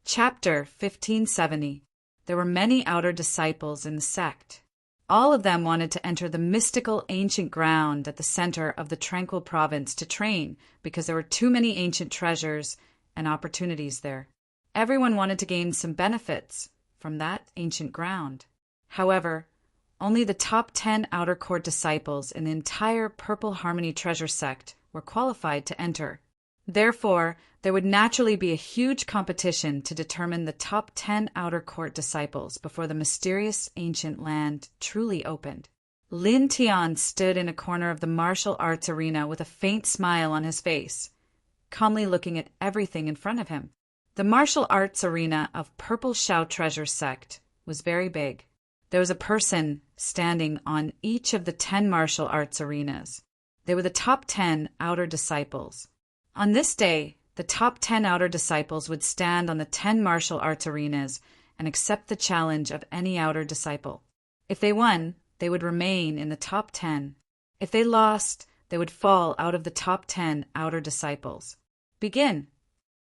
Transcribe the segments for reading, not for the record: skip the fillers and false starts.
Chapter 1570. There were many outer disciples in the sect. All of them wanted to enter the mystical ancient ground at the center of the tranquil province to train because there were too many ancient treasures and opportunities there. Everyone wanted to gain some benefits from that ancient ground. However, only the top 10 outer court disciples in the entire Purple Harmony treasure sect were qualified to enter. Therefore, there would naturally be a huge competition to determine the top 10 outer court disciples before the mysterious ancient land truly opened. Lin Tian stood in a corner of the martial arts arena with a faint smile on his face, calmly looking at everything in front of him. The martial arts arena of Purple Shao Treasure Sect was very big. There was a person standing on each of the 10 martial arts arenas. They were the top 10 outer disciples. On this day, the top 10 outer disciples would stand on the 10 martial arts arenas and accept the challenge of any outer disciple. If they won, they would remain in the top 10. If they lost, they would fall out of the top 10 outer disciples. Begin.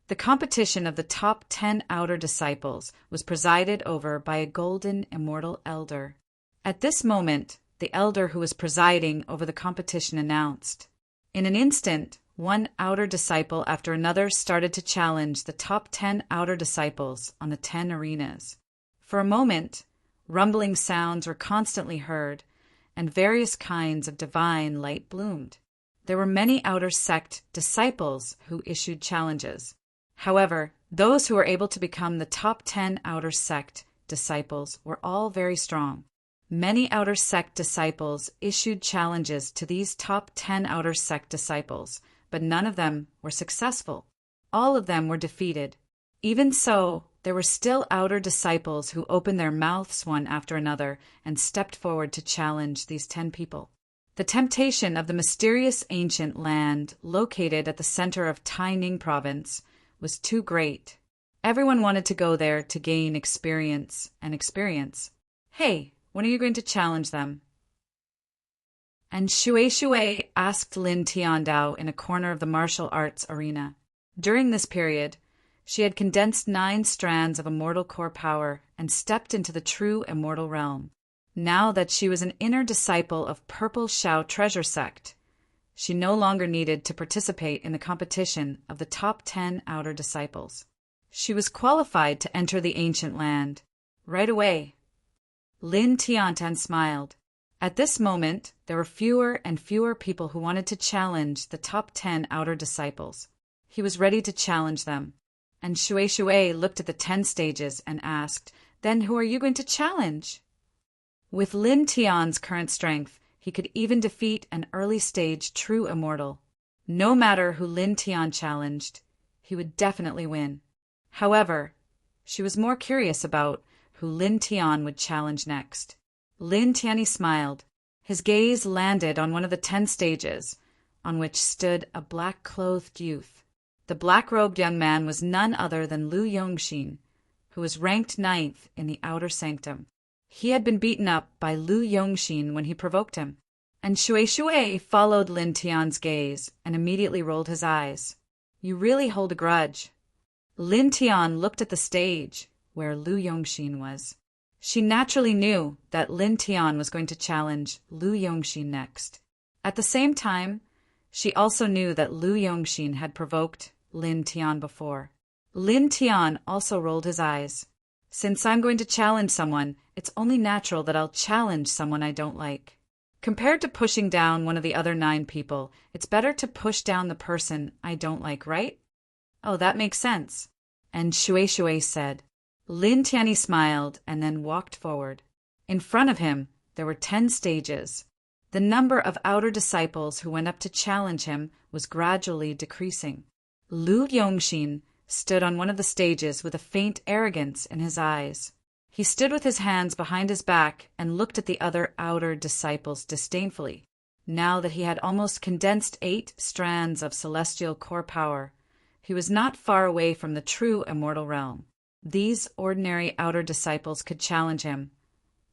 The competition of the top 10 outer disciples was presided over by a golden immortal elder. At this moment, the elder who was presiding over the competition announced. In an instant, one outer disciple after another started to challenge the top 10 outer disciples on the 10 arenas. For a moment, rumbling sounds were constantly heard, and various kinds of divine light bloomed. There were many outer sect disciples who issued challenges. However, those who were able to become the top 10 outer sect disciples were all very strong. Many outer sect disciples issued challenges to these top 10 outer sect disciples, but none of them were successful. All of them were defeated. Even so, there were still outer disciples who opened their mouths one after another and stepped forward to challenge these 10 people. The temptation of the mysterious ancient land located at the center of Taining province was too great. Everyone wanted to go there to gain experience. Hey, when are you going to challenge them? And Shui asked Lin Tiandao in a corner of the martial arts arena. During this period, she had condensed 9 strands of immortal core power and stepped into the true immortal realm. Now that she was an inner disciple of Purple Shao Treasure Sect, she no longer needed to participate in the competition of the top 10 outer disciples. She was qualified to enter the ancient land. Right away. Lin Tiantan smiled. At this moment, there were fewer and fewer people who wanted to challenge the top 10 outer disciples. He was ready to challenge them. And Shui looked at the 10 stages and asked, "Then who are you going to challenge?" With Lin Tian's current strength, he could even defeat an early-stage true immortal. No matter who Lin Tian challenged, he would definitely win. However, she was more curious about who Lin Tian would challenge next. Lin Tianyi smiled. His gaze landed on one of the 10 stages, on which stood a black-clothed youth. The black-robed young man was none other than Lu Yongxin, who was ranked 9th in the outer sanctum. He had been beaten up by Lu Yongxin when he provoked him. And Shui followed Lin Tian's gaze and immediately rolled his eyes. "You really hold a grudge." Lin Tian looked at the stage where Lu Yongxin was. She naturally knew that Lin Tian was going to challenge Lu Yongxin next. At the same time, she also knew that Lu Yongxin had provoked Lin Tian before. Lin Tian also rolled his eyes. Since I'm going to challenge someone, it's only natural that I'll challenge someone I don't like. Compared to pushing down one of the other 9 people, it's better to push down the person I don't like, right? Oh, that makes sense. And Shui said. Lin Tianyi smiled and then walked forward. In front of him, there were 10 stages. The number of outer disciples who went up to challenge him was gradually decreasing. Lu Yongxin stood on one of the stages with a faint arrogance in his eyes. He stood with his hands behind his back and looked at the other outer disciples disdainfully. Now that he had almost condensed 8 strands of celestial core power, he was not far away from the true immortal realm. These ordinary outer disciples could challenge him,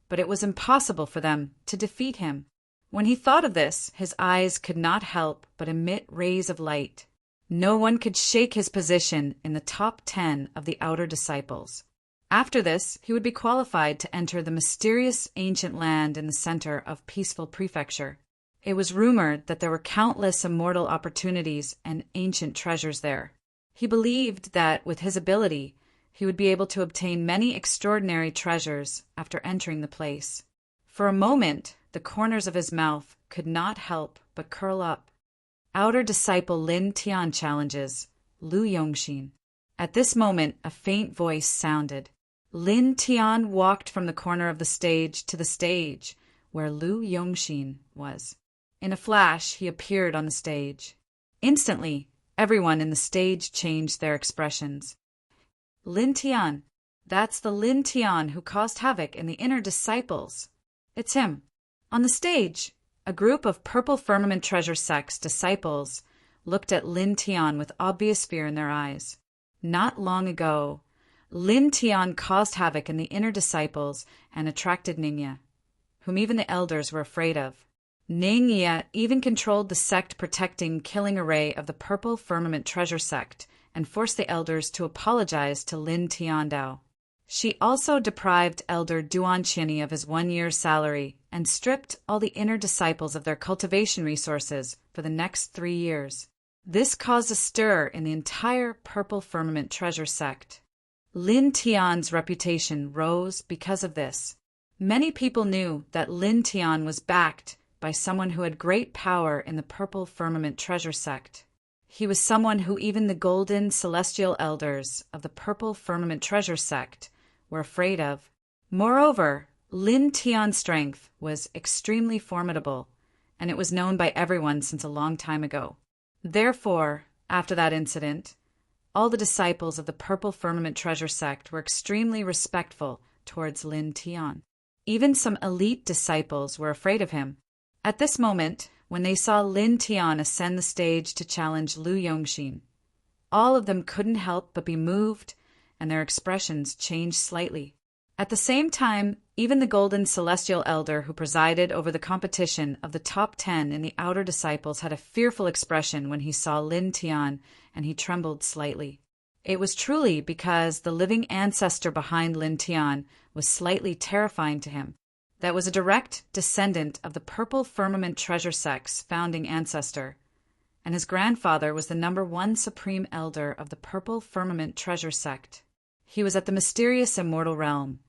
but it was impossible for them to defeat him. When he thought of this, his eyes could not help but emit rays of light. No one could shake his position in the top 10 of the outer disciples. After this, he would be qualified to enter the mysterious ancient land in the center of peaceful prefecture. It was rumored that there were countless immortal opportunities and ancient treasures there. He believed that, with his ability, he would be able to obtain many extraordinary treasures after entering the place. For a moment, the corners of his mouth could not help but curl up. Outer disciple Lin Tian challenges Lu Yongxin. At this moment, a faint voice sounded. Lin Tian walked from the corner of the stage to the stage, where Lu Yongxin was. In a flash, he appeared on the stage. Instantly, everyone in the stage changed their expressions. Lin Tian. That's the Lin Tian who caused havoc in the inner disciples. It's him. On the stage, a group of Purple Firmament Treasure Sect's disciples looked at Lin Tian with obvious fear in their eyes. Not long ago, Lin Tian caused havoc in the inner disciples and attracted Ningye, whom even the elders were afraid of. Ningye even controlled the sect-protecting killing array of the Purple Firmament Treasure Sect and forced the elders to apologize to Lin Tiandao. She also deprived Elder Duan Qinyi of his 1 year's salary and stripped all the inner disciples of their cultivation resources for the next 3 years. This caused a stir in the entire Purple Firmament Treasure Sect. Lin Tian's reputation rose because of this. Many people knew that Lin Tian was backed by someone who had great power in the Purple Firmament Treasure Sect. He was someone who even the golden celestial elders of the Purple Firmament Treasure Sect were afraid of. Moreover, Lin Tian's strength was extremely formidable, and it was known by everyone since a long time ago. Therefore, after that incident, all the disciples of the Purple Firmament Treasure Sect were extremely respectful towards Lin Tian. Even some elite disciples were afraid of him. At this moment, when they saw Lin Tian ascend the stage to challenge Lu Yongxin, all of them couldn't help but be moved, and their expressions changed slightly. At the same time, even the golden celestial elder who presided over the competition of the top 10 in the outer disciples had a fearful expression when he saw Lin Tian, and he trembled slightly. It was truly because the living ancestor behind Lin Tian was slightly terrifying to him. That was a direct descendant of the Purple Firmament Treasure Sect's founding ancestor, and his grandfather was the #1 supreme elder of the Purple Firmament Treasure Sect. He was at the mysterious immortal realm,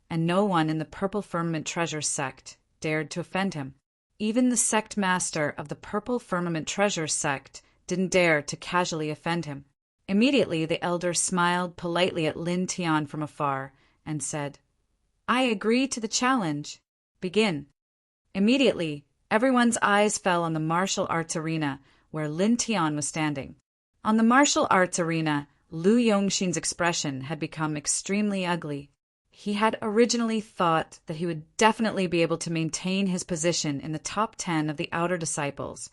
and no one in the Purple Firmament Treasure Sect dared to offend him. Even the sect master of the Purple Firmament Treasure Sect didn't dare to casually offend him. Immediately, the elder smiled politely at Lin Tian from afar and said, "I agree to the challenge. Begin." Immediately, everyone's eyes fell on the martial arts arena where Lin Tian was standing. On the martial arts arena, Lu Yongxin's expression had become extremely ugly. He had originally thought that he would definitely be able to maintain his position in the top 10 of the outer disciples,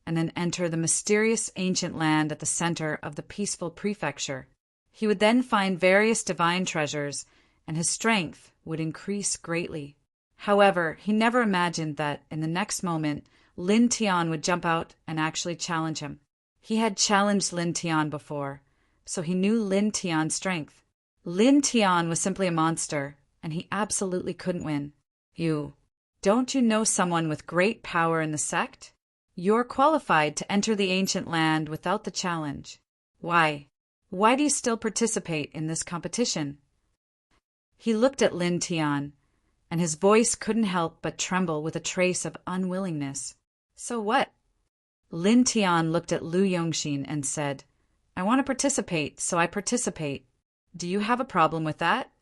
and then enter the mysterious ancient land at the center of the peaceful prefecture. He would then find various divine treasures, and his strength would increase greatly. However, he never imagined that, in the next moment, Lin Tian would jump out and actually challenge him. He had challenged Lin Tian before, so he knew Lin Tian's strength. Lin Tian was simply a monster, and he absolutely couldn't win. Don't you know someone with great power in the sect? You're qualified to enter the ancient land without the challenge. Why? Why do you still participate in this competition?" He looked at Lin Tian, and his voice couldn't help but tremble with a trace of unwillingness. "So what?" Lin Tian looked at Lu Yongxin and said, "I want to participate, so I participate. Do you have a problem with that?"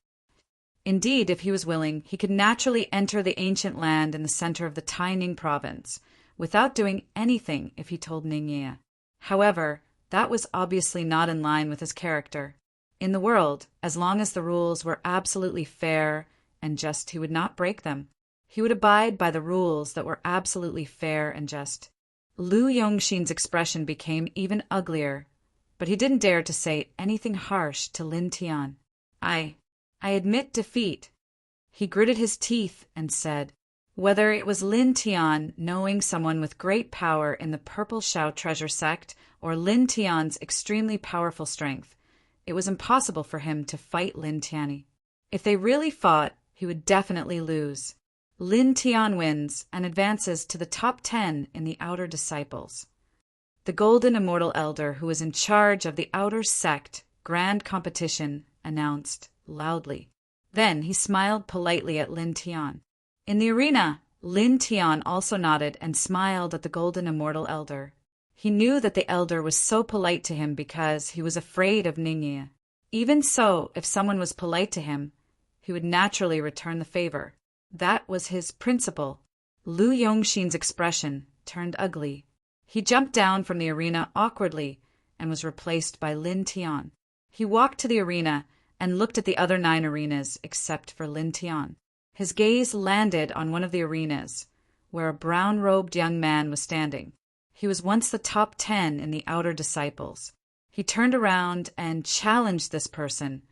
Indeed, if he was willing, he could naturally enter the ancient land in the center of the Taining province, without doing anything if he told Ningye. However, that was obviously not in line with his character. In the world, as long as the rules were absolutely fair and just, he would not break them. He would abide by the rules that were absolutely fair and just. Lu Yongxin's expression became even uglier, but he didn't dare to say anything harsh to Lin Tian. I admit defeat." He gritted his teeth and said, Whether it was Lin Tian knowing someone with great power in the Purple Shao treasure sect, or Lin Tian's extremely powerful strength, it was impossible for him to fight Lin Tianyi. If they really fought, he would definitely lose. Lin Tian wins and advances to the top 10 in the Outer Disciples. The Golden Immortal Elder, who was in charge of the Outer Sect Grand Competition, announced loudly. Then he smiled politely at Lin Tian. In the arena, Lin Tian also nodded and smiled at the Golden Immortal Elder. He knew that the Elder was so polite to him because he was afraid of Ningyi. Even so, if someone was polite to him, he would naturally return the favor. That was his principle. Lu Yongxin's expression turned ugly. He jumped down from the arena awkwardly and was replaced by Lin Tian. He walked to the arena and looked at the other 9 arenas except for Lin Tian. His gaze landed on one of the arenas, where a brown-robed young man was standing. He was once the top 10 in the Outer Disciples. He turned around and challenged this person,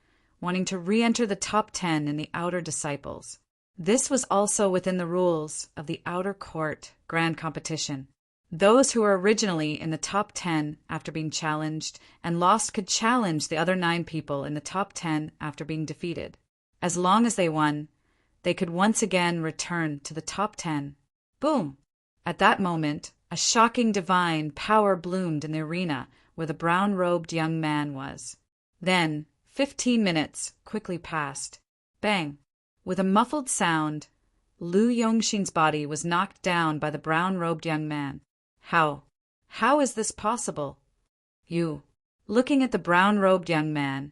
wanting to re-enter the top 10 in the Outer Disciples. This was also within the rules of the Outer Court Grand Competition. Those who were originally in the top 10 after being challenged and lost could challenge the other 9 people in the top 10 after being defeated. As long as they won, they could once again return to the top 10. Boom! At that moment, a shocking divine power bloomed in the arena where the brown-robed young man was. Then, 15 minutes quickly passed. Bang! With a muffled sound, Lu Yongxin's body was knocked down by the brown-robed young man. How is this possible? Looking at the brown-robed young man,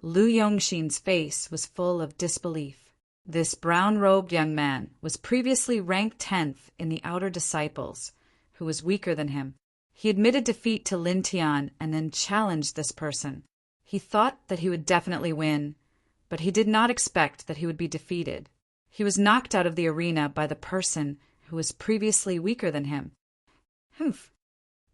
Lu Yongxin's face was full of disbelief. This brown-robed young man was previously ranked 10th in the Outer Disciples, who was weaker than him. He admitted defeat to Lin Tian and then challenged this person. He thought that he would definitely win, but he did not expect that he would be defeated. He was knocked out of the arena by the person who was previously weaker than him. Humph!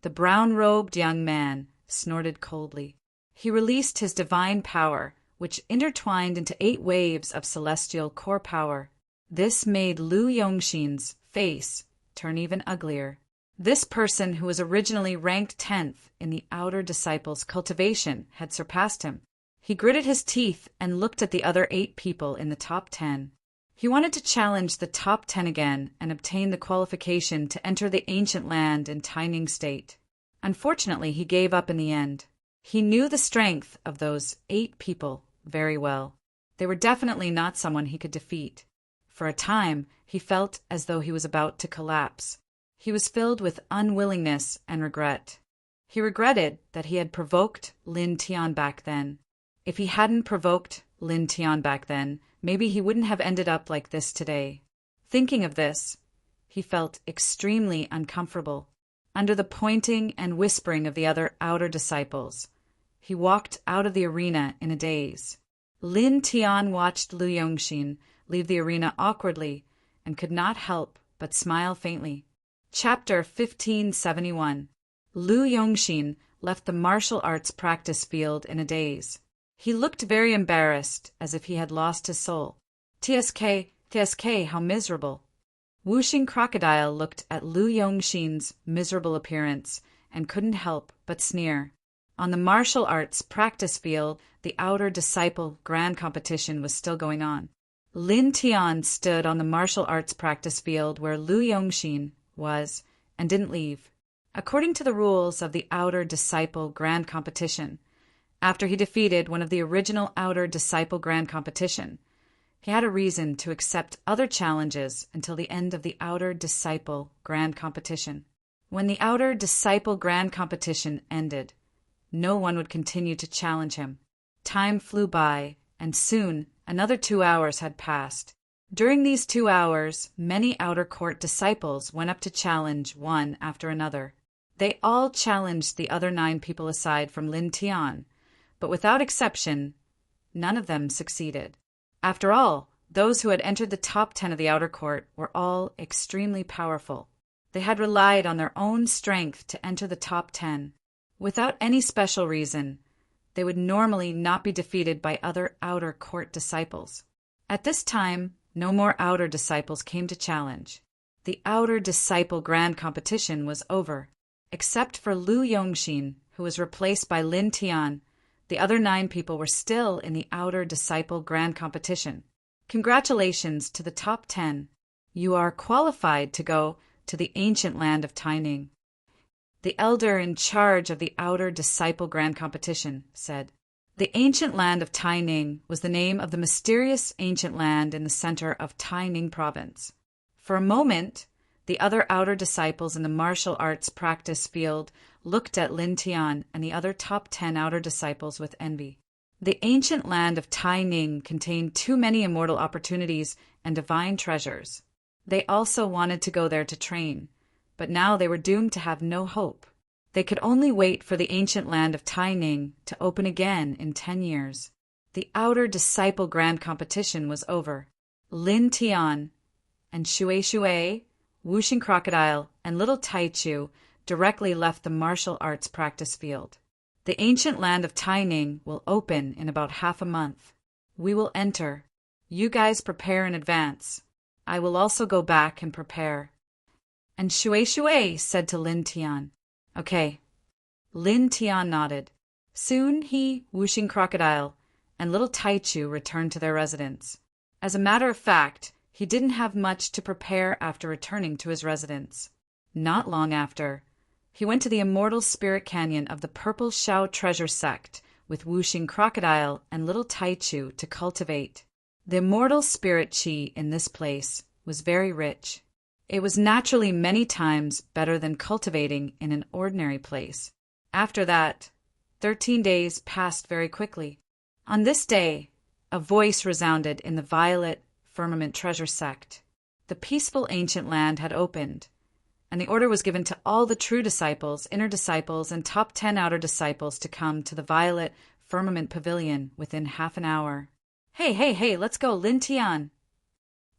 The brown-robed young man snorted coldly. He released his divine power, which intertwined into 8 waves of celestial core power. This made Lu Yongxin's face turn even uglier. This person, who was originally ranked 10th in the Outer Disciples' cultivation, had surpassed him. He gritted his teeth and looked at the other 8 people in the top 10. He wanted to challenge the top 10 again and obtain the qualification to enter the ancient land in Taining State. Unfortunately, he gave up in the end. He knew the strength of those 8 people very well. They were definitely not someone he could defeat. For a time, he felt as though he was about to collapse. He was filled with unwillingness and regret. He regretted that he had provoked Lin Tian back then. If he hadn't provoked Lin Tian back then, maybe he wouldn't have ended up like this today. Thinking of this, he felt extremely uncomfortable. Under the pointing and whispering of the other Outer Disciples, he walked out of the arena in a daze. Lin Tian watched Lu Yongxin leave the arena awkwardly and could not help but smile faintly. Chapter 1571. Lu Yongxin left the martial arts practice field in a daze. He looked very embarrassed, as if he had lost his soul. TSK, how miserable. Wuxing Crocodile looked at Lu Yongxin's miserable appearance and couldn't help but sneer. On the martial arts practice field, the Outer Disciple Grand Competition was still going on. Lin Tian stood on the martial arts practice field where Lu Yongxin was and didn't leave. According to the rules of the Outer Disciple Grand Competition, after he defeated one of the original Outer Disciple Grand Competition, he had a reason to accept other challenges until the end of the Outer Disciple Grand Competition. When the Outer Disciple Grand Competition ended, no one would continue to challenge him. Time flew by, and soon another 2 hours had passed. During these 2 hours, many Outer Court disciples went up to challenge one after another. They all challenged the other 9 people aside from Lin Tian, but without exception, none of them succeeded. After all, those who had entered the top 10 of the Outer Court were all extremely powerful. They had relied on their own strength to enter the top 10. Without any special reason, they would normally not be defeated by other Outer Court disciples. At this time, No more outer disciples came to challenge. The outer disciple grand competition was over. Except for Lu Yongxin, who was replaced by Lin Tian, the other 9 people were still in the outer disciple grand competition. Congratulations to the top 10. You are qualified to go to the ancient land of Taining. The elder in charge of the outer disciple grand competition said. The ancient land of Taining was the name of the mysterious ancient land in the center of Taining province. For a moment, the other outer disciples in the martial arts practice field looked at Lin Tian and the other top 10 outer disciples with envy. The ancient land of Taining contained too many immortal opportunities and divine treasures. They also wanted to go there to train, but now they were doomed to have no hope. They could only wait for the ancient land of Taining to open again in 10 years. The outer disciple grand competition was over. Lin Tian and Shui, Wuxing Crocodile, and Little Taichu directly left the martial arts practice field. The ancient land of Taining will open in about half a month. We will enter. You guys prepare in advance. I will also go back and prepare. And Shui said to Lin Tian, Okay. Lin Tian nodded. Soon he, Wuxing Crocodile, and Little Taichu returned to their residence. As a matter of fact, he didn't have much to prepare after returning to his residence. Not long after, he went to the immortal spirit canyon of the Purple Shao treasure sect with Wuxing Crocodile and Little Taichu to cultivate. The immortal spirit chi in this place was very rich. It was naturally many times better than cultivating in an ordinary place. After that, 13 days passed very quickly. On this day, a voice resounded in the Violet Firmament Treasure Sect. The peaceful ancient land had opened, and the order was given to all the true disciples, inner disciples, and top 10 outer disciples to come to the Violet Firmament Pavilion within half an hour. Hey, let's go, Lin Tian!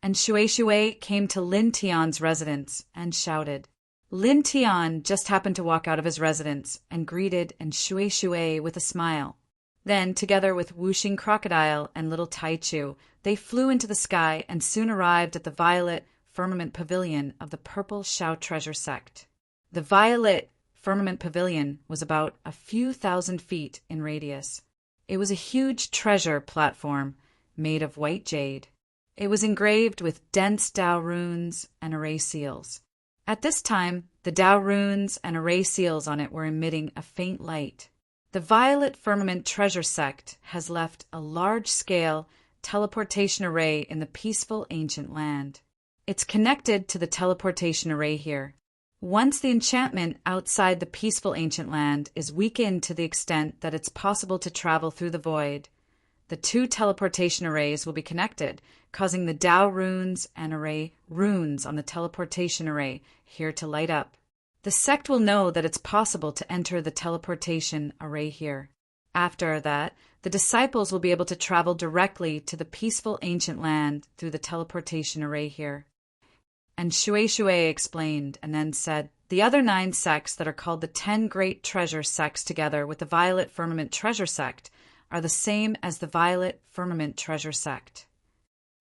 And Shui came to Lin Tian's residence and shouted. Lin Tian just happened to walk out of his residence and greeted and Shui with a smile. Then, together with Wuxing Crocodile and Little Taichu, they flew into the sky and soon arrived at the Violet Firmament Pavilion of the Purple Shao Treasure Sect. The Violet Firmament Pavilion was about a few thousand feet in radius. It was a huge treasure platform made of white jade. It was engraved with dense Tao runes and array seals. At this time, the Tao runes and array seals on it were emitting a faint light. The Violet Firmament Treasure Sect has left a large-scale teleportation array in the peaceful ancient land. It's connected to the teleportation array here. Once the enchantment outside the peaceful ancient land is weakened to the extent that it's possible to travel through the void, the 2 teleportation arrays will be connected, causing the Tao runes and array runes on the teleportation array here to light up. The sect will know that it's possible to enter the teleportation array here. After that, the disciples will be able to travel directly to the peaceful ancient land through the teleportation array here. And Shui explained and then said, the other 9 sects that are called the 10 Great Treasure Sects together with the Violet Firmament Treasure Sect are the same as the Violet Firmament Treasure Sect.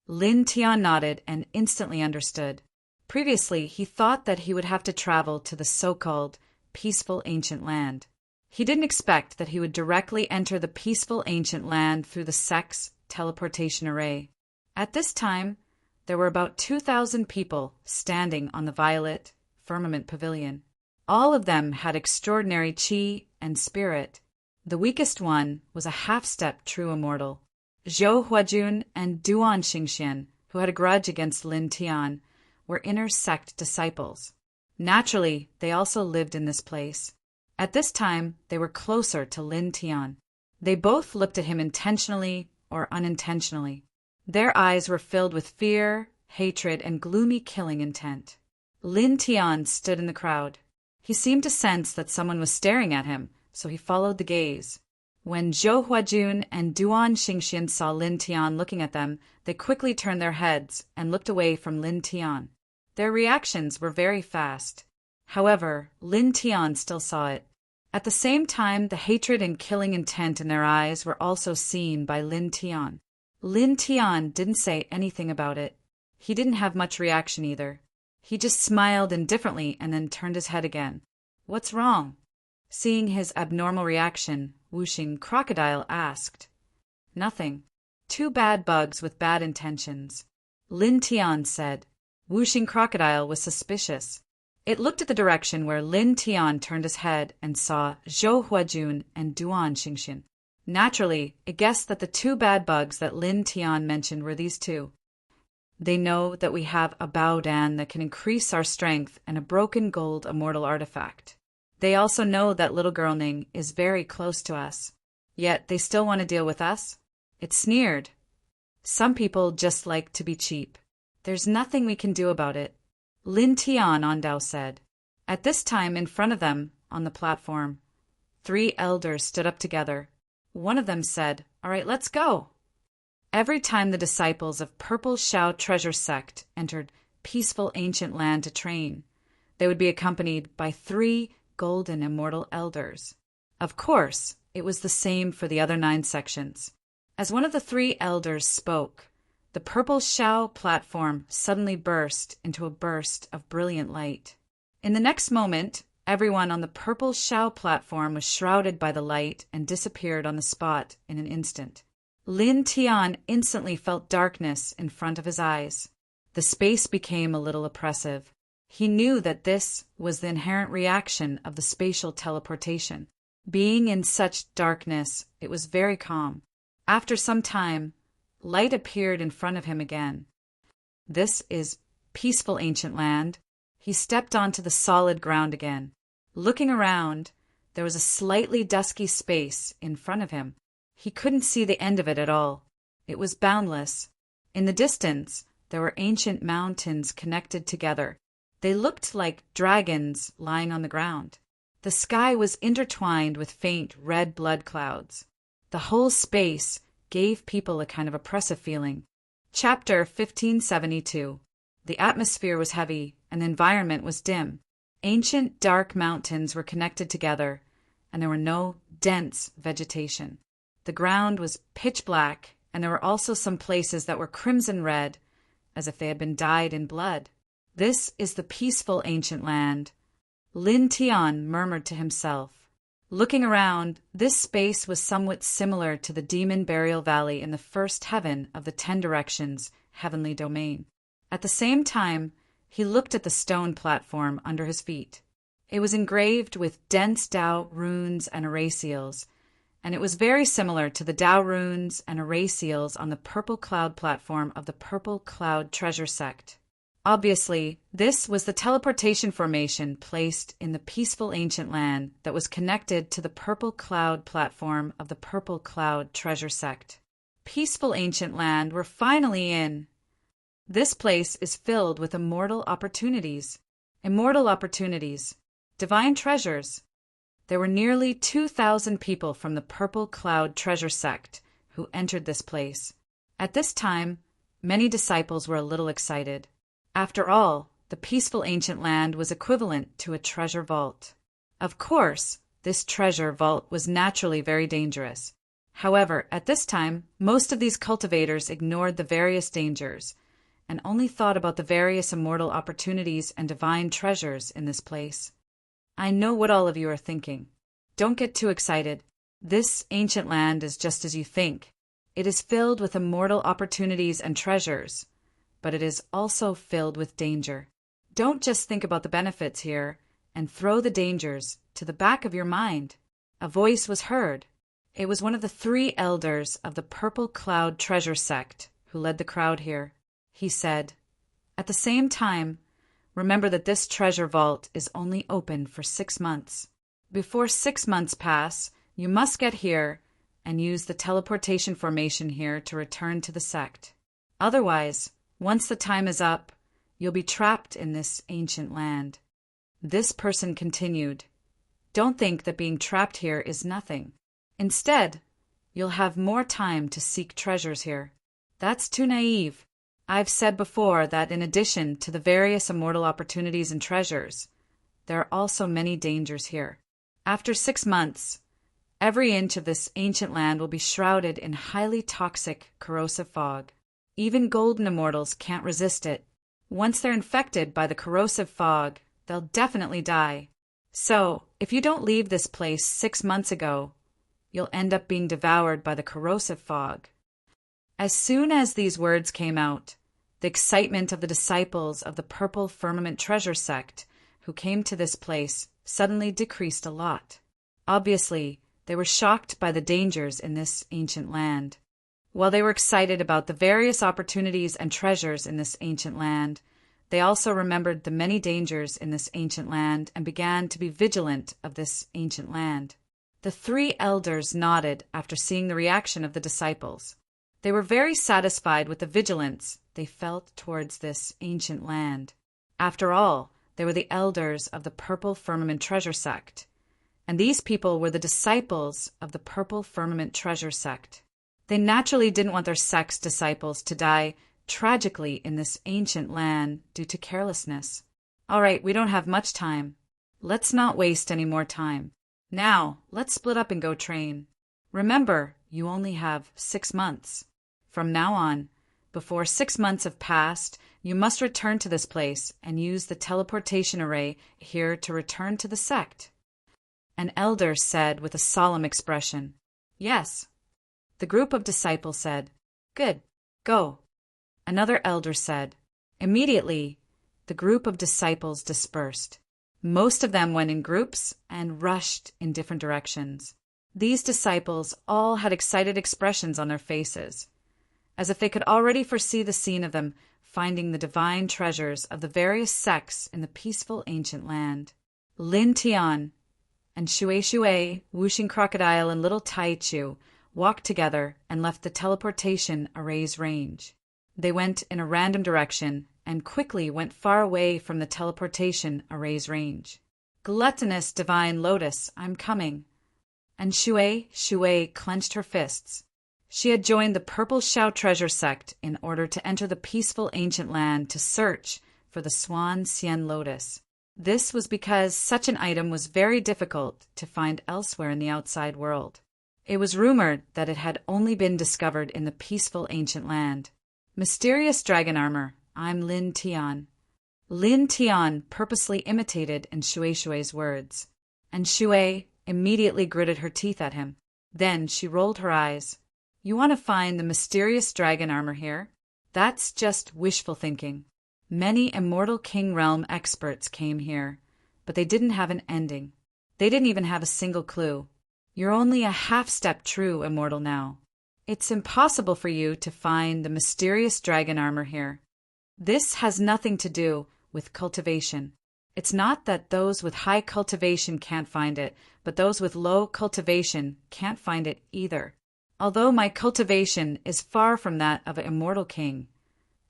Lin Tian nodded and instantly understood. Previously, he thought that he would have to travel to the so-called peaceful ancient land. He didn't expect that he would directly enter the peaceful ancient land through the sect's teleportation array. At this time, there were about 2,000 people standing on the Violet Firmament Pavilion. All of them had extraordinary chi and spirit. The weakest one was a half-step true immortal. Zhou Huajun and Duan Xingxian, who had a grudge against Lin Tian, were inner sect disciples. Naturally, they also lived in this place. At this time, they were closer to Lin Tian. They both looked at him intentionally or unintentionally. Their eyes were filled with fear, hatred, and gloomy killing intent. Lin Tian stood in the crowd. He seemed to sense that someone was staring at him, so he followed the gaze. When Zhou Huajun and Duan Xingxian saw Lin Tian looking at them, they quickly turned their heads and looked away from Lin Tian. Their reactions were very fast. However, Lin Tian still saw it. At the same time, the hatred and killing intent in their eyes were also seen by Lin Tian. Lin Tian didn't say anything about it. He didn't have much reaction either. He just smiled indifferently and then turned his head again. "What's wrong?" Seeing his abnormal reaction, Wuxing Crocodile asked. "Nothing. Two bad bugs with bad intentions," Lin Tian said. Wuxing Crocodile was suspicious. It looked at the direction where Lin Tian turned his head and saw Zhou Huajun and Duan Xingxin. Naturally, it guessed that the two bad bugs that Lin Tian mentioned were these two. "They know that we have a Baodan that can increase our strength and a broken gold immortal artifact. They also know that little girl Ning is very close to us. Yet they still want to deal with us?" It sneered. "Some people just like to be cheap. There's nothing we can do about it," Lin Tian Ondao said. At this time, in front of them, on the platform, 3 elders stood up together. One of them said, "All right, let's go." Every time the disciples of Purple Shao Treasure Sect entered peaceful ancient land to train, they would be accompanied by 3 golden immortal elders. Of course, it was the same for the other 9 sections. As one of the 3 elders spoke, the Purple Shao platform suddenly burst into a burst of brilliant light. In the next moment, everyone on the Purple Shao platform was shrouded by the light and disappeared on the spot in an instant. Lin Tian instantly felt darkness in front of his eyes. The space became a little oppressive. He knew that this was the inherent reaction of the spatial teleportation. Being in such darkness, it was very calm. After some time, light appeared in front of him again. "This is peaceful ancient land." He stepped onto the solid ground again. Looking around, there was a slightly dusky space in front of him. He couldn't see the end of it at all. It was boundless. In the distance, there were ancient mountains connected together. They looked like dragons lying on the ground. The sky was intertwined with faint red blood clouds. The whole space gave people a kind of oppressive feeling. Chapter 1572. The atmosphere was heavy, and the environment was dim. Ancient dark mountains were connected together, and there were no dense vegetation. The ground was pitch black, and there were also some places that were crimson red, as if they had been dyed in blood. "This is the peaceful ancient land," Lin Tian murmured to himself. Looking around, this space was somewhat similar to the Demon Burial Valley in the first heaven of the 10 Directions heavenly domain. At the same time, he looked at the stone platform under his feet. It was engraved with dense Dao runes and array seals, and it was very similar to the Dao runes and array seals on the Purple Cloud platform of the Purple Cloud Treasure Sect. Obviously, this was the teleportation formation placed in the peaceful ancient land that was connected to the Purple Cloud platform of the Purple Cloud Treasure Sect. Peaceful ancient land we're finally in. This place is filled with immortal opportunities. Immortal opportunities. Divine treasures. There were nearly 2,000 people from the Purple Cloud Treasure Sect who entered this place. At this time, many disciples were a little excited. After all, the peaceful ancient land was equivalent to a treasure vault. Of course, this treasure vault was naturally very dangerous. However, at this time, most of these cultivators ignored the various dangers and only thought about the various immortal opportunities and divine treasures in this place. I know what all of you are thinking. Don't get too excited. This ancient land is just as you think. It is filled with immortal opportunities and treasures, but it is also filled with danger. Don't just think about the benefits here and throw the dangers to the back of your mind. A voice was heard. It was one of the 3 elders of the Purple Cloud Treasure Sect who led the crowd here. He said, "At the same time, remember that this treasure vault is only open for 6 months. Before 6 months pass, you must get here and use the teleportation formation here to return to the sect. Otherwise, once the time is up, you'll be trapped in this ancient land." This person continued, "Don't think that being trapped here is nothing. Instead, you'll have more time to seek treasures here. That's too naive. I've said before that in addition to the various immortal opportunities and treasures, there are also many dangers here. After 6 months, every inch of this ancient land will be shrouded in highly toxic, corrosive fog. Even golden immortals can't resist it. Once they're infected by the corrosive fog, they'll definitely die. So, if you don't leave this place 6 months ago, you'll end up being devoured by the corrosive fog." As soon as these words came out, the excitement of the disciples of the Purple Firmament Treasure sect who came to this place suddenly decreased a lot. Obviously, they were shocked by the dangers in this ancient land. While they were excited about the various opportunities and treasures in this ancient land, they also remembered the many dangers in this ancient land and began to be vigilant of this ancient land. The 3 elders nodded after seeing the reaction of the disciples. They were very satisfied with the vigilance they felt towards this ancient land. After all, they were the elders of the Purple Firmament Treasure sect, and these people were the disciples of the Purple Firmament Treasure sect. They naturally didn't want their sect's disciples to die tragically in this ancient land due to carelessness. "All right, we don't have much time. Let's not waste any more time. Now, let's split up and go train. Remember, you only have 6 months. From now on, before 6 months have passed, you must return to this place and use the teleportation array here to return to the sect." An elder said with a solemn expression, "Yes." The group of disciples said, "Good, go." Another elder said. Immediately, the group of disciples dispersed. Most of them went in groups and rushed in different directions. These disciples all had excited expressions on their faces, as if they could already foresee the scene of them finding the divine treasures of the various sects in the peaceful ancient land. Lin Tian and Shui, Whooshing Crocodile, and Little Tai Chu walked together and left the teleportation array's range. They went in a random direction and quickly went far away from the teleportation array's range. "Gluttonous divine lotus, I'm coming." And Shui clenched her fists. She had joined the Purple Shao Treasure sect in order to enter the peaceful ancient land to search for the Swan Xian lotus. This was because such an item was very difficult to find elsewhere in the outside world. It was rumored that it had only been discovered in the peaceful ancient land. "Mysterious dragon armor, I'm Lin Tian." Lin Tian purposely imitated in Shui's words, and Shui immediately gritted her teeth at him. Then she rolled her eyes. "You want to find the mysterious dragon armor here? That's just wishful thinking. Many Immortal King Realm experts came here, but they didn't have an ending. They didn't even have a single clue. You're only a half-step true immortal now. It's impossible for you to find the mysterious dragon armor here. This has nothing to do with cultivation. It's not that those with high cultivation can't find it, but those with low cultivation can't find it either. Although my cultivation is far from that of an immortal king,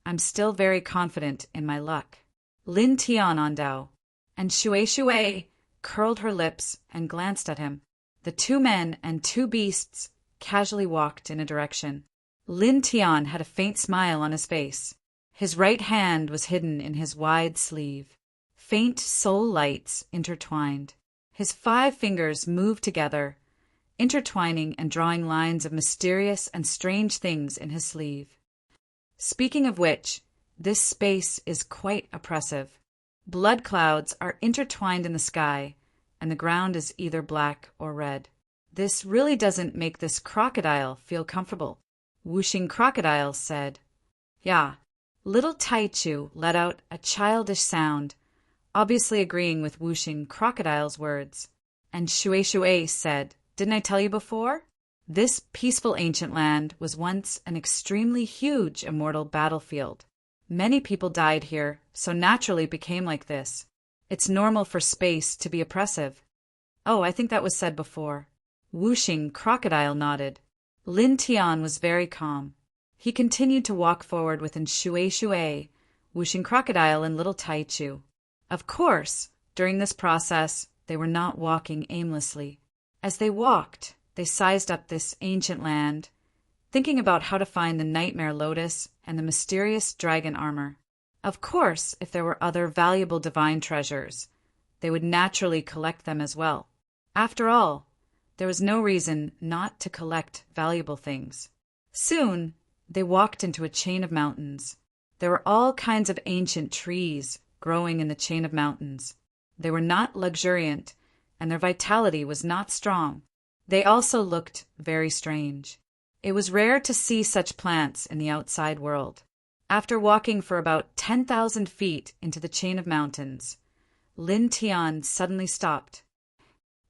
I'm still very confident in my luck." Lin Tian on Dao, and Shui curled her lips and glanced at him. The 2 men and 2 beasts casually walked in a direction. Lin Tian had a faint smile on his face. His right hand was hidden in his wide sleeve. Faint soul lights intertwined. His 5 fingers moved together, intertwining and drawing lines of mysterious and strange things in his sleeve. Speaking of which, this space is quite oppressive. Blood clouds are intertwined in the sky, and the ground is either black or red. This really doesn't make this crocodile feel comfortable. Whooshing Crocodile said. "Yeah." Little Tai Chu let out a childish sound, obviously agreeing with Whooshing Crocodile's words. And Shui said, "Didn't I tell you before? This peaceful ancient land was once an extremely huge immortal battlefield. Many people died here, so naturally it became like this. It's normal for space to be oppressive." "Oh, I think that was said before." Whooshing Crocodile nodded. Lin Tian was very calm. He continued to walk forward within Shui, Whooshing Crocodile, and Little Tai Chu. Of course, during this process, they were not walking aimlessly. As they walked, they sized up this ancient land, thinking about how to find the Nightmare Lotus and the mysterious dragon armor. Of course, if there were other valuable divine treasures, they would naturally collect them as well. After all, there was no reason not to collect valuable things. Soon, They walked into a chain of mountains. There were all kinds of ancient trees growing in the chain of mountains. They were not luxuriant, and their vitality was not strong. They also looked very strange. It was rare to see such plants in the outside world. After walking for about 10,000 feet into the chain of mountains, Lin Tian suddenly stopped.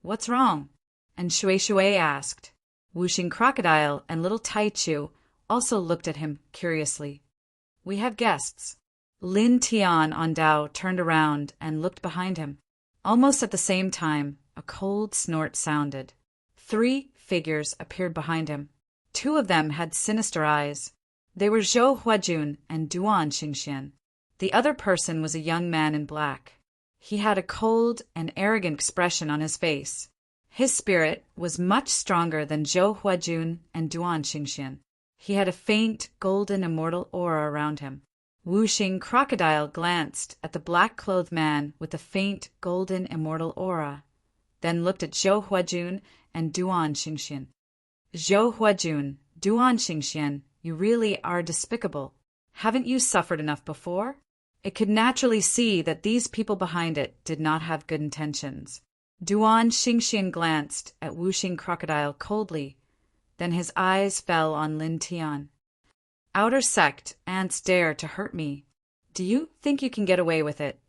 "What's wrong?" And Shui Shui asked. Wuxing Crocodile and little Taichu also looked at him curiously. "We have guests." Lin Tian on Dao turned around and looked behind him. Almost at the same time, a cold snort sounded. 3 figures appeared behind him. 2 of them had sinister eyes. They were Zhou Huajun and Duan Xingxian. The other person was a young man in black. He had a cold and arrogant expression on his face. His spirit was much stronger than Zhou Huajun and Duan Xingxian. He had a faint, golden, immortal aura around him. Wuxing Crocodile glanced at the black-clothed man with the faint, golden, immortal aura, then looked at Zhou Huajun and Duan Xingxian. "Zhou Huajun, Duan Xingxian, you really are despicable. Haven't you suffered enough before?" It could naturally see that these people behind it did not have good intentions. Duan Xingxian glanced at Wuxing Crocodile coldly, then his eyes fell on Lin Tian. "Outer sect, ants dare to hurt me. Do you think you can get away with it?"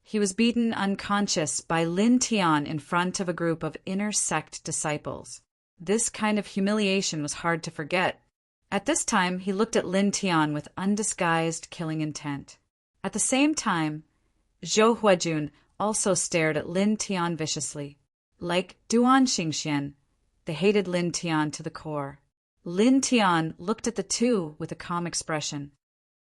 He was beaten unconscious by Lin Tian in front of a group of inner sect disciples. This kind of humiliation was hard to forget. At this time, he looked at Lin Tian with undisguised killing intent. At the same time, Zhou Huajun also stared at Lin Tian viciously. Like Duan Xingxian, they hated Lin Tian to the core. Lin Tian looked at the 2 with a calm expression.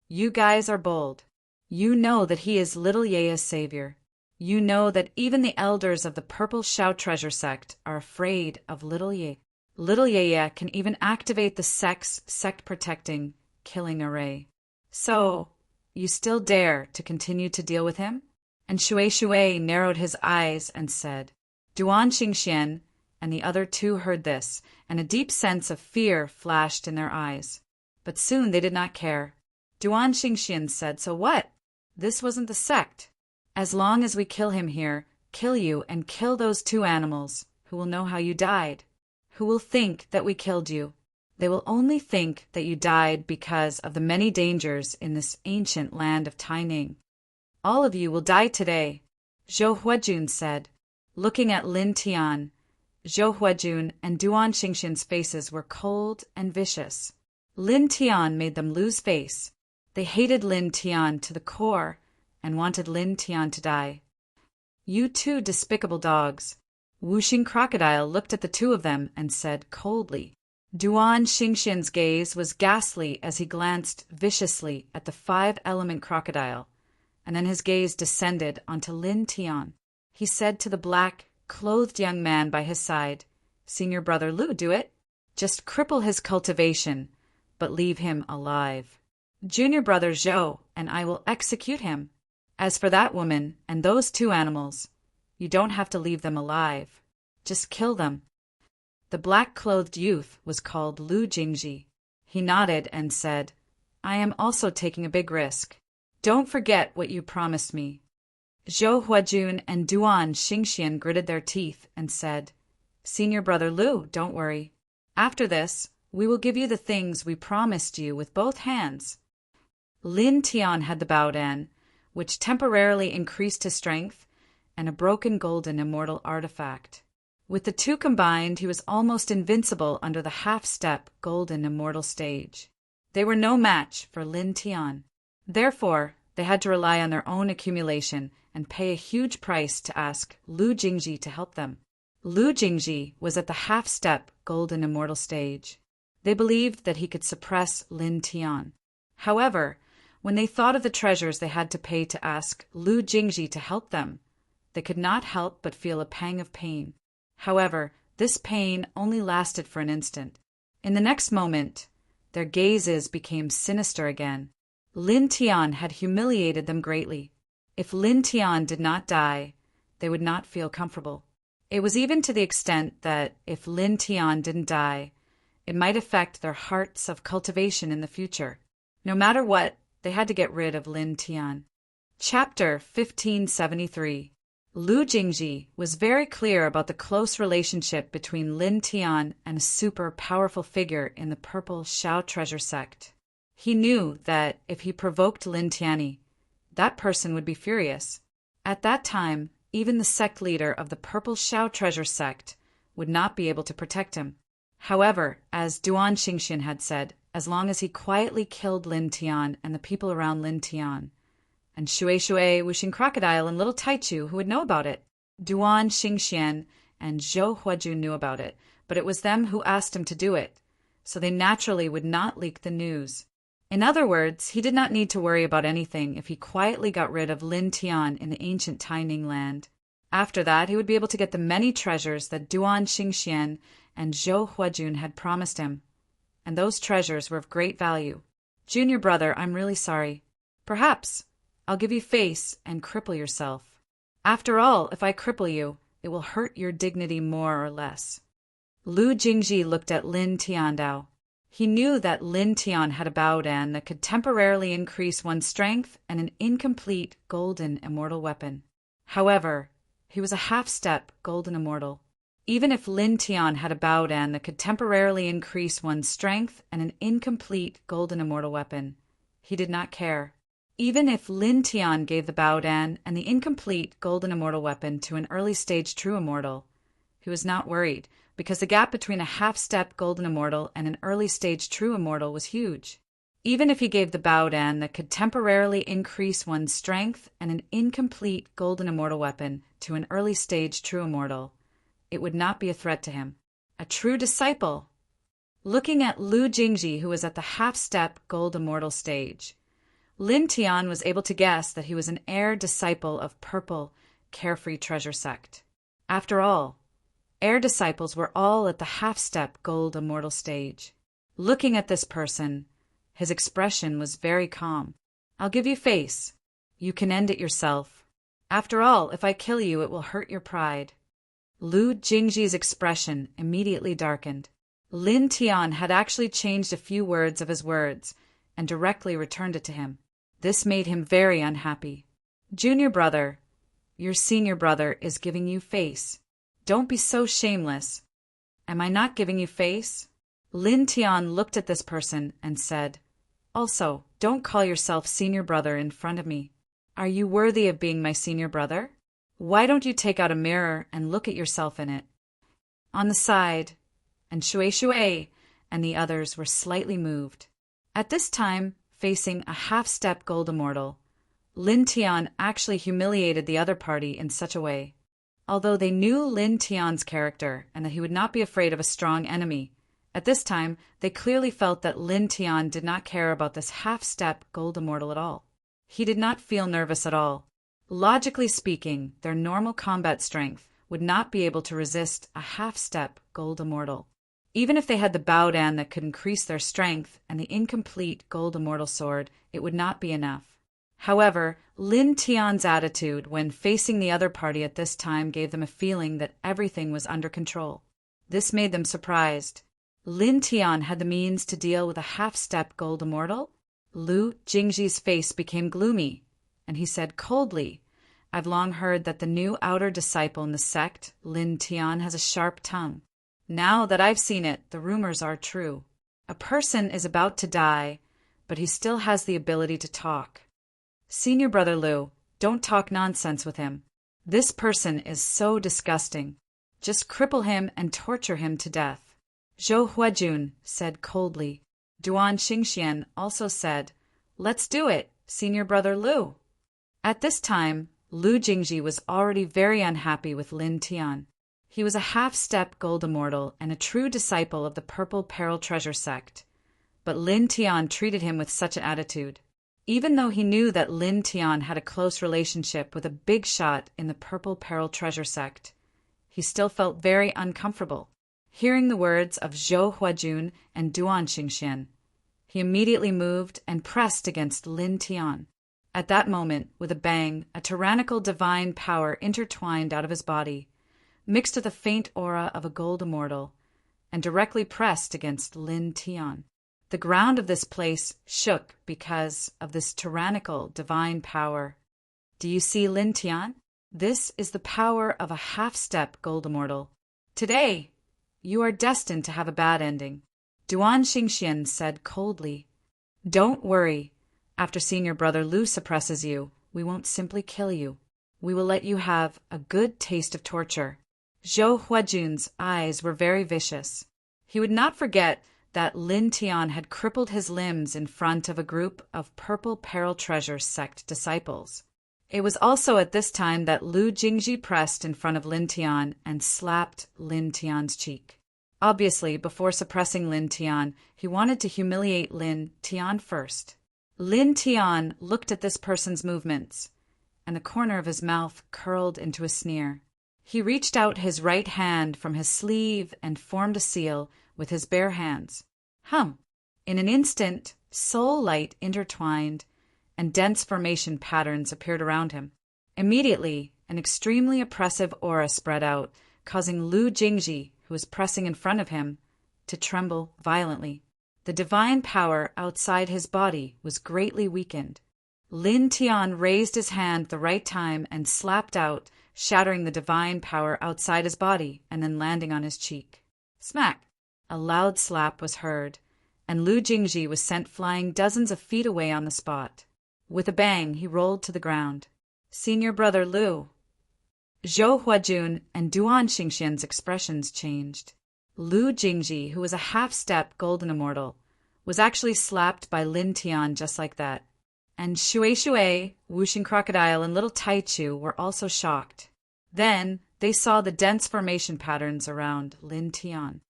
"You guys are bold. You know that he is Little Yea's savior. You know that even the elders of the Purple Shao Treasure sect are afraid of Little Ye. Little Ye can even activate the sect's sect-protecting killing array. So, you still dare to continue to deal with him?" And Shui Shui narrowed his eyes and said. Duan Xingxian and the other 2 heard this, and a deep sense of fear flashed in their eyes. But soon they did not care. Duan Xingxian said, "So what? This wasn't the sect. As long as we kill him here, kill you and kill those 2 animals, who will know how you died, who will think that we killed you. They will only think that you died because of the many dangers in this ancient land of Taining. All of you will die today," Zhou Huajun said, looking at Lin Tian. Zhou Huajun and Duan Xingxian's faces were cold and vicious. Lin Tian made them lose face. They hated Lin Tian to the core and wanted Lin Tian to die. "You 2 despicable dogs." Wuxing Crocodile looked at the 2 of them and said coldly. Duan Xingxian's gaze was ghastly as he glanced viciously at the 5-element crocodile, and then his gaze descended onto Lin Tian. He said to the black-clothed young man by his side, "Senior Brother Lu, do it. Just cripple his cultivation, but leave him alive. Junior Brother Zhou and I will execute him. As for that woman and those 2 animals, you don't have to leave them alive. Just kill them." The black-clothed youth was called Lu Jingji. He nodded and said, "I am also taking a big risk. Don't forget what you promised me." Zhou Huajun and Duan Xingxian gritted their teeth and said, "Senior Brother Lu, don't worry. After this, we will give you the things we promised you with both hands." Lin Tian had the Baodan, which temporarily increased his strength, and a broken golden immortal artifact. With the 2 combined, he was almost invincible under the half-step golden immortal stage. They were no match for Lin Tian. Therefore, they had to rely on their own accumulation and pay a huge price to ask Lu Jingji to help them. Lu Jingji was at the half-step golden immortal stage. They believed that he could suppress Lin Tian. However, when they thought of the treasures they had to pay to ask Lu Jingji to help them, they could not help but feel a pang of pain. However, this pain only lasted for an instant. In the next moment, their gazes became sinister again. Lin Tian had humiliated them greatly. If Lin Tian did not die, they would not feel comfortable. It was even to the extent that if Lin Tian didn't die, It might affect their hearts of cultivation in the future. No matter what, they had to get rid of Lin Tian. Chapter 1573. Lu Jingji was very clear about the close relationship between Lin Tian and a super powerful figure in the Purple Shao treasure sect. He knew that if he provoked Lin Tianyi, that person would be furious. At that time, even the sect leader of the Purple Shao treasure sect would not be able to protect him. However, as Duan Xingxian had said, as long as he quietly killed Lin Tian and the people around Lin Tian, and Shui Shui, Wuxing Crocodile, and Little Taichu who would know about it. Duan Xingxian and Zhou Huajun knew about it, but it was them who asked him to do it, so they naturally would not leak the news. In other words, he did not need to worry about anything if he quietly got rid of Lin Tian in the ancient Taining land. After that, he would be able to get the many treasures that Duan Xingxian and Zhou Huajun had promised him, and those treasures were of great value. Junior brother, I'm really sorry. Perhaps I'll give you face and cripple yourself. After all, if I cripple you, it will hurt your dignity more or less. Lu Jingji looked at Lin Tiandao. He knew that Lin Tian had a Baodan that could temporarily increase one's strength and an incomplete golden immortal weapon. However, he was a half-step golden immortal. Even if Lin Tian had a Baodan that could temporarily increase one's strength and an incomplete golden immortal weapon, he did not care. Even if Lin Tian gave the Baodan and the incomplete golden immortal weapon to an early-stage true immortal, he was not worried, because the gap between a half-step golden immortal and an early-stage true immortal was huge. Even if he gave the Baodan that could temporarily increase one's strength and an incomplete golden immortal weapon to an early-stage true immortal, it would not be a threat to him. A true disciple. Looking at Lu Jingji, who was at the half-step gold immortal stage, Lin Tian was able to guess that he was an heir disciple of Purple Carefree Treasure Sect. After all, heir disciples were all at the half-step gold immortal stage. Looking at this person, his expression was very calm. I'll give you face. You can end it yourself. After all, if I kill you, it will hurt your pride. Lu Jingji's expression immediately darkened. Lin Tian had actually changed a few words of his words and directly returned it to him. This made him very unhappy. Junior brother, your senior brother is giving you face. Don't be so shameless. Am I not giving you face? Lin Tian looked at this person and said, also, don't call yourself senior brother in front of me. Are you worthy of being my senior brother? Why don't you take out a mirror and look at yourself in it? On the side, and Shui Shui and the others were slightly moved. At this time, facing a half-step gold immortal, Lin Tian actually humiliated the other party in such a way. Although they knew Lin Tian's character and that he would not be afraid of a strong enemy, at this time they clearly felt that Lin Tian did not care about this half-step gold immortal at all. He did not feel nervous at all. Logically speaking, their normal combat strength would not be able to resist a half-step gold immortal. Even if they had the Baodan that could increase their strength and the incomplete gold immortal sword, it would not be enough. However, Lin Tian's attitude when facing the other party at this time gave them a feeling that everything was under control. This made them surprised. Lin Tian had the means to deal with a half-step gold immortal? Lu Jingji's face became gloomy, and he said coldly, I've long heard that the new outer disciple in the sect, Lin Tian, has a sharp tongue. Now that I've seen it, the rumors are true. A person is about to die, but he still has the ability to talk. Senior brother Lu, don't talk nonsense with him. This person is so disgusting. Just cripple him and torture him to death. Zhou Huajun said coldly. Duan Xingxian also said, let's do it, senior brother Lu. At this time, Lu Jingji was already very unhappy with Lin Tian. He was a half-step gold immortal and a true disciple of the Purple Peril Treasure Sect, but Lin Tian treated him with such an attitude. Even though he knew that Lin Tian had a close relationship with a big shot in the Purple Peril Treasure Sect, he still felt very uncomfortable. Hearing the words of Zhou Huajun and Duan Xingxian, he immediately moved and pressed against Lin Tian. At that moment, with a bang, a tyrannical divine power intertwined out of his body, mixed with the faint aura of a gold immortal, and directly pressed against Lin Tian. The ground of this place shook because of this tyrannical divine power. Do you see, Lin Tian? This is the power of a half-step gold immortal. Today, you are destined to have a bad ending. Duan Xingxian said coldly. Don't worry. After seeing your brother Lu suppresses you, we won't simply kill you. We will let you have a good taste of torture. Zhou Huajun's eyes were very vicious. He would not forget that Lin Tian had crippled his limbs in front of a group of Purple Peril Treasure sect disciples. It was also at this time that Lu Jingji pressed in front of Lin Tian and slapped Lin Tian's cheek. Obviously, before suppressing Lin Tian, he wanted to humiliate Lin Tian first. Lin Tian looked at this person's movements, and the corner of his mouth curled into a sneer. He reached out his right hand from his sleeve and formed a seal with his bare hands. In an instant, soul light intertwined, and dense formation patterns appeared around him. Immediately, an extremely oppressive aura spread out, causing Lu Jingji, who was pressing in front of him, to tremble violently. The divine power outside his body was greatly weakened. Lin Tian raised his hand at the right time and slapped out, shattering the divine power outside his body and then landing on his cheek. Smack! A loud slap was heard, and Lu Jingji was sent flying dozens of feet away on the spot. With a bang, he rolled to the ground. Senior brother Lu. Zhou Huajun and Duan Xingxian's expressions changed. Lu Jingji, who was a half-step golden immortal, was actually slapped by Lin Tian just like that. And Shui, Wuxing Crocodile, and Little Taichu were also shocked. Then they saw the dense formation patterns around Lin Tian.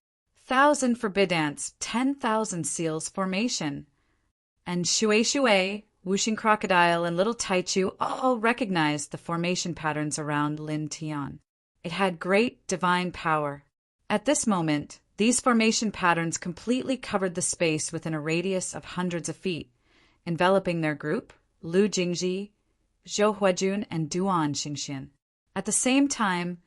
1,000 for Bidance, 10,000 seals formation. And Shui, Wuxing Crocodile, and Little Taichu all recognized the formation patterns around Lin Tian. It had great divine power. At this moment, these formation patterns completely covered the space within a radius of hundreds of feet, enveloping their group, Lu Jingji, Zhou Huajun, and Duan Xingxian. At the same time,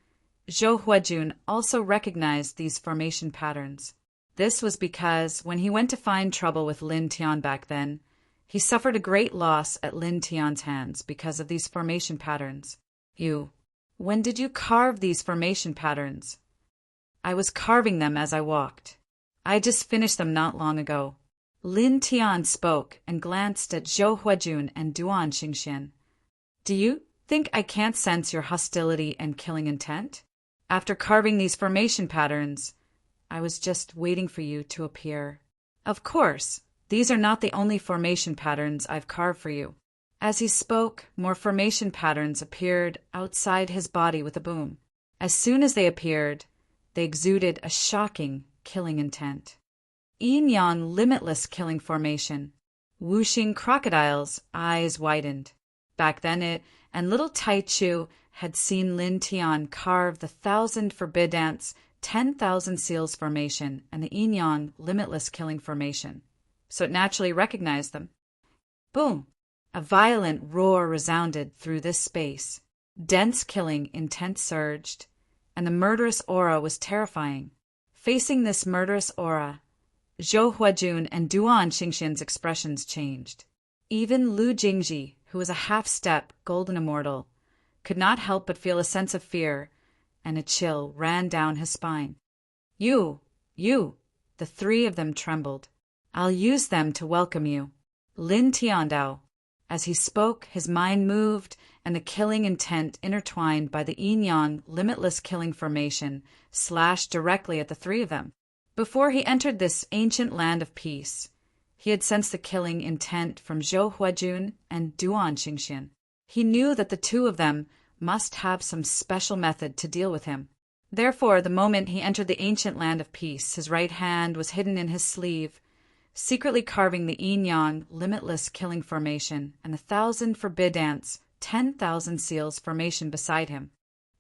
Zhou Huajun also recognized these formation patterns. This was because when he went to find trouble with Lin Tian back then, he suffered a great loss at Lin Tian's hands because of these formation patterns. When did you carve these formation patterns? I was carving them as I walked. I just finished them not long ago. Lin Tian spoke and glanced at Zhou Huajun and Duan Xingxian. Do you think I can't sense your hostility and killing intent? After carving these formation patterns, I was just waiting for you to appear. Of course, these are not the only formation patterns I've carved for you. As he spoke, more formation patterns appeared outside his body with a boom. As soon as they appeared, they exuded a shocking killing intent. Yin-yang limitless killing formation. Wuxing Crocodile's eyes widened. Back then it and Little Taichu had seen Lin Tian carve the 1,000 for Bidance, 10,000 seals formation and the Yin-yang limitless killing formation, so it naturally recognized them. Boom! A violent roar resounded through this space. Dense killing intent surged, and the murderous aura was terrifying. Facing this murderous aura, Zhou Huajun and Duan Xingxian's expressions changed. Even Lu Jingji, who was a half-step golden immortal, could not help but feel a sense of fear, and a chill ran down his spine. You, the three of them trembled. I'll use them to welcome you. Lin Tiandao. As he spoke, his mind moved, and the killing intent intertwined by the yin-yang limitless killing formation slashed directly at the three of them. Before he entered this ancient land of peace, he had sensed the killing intent from Zhou Huajun and Duan Xingxian. He knew that the two of them must have some special method to deal with him. Therefore, the moment he entered the ancient land of peace, his right hand was hidden in his sleeve, secretly carving the yin-yang limitless killing formation and 1,000 for Bidance, 10,000 seals formation beside him.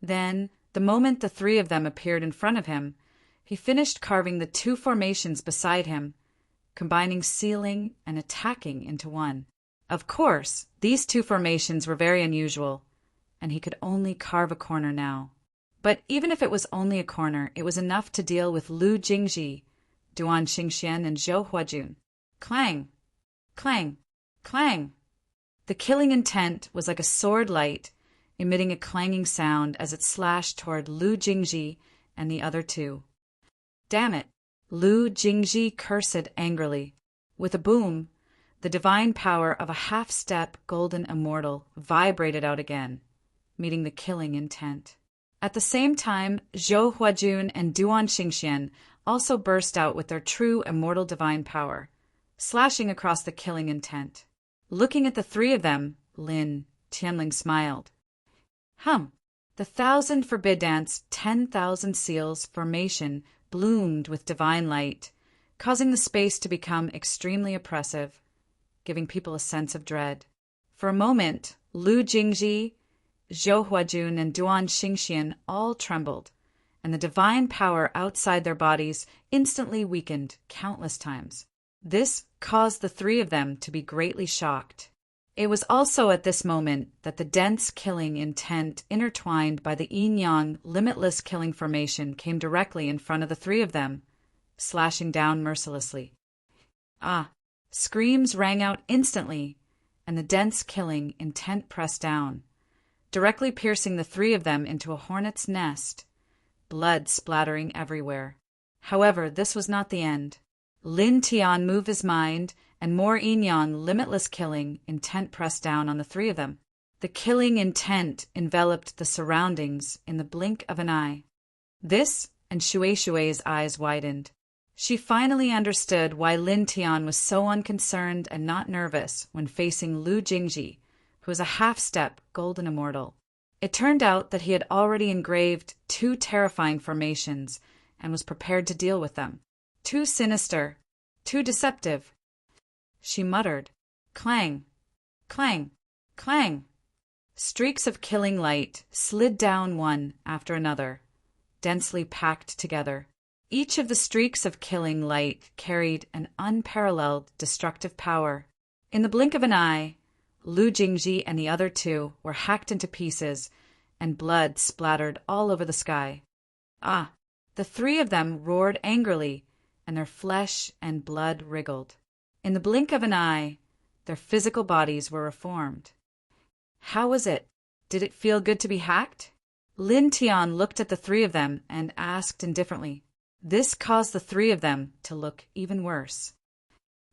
Then, the moment the three of them appeared in front of him, he finished carving the two formations beside him, combining sealing and attacking into one. Of course, these two formations were very unusual, and he could only carve a corner now. But even if it was only a corner, it was enough to deal with Lu Jingji, Duan Xingxian, and Zhou Huajun. Clang! Clang! Clang! The killing intent was like a sword light, emitting a clanging sound as it slashed toward Lu Jingji and the other two. Damn it! Lu Jingji cursed angrily. With a boom, the divine power of a half-step golden immortal vibrated out again, meeting the killing intent. At the same time, Zhou Huajun and Duan Xingxian also burst out with their true immortal divine power, slashing across the killing intent. Looking at the three of them, Lin Tianling smiled. The 1,000 forbid dance, 10,000 seals formation bloomed with divine light, causing the space to become extremely oppressive, giving people a sense of dread. For a moment, Lu Jingji, Zhou Huajun, and Duan Xingxian all trembled, and the divine power outside their bodies instantly weakened countless times. This caused the three of them to be greatly shocked. It was also at this moment that the dense killing intent intertwined by the yin-yang limitless killing formation came directly in front of the three of them, slashing down mercilessly. Screams rang out instantly, and the dense killing intent pressed down, directly piercing the three of them into a hornet's nest, blood splattering everywhere. However, this was not the end. Lin Tian moved his mind, and more yin-yang limitless killing intent pressed down on the three of them. The killing intent enveloped the surroundings in the blink of an eye. This, and Shui's eyes widened. She finally understood why Lin Tian was so unconcerned and not nervous when facing Lu Jingji, who was a half-step golden immortal. It turned out that he had already engraved 2 terrifying formations and was prepared to deal with them. Too sinister, too deceptive. She muttered, "Clang, clang, clang." Streaks of killing light slid down one after another, densely packed together. Each of the streaks of killing light carried an unparalleled destructive power. In the blink of an eye, Lu Jingji and the other two were hacked into pieces, and blood splattered all over the sky. The three of them roared angrily, and their flesh and blood wriggled. In the blink of an eye, their physical bodies were reformed. How was it? Did it feel good to be hacked? Lin Tian looked at the three of them and asked indifferently. This caused the three of them to look even worse.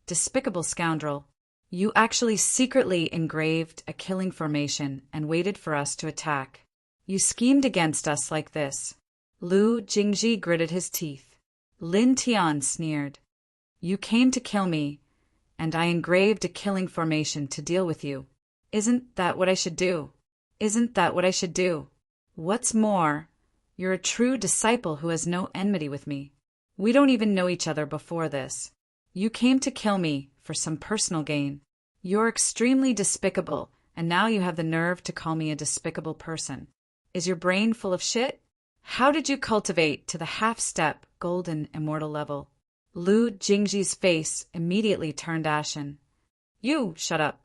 Despicable scoundrel, you actually secretly engraved a killing formation and waited for us to attack. You schemed against us like this. Lu Jingji gritted his teeth. Lin Tian sneered. You came to kill me, and I engraved a killing formation to deal with you. Isn't that what I should do? Isn't that what I should do? What's more, you're a true disciple who has no enmity with me. We don't even know each other before this. You came to kill me for some personal gain. You're extremely despicable, and now you have the nerve to call me a despicable person. Is your brain full of shit? How did you cultivate to the half-step golden immortal level? Lu Jingji's face immediately turned ashen. You shut up.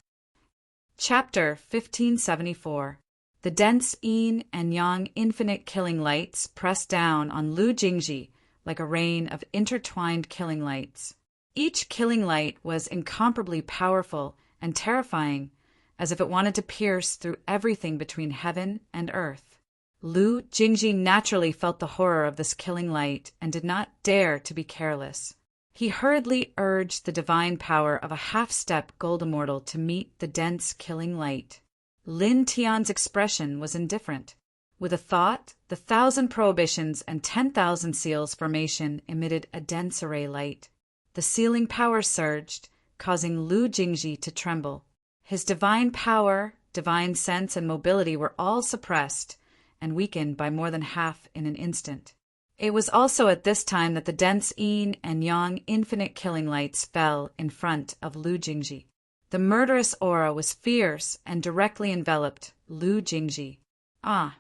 Chapter 1574. The dense yin and yang infinite killing lights pressed down on Lu Jingji like a rain of intertwined killing lights. Each killing light was incomparably powerful and terrifying, as if it wanted to pierce through everything between heaven and earth. Lu Jingji naturally felt the horror of this killing light and did not dare to be careless. He hurriedly urged the divine power of a half-step gold immortal to meet the dense killing light. Lin Tian's expression was indifferent. With a thought, the 1,000 prohibitions and 10,000 seals formation emitted a dense array light. The sealing power surged, causing Lu Jingji to tremble. His divine power, divine sense, and mobility were all suppressed and weakened by more than half in an instant. It was also at this time that the dense yin and yang infinite killing lights fell in front of Lu Jingji. The murderous aura was fierce and directly enveloped Lu Jingji. A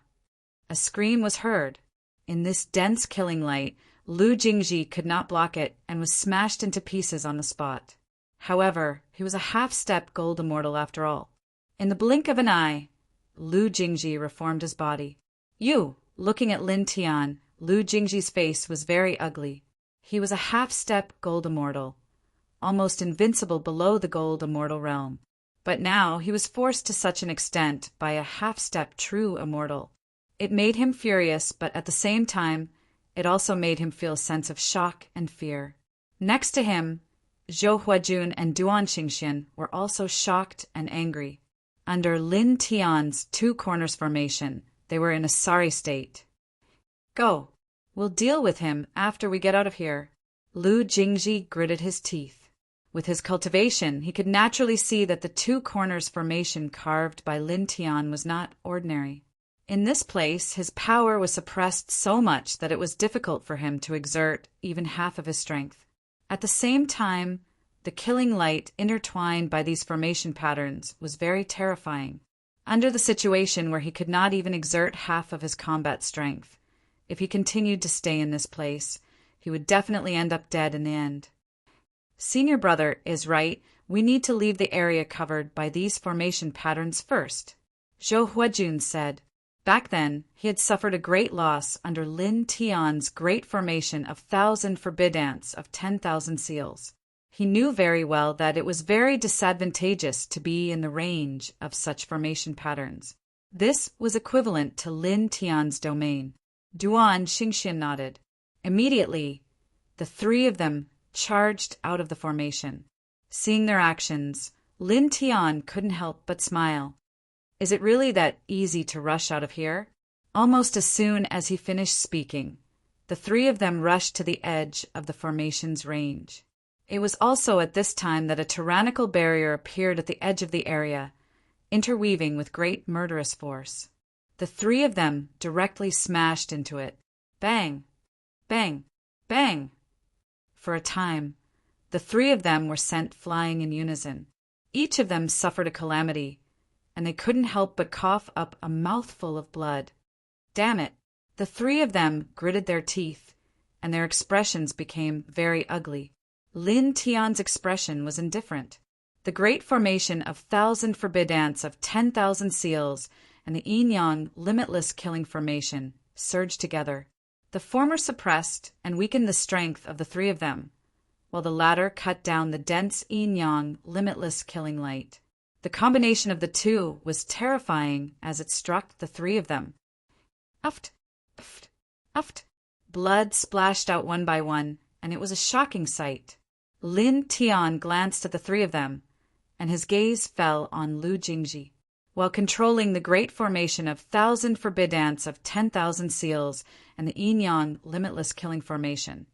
scream was heard. In this dense killing light, Lu Jingji could not block it and was smashed into pieces on the spot. However, he was a half-step gold immortal after all. In the blink of an eye, Lu Jingji reformed his body. You, Looking at Lin Tian, Lu Jingji's face was very ugly. He was a half-step gold immortal, almost invincible below the gold immortal realm. But now he was forced to such an extent by a half-step true immortal. It made him furious, but at the same time, it also made him feel a sense of shock and fear. Next to him, Zhou Huajun and Duan Xingxian were also shocked and angry. Under Lin Tian's two corners formation, they were in a sorry state. Go. We'll deal with him after we get out of here. Lu Jingji gritted his teeth. With his cultivation, he could naturally see that the two corners formation carved by Lin Tian was not ordinary. In this place, his power was suppressed so much that it was difficult for him to exert even half of his strength. At the same time, the killing light intertwined by these formation patterns was very terrifying. Under the situation where he could not even exert half of his combat strength, if he continued to stay in this place, he would definitely end up dead in the end. Senior brother is right. We need to leave the area covered by these formation patterns first, Zhou Huajun said. Back then, he had suffered a great loss under Lin Tian's great formation of 1,000 forbidance of 10,000 seals. He knew very well that it was very disadvantageous to be in the range of such formation patterns. This was equivalent to Lin Tian's domain. Duan Xingxian nodded. Immediately, the three of them charged out of the formation. Seeing their actions, Lin Tian couldn't help but smile. Is it really that easy to rush out of here? Almost as soon as he finished speaking, the three of them rushed to the edge of the formation's range. It was also at this time that a tyrannical barrier appeared at the edge of the area, interweaving with great murderous force. The three of them directly smashed into it. Bang! Bang! Bang! For a time, the three of them were sent flying in unison. Each of them suffered a calamity, and they couldn't help but cough up a mouthful of blood. Damn it! The three of them gritted their teeth, and their expressions became very ugly. Lin Tian's expression was indifferent. The great formation of 1,000 forbidance of 10,000 seals and the yin-yang limitless killing formation surged together. The former suppressed and weakened the strength of the three of them, while the latter cut down the dense yin-yang limitless killing light. The combination of the two was terrifying as it struck the three of them. Uft, uft, uft. Blood splashed out one by one, and it was a shocking sight. Lin Tian glanced at the three of them, and his gaze fell on Lu Jingji. While controlling the great formation of 1,000 forbidance of 10,000 seals and the yin-yang limitless killing formation,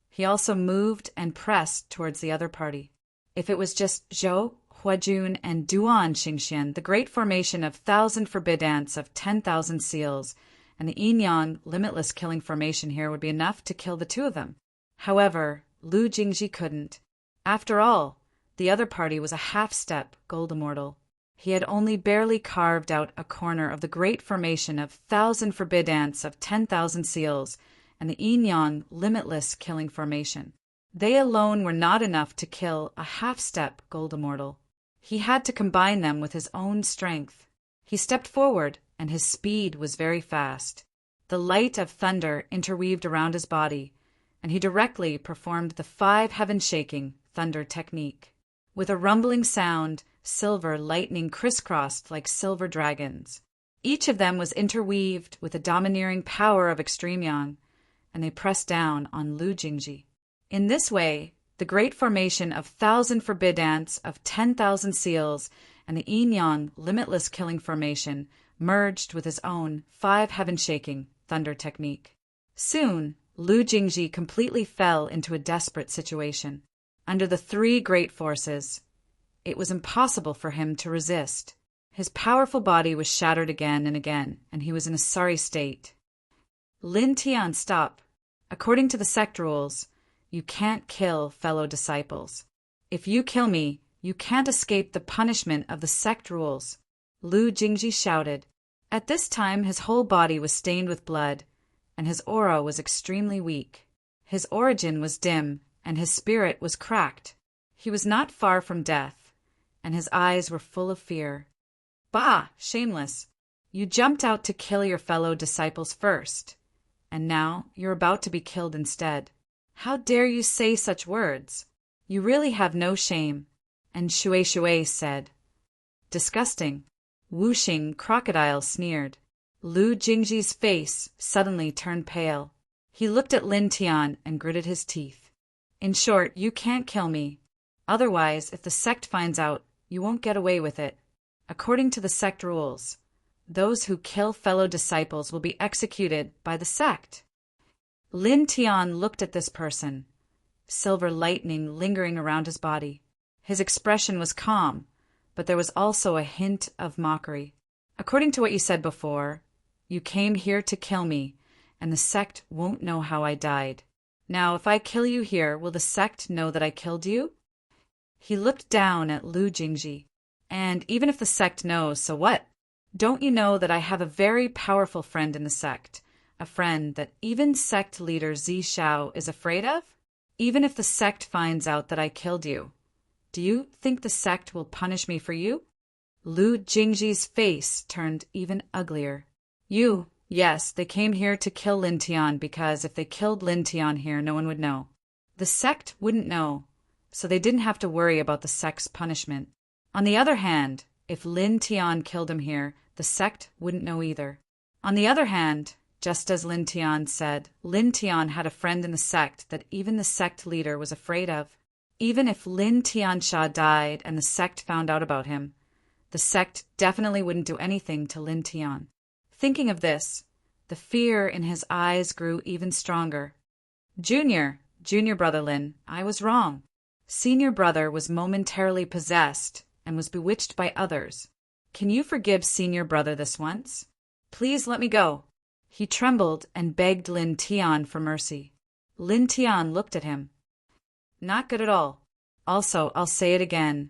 he also moved and pressed towards the other party. If it was just Zhou Huajun and Duan Xingxian, the great formation of 1,000 forbidance of 10,000 seals and the yin-yang limitless killing formation here would be enough to kill the two of them. However, Lu Jingji couldn't. After all, the other party was a half-step gold immortal. He had only barely carved out a corner of the great formation of 1,000 forbidance of 10,000 seals and the yin-yang limitless killing formation. They alone were not enough to kill a half-step gold immortal. He had to combine them with his own strength. He stepped forward, and his speed was very fast. The light of thunder interweaved around his body, and he directly performed the 5 heaven-shaking thunder technique. With a rumbling sound, silver lightning crisscrossed like silver dragons. Each of them was interweaved with the domineering power of extreme yang, and they pressed down on Lu Jingji. In this way, the great formation of 1,000 forbidance of 10,000 seals and the yin-yang limitless killing formation merged with his own 5 heaven-shaking thunder technique. Soon, Lu Jingji completely fell into a desperate situation. Under the 3 great forces, it was impossible for him to resist. His powerful body was shattered again and again, and he was in a sorry state. Lin Tian, stop. According to the sect rules, you can't kill fellow disciples. If you kill me, you can't escape the punishment of the sect rules, Lu Jingji shouted. At this time, his whole body was stained with blood, and his aura was extremely weak. His origin was dim, and his spirit was cracked. He was not far from death, and his eyes were full of fear. Bah! Shameless! You jumped out to kill your fellow disciples first, and now you're about to be killed instead. How dare you say such words? You really have no shame. And Shui said, disgusting. Wuxing Crocodile sneered. Lu Jingji's face suddenly turned pale. He looked at Lin Tian and gritted his teeth. In short, you can't kill me. Otherwise, if the sect finds out, you won't get away with it. According to the sect rules, those who kill fellow disciples will be executed by the sect. Lin Tian looked at this person, silver lightning lingering around his body. His expression was calm, but there was also a hint of mockery. According to what you said before, you came here to kill me, and the sect won't know how I died. Now, if I kill you here, will the sect know that I killed you? He looked down at Lu Jingji. And even if the sect knows, so what? Don't you know that I have a very powerful friend in the sect, a friend that even sect leader Zi Shao is afraid of? Even if the sect finds out that I killed you, do you think the sect will punish me for you? Lu Jingji's face turned even uglier. Yes, they came here to kill Lin Tian because if they killed Lin Tian here, no one would know. The sect wouldn't know, so they didn't have to worry about the sect's punishment. On the other hand, if Lin Tian killed him here, the sect wouldn't know either. On the other hand, just as Lin Tian said, Lin Tian had a friend in the sect that even the sect leader was afraid of. Even if Lin Tiansha died and the sect found out about him, the sect definitely wouldn't do anything to Lin Tian. Thinking of this, the fear in his eyes grew even stronger. Junior brother Lin, I was wrong. Senior brother was momentarily possessed and was bewitched by others. Can you forgive senior brother this once? Please let me go. He trembled and begged Lin Tian for mercy. Lin Tian looked at him. Not good at all. Also, I'll say it again.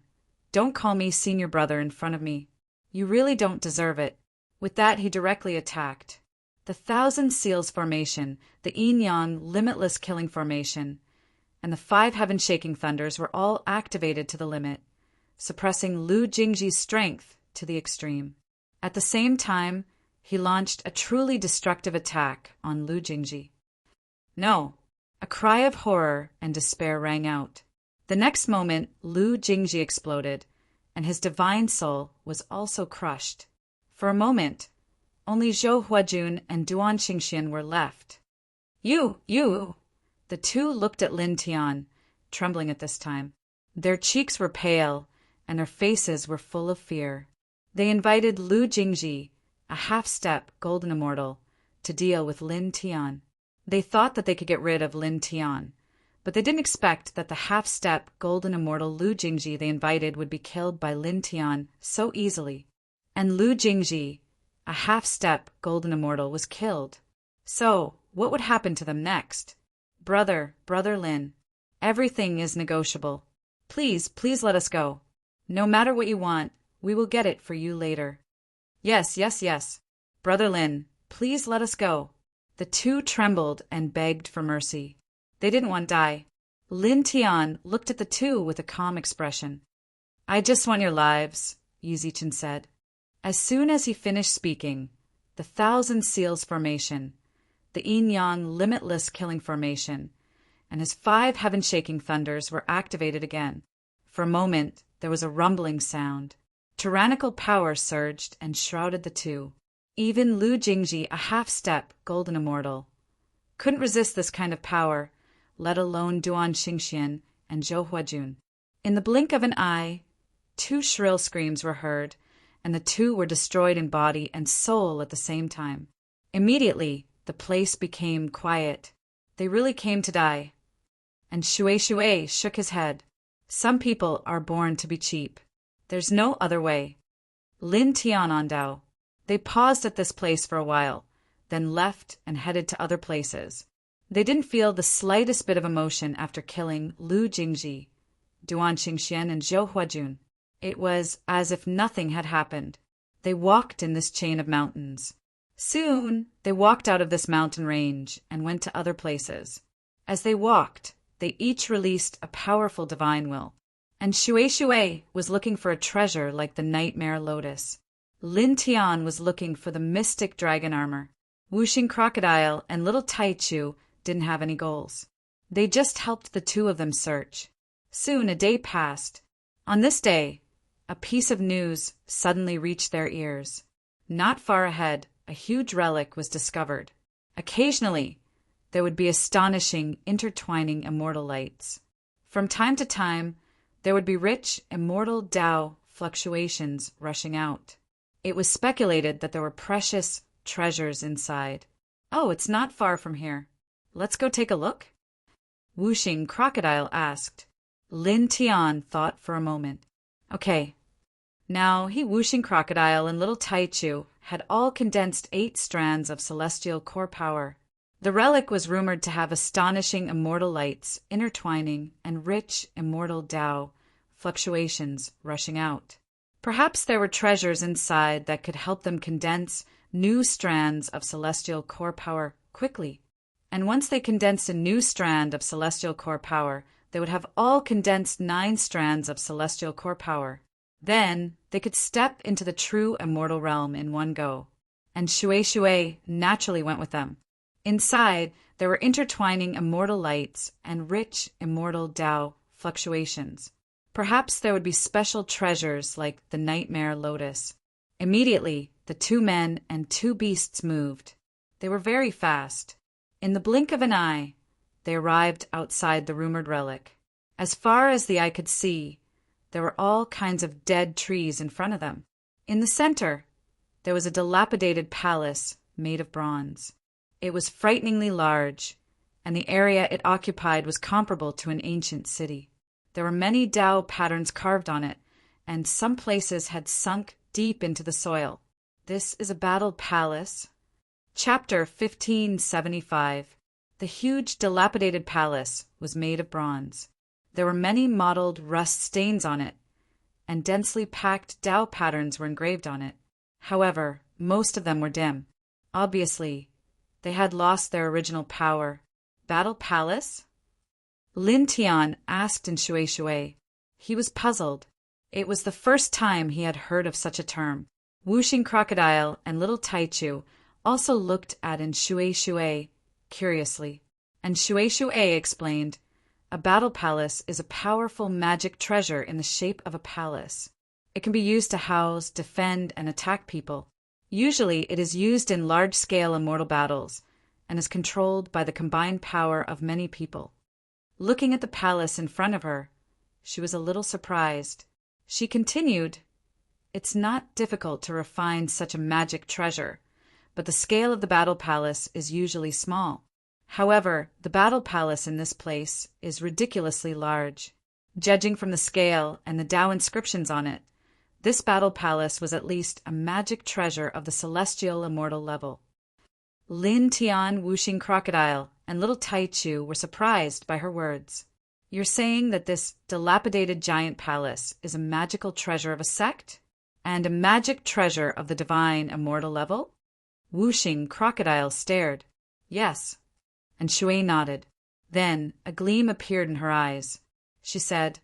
Don't call me senior brother in front of me. You really don't deserve it. With that, he directly attacked. The Thousand Seals formation, the Yin-Yang limitless killing formation, and the 5 heaven-shaking thunders were all activated to the limit, suppressing Lu Jingji's strength to the extreme. At the same time, he launched a truly destructive attack on Lu Jingji. No! A cry of horror and despair rang out. The next moment, Lu Jingji exploded, and his divine soul was also crushed. For a moment, only Zhou Huajun and Duan Xingxian were left. You! The two looked at Lin Tian, trembling at this time. Their cheeks were pale, and their faces were full of fear. They invited Lu Jingji, a half-step golden immortal, to deal with Lin Tian. They thought that they could get rid of Lin Tian, but they didn't expect that the half-step golden immortal Lu Jingji they invited would be killed by Lin Tian so easily. And Lu Jingji, a half-step golden immortal, was killed. So, what would happen to them next? Brother Lin, everything is negotiable. Please let us go. No matter what you want, we will get it for you later. Yes. Brother Lin, please let us go. The two trembled and begged for mercy. They didn't want to die. Lin Tian looked at the two with a calm expression. I just want your lives, Yu Zichen said. As soon as he finished speaking, the Thousand Seals formation, the Yin-Yang limitless killing formation, and his 5 heaven-shaking thunders were activated again. For a moment, there was a rumbling sound. Tyrannical power surged and shrouded the two. Even Lu Jingji, a half-step golden immortal, couldn't resist this kind of power, let alone Duan Xingxian and Zhou Huajun. In the blink of an eye, 2 shrill screams were heard, and the two were destroyed in body and soul at the same time. Immediately, the place became quiet. They really came to die. And Shui shook his head. Some people are born to be cheap. There's no other way. Lin Tian on Dao. They paused at this place for a while, then left and headed to other places. They didn't feel the slightest bit of emotion after killing Lu Jingji, Duan Xingxian, and Zhou Huajun. It was as if nothing had happened. They walked in this chain of mountains. Soon, they walked out of this mountain range and went to other places. As they walked, they each released a powerful divine will. And Shui was looking for a treasure like the nightmare lotus. Lin Tian was looking for the mystic dragon armor. Wuxing Crocodile and little Taichu didn't have any goals. They just helped the two of them search. Soon a day passed. On this day, a piece of news suddenly reached their ears. Not far ahead, a huge relic was discovered. Occasionally, there would be astonishing, intertwining immortal lights. From time to time, there would be rich, immortal Tao fluctuations rushing out. It was speculated that there were precious treasures inside. Oh, it's not far from here. Let's go take a look? Wuxing Crocodile asked. Lin Tian thought for a moment. Okay. Now, Wuxing Crocodile and little Taichu had all condensed 8 strands of celestial core power. The relic was rumored to have astonishing immortal lights intertwining and rich immortal Tao fluctuations rushing out. Perhaps there were treasures inside that could help them condense new strands of celestial core power quickly. And once they condensed a new strand of celestial core power, they would have all condensed 9 strands of celestial core power. Then they could step into the true immortal realm in one go. And Shui naturally went with them. Inside, there were intertwining immortal lights and rich immortal Tao fluctuations. Perhaps there would be special treasures like the Nightmare Lotus. Immediately, the 2 men and 2 beasts moved. They were very fast. In the blink of an eye, they arrived outside the rumored relic. As far as the eye could see, there were all kinds of dead trees in front of them. In the center, there was a dilapidated palace made of bronze. It was frighteningly large, and the area it occupied was comparable to an ancient city. There were many Tao patterns carved on it, and some places had sunk deep into the soil. This is a battle palace. Chapter 1575. The huge dilapidated palace was made of bronze. There were many mottled rust stains on it, and densely packed Tao patterns were engraved on it. However, most of them were dim. Obviously, they had lost their original power. Battle palace? Lin Tian asked in Shui. He was puzzled. It was the first time he had heard of such a term. Wuxing Crocodile and little Taichu also looked at in Shui curiously. And Shui explained, a battle palace is a powerful magic treasure in the shape of a palace. It can be used to house, defend, and attack people. Usually, it is used in large-scale immortal battles and is controlled by the combined power of many people. Looking at the palace in front of her, she was a little surprised. She continued, it's not difficult to refine such a magic treasure, but the scale of the battle palace is usually small. However, the battle palace in this place is ridiculously large. Judging from the scale and the Tao inscriptions on it, this battle palace was at least a magic treasure of the celestial immortal level. Lin Tian, Wuxing Crocodile, and little Taichu were surprised by her words. You're saying that this dilapidated giant palace is a magical treasure of a sect? And a magic treasure of the divine immortal level? Wuxing Crocodile stared. Yes. And Shui nodded. Then a gleam appeared in her eyes. She said,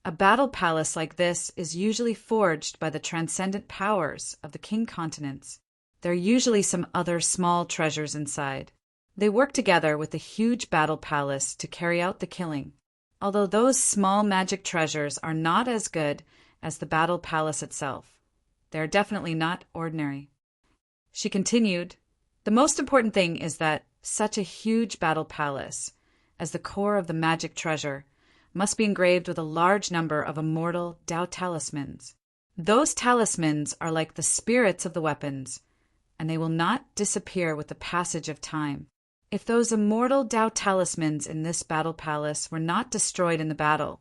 a battle palace like this is usually forged by the transcendent powers of the king continents. There are usually some other small treasures inside. They work together with the huge battle palace to carry out the killing. Although those small magic treasures are not as good as the battle palace itself, they are definitely not ordinary. She continued, the most important thing is that such a huge battle palace, as the core of the magic treasure, must be engraved with a large number of immortal Tao talismans. Those talismans are like the spirits of the weapons, and they will not disappear with the passage of time. If those immortal Tao talismans in this battle palace were not destroyed in the battle,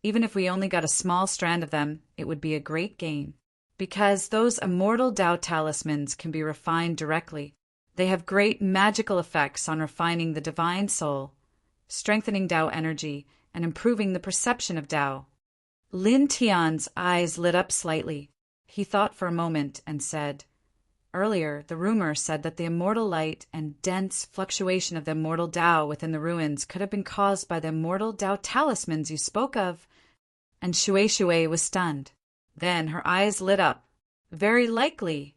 even if we only got a small strand of them, it would be a great gain. Because those immortal Tao talismans can be refined directly. They have great magical effects on refining the divine soul, strengthening Tao energy, and improving the perception of Tao. Lin Tian's eyes lit up slightly. He thought for a moment and said, earlier, the rumor said that the immortal light and dense fluctuation of the immortal Tao within the ruins could have been caused by the immortal Tao talismans you spoke of. And Shui was stunned. Then her eyes lit up. Very likely.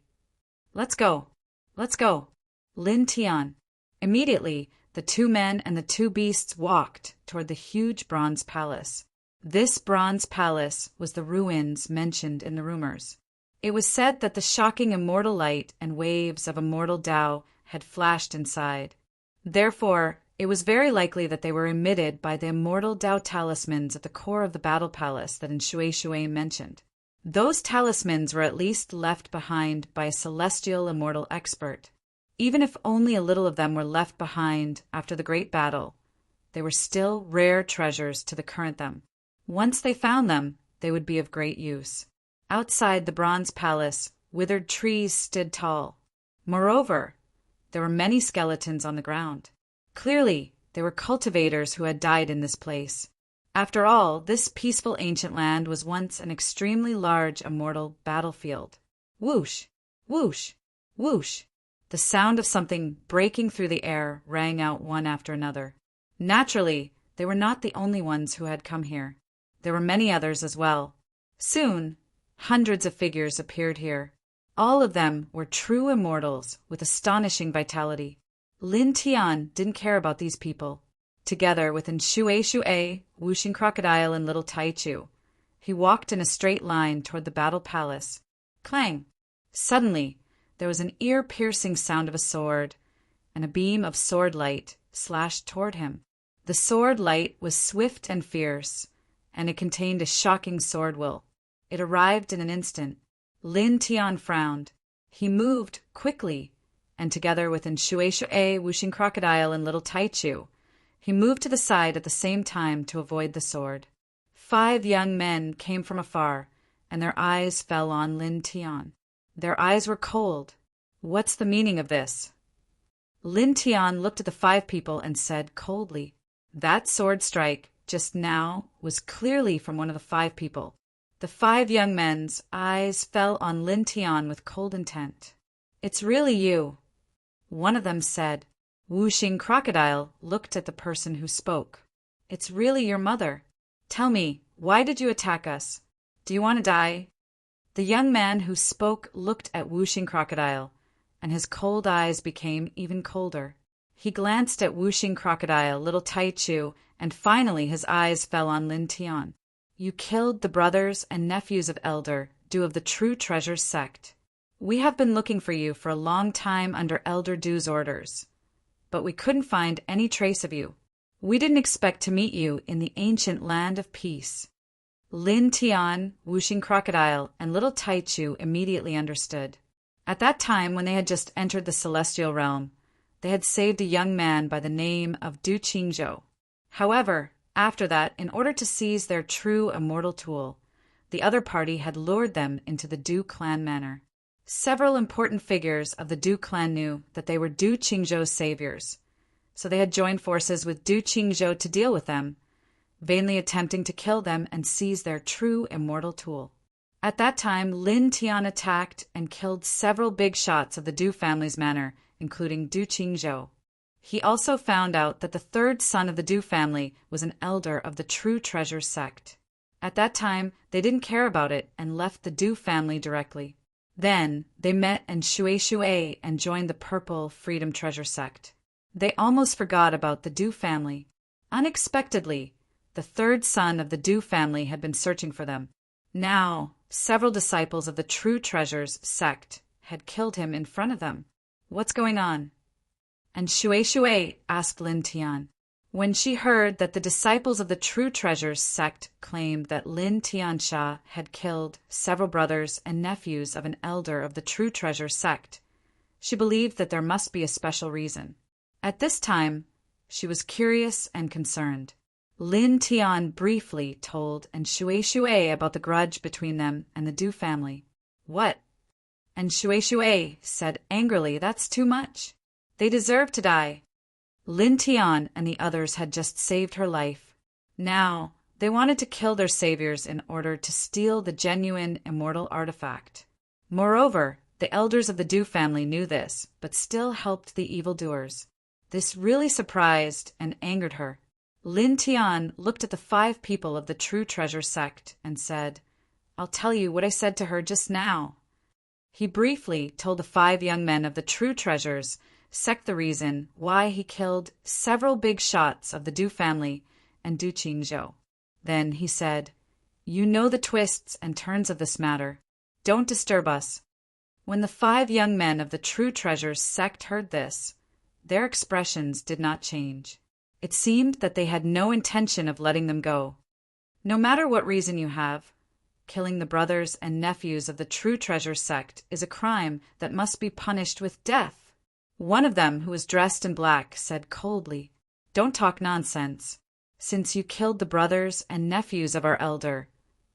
Let's go. Let's go. Lin Tian. Immediately, the two men and the two beasts walked toward the huge bronze palace. This bronze palace was the ruins mentioned in the rumors. It was said that the shocking immortal light and waves of immortal Tao had flashed inside. Therefore, it was very likely that they were emitted by the immortal Tao talismans at the core of the battle palace that Shui mentioned. Those talismans were at least left behind by a celestial immortal expert. Even if only a little of them were left behind after the great battle, they were still rare treasures to the current them. Once they found them, they would be of great use. Outside the bronze palace, withered trees stood tall. Moreover, there were many skeletons on the ground. Clearly, they were cultivators who had died in this place. After all, this peaceful ancient land was once an extremely large immortal battlefield. Whoosh! Whoosh! Whoosh! The sound of something breaking through the air rang out one after another. Naturally, they were not the only ones who had come here. There were many others as well. Soon, hundreds of figures appeared here. All of them were true immortals with astonishing vitality. Lin Tian didn't care about these people. Together with Shui, Wuxing Crocodile, and Little Taichu, he walked in a straight line toward the battle palace. Clang! Suddenly, there was an ear-piercing sound of a sword, and a beam of sword light slashed toward him. The sword light was swift and fierce, and it contained a shocking sword will. It arrived in an instant. Lin Tian frowned. He moved quickly, and together with Shui, Wuxing Crocodile, and Little Taichu, he moved to the side at the same time to avoid the sword. 5 young men came from afar, and their eyes fell on Lin Tian. Their eyes were cold. What's the meaning of this? Lin Tian looked at the 5 people and said coldly, "That sword strike just now was clearly from one of the 5 people." The 5 young men's eyes fell on Lin Tian with cold intent. "It's really you," one of them said. Wuxing Crocodile looked at the person who spoke. "It's really your mother. Tell me, why did you attack us? Do you want to die?" The young man who spoke looked at Wuxing Crocodile, and his cold eyes became even colder. He glanced at Wuxing Crocodile, Little Taichu, and finally his eyes fell on Lin Tian. "You killed the brothers and nephews of Elder Du of the True Treasures sect. We have been looking for you for a long time under Elder Du's orders, but we couldn't find any trace of you. We didn't expect to meet you in the ancient land of peace." Lin Tian, Wuxing Crocodile, and Little Taichu immediately understood. At that time, when they had just entered the celestial realm, they had saved a young man by the name of Du Qingzhou. However, after that, in order to seize their true immortal tool, the other party had lured them into the Du clan manor. Several important figures of the Du clan knew that they were Du Qingzhou's saviors, so they had joined forces with Du Qingzhou to deal with them, vainly attempting to kill them and seize their true immortal tool. At that time, Lin Tian attacked and killed several big shots of the Du family's manor, including Du Qingzhou. He also found out that the 3rd son of the Du family was an elder of the True Treasures sect. At that time, they didn't care about it and left the Du family directly. Then, they met Shui and joined the Purple Freedom Treasure sect. They almost forgot about the Du family. Unexpectedly, the 3rd son of the Du family had been searching for them. Now, several disciples of the True Treasures sect had killed him in front of them. What's going on? And Shui asked Lin Tian. When she heard that the disciples of the True Treasures sect claimed that Lin Tiansha had killed several brothers and nephews of an elder of the True Treasures sect, she believed that there must be a special reason. At this time, she was curious and concerned. Lin Tian briefly told Shui about the grudge between them and the Du family. "What?" And Shui said angrily, "That's too much. They deserve to die." Lin Tian and the others had just saved her life. Now, they wanted to kill their saviors in order to steal the genuine immortal artifact. Moreover, the elders of the Du family knew this, but still helped the evildoers. This really surprised and angered her. Lin Tian looked at the 5 people of the True Treasure sect and said, "I'll tell you what I said to her just now." He briefly told the 5 young men of the true treasures sect the reason why he killed several big shots of the Du family and Du Qingzhou. Then he said, "You know the twists and turns of this matter. Don't disturb us." When the 5 young men of the true treasures sect heard this, their expressions did not change. It seemed that they had no intention of letting them go. No matter what reason you have, killing the brothers and nephews of the true treasure sect is a crime that must be punished with death. One of them, who was dressed in black, said coldly, "Don't talk nonsense. Since you killed the brothers and nephews of our elder,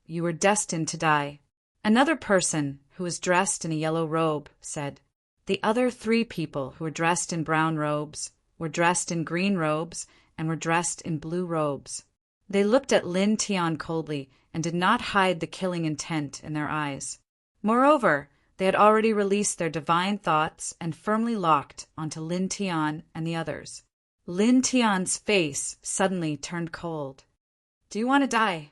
you were destined to die." Another person, who was dressed in a yellow robe, said, "The other 3 people who were dressed in brown robes were dressed in green robes and were dressed in blue robes." They looked at Lin Tian coldly and did not hide the killing intent in their eyes. Moreover, they had already released their divine thoughts and firmly locked onto Lin Tian and the others. Lin Tian's face suddenly turned cold. "Do you want to die?"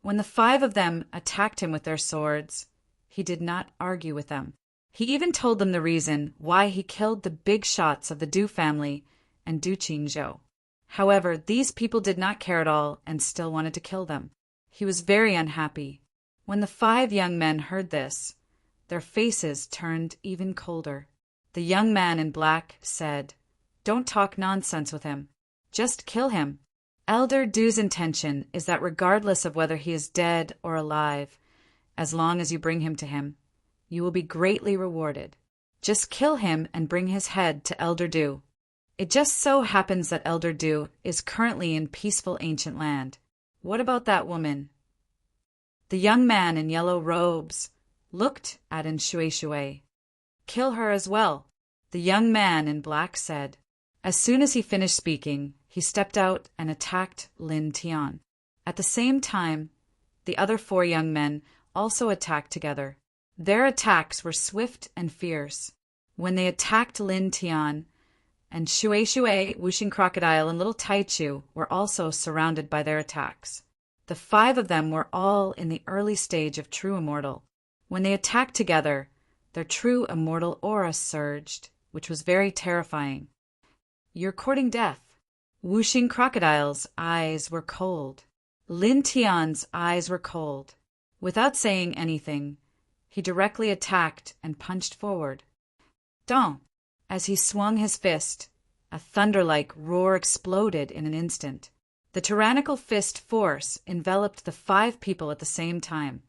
When the 5 of them attacked him with their swords, he did not argue with them. He even told them the reason why he killed the big shots of the Du family and Du Qingzhou. However, these people did not care at all and still wanted to kill them. He was very unhappy. When the 5 young men heard this, their faces turned even colder. The young man in black said, "Don't talk nonsense with him. Just kill him. Elder Du's intention is that regardless of whether he is dead or alive, as long as you bring him to him, you will be greatly rewarded. Just kill him and bring his head to Elder Du. It just so happens that Elder Du is currently in peaceful ancient land. What about that woman?" The young man in yellow robes looked at Shui. "Kill her as well," the young man in black said. As soon as he finished speaking, he stepped out and attacked Lin Tian. At the same time, the other 4 young men also attacked together. Their attacks were swift and fierce. When they attacked Lin Tian, and Shui, Wuxing Crocodile, and Little Taichu were also surrounded by their attacks. The 5 of them were all in the early stage of true immortal. When they attacked together, their true immortal aura surged, which was very terrifying. "You're courting death." Wuxing Crocodile's eyes were cold. Lin Tian's eyes were cold. Without saying anything, he directly attacked and punched forward. Dong! As he swung his fist, a thunder-like roar exploded in an instant. The tyrannical fist force enveloped the 5 people at the same time,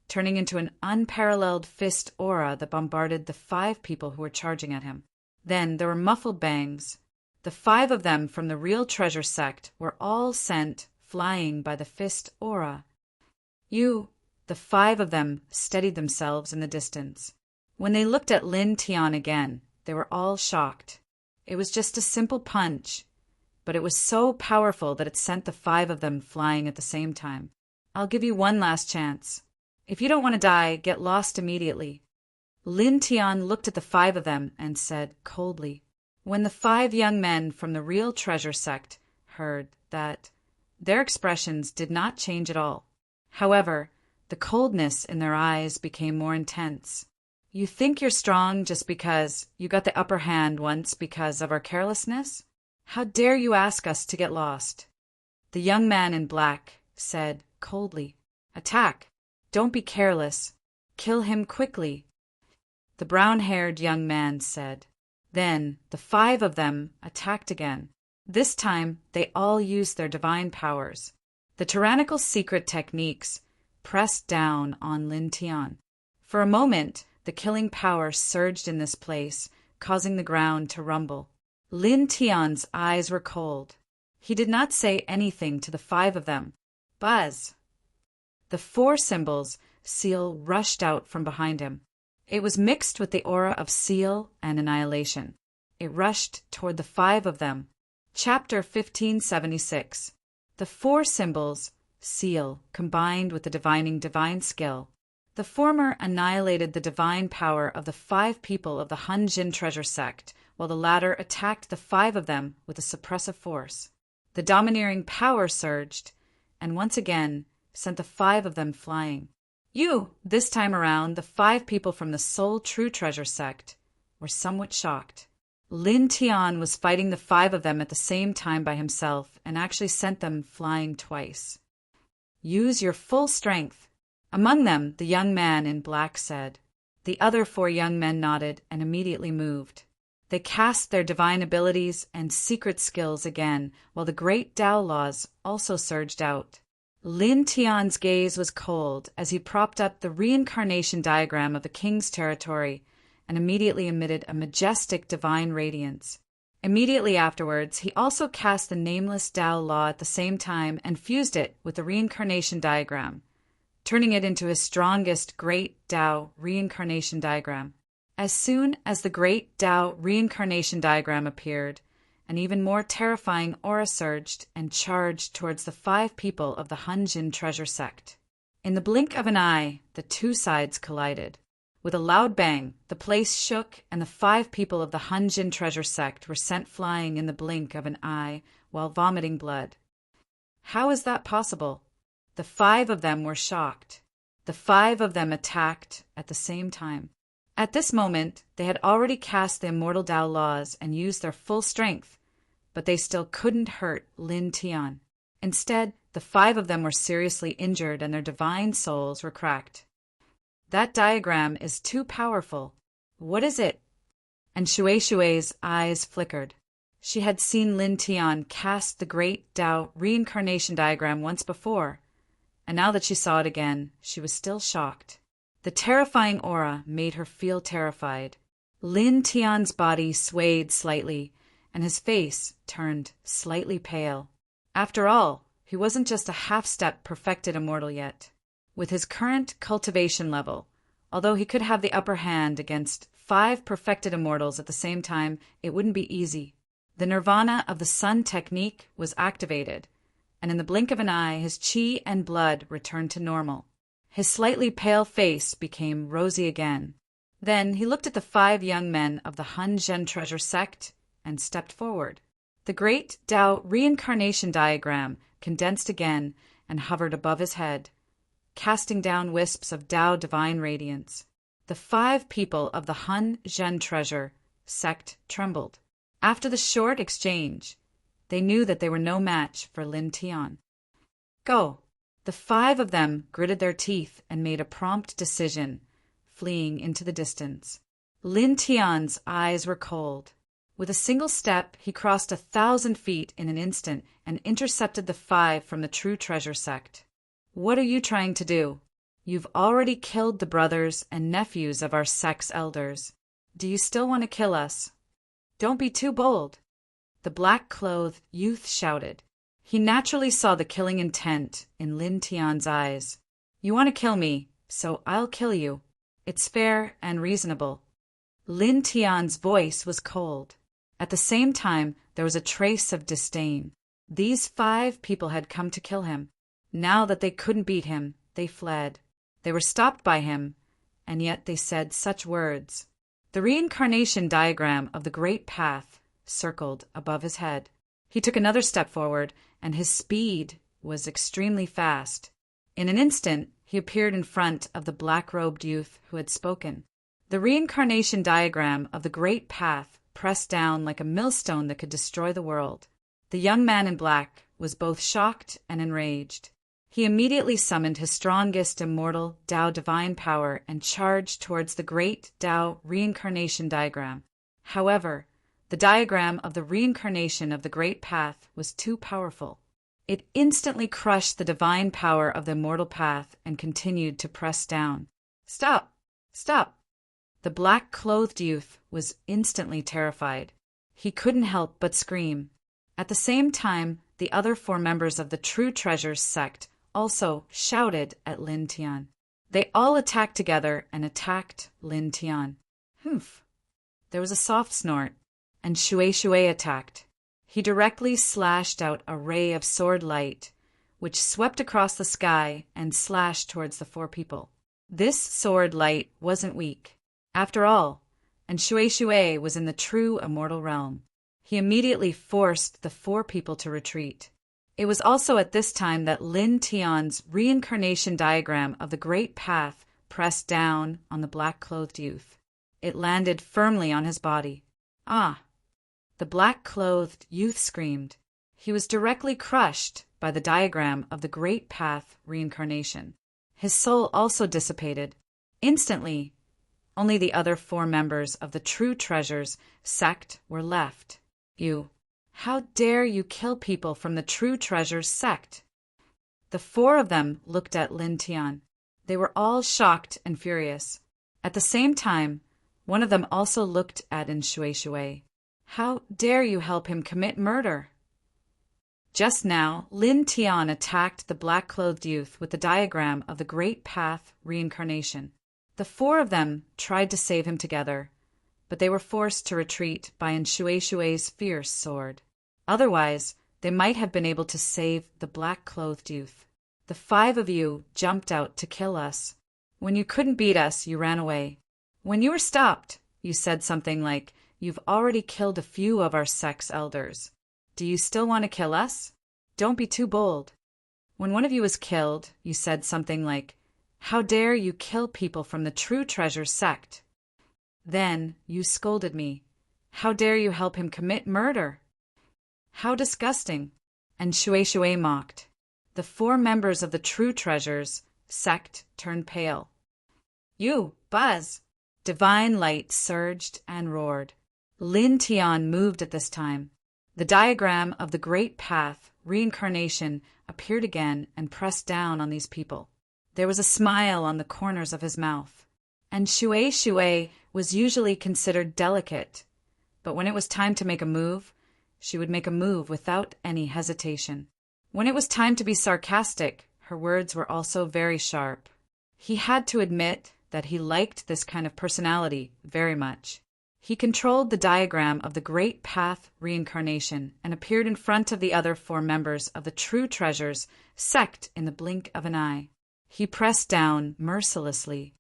turning into an unparalleled fist aura that bombarded the 5 people who were charging at him. Then there were muffled bangs. The 5 of them from the real treasure sect were all sent flying by the fist aura. The 5 of them steadied themselves in the distance. When they looked at Lin Tian again, they were all shocked. It was just a simple punch, but it was so powerful that it sent the 5 of them flying at the same time. "I'll give you one last chance. If you don't want to die, get lost immediately." Lin Tian looked at the 5 of them and said coldly. When the 5 young men from the real treasure sect heard that, their expressions did not change at all. However, the coldness in their eyes became more intense. "You think you're strong just because you got the upper hand once because of our carelessness? How dare you ask us to get lost?" The young man in black said coldly, "Attack. Don't be careless. Kill him quickly." The brown-haired young man said. Then the 5 of them attacked again. This time they all used their divine powers. The tyrannical secret techniques pressed down on Lin Tian. For a moment, the killing power surged in this place, causing the ground to rumble. Lin Tian's eyes were cold. He did not say anything to the 5 of them. Buzz! The 4 symbols seal rushed out from behind him. It was mixed with the aura of seal and annihilation. It rushed toward the 5 of them. Chapter 1576. The 4 symbols, seal, combined with the divining divine skill. The former annihilated the divine power of the 5 people of the Hunjin treasure sect, while the latter attacked the 5 of them with a suppressive force. The domineering power surged, and once again sent the 5 of them flying. This time around, the 5 people from the sole true treasure sect were somewhat shocked. Lin Tian was fighting the 5 of them at the same time by himself and actually sent them flying twice. Use your full strength. Among them, the young man in black said. The other 4 young men nodded and immediately moved. They cast their divine abilities and secret skills again, while the great Tao laws also surged out. Lin Tian's gaze was cold as he propped up the reincarnation diagram of the king's territory and immediately emitted a majestic divine radiance. Immediately afterwards, he also cast the nameless Tao law at the same time and fused it with the reincarnation diagram, turning it into his strongest great Tao reincarnation diagram. As soon as the great Tao reincarnation diagram appeared, an even more terrifying aura surged and charged towards the 5 people of the Hanjin treasure sect. In the blink of an eye, the 2 sides collided. With a loud bang, the place shook and the 5 people of the Hanjin treasure sect were sent flying in the blink of an eye while vomiting blood. How is that possible? The 5 of them were shocked. The 5 of them attacked at the same time. At this moment, they had already cast the immortal Tao laws and used their full strength, but they still couldn't hurt Lin Tian. Instead, the 5 of them were seriously injured and their divine souls were cracked. That diagram is too powerful. What is it? And Shue's eyes flickered. She had seen Lin Tian cast the great Tao reincarnation diagram once before, and now that she saw it again, she was still shocked. The terrifying aura made her feel terrified. Lin Tian's body swayed slightly, and his face turned slightly pale. After all, he wasn't just a half-step perfected immortal yet. With his current cultivation level, although he could have the upper hand against 5 perfected immortals at the same time, it wouldn't be easy. The nirvana of the sun technique was activated, and in the blink of an eye, his chi and blood returned to normal. His slightly pale face became rosy again. Then he looked at the 5 young men of the Hanjin treasure sect and stepped forward. The great Tao reincarnation diagram condensed again and hovered above his head, casting down wisps of Tao divine radiance. The 5 people of the Hanjin treasure sect trembled. After the short exchange, they knew that they were no match for Lin Tian. Go! The 5 of them gritted their teeth and made a prompt decision, fleeing into the distance. Lin Tian's eyes were cold. With a single step, he crossed 1,000 feet in an instant and intercepted the 5 from the true treasure sect. What are you trying to do? You've already killed the brothers and nephews of our sect's elders. Do you still want to kill us? Don't be too bold. The black-clothed youth shouted. He naturally saw the killing intent in Lin Tian's eyes. You want to kill me, so I'll kill you. It's fair and reasonable. Lin Tian's voice was cold. At the same time, there was a trace of disdain. These 5 people had come to kill him. Now that they couldn't beat him, they fled. They were stopped by him, and yet they said such words. The reincarnation diagram of the Great Path circled above his head. He took another step forward, and his speed was extremely fast. In an instant, he appeared in front of the black-robed youth who had spoken. The reincarnation diagram of the Great Path pressed down like a millstone that could destroy the world. The young man in black was both shocked and enraged. He immediately summoned his strongest immortal Tao divine power and charged towards the great Tao reincarnation diagram. However, the diagram of the reincarnation of the Great Path was too powerful. It instantly crushed the divine power of the immortal path and continued to press down. Stop! Stop! The black-clothed youth was instantly terrified. He couldn't help but scream. At the same time, the other 4 members of the True Treasures sect also shouted at Lin Tian. They all attacked together and attacked Lin Tian. Humph! There was a soft snort, and Shui attacked. He directly slashed out a ray of sword light, which swept across the sky and slashed towards the 4 people. This sword light wasn't weak. After all, and Shui was in the true immortal realm. He immediately forced the 4 people to retreat. It was also at this time that Lin Tian's reincarnation diagram of the Great Path pressed down on the black-clothed youth. It landed firmly on his body. Ah! The black-clothed youth screamed. He was directly crushed by the diagram of the Great Path reincarnation. His soul also dissipated. Instantly, only the other 4 members of the True Treasures sect were left. How dare you kill people from the True Treasures sect? The 4 of them looked at Lin Tian. They were all shocked and furious. At the same time, one of them also looked at Shui. How dare you help him commit murder? Just now, Lin Tian attacked the black-clothed youth with the diagram of the Great Path reincarnation. The 4 of them tried to save him together, but they were forced to retreat by Shui's fierce sword. Otherwise, they might have been able to save the black-clothed youth. The 5 of you jumped out to kill us. When you couldn't beat us, you ran away. When you were stopped, you said something like, "You've already killed a few of our sect's elders. Do you still want to kill us? Don't be too bold." When one of you was killed, you said something like, "How dare you kill people from the True Treasures sect?" Then you scolded me. "How dare you help him commit murder?" How disgusting! And Shui mocked. The 4 members of the True Treasures sect turned pale. "You, Buzz!" Divine light surged and roared. Lin Tian moved at this time. The diagram of the Great Path reincarnation appeared again and pressed down on these people. There was a smile on the corners of his mouth. And Shui was usually considered delicate, but when it was time to make a move, she would make a move without any hesitation. When it was time to be sarcastic, her words were also very sharp. He had to admit that he liked this kind of personality very much. He controlled the diagram of the Great Path reincarnation and appeared in front of the other 4 members of the True Treasures sect in the blink of an eye. He pressed down mercilessly.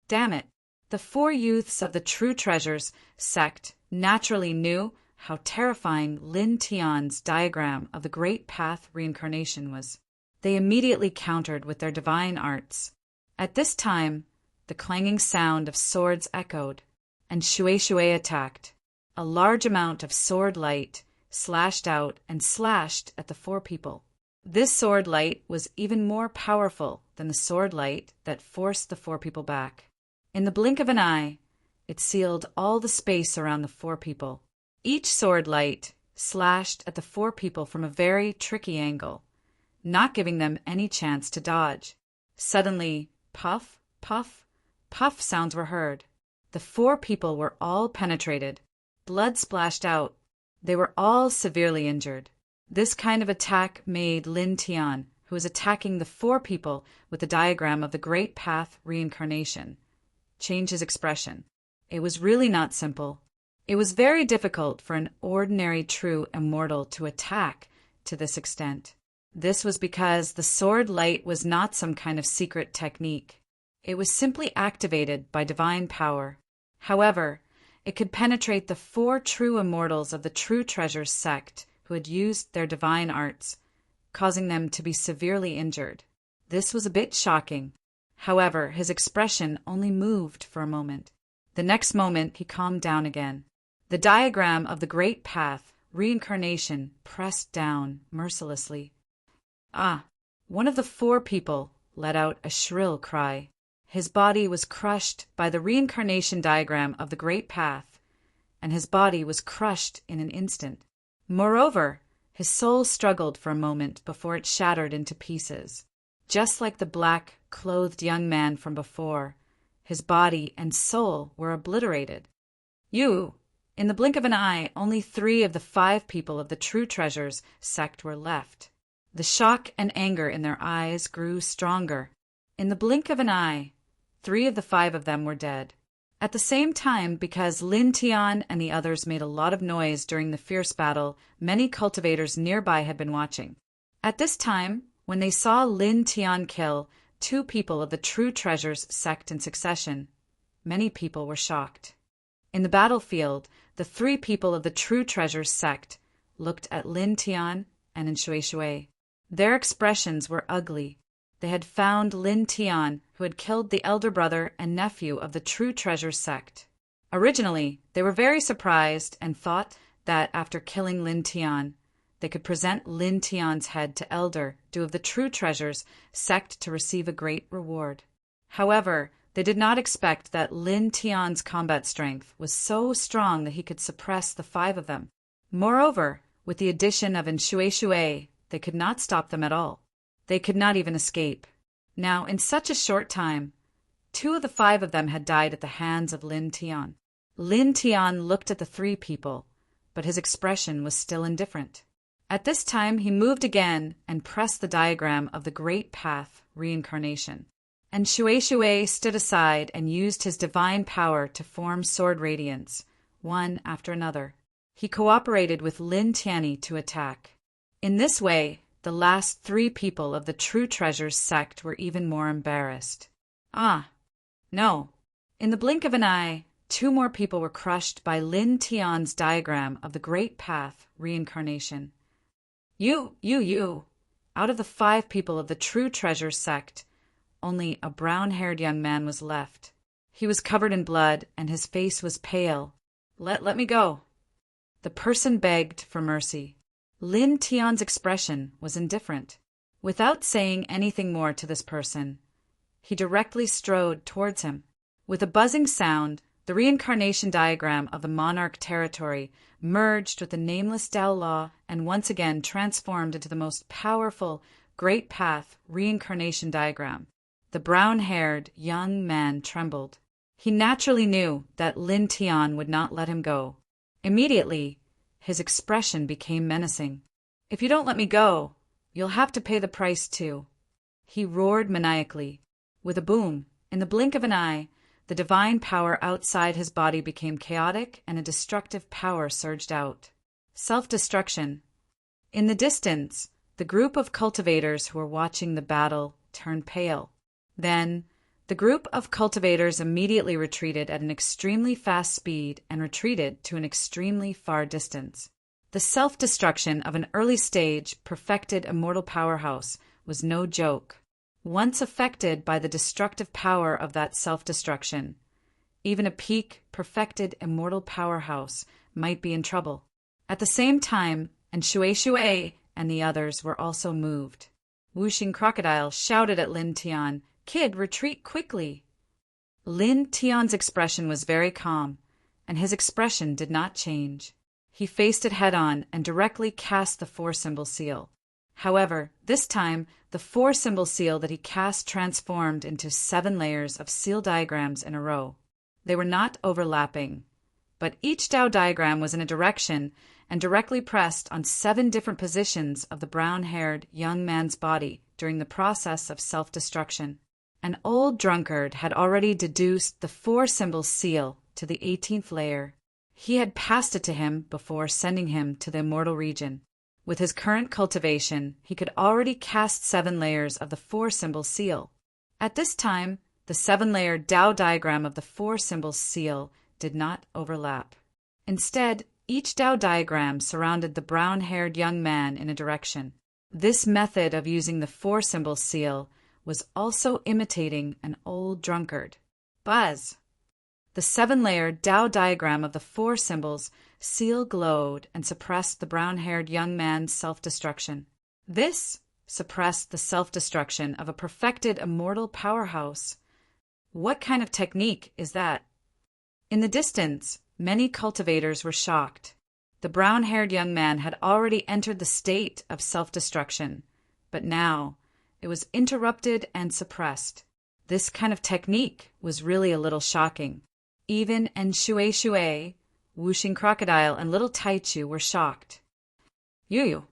Damn it! The 4 youths of the True Treasures sect naturally knew how terrifying Lin Tian's diagram of the Great Path reincarnation was. They immediately countered with their divine arts. At this time, the clanging sound of swords echoed, and Shui attacked. A large amount of sword light slashed out and slashed at the 4 people. This sword light was even more powerful than the sword light that forced the 4 people back. In the blink of an eye, it sealed all the space around the 4 people. Each sword light slashed at the 4 people from a very tricky angle, not giving them any chance to dodge. Suddenly, puff, puff, puff sounds were heard. The 4 people were all penetrated. Blood splashed out. They were all severely injured. This kind of attack made Lin Tian, who was attacking the 4 people with the diagram of the Great Path reincarnation, change his expression. It was really not simple. It was very difficult for an ordinary true immortal to attack to this extent. This was because the sword light was not some kind of secret technique. It was simply activated by divine power. However, it could penetrate the 4 true immortals of the True Treasures sect who had used their divine arts, causing them to be severely injured. This was a bit shocking. However, his expression only moved for a moment. The next moment, he calmed down again. The diagram of the Great Path reincarnation pressed down mercilessly. Ah! One of the 4 people let out a shrill cry. His body was crushed by the reincarnation diagram of the Great Path, and his body was crushed in an instant. Moreover, his soul struggled for a moment before it shattered into pieces. Just like the black-clothed young man from before, his body and soul were obliterated. In the blink of an eye, only 3 of the 5 people of the True Treasures sect were left. The shock and anger in their eyes grew stronger. In the blink of an eye, 3 of the 5 of them were dead. At the same time, because Lin Tian and the others made a lot of noise during the fierce battle, many cultivators nearby had been watching. At this time, when they saw Lin Tian kill 2 people of the True Treasures sect in succession, many people were shocked. In the battlefield, the 3 people of the True Treasures sect looked at Lin Tian and Nshui. Their expressions were ugly. They had found Lin Tian, who had killed the elder brother and nephew of the True Treasures sect. Originally, they were very surprised and thought that after killing Lin Tian, they could present Lin Tian's head to Elder Du of the True Treasures sect to receive a great reward. However, they did not expect that Lin Tian's combat strength was so strong that he could suppress the 5 of them. Moreover, with the addition of Nshui, they could not stop them at all. They could not even escape. Now, in such a short time, 2 of the 5 of them had died at the hands of Lin Tian. Lin Tian looked at the 3 people, but his expression was still indifferent. At this time, he moved again and pressed the diagram of the Great Path reincarnation. And Nshui stood aside and used his divine power to form sword radiance, one after another. He cooperated with Lin Tianyi to attack. In this way, the last 3 people of the True Treasures sect were even more embarrassed. No. In the blink of an eye, 2 more people were crushed by Lin Tian's diagram of the Great Path reincarnation. You! Out of the 5 people of the True Treasures sect, only a brown-haired young man was left. He was covered in blood, and his face was pale. Let me go. The person begged for mercy. Lin Tian's expression was indifferent. Without saying anything more to this person, he directly strode towards him. With a buzzing sound, the reincarnation diagram of the monarch territory merged with the nameless Tao law and once again transformed into the most powerful Great Path reincarnation diagram. The brown-haired young man trembled. He naturally knew that Lin Tian would not let him go. Immediately, his expression became menacing. If you don't let me go, you'll have to pay the price too. He roared maniacally. With a boom, in the blink of an eye, the divine power outside his body became chaotic and a destructive power surged out. Self-destruction. In the distance, the group of cultivators who were watching the battle turned pale. Then, the group of cultivators immediately retreated at an extremely fast speed and retreated to an extremely far distance. The self-destruction of an early-stage, perfected immortal powerhouse was no joke. Once affected by the destructive power of that self-destruction, even a peak, perfected immortal powerhouse might be in trouble. At the same time, Nshui and the others were also moved. Wuxing Crocodile shouted at Lin Tian, "Kid, retreat quickly!" Lin Tian's expression was very calm, and his expression did not change. He faced it head-on and directly cast the 4-symbol seal. However, this time, the 4-symbol seal that he cast transformed into 7 layers of seal diagrams in a row. They were not overlapping, but each Tao diagram was in a direction and directly pressed on 7 different positions of the brown-haired young man's body during the process of self-destruction. An old drunkard had already deduced the 4-symbol seal to the 18th layer. He had passed it to him before sending him to the immortal region. With his current cultivation, he could already cast 7 layers of the 4-symbol seal. At this time, the 7-layer Tao diagram of the 4-symbol seal did not overlap. Instead, each Tao diagram surrounded the brown-haired young man in a direction. This method of using the 4-symbol seal was also imitating an old drunkard. Buzz! The 7-layer Tao diagram of the 4 symbols seal glowed and suppressed the brown-haired young man's self-destruction. This suppressed the self-destruction of a perfected immortal powerhouse. What kind of technique is that? In the distance, many cultivators were shocked. The brown-haired young man had already entered the state of self-destruction, but now it was interrupted and suppressed. This kind of technique was really a little shocking. Even Nshui, Wuxing Crocodile, and Little Taichu were shocked. Yuyu.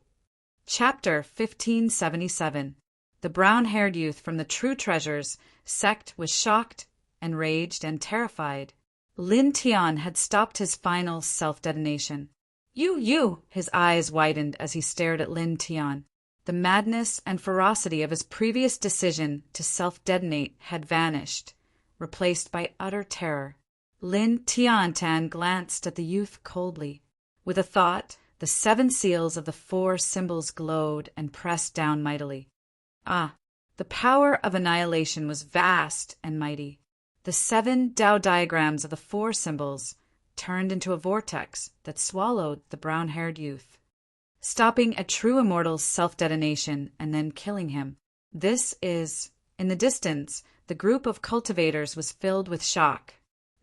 Chapter 1577. The brown-haired youth from the True Treasures sect was shocked, enraged, and terrified. Lin Tian had stopped his final self-detonation. You! His eyes widened as he stared at Lin Tian. The madness and ferocity of his previous decision to self-detonate had vanished, replaced by utter terror. Lin Tian glanced at the youth coldly. With a thought the 7 seals of the 4 symbols glowed and pressed down mightily. Ah, the power of annihilation was vast and mighty. The 7 Tao diagrams of the 4 symbols turned into a vortex that swallowed the brown-haired youth, stopping a true immortal's self-detonation and then killing him. In the distance, the group of cultivators was filled with shock.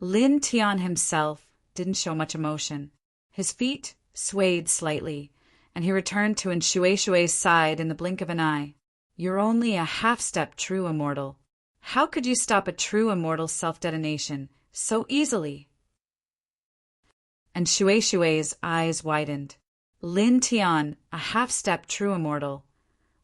Lin Tian himself didn't show much emotion. His feet swayed slightly, and he returned to Shui Shui's side in the blink of an eye. You're only a half-step true immortal. How could you stop a true immortal's self-detonation so easily? And Shui Shui's eyes widened. Lin Tian, a half-step true immortal,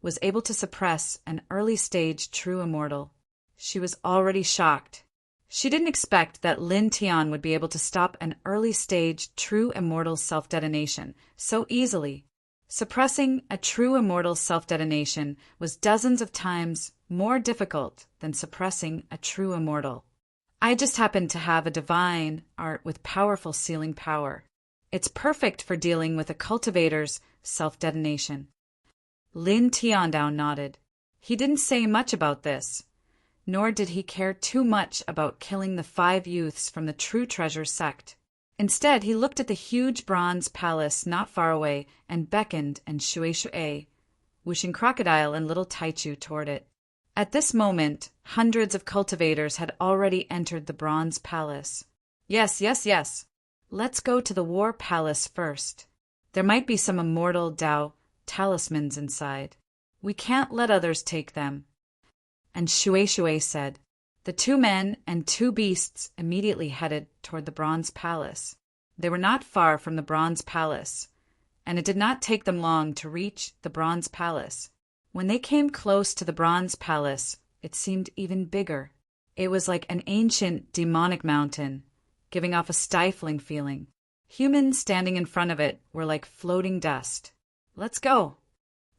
was able to suppress an early-stage true immortal. She was already shocked. She didn't expect that Lin Tian would be able to stop an early-stage true immortal self-detonation so easily. Suppressing a true immortal self-detonation was dozens of times more difficult than suppressing a true immortal. I just happen to have a divine art with powerful sealing power. It's perfect for dealing with a cultivator's self-detonation. Lin Tiandao nodded. He didn't say much about this, nor did he care too much about killing the 5 youths from the True Treasure sect. Instead, he looked at the huge bronze palace not far away and beckoned and Shui Shui, whooshing Crocodile and little Taichu toward it. At this moment, hundreds of cultivators had already entered the bronze palace. Yes. Let's go to the war palace first. There might be some immortal Tao talismans inside. We can't let others take them. And Shui Shui said. The 2 men and 2 beasts immediately headed toward the bronze palace. They were not far from the bronze palace, and it did not take them long to reach the bronze palace. When they came close to the bronze palace, it seemed even bigger. It was like an ancient demonic mountain, giving off a stifling feeling. Humans standing in front of it were like floating dust. Let's go.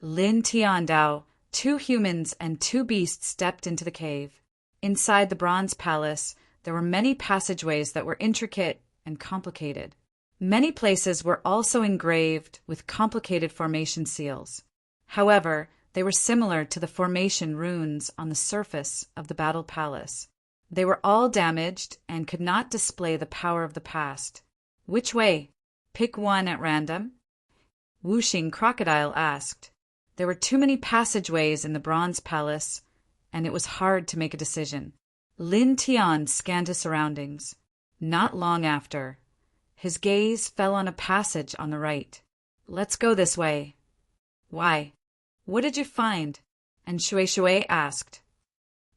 Lin Tiandao, 2 humans and 2 beasts stepped into the cave. Inside the bronze palace, there were many passageways that were intricate and complicated. Many places were also engraved with complicated formation seals. However, they were similar to the formation runes on the surface of the battle palace. They were all damaged and could not display the power of the past. Which way? Pick one at random? Whooshing Crocodile asked. There were too many passageways in the bronze palace, and it was hard to make a decision. Lin Tian scanned his surroundings. Not long after, his gaze fell on a passage on the right. Let's go this way. Why? What did you find? And Shui Shui asked.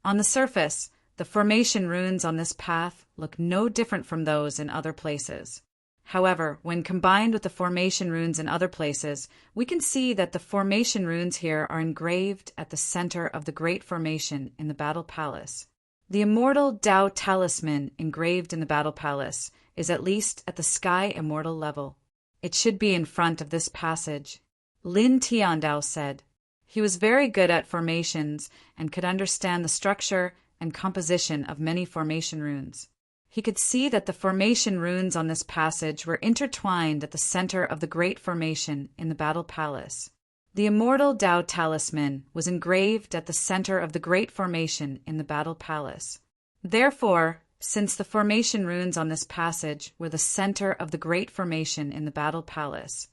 On the surface, the formation runes on this path look no different from those in other places. However, when combined with the formation runes in other places, we can see that the formation runes here are engraved at the center of the Great Formation in the Battle Palace. The immortal Tao talisman engraved in the Battle Palace is at least at the Sky Immortal level. It should be in front of this passage. Lin Tiandao said. He was very good at formations and could understand the structure and composition of many formation runes. He could see that the formation runes on this passage were intertwined at the center of the Great Formation in the Battle Palace. The immortal Tao talisman was engraved at the center of the Great Formation in the Battle Palace. Therefore, since the formation runes on this passage were the center of the Great Formation in the Battle Palace,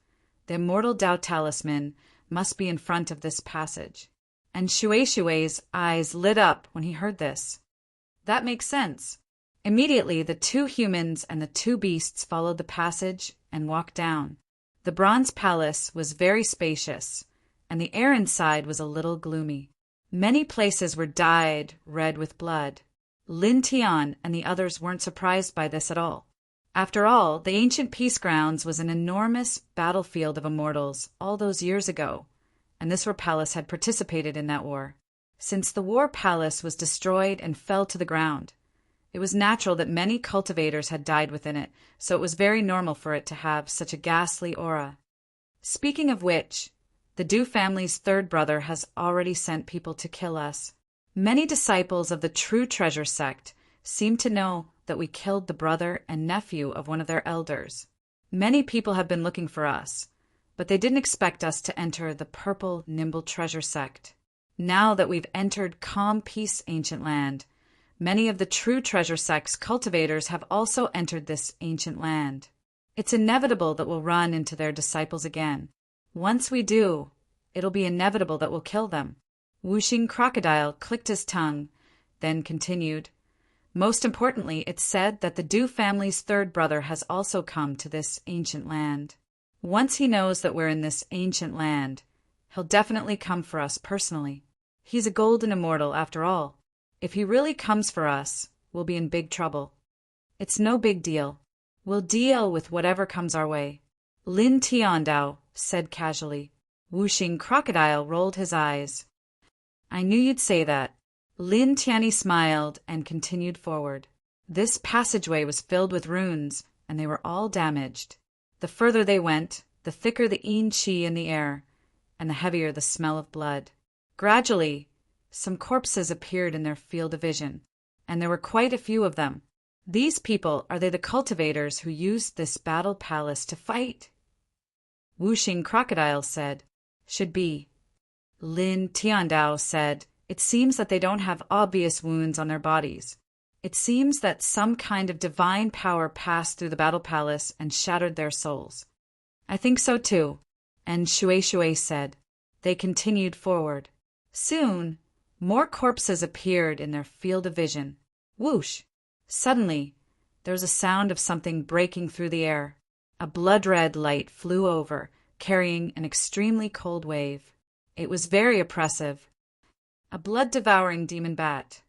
the immortal Tao talisman must be in front of this passage. And Shui Shui's eyes lit up when he heard this. That makes sense. Immediately, the 2 humans and the 2 beasts followed the passage and walked down. The bronze palace was very spacious, and the air inside was a little gloomy. Many places were dyed red with blood. Lin Tian and the others weren't surprised by this at all. After all, the ancient peace grounds was an enormous battlefield of immortals all those years ago, and this war palace had participated in that war. Since the war palace was destroyed and fell to the ground, it was natural that many cultivators had died within it, so it was very normal for it to have such a ghastly aura. Speaking of which, the Du family's 3rd brother has already sent people to kill us. Many disciples of the True Treasure sect seem to know that we killed the brother and nephew of one of their elders. Many people have been looking for us, but they didn't expect us to enter the purple nimble treasure sect. Now that we've entered calm peace ancient land, many of the true treasure sect's cultivators have also entered this ancient land. It's inevitable that we'll run into their disciples again. Once we do, it'll be inevitable that we'll kill them. Whooshing Crocodile clicked his tongue, then continued. Most importantly, it's said that the Dew family's third brother has also come to this ancient land. Once he knows that we're in this ancient land, he'll definitely come for us personally. He's a golden immortal after all. If he really comes for us, we'll be in big trouble. It's no big deal. We'll deal with whatever comes our way. Lin Tiandao said casually. Whooshing Crocodile rolled his eyes. I knew you'd say that. Lin Tianyi smiled and continued forward. This passageway was filled with runes, and they were all damaged. The further they went, the thicker the yin qi in the air, and the heavier the smell of blood. Gradually, some corpses appeared in their field of vision, and there were quite a few of them. These people, are they the cultivators who used this battle palace to fight? Whooshing Crocodile said, should be. Lin Tiandao said, it seems that they don't have obvious wounds on their bodies. It seems that some kind of divine power passed through the battle palace and shattered their souls. I think so too. And Shui said. They continued forward. Soon, more corpses appeared in their field of vision. Whoosh! Suddenly, there was a sound of something breaking through the air. A blood-red light flew over, carrying an extremely cold wave. It was very oppressive. A blood-devouring demon bat.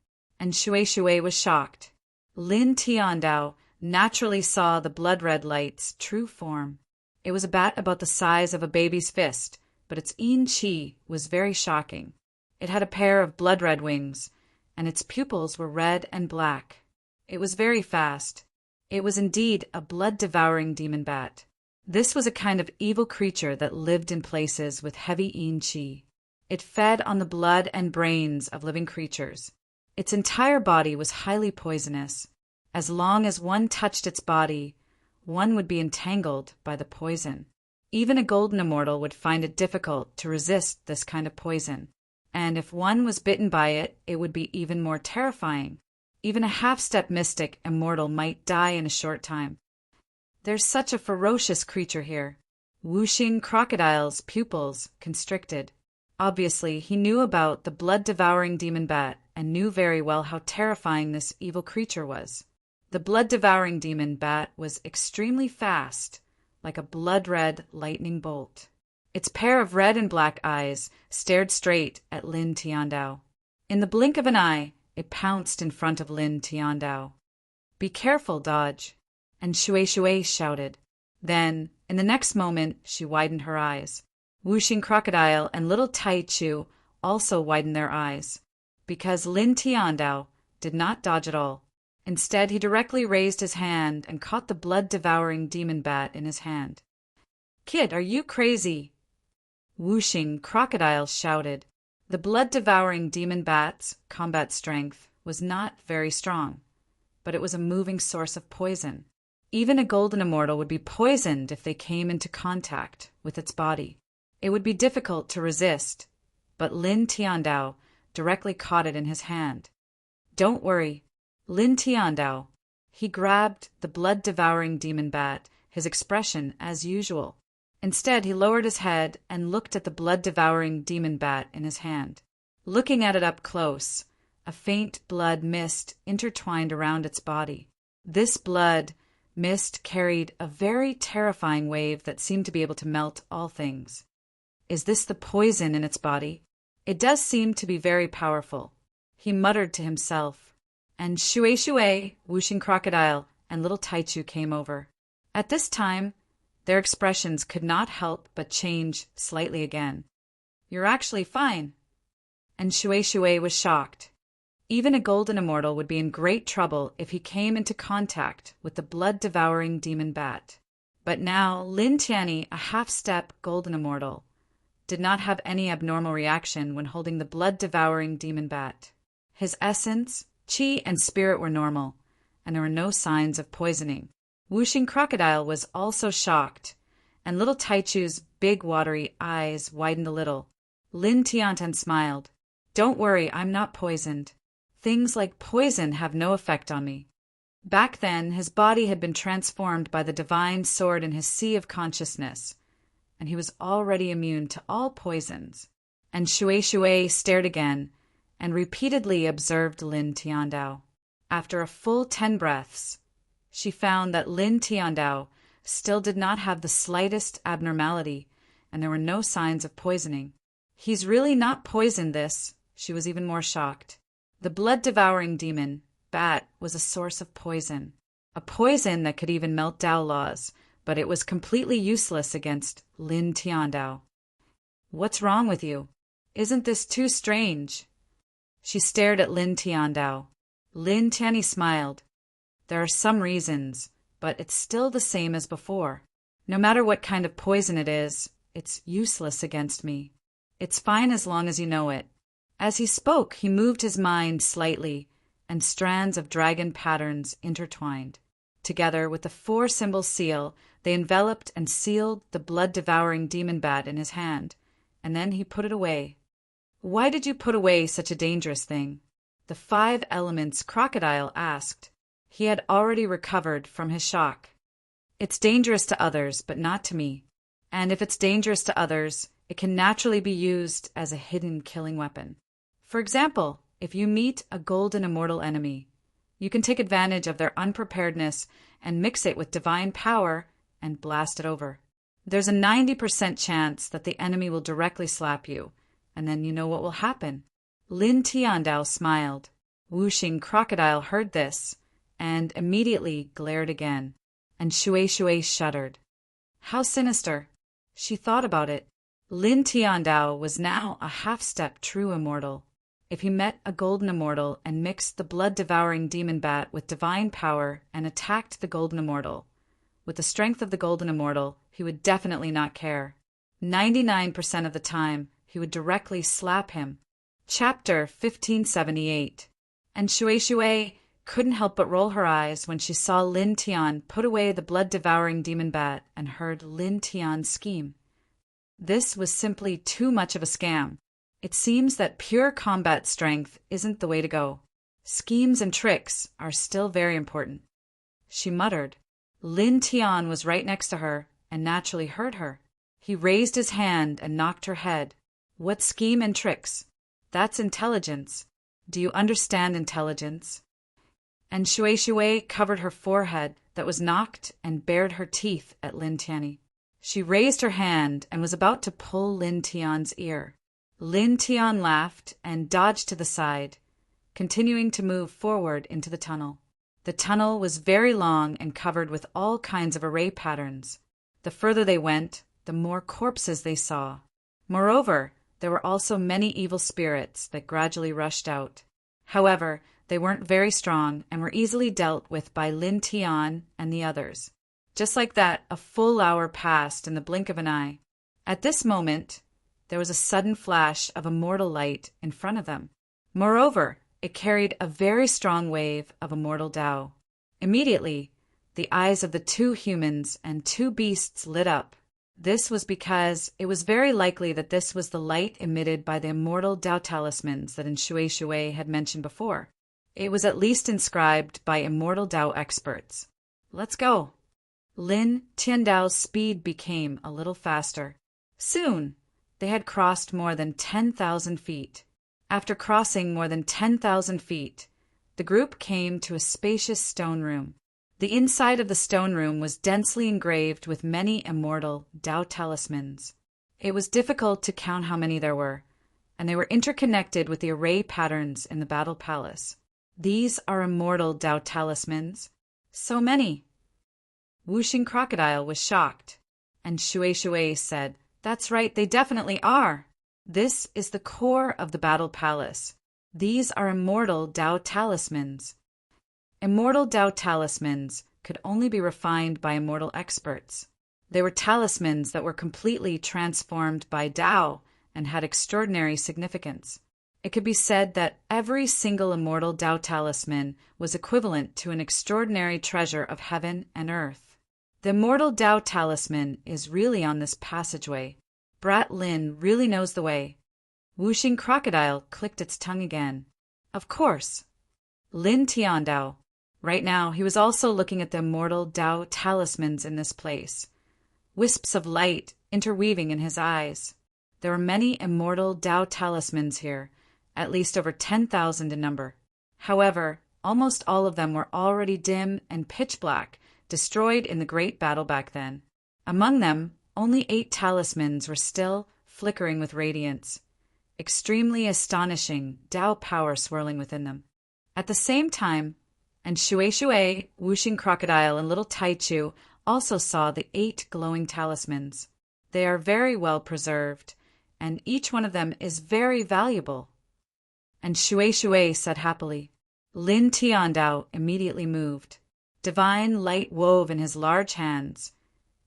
And Shui was shocked. Lin Tiandao naturally saw the blood-red light's true form. It was a bat about the size of a baby's fist, but its yin qi was very shocking. It had a pair of blood-red wings, and its pupils were red and black. It was very fast. It was indeed a blood-devouring demon bat. This was a kind of evil creature that lived in places with heavy yin qi. It fed on the blood and brains of living creatures. Its entire body was highly poisonous. As long as one touched its body, one would be entangled by the poison. Even a golden immortal would find it difficult to resist this kind of poison. And if one was bitten by it, it would be even more terrifying. Even a half-step mystic immortal might die in a short time. There's such a ferocious creature here. Whooshing Crocodile's pupils constricted. Obviously, he knew about the blood-devouring demon bat and knew very well how terrifying this evil creature was. The blood-devouring demon bat was extremely fast, like a blood-red lightning bolt. Its pair of red and black eyes stared straight at Lin Tiandao. In the blink of an eye, it pounced in front of Lin Tiandao. Be careful, Dodge. And Shui shouted. Then, in the next moment, she widened her eyes. Whooshing Crocodile and little Tai Chu also widened their eyes, because Lin Tiandao did not dodge at all. Instead, he directly raised his hand and caught the blood-devouring demon bat in his hand. Kid, are you crazy? Whooshing Crocodile shouted. The blood-devouring demon bat's combat strength was not very strong, but it was a moving source of poison. Even a golden immortal would be poisoned if they came into contact with its body. It would be difficult to resist, but Lin Tiandao directly caught it in his hand. Don't worry, Lin Tiandao. He grabbed the blood-devouring demon bat, his expression as usual. Instead, he lowered his head and looked at the blood-devouring demon bat in his hand. Looking at it up close, a faint blood mist intertwined around its body. This blood mist carried a very terrifying wave that seemed to be able to melt all things. Is this the poison in its body? It does seem to be very powerful, he muttered to himself. And Shui, Whooshing Crocodile, and little Taichu came over. At this time, their expressions could not help but change slightly again. You're actually fine. And Shui was shocked. Even a golden immortal would be in great trouble if he came into contact with the blood-devouring demon bat. But now Lin Tianyi, a half-step golden immortal, did not have any abnormal reaction when holding the blood-devouring demon bat. His essence, qi, and spirit were normal, and there were no signs of poisoning. Whooshing Crocodile was also shocked, and little Taichu's big watery eyes widened a little. Lin Tiantan smiled. Don't worry, I'm not poisoned. Things like poison have no effect on me. Back then, his body had been transformed by the divine sword in his sea of consciousness, and he was already immune to all poisons. And Shui stared again, and repeatedly observed Lin Tiandao. After a full 10 breaths, she found that Lin Tiandao still did not have the slightest abnormality, and there were no signs of poisoning. He's really not poisoned this, she was even more shocked. The blood-devouring demon, Bat, was a source of poison. A poison that could even melt Dao laws, but it was completely useless against Lin Tiandao. What's wrong with you? Isn't this too strange? She stared at Lin Tiandao. Lin Tianyi smiled. There are some reasons, but it's still the same as before. No matter what kind of poison it is, it's useless against me. It's fine as long as you know it. As he spoke, he moved his mind slightly, and strands of dragon patterns intertwined. Together with the 4-symbol seal, they enveloped and sealed the blood-devouring demon bat in his hand, and then he put it away. Why did you put away such a dangerous thing? The 5 elements crocodile asked. He had already recovered from his shock. It's dangerous to others, but not to me. And if it's dangerous to others, it can naturally be used as a hidden killing weapon. For example, if you meet a golden immortal enemy, you can take advantage of their unpreparedness and mix it with divine power and blast it over. There's a 90% chance that the enemy will directly slap you, and then you know what will happen. Lin Tiandao smiled. Wuxing Crocodile heard this, and immediately glared again, and Shui shuddered. How sinister. She thought about it. Lin Tiandao was now a half-step true immortal. If he met a golden immortal and mixed the blood-devouring demon bat with divine power and attacked the golden immortal, with the strength of the golden immortal, he would definitely not care. 99% of the time, he would directly slap him. Chapter 1578. And Shui couldn't help but roll her eyes when she saw Lin Tian put away the blood-devouring demon bat and heard Lin Tian's scheme. This was simply too much of a scam. It seems that pure combat strength isn't the way to go. Schemes and tricks are still very important. She muttered. Lin Tian was right next to her and naturally heard her. He raised his hand and knocked her head. What scheme and tricks? That's intelligence. Do you understand intelligence? And Shui covered her forehead that was knocked and bared her teeth at Lin Tianyi. She raised her hand and was about to pull Lin Tian's ear. Lin Tian laughed and dodged to the side, continuing to move forward into the tunnel. The tunnel was very long and covered with all kinds of array patterns. The further they went, the more corpses they saw. Moreover, there were also many evil spirits that gradually rushed out. However, they weren't very strong and were easily dealt with by Lin Tian and the others. Just like that, a full hour passed in the blink of an eye. At this moment, there was a sudden flash of immortal light in front of them. Moreover, it carried a very strong wave of immortal Tao. Immediately, the eyes of the 2 humans and 2 beasts lit up. This was because it was very likely that this was the light emitted by the immortal Tao talismans that Shui had mentioned before. It was at least inscribed by immortal Tao experts. Let's go. Lin Tiandao's speed became a little faster. Soon, they had crossed more than 10,000 feet. After crossing more than 10,000 feet, the group came to a spacious stone room. The inside of the stone room was densely engraved with many immortal Tao talismans. It was difficult to count how many there were, and they were interconnected with the array patterns in the battle palace. These are immortal Tao talismans. So many. Wuxing Crocodile was shocked, and Shui said, That's right, they definitely are. This is the core of the battle palace. These are immortal Tao talismans. Immortal Tao talismans could only be refined by immortal experts. They were talismans that were completely transformed by Tao and had extraordinary significance. It could be said that every single immortal Tao talisman was equivalent to an extraordinary treasure of heaven and earth. The immortal Tao talisman is really on this passageway. Brat Lin really knows the way. Whooshing Crocodile clicked its tongue again. Of course. Lin Tiandao. Right now, he was also looking at the immortal Tao talismans in this place. Wisps of light interweaving in his eyes. There were many immortal Tao talismans here, at least over 10,000 in number. However, almost all of them were already dim and pitch black, destroyed in the great battle back then. Among them, only 8 talismans were still flickering with radiance. Extremely astonishing Tao power swirling within them. At the same time, and Shui, Whooshing Crocodile, and Little Taichu also saw the 8 glowing talismans. They are very well preserved, and each one of them is very valuable. And Shui said happily. Lin Tiandao immediately moved. Divine light wove in his large hands,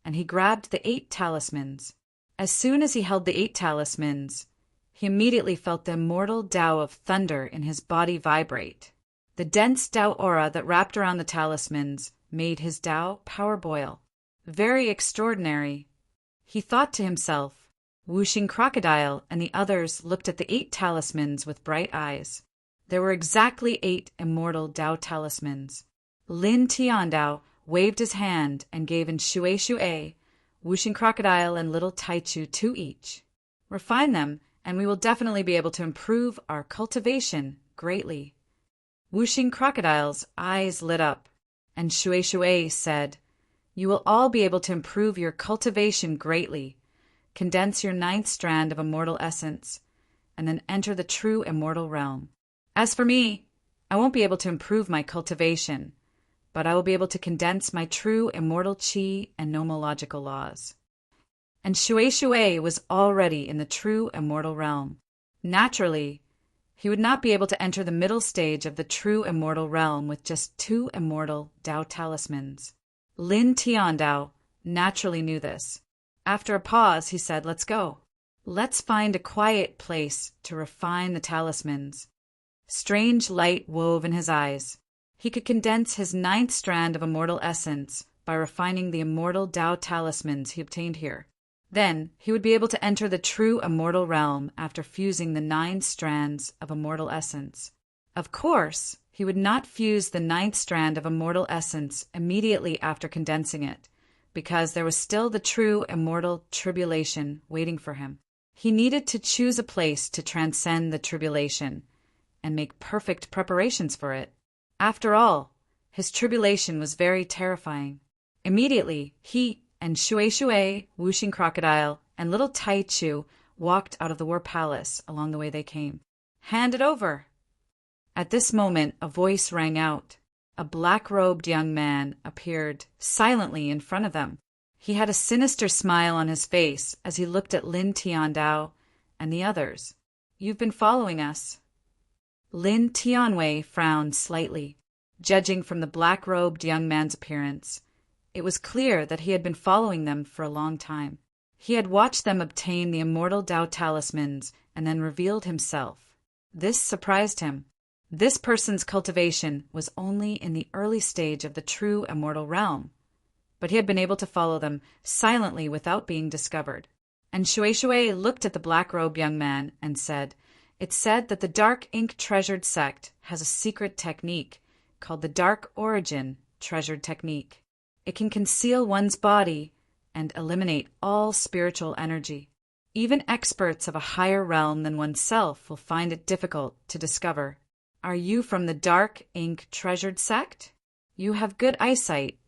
and he grabbed the 8 talismans. As soon as he held the 8 talismans, he immediately felt the immortal Tao of thunder in his body vibrate. The dense Tao aura that wrapped around the talismans made his Tao power boil. Very extraordinary. He thought to himself. Whooshing Crocodile and the others looked at the 8 talismans with bright eyes. There were exactly 8 immortal Tao talismans. Lin Tiandao waved his hand and gave in Shui, Whooshing Crocodile, and Little Taichu 2 each. Refine them, and we will definitely be able to improve our cultivation greatly. Whooshing Crocodile's eyes lit up, and Shui said, You will all be able to improve your cultivation greatly. Condense your 9th strand of immortal essence, and then enter the true immortal realm. As for me, I won't be able to improve my cultivation, but I will be able to condense my true immortal chi and nomological laws. And Shui was already in the true immortal realm. Naturally, he would not be able to enter the middle stage of the true immortal realm with just 2 immortal Tao talismans. Lin Tiandao naturally knew this. After a pause, he said, Let's go. Let's find a quiet place to refine the talismans. Strange light wove in his eyes. He could condense his 9th strand of immortal essence by refining the immortal Tao talismans he obtained here. Then he would be able to enter the true immortal realm after fusing the 9 strands of immortal essence. Of course, he would not fuse the 9th strand of immortal essence immediately after condensing it, because there was still the true immortal tribulation waiting for him. He needed to choose a place to transcend the tribulation and make perfect preparations for it. After all, his tribulation was very terrifying. Immediately, he and Shui, Whooshing Crocodile, and Little Taichu walked out of the war palace along the way they came. Hand it over! At this moment, a voice rang out. A black-robed young man appeared silently in front of them. He had a sinister smile on his face as he looked at Lin Tiandao and the others. You've been following us. Lin Tianwei frowned slightly, judging from the black-robed young man's appearance. It was clear that he had been following them for a long time. He had watched them obtain the immortal Tao talismans and then revealed himself. This surprised him. This person's cultivation was only in the early stage of the true immortal realm, but he had been able to follow them silently without being discovered. And Shui looked at the black-robed young man and said, It's said that the Dark Ink Treasured Sect has a secret technique called the Dark Origin Treasured Technique. It can conceal one's body and eliminate all spiritual energy. Even experts of a higher realm than oneself will find it difficult to discover. Are you from the Dark Ink Treasured Sect? You have good eyesight.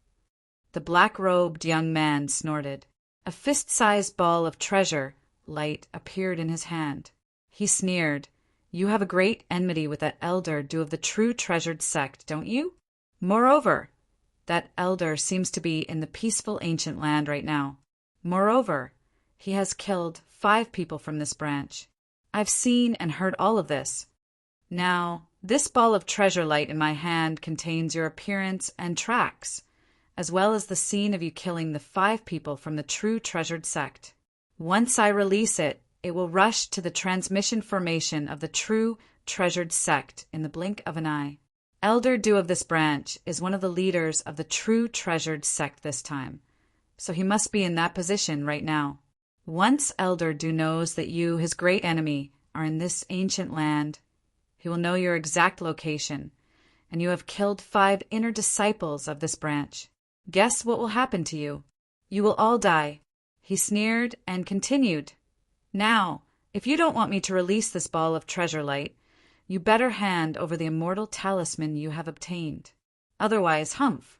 The black-robed young man snorted. A fist-sized ball of treasure light appeared in his hand. He sneered. You have a great enmity with that elder due of the true treasured sect, don't you? Moreover, that elder seems to be in the peaceful ancient land right now. Moreover, he has killed 5 people from this branch. I've seen and heard all of this. Now, this ball of treasure light in my hand contains your appearance and tracks, as well as the scene of you killing the 5 people from the true treasured sect. Once I release it, it will rush to the transmission formation of the true treasured sect in the blink of an eye. Elder Du of this branch is one of the leaders of the true treasured sect this time. so he must be in that position right now. Once Elder Du knows that you, his great enemy, are in this ancient land, he will know your exact location, and you have killed 5 inner disciples of this branch. Guess what will happen to you? You will all die." He sneered and continued, "Now, if you don't want me to release this ball of treasure light, you better hand over the immortal talisman you have obtained. Otherwise, humph."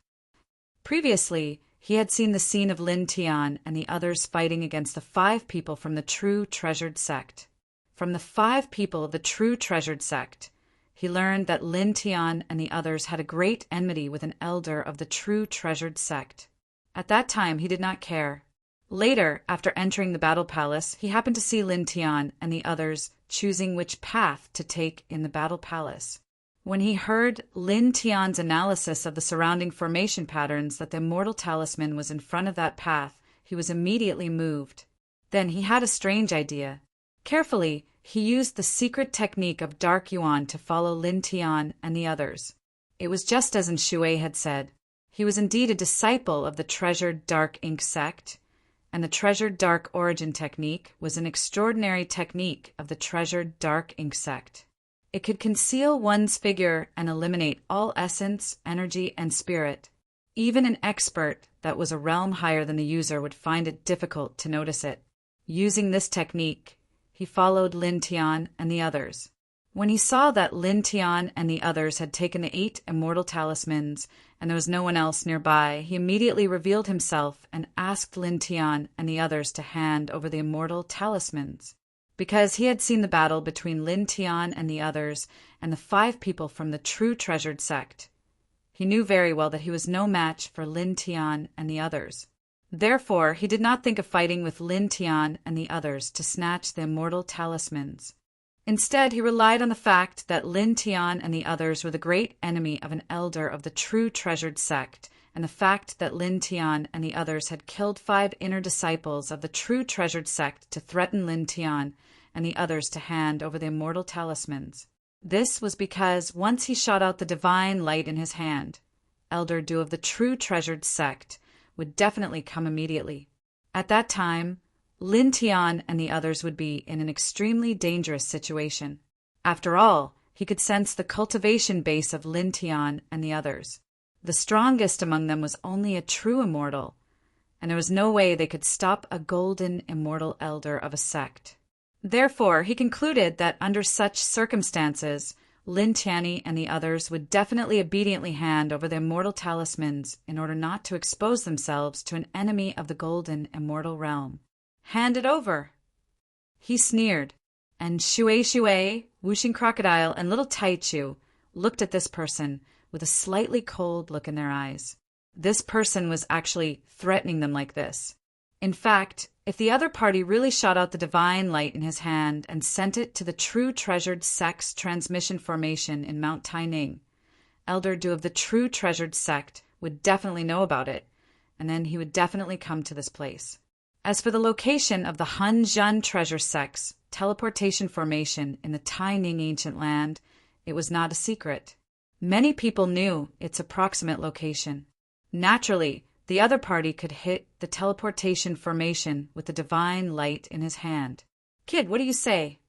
Previously, he had seen the scene of Lin Tian and the others fighting against the 5 people from the true treasured sect. From the 5 people of the true treasured sect, he learned that Lin Tian and the others had a great enmity with an elder of the true treasured sect. At that time, he did not care. Later, after entering the battle palace, he happened to see Lin Tian and the others choosing which path to take in the battle palace. When he heard Lin Tian's analysis of the surrounding formation patterns that the immortal talisman was in front of that path, he was immediately moved. Then he had a strange idea. Carefully, he used the secret technique of Dark Yuan to follow Lin Tian and the others. It was just as Shui had said. He was indeed a disciple of the treasured Dark Ink sect, and the treasured Dark Origin technique was an extraordinary technique of the treasured Dark Ink sect. It could conceal one's figure and eliminate all essence, energy, and spirit. Even an expert that was a realm higher than the user would find it difficult to notice it. Using this technique, he followed Lin Tian and the others. When he saw that Lin Tian and the others had taken the 8 immortal talismans and there was no one else nearby, he immediately revealed himself and asked Lin Tian and the others to hand over the immortal talismans. Because he had seen the battle between Lin Tian and the others and the 5 people from the true treasured sect, he knew very well that he was no match for Lin Tian and the others. Therefore, he did not think of fighting with Lin Tian and the others to snatch the immortal talismans. Instead, he relied on the fact that Lin Tian and the others were the great enemy of an elder of the true treasured sect, and the fact that Lin Tian and the others had killed 5 inner disciples of the true treasured sect to threaten Lin Tian and the others to hand over the immortal talismans. This was because once he shot out the divine light in his hand, Elder Du of the true treasured sect would definitely come immediately. At that time, Lin Tian and the others would be in an extremely dangerous situation. After all, he could sense the cultivation base of Lin Tian and the others. The strongest among them was only a true immortal, and there was no way they could stop a golden immortal elder of a sect. Therefore, he concluded that under such circumstances, Lin Tian and the others would definitely obediently hand over the immortal talismans in order not to expose themselves to an enemy of the golden immortal realm. "Hand it over." He sneered, and Shui, Whooshing Crocodile, and Little Taichu looked at this person with a slightly cold look in their eyes. This person was actually threatening them like this. In fact, if the other party really shot out the divine light in his hand and sent it to the true treasured sect's transmission formation in Mount Taining, Elder Du of the true treasured sect would definitely know about it, and then he would definitely come to this place. As for the location of the Hunjun treasure sect's teleportation formation in the Taining ancient land, it was not a secret. Many people knew its approximate location. Naturally, the other party could hit the teleportation formation with the divine light in his hand. "Kid, what do you say?"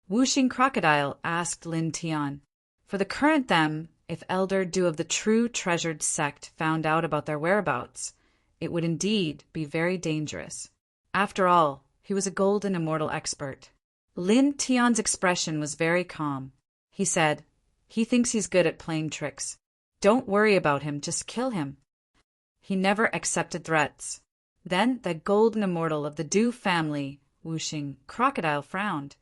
Whooshing Crocodile asked Lin Tian. For the current them, if Elder Du of the true treasured sect found out about their whereabouts, it would indeed be very dangerous. After all, he was a golden immortal expert. Lin Tian's expression was very calm. He said, "He thinks he's good at playing tricks. Don't worry about him, just kill him." He never accepted threats. Then the golden immortal of the Du family, Whooshing Crocodile, frowned.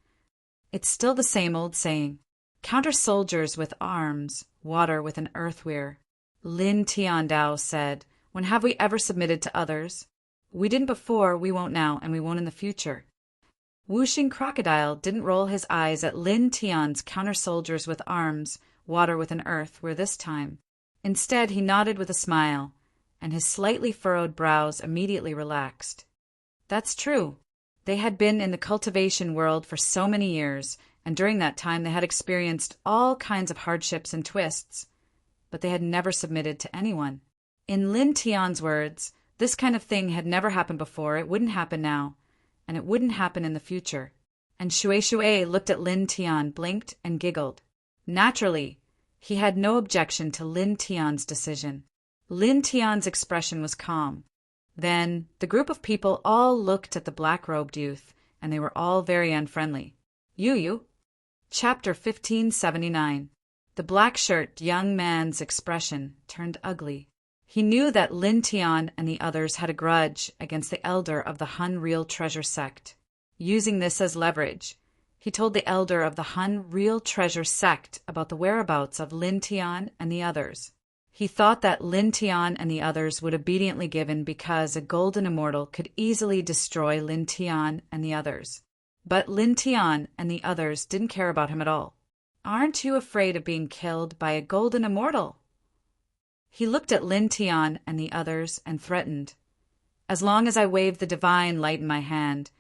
"It's still the same old saying. Counter soldiers with arms, water with an earthware." Lin Tian Dao said, "When have we ever submitted to others? We didn't before, we won't now, and we won't in the future." Whooshing Crocodile didn't roll his eyes at Lin Tian's counter soldiers with arms, water with an earthware this time. Instead, he nodded with a smile, and his slightly furrowed brows immediately relaxed. That's true. They had been in the cultivation world for so many years, and during that time they had experienced all kinds of hardships and twists, but they had never submitted to anyone. In Lin Tian's words, This kind of thing had never happened before, it wouldn't happen now, and it wouldn't happen in the future. And Shui looked at Lin Tian, blinked, and giggled. Naturally, he had no objection to Lin Tian's decision. Lin Tian's expression was calm. Then the group of people all looked at the black-robed youth, and they were all very unfriendly. You. Chapter 1579. The black-shirt young man's expression turned ugly. He knew that Lin Tian and the others had a grudge against the elder of the Hun Real Treasure sect. Using this as leverage, he told the elder of the Hun Real Treasure sect about the whereabouts of Lin Tian and the others. He thought that Lin Tian and the others would obediently give in because a golden immortal could easily destroy Lin Tian and the others. But Lin Tian and the others didn't care about him at all. Aren't you afraid of being killed by a golden immortal? He looked at Lin Tian and the others and threatened. As long as I wave the divine light in my hand,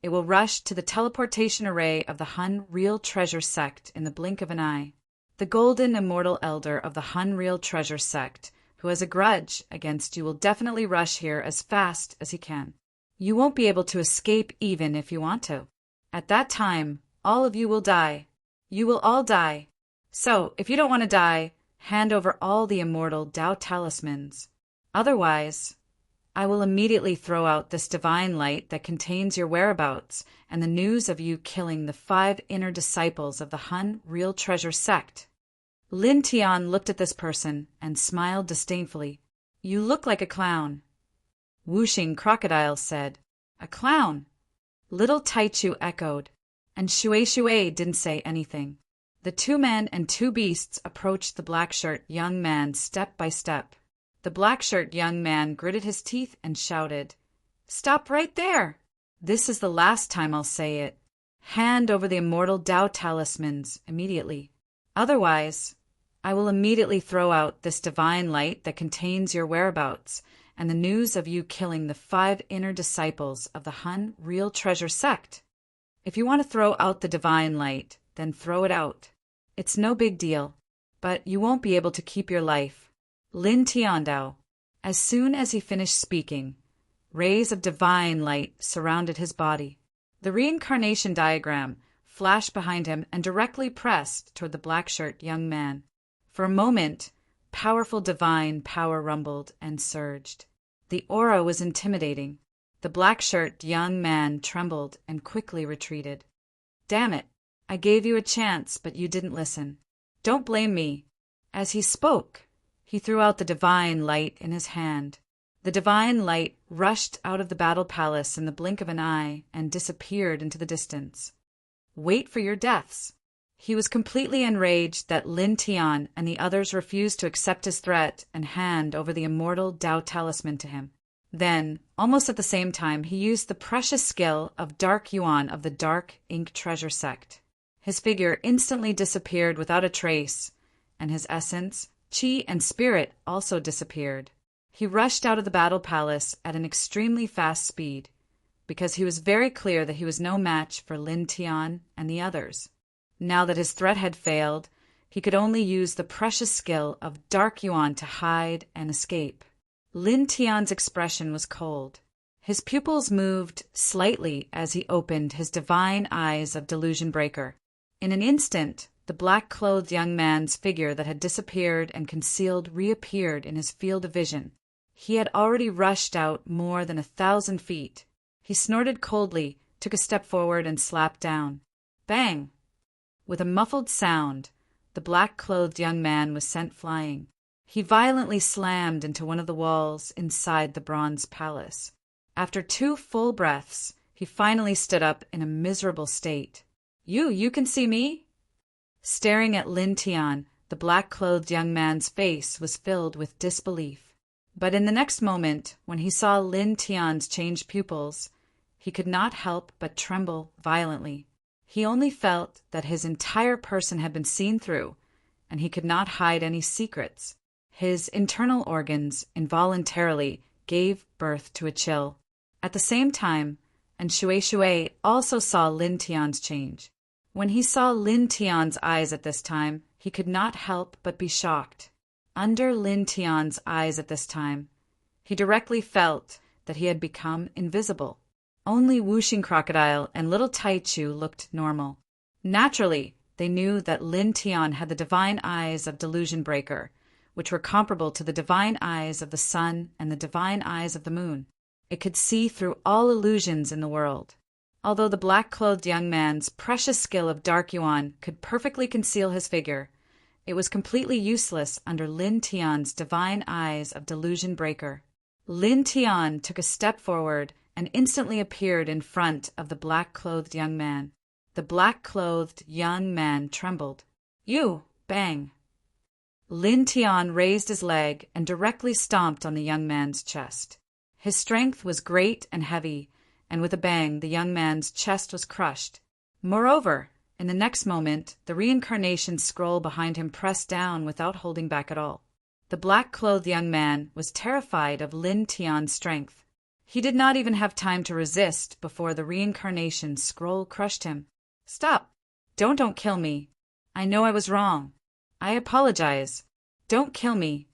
it will rush to the teleportation array of the Hun Real Treasure sect in the blink of an eye. The golden immortal elder of the Hun Real Treasure sect, who has a grudge against you, will definitely rush here as fast as he can. You won't be able to escape even if you want to. At that time, all of you will die. You will all die. So, if you don't want to die, hand over all the immortal Tao talismans. Otherwise, I will immediately throw out this divine light that contains your whereabouts and the news of you killing the 5 inner disciples of the Hun Real Treasure sect. Lin Tian looked at this person and smiled disdainfully. You look like a clown. Whooshing Crocodile said, A clown? Little Taichu echoed, and Shui didn't say anything. The 2 men and 2 beasts approached the black-shirt young man step by step. The black-shirt young man gritted his teeth and shouted, Stop right there! This is the last time I'll say it. Hand over the immortal Tao talismans immediately. Otherwise, I will immediately throw out this divine light that contains your whereabouts and the news of you killing the 5 inner disciples of the Hun Real Treasure sect. If you want to throw out the divine light, then throw it out. It's no big deal, but you won't be able to keep your life. Lin Tiandao. As soon as he finished speaking, rays of divine light surrounded his body. The reincarnation diagram flashed behind him and directly pressed toward the black-shirt young man. For a moment, powerful divine power rumbled and surged. The aura was intimidating. The black-shirt young man trembled and quickly retreated. Damn it! I gave you a chance, but you didn't listen. Don't blame me. As he spoke, he threw out the divine light in his hand. The divine light rushed out of the battle palace in the blink of an eye and disappeared into the distance. Wait for your deaths. He was completely enraged that Lin Tian and the others refused to accept his threat and hand over the immortal Tao talisman to him. Then, almost at the same time, he used the precious skill of Dark Yuan of the Dark Ink Treasure sect. His figure instantly disappeared without a trace, and his essence, chi, and spirit also disappeared. He rushed out of the battle palace at an extremely fast speed, because he was very clear that he was no match for Lin Tian and the others. Now that his threat had failed, he could only use the precious skill of Dark Yuan to hide and escape. Lin Tian's expression was cold. His pupils moved slightly as he opened his divine eyes of Delusion Breaker. In an instant, the black-clothed young man's figure that had disappeared and concealed reappeared in his field of vision. He had already rushed out more than 1,000 feet. He snorted coldly, took a step forward, and slapped down. Bang! With a muffled sound, the black-clothed young man was sent flying. He violently slammed into one of the walls inside the bronze palace. After 2 full breaths, he finally stood up in a miserable state. You can see me? Staring at Lin Tian, the black-clothed young man's face was filled with disbelief. But in the next moment, when he saw Lin Tian's changed pupils, he could not help but tremble violently. He only felt that his entire person had been seen through, and he could not hide any secrets. His internal organs involuntarily gave birth to a chill. At the same time, and Shui also saw Lin Tian's change. When he saw Lin Tian's eyes at this time, he could not help but be shocked. Under Lin Tian's eyes at this time, He directly felt that he had become invisible. Only Whooshing Crocodile and Little Taichu looked normal. Naturally, they knew that Lin Tian had the divine eyes of Delusion Breaker, which were comparable to the divine eyes of the sun and the divine eyes of the moon. It could see through all illusions in the world. Although the black-clothed young man's precious skill of Dark Yuan could perfectly conceal his figure, it was completely useless under Lin Tian's divine eyes of Delusion Breaker. Lin Tian took a step forward and instantly appeared in front of the black-clothed young man. The black-clothed young man trembled. "You!" Bang! Lin Tian raised his leg and directly stomped on the young man's chest. His strength was great and heavy, and with a bang the young man's chest was crushed. Moreover, in the next moment, the reincarnation scroll behind him pressed down without holding back at all. The black-clothed young man was terrified of Lin Tian's strength. He did not even have time to resist before the reincarnation scroll crushed him. "Stop! Don't kill me. I know I was wrong. I apologize. Don't kill me."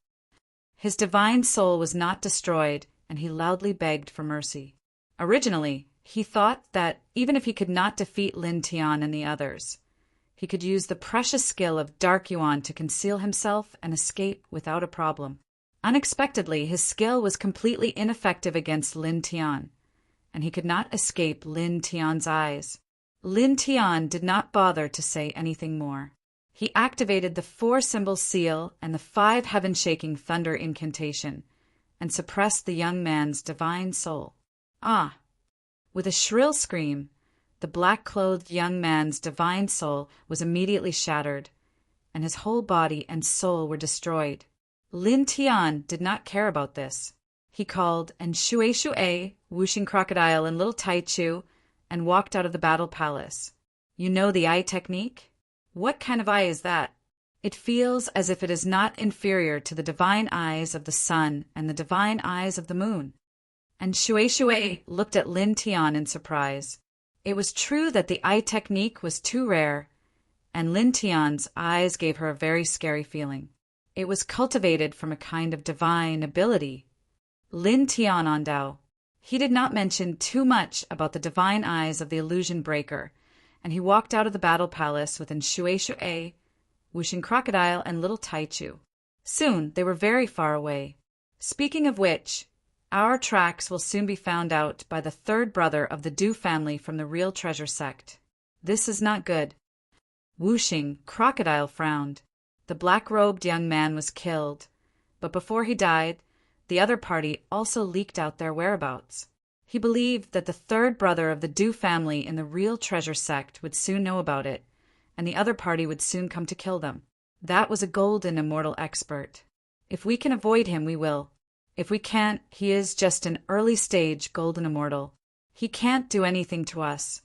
His divine soul was not destroyed, and he loudly begged for mercy. Originally, he thought that even if he could not defeat Lin Tian and the others, he could use the precious skill of Dark Yuan to conceal himself and escape without a problem. Unexpectedly, his skill was completely ineffective against Lin Tian, and he could not escape Lin Tian's eyes. Lin Tian did not bother to say anything more. He activated the 4-symbol seal and the 5 heaven-shaking thunder incantation, and suppressed the young man's divine soul. Ah! With a shrill scream, the black-clothed young man's divine soul was immediately shattered, and his whole body and soul were destroyed. Lin Tian did not care about this. He called and Shui, Whooshing Crocodile, and Little Taichu, and walked out of the battle palace. "You know the eye technique? What kind of eye is that? It feels as if it is not inferior to the divine eyes of the sun and the divine eyes of the moon." And Shui looked at Lin Tian in surprise. It was true that the eye technique was too rare, and Lin Tian's eyes gave her a very scary feeling. It was cultivated from a kind of divine ability. Lin Tian Ondao. He did not mention too much about the divine eyes of the illusion breaker, and he walked out of the battle palace with Shui, Whooshing Crocodile, and Little Taichu. Soon they were very far away. Speaking of which, our tracks will soon be found out by the 3rd brother of the Du family from the Real Treasure sect. This is not good. Whooshing Crocodile frowned. The black-robed young man was killed, but before he died, the other party also leaked out their whereabouts. He believed that the 3rd brother of the Du family in the Real Treasure sect would soon know about it, and the other party would soon come to kill them. That was a golden immortal expert. If we can avoid him, we will. If we can't, he is just an early-stage golden immortal. He can't do anything to us.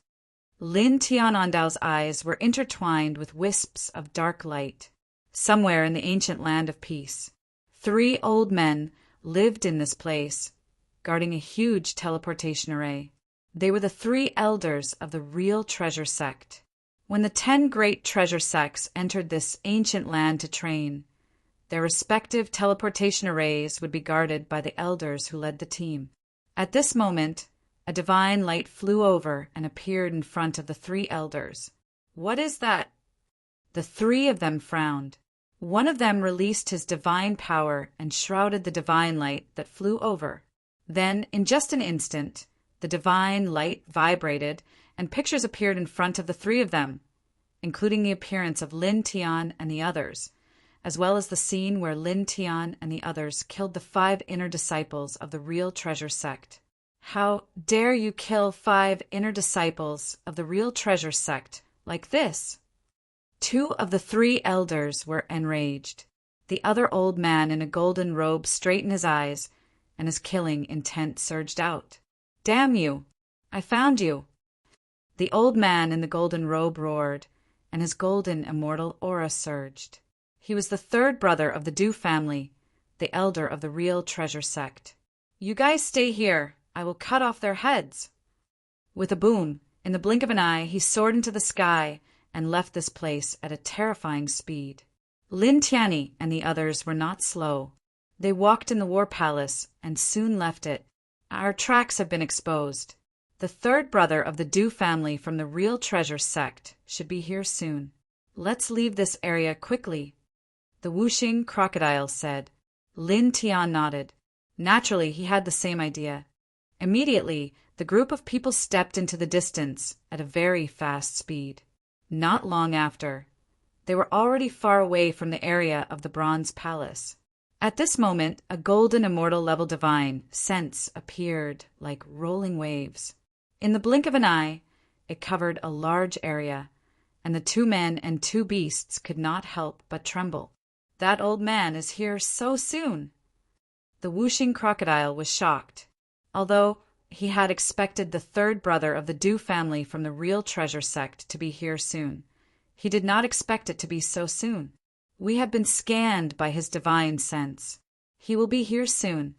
Lin Tian Ondao's eyes were intertwined with wisps of dark light. Somewhere in the ancient land of peace, 3 old men lived in this place, guarding a huge teleportation array. They were the 3 elders of the Real Treasure sect. When the 10 great treasure sects entered this ancient land to train, their respective teleportation arrays would be guarded by the elders who led the team. At this moment, a divine light flew over and appeared in front of the 3 elders. "What is that?" The 3 of them frowned. One of them released his divine power and shrouded the divine light that flew over. Then, in just an instant, the divine light vibrated, and pictures appeared in front of the 3 of them, including the appearance of Lin Tian and the others, as well as the scene where Lin Tian and the others killed the 5 inner disciples of the Real Treasure sect. "How dare you kill 5 inner disciples of the Real Treasure sect like this?" 2 of the 3 elders were enraged. The other old man in a golden robe straightened his eyes, and his killing intent surged out. "Damn you! I found you!" The old man in the golden robe roared, and his golden immortal aura surged. He was the 3rd brother of the Du family, the elder of the Real Treasure sect. "You guys stay here. I will cut off their heads." With a boom, in the blink of an eye, he soared into the sky and left this place at a terrifying speed. Lin Tianyi and the others were not slow. They walked in the war palace and soon left it. Our tracks have been exposed. The third brother of the Du family from the Real Treasure sect should be here soon. Let's leave this area quickly, the Wuxing crocodile said. Lin Tian nodded. Naturally, he had the same idea. Immediately, the group of people stepped into the distance at a very fast speed. Not long after, they were already far away from the area of the Bronze Palace. At this moment, a golden immortal level divine sense appeared like rolling waves. In the blink of an eye, it covered a large area, and the two men and two beasts could not help but tremble. That old man is here so soon. The Wuxing crocodile was shocked. Although he had expected the third brother of the Du family from the Real Treasure sect to be here soon, he did not expect it to be so soon. We have been scanned by his divine sense. He will be here soon.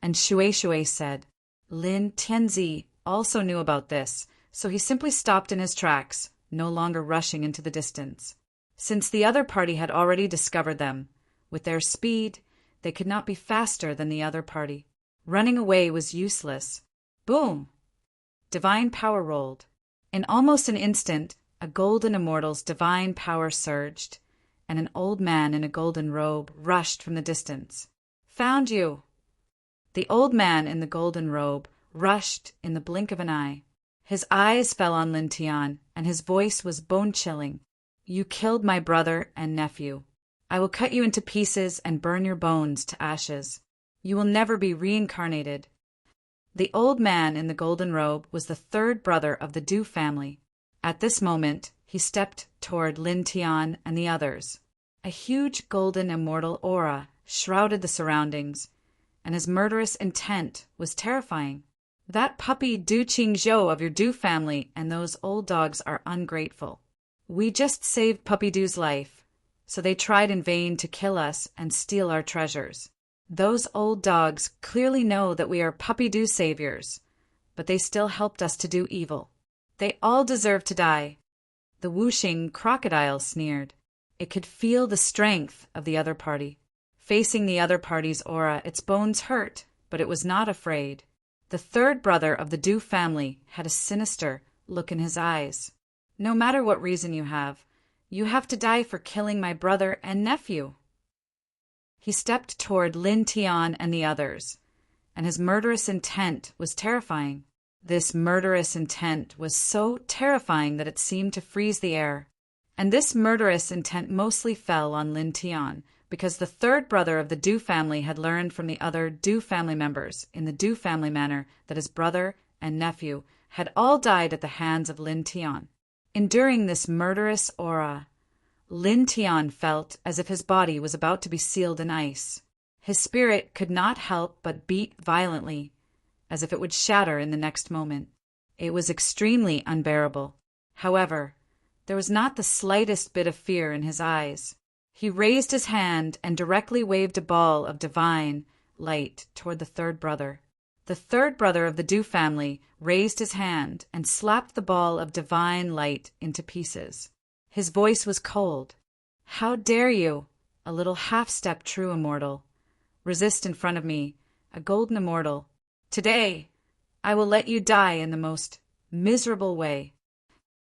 And Shui said. Lin Tianzi also knew about this, so he simply stopped in his tracks, no longer rushing into the distance. Since the other party had already discovered them, with their speed, they could not be faster than the other party. Running away was useless. Boom! Divine power rolled. In almost an instant, a golden immortal's divine power surged, and an old man in a golden robe rushed from the distance. Found you! The old man in the golden robe rushed in the blink of an eye. His eyes fell on Lin Tian, and his voice was bone-chilling. You killed my brother and nephew. I will cut you into pieces and burn your bones to ashes. You will never be reincarnated. The old man in the golden robe was the third brother of the Du family. At this moment, he stepped toward Lin Tian and the others. A huge golden immortal aura shrouded the surroundings, and his murderous intent was terrifying. That puppy Du Qingzhou of your Du family and those old dogs are ungrateful. We just saved Puppy Du's life, so they tried in vain to kill us and steal our treasures. Those old dogs clearly know that we are Puppy Du saviors, but they still helped us to do evil. They all deserve to die. The Wuxing crocodile sneered. It could feel the strength of the other party. Facing the other party's aura, its bones hurt, but it was not afraid. The third brother of the Du family had a sinister look in his eyes. No matter what reason you have to die for killing my brother and nephew. He stepped toward Lin Tian and the others, and his murderous intent was terrifying. This murderous intent was so terrifying that it seemed to freeze the air. And this murderous intent mostly fell on Lin Tian, because the third brother of the Du family had learned from the other Du family members in the Du family manor that his brother and nephew had all died at the hands of Lin Tian. Enduring this murderous aura, Lin Tian felt as if his body was about to be sealed in ice. His spirit could not help but beat violently, as if it would shatter in the next moment. It was extremely unbearable. However, there was not the slightest bit of fear in his eyes. He raised his hand and directly waved a ball of divine light toward the third brother. The third brother of the Du family raised his hand and slapped the ball of divine light into pieces. His voice was cold. How dare you, a little half-step true immortal, resist in front of me, a golden immortal. Today, I will let you die in the most miserable way.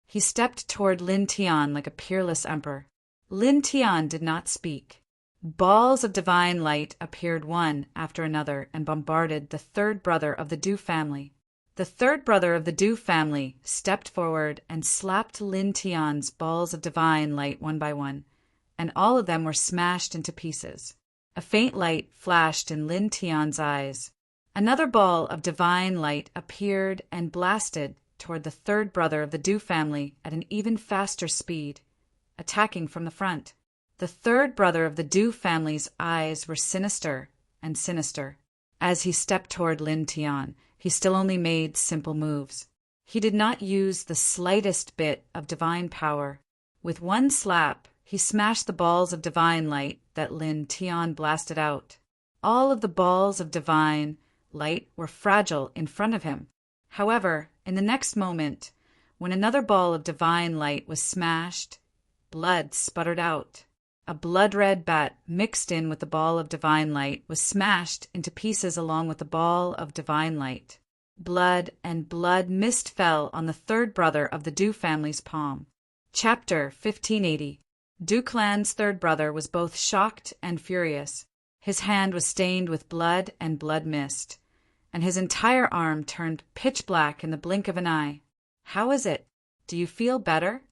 He stepped toward Lin Tian like a peerless emperor. Lin Tian did not speak. Balls of divine light appeared one after another and bombarded the third brother of the Du family. The third brother of the Du family stepped forward and slapped Lin Tian's balls of divine light one by one, and all of them were smashed into pieces. A faint light flashed in Lin Tian's eyes. Another ball of divine light appeared and blasted toward the third brother of the Du family at an even faster speed, attacking from the front. The third brother of the Du family's eyes were sinister and sinister. As he stepped toward Lin Tian, he still only made simple moves. He did not use the slightest bit of divine power. With one slap, he smashed the balls of divine light that Lin Tian blasted out. All of the balls of divine light were fragile in front of him. However, in the next moment, when another ball of divine light was smashed, blood sputtered out. A blood-red bat mixed in with the ball of divine light was smashed into pieces along with the ball of divine light. Blood and blood mist fell on the third brother of the Dew family's palm. Chapter 1580. Dew Clan's third brother was both shocked and furious. His hand was stained with blood and blood mist, and his entire arm turned pitch black in the blink of an eye. "How is it? Do you feel better?"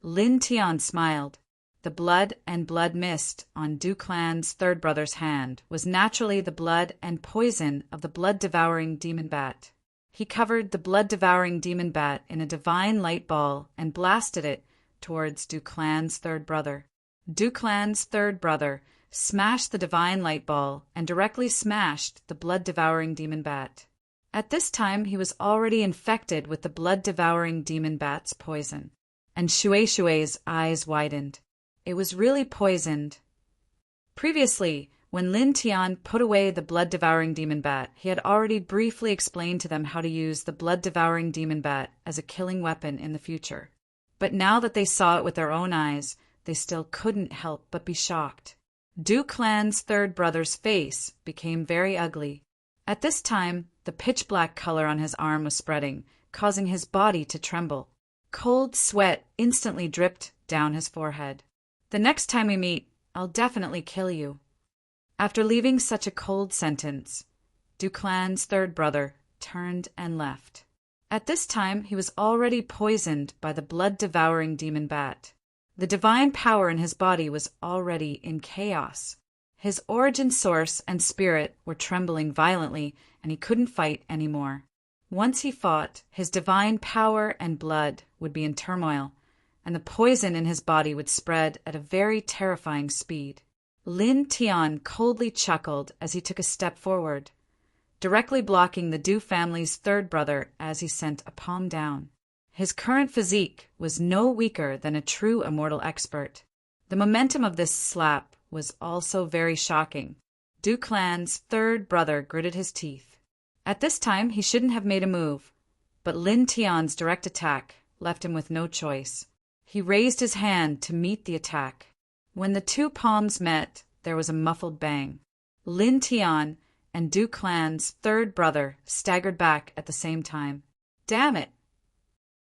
Lin Tian smiled. The blood and blood mist on Dew Clan's third brother's hand was naturally the blood and poison of the blood-devouring demon bat. He covered the blood-devouring demon bat in a divine light ball and blasted it towards Dew Clan's third brother. Dew Clan's third brother smashed the divine light ball and directly smashed the blood-devouring demon bat. At this time he was already infected with the blood-devouring demon bat's poison, and Shue's eyes widened. It was really poisoned. Previously, when Lin Tian put away the blood-devouring demon bat, he had already briefly explained to them how to use the blood-devouring demon bat as a killing weapon in the future. But now that they saw it with their own eyes, they still couldn't help but be shocked. Dew Clan's third brother's face became very ugly. At this time, the pitch-black color on his arm was spreading, causing his body to tremble. Cold sweat instantly dripped down his forehead. "The next time we meet, I'll definitely kill you." After leaving such a cold sentence, Dew Clan's third brother turned and left. At this time, he was already poisoned by the blood-devouring demon bat. The divine power in his body was already in chaos. His origin source and spirit were trembling violently, and he couldn't fight anymore. Once he fought, his divine power and blood would be in turmoil, and the poison in his body would spread at a very terrifying speed. Lin Tian coldly chuckled as he took a step forward, directly blocking the Dew family's third brother as he sent a palm down. His current physique was no weaker than a true immortal expert. The momentum of this slap was also very shocking. Dew Clan's third brother gritted his teeth. At this time, he shouldn't have made a move, but Lin Tian's direct attack left him with no choice. He raised his hand to meet the attack. When the two palms met, there was a muffled bang. Lin Tian and Dew Clan's third brother staggered back at the same time. "Damn it!"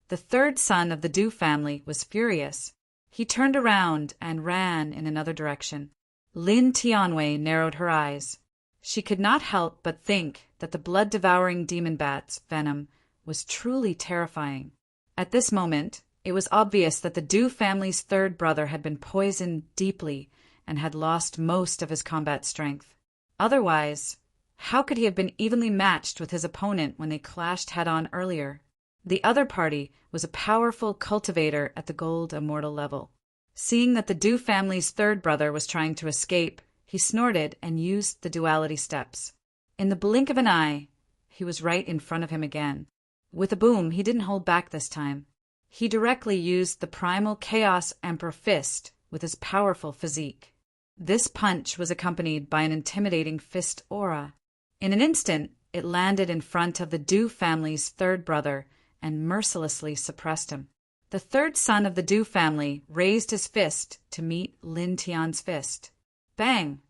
The third son of the Dew family was furious. He turned around and ran in another direction. Lin Tianwei narrowed her eyes. She could not help but think that the blood-devouring demon bat's venom was truly terrifying. At this moment, it was obvious that the Dew family's third brother had been poisoned deeply and had lost most of his combat strength. Otherwise, how could he have been evenly matched with his opponent when they clashed head-on earlier? The other party was a powerful cultivator at the gold immortal level. Seeing that the Dew family's third brother was trying to escape, he snorted and used the duality steps. In the blink of an eye, he was right in front of him again. With a boom, he didn't hold back this time. He directly used the primal Chaos Emperor fist with his powerful physique. This punch was accompanied by an intimidating fist aura. In an instant, it landed in front of the Dew family's third brother and mercilessly suppressed him. The third son of the Dew family raised his fist to meet Lin Tian's fist. Bang!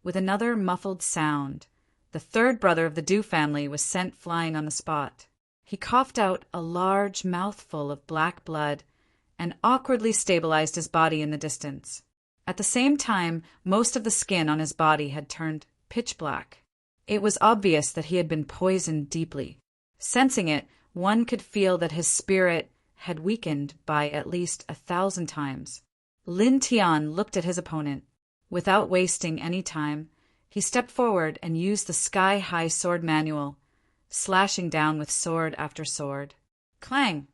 With another muffled sound, the third brother of the Dew family was sent flying on the spot. He coughed out a large mouthful of black blood and awkwardly stabilized his body in the distance. At the same time, most of the skin on his body had turned pitch black. It was obvious that he had been poisoned deeply. Sensing it, one could feel that his spirit had weakened by at least 1,000 times. Lin Tian looked at his opponent. Without wasting any time, he stepped forward and used the sky-high sword manual, slashing down with sword after sword. Clang!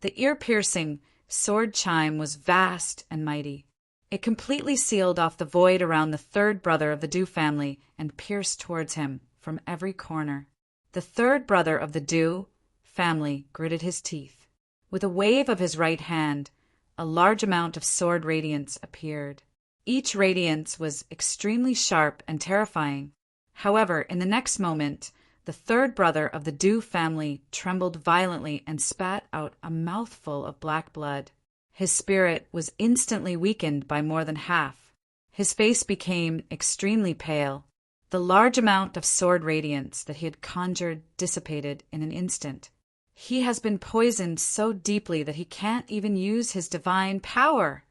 The ear-piercing sword chime was vast and mighty. It completely sealed off the void around the third brother of the Dew family and pierced towards him from every corner. The third brother of the Dew family gritted his teeth. With a wave of his right hand, a large amount of sword radiance appeared. Each radiance was extremely sharp and terrifying. However, in the next moment, the third brother of the Dew family trembled violently and spat out a mouthful of black blood. His spirit was instantly weakened by more than half. His face became extremely pale. The large amount of sword radiance that he had conjured dissipated in an instant. He has been poisoned so deeply that he can't even use his divine power.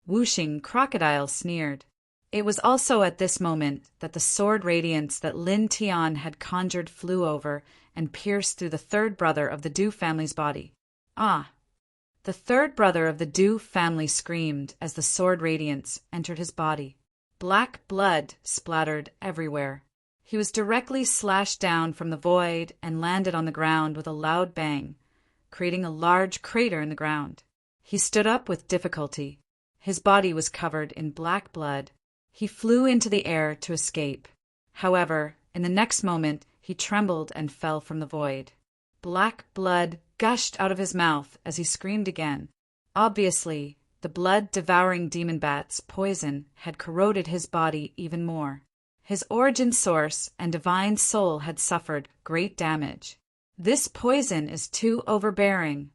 Whooshing Crocodile sneered. It was also at this moment that the sword radiance that Lin Tian had conjured flew over and pierced through the third brother of the Du family's body. Ah! The third brother of the Du family screamed as the sword radiance entered his body. Black blood splattered everywhere. He was directly slashed down from the void and landed on the ground with a loud bang, creating a large crater in the ground. He stood up with difficulty. His body was covered in black blood. He flew into the air to escape. However, in the next moment, he trembled and fell from the void. Black blood gushed out of his mouth as he screamed again. Obviously, the blood-devouring demon bat's poison had corroded his body even more. His origin source and divine soul had suffered great damage. This poison is too overbearing.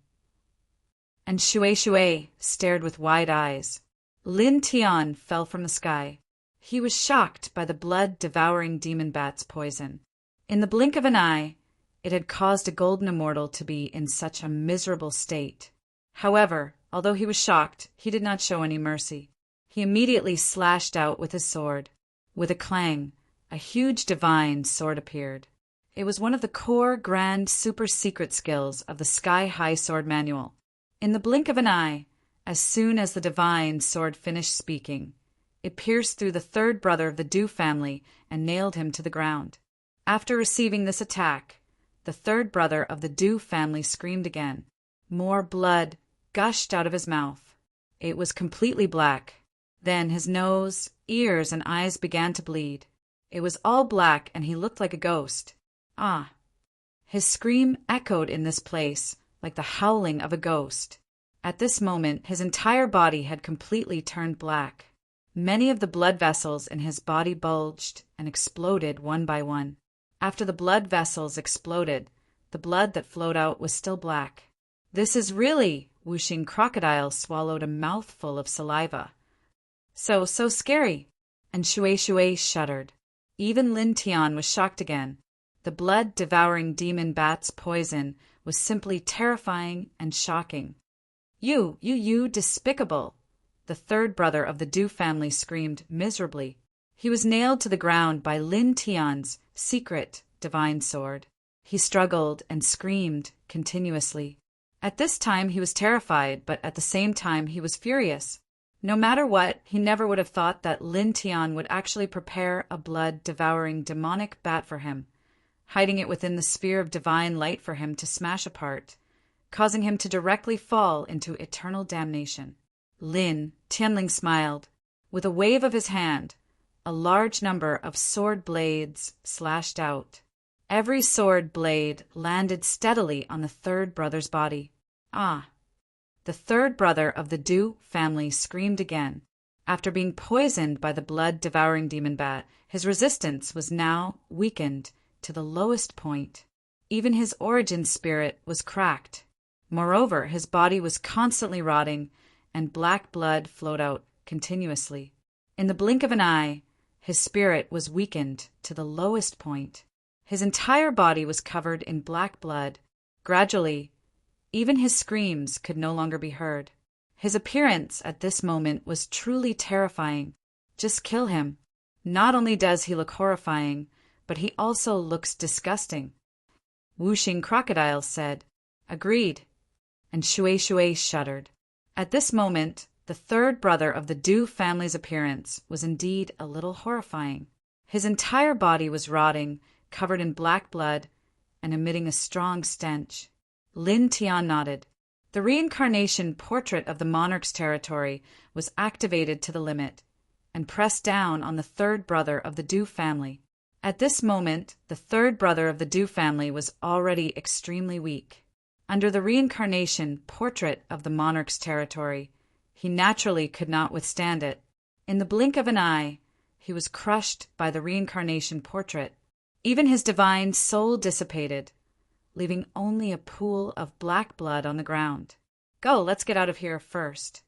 And Shui stared with wide eyes. Lin Tian fell from the sky. He was shocked by the blood-devouring demon bat's poison. In the blink of an eye, it had caused a golden immortal to be in such a miserable state. However, although he was shocked, he did not show any mercy. He immediately slashed out with his sword. With a clang, a huge divine sword appeared. It was one of the core grand super secret skills of the Sky High Sword Manual. In the blink of an eye, as soon as the divine sword finished speaking, it pierced through the third brother of the Du family and nailed him to the ground. After receiving this attack, the third brother of the Du family screamed again. More blood gushed out of his mouth. It was completely black. Then his nose, ears, and eyes began to bleed. It was all black, and he looked like a ghost. Ah! His scream echoed in this place, like the howling of a ghost. At this moment, his entire body had completely turned black. Many of the blood vessels in his body bulged and exploded one by one. After the blood vessels exploded, the blood that flowed out was still black. This is really, Whooshing Crocodile swallowed a mouthful of saliva. So scary. And Shui shuddered. Even Lin Tian was shocked again. The blood-devouring demon bat's poison was simply terrifying and shocking. You despicable! The third brother of the Du family screamed miserably. He was nailed to the ground by Lin Tian's secret divine sword. He struggled and screamed continuously. At this time he was terrified, but at the same time he was furious. No matter what, he never would have thought that Lin Tian would actually prepare a blood-devouring demonic bat for him, hiding it within the sphere of divine light for him to smash apart, causing him to directly fall into eternal damnation. Lin Tianling smiled. With a wave of his hand, a large number of sword blades slashed out. Every sword blade landed steadily on the third brother's body. Ah! The third brother of the Du family screamed again. After being poisoned by the blood-devouring demon bat, his resistance was now weakened to the lowest point. Even his origin spirit was cracked. Moreover, his body was constantly rotting, and black blood flowed out continuously. In the blink of an eye, his spirit was weakened to the lowest point. His entire body was covered in black blood. Gradually, even his screams could no longer be heard. His appearance at this moment was truly terrifying. Just kill him. Not only does he look horrifying, but he also looks disgusting. Whooshing Crocodile said, "Agreed." And Shui shuddered. At this moment, the third brother of the Du family's appearance was indeed a little horrifying. His entire body was rotting, covered in black blood, and emitting a strong stench. Lin Tian nodded. The reincarnation portrait of the monarch's territory was activated to the limit, and pressed down on the third brother of the Du family. At this moment, the third brother of the Du family was already extremely weak. Under the reincarnation portrait of the monarch's territory, he naturally could not withstand it. In the blink of an eye, he was crushed by the reincarnation portrait. Even his divine soul dissipated, leaving only a pool of black blood on the ground. Go, let's get out of here first.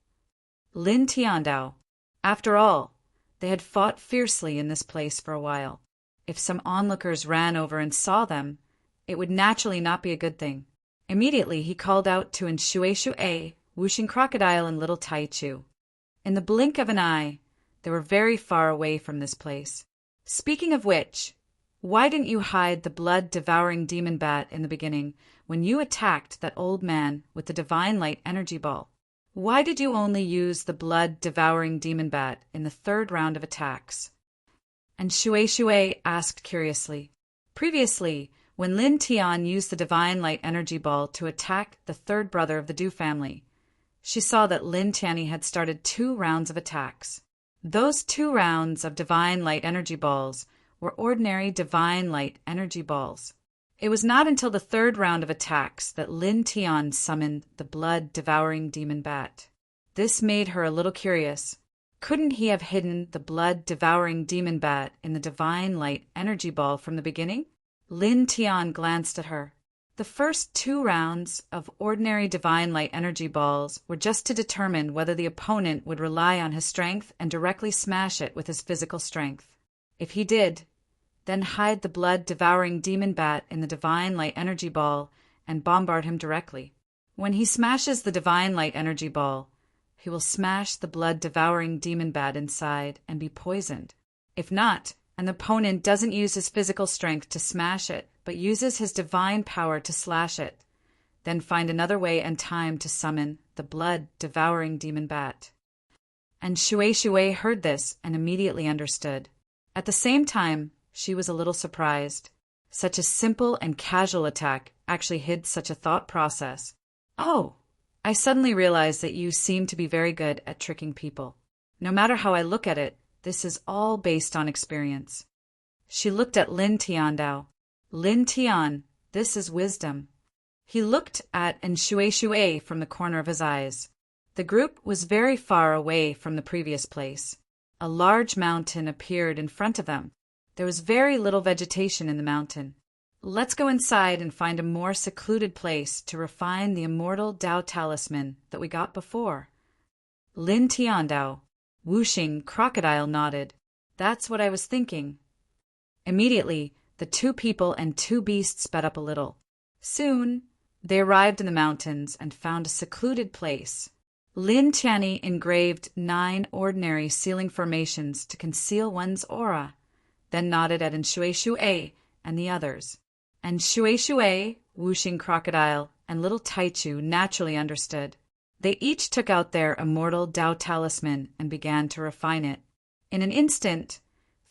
Lin Tiandao. After all, they had fought fiercely in this place for a while. If some onlookers ran over and saw them, it would naturally not be a good thing. Immediately he called out to Shui, Whooshing Crocodile, and Little Taichu. In the blink of an eye, they were very far away from this place. Speaking of which, why didn't you hide the blood-devouring demon bat in the beginning when you attacked that old man with the divine light energy ball? Why did you only use the blood-devouring demon bat in the third round of attacks? And Shui asked curiously. Previously, when Lin Tian used the divine light energy ball to attack the third brother of the Du family, she saw that Lin Tianyi had started 2 rounds of attacks. Those 2 rounds of divine light energy balls were ordinary divine light energy balls. It was not until the 3rd round of attacks that Lin Tian summoned the blood-devouring demon bat. This made her a little curious. Couldn't he have hidden the blood-devouring demon bat in the divine light energy ball from the beginning? Lin Tian glanced at her. The first 2 rounds of ordinary divine light energy balls were just to determine whether the opponent would rely on his strength and directly smash it with his physical strength. If he did, then hide the blood-devouring demon bat in the divine light energy ball and bombard him directly. When he smashes the divine light energy ball, he will smash the blood-devouring demon bat inside and be poisoned. If not, and the opponent doesn't use his physical strength to smash it, but uses his divine power to slash it, then find another way and time to summon the blood-devouring demon bat. And Shui heard this and immediately understood. At the same time, she was a little surprised. Such a simple and casual attack actually hid such a thought process. Oh, I suddenly realized that you seem to be very good at tricking people. No matter how I look at it, this is all based on experience. She looked at Lin Tiandao. Lin Tian, this is wisdom. He looked at Shui from the corner of his eyes. The group was very far away from the previous place. A large mountain appeared in front of them. There was very little vegetation in the mountain. Let's go inside and find a more secluded place to refine the immortal Dao talisman that we got before. Lin Tiandao, Whooshing Crocodile, nodded. That's what I was thinking. Immediately, the 2 people and 2 beasts sped up a little. Soon, they arrived in the mountains and found a secluded place. Lin Tianyi engraved 9 ordinary sealing formations to conceal one's aura, then nodded at Shui and the others. And Shui, Whooshing Crocodile, and Little Taichu naturally understood. They each took out their immortal Dao talisman and began to refine it. In an instant,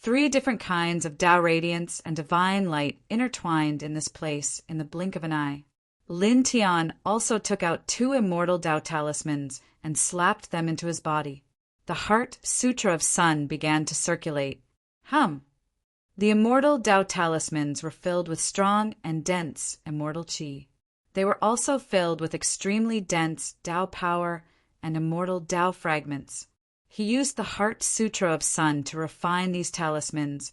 3 different kinds of Dao radiance and divine light intertwined in this place in the blink of an eye. Lin Tian also took out 2 immortal Dao talismans and slapped them into his body. The Heart Sutra of Sun began to circulate. The immortal Dao talismans were filled with strong and dense immortal qi. They were also filled with extremely dense Dao power and immortal Dao fragments. He used the Heart Sutra of Sun to refine these talismans,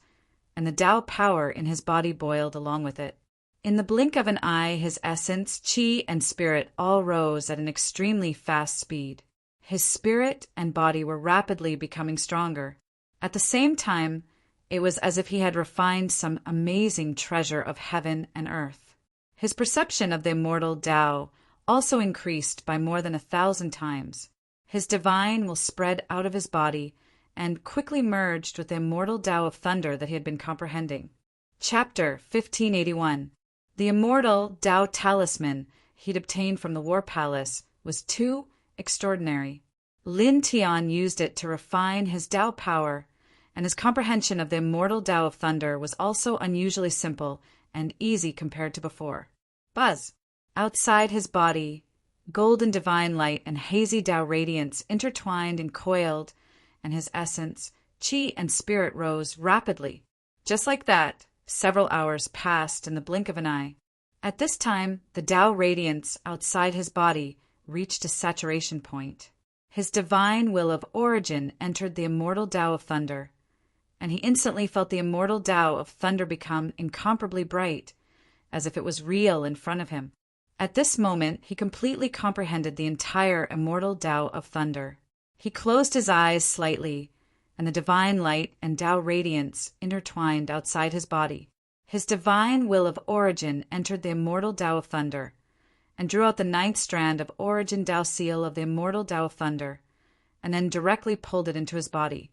and the Dao power in his body boiled along with it. In the blink of an eye, his essence, qi, and spirit all rose at an extremely fast speed. His spirit and body were rapidly becoming stronger. At the same time, it was as if he had refined some amazing treasure of heaven and earth. His perception of the immortal Dao also increased by more than 1,000 times. His divine will spread out of his body and quickly merged with the immortal Dao of thunder that he had been comprehending. Chapter 1581. The immortal Dao talisman he'd obtained from the War Palace was too extraordinary. Lin Tian used it to refine his Dao power, and his comprehension of the immortal Dao of thunder was also unusually simple and easy compared to before. Buzz! Outside his body, golden divine light and hazy Dao radiance intertwined and coiled, and his essence, qi, and spirit rose rapidly. Just like that, several hours passed in the blink of an eye. At this time, the Dao radiance outside his body reached a saturation point. His divine will of origin entered the immortal Dao of thunder, and he instantly felt the immortal Dao of thunder become incomparably bright, as if it was real in front of him. At this moment, he completely comprehended the entire immortal Tao of thunder. He closed his eyes slightly, and the divine light and Tao radiance intertwined outside his body. His divine will of origin entered the immortal Tao of thunder, and drew out the ninth strand of origin Tao seal of the immortal Tao of thunder, and then directly pulled it into his body,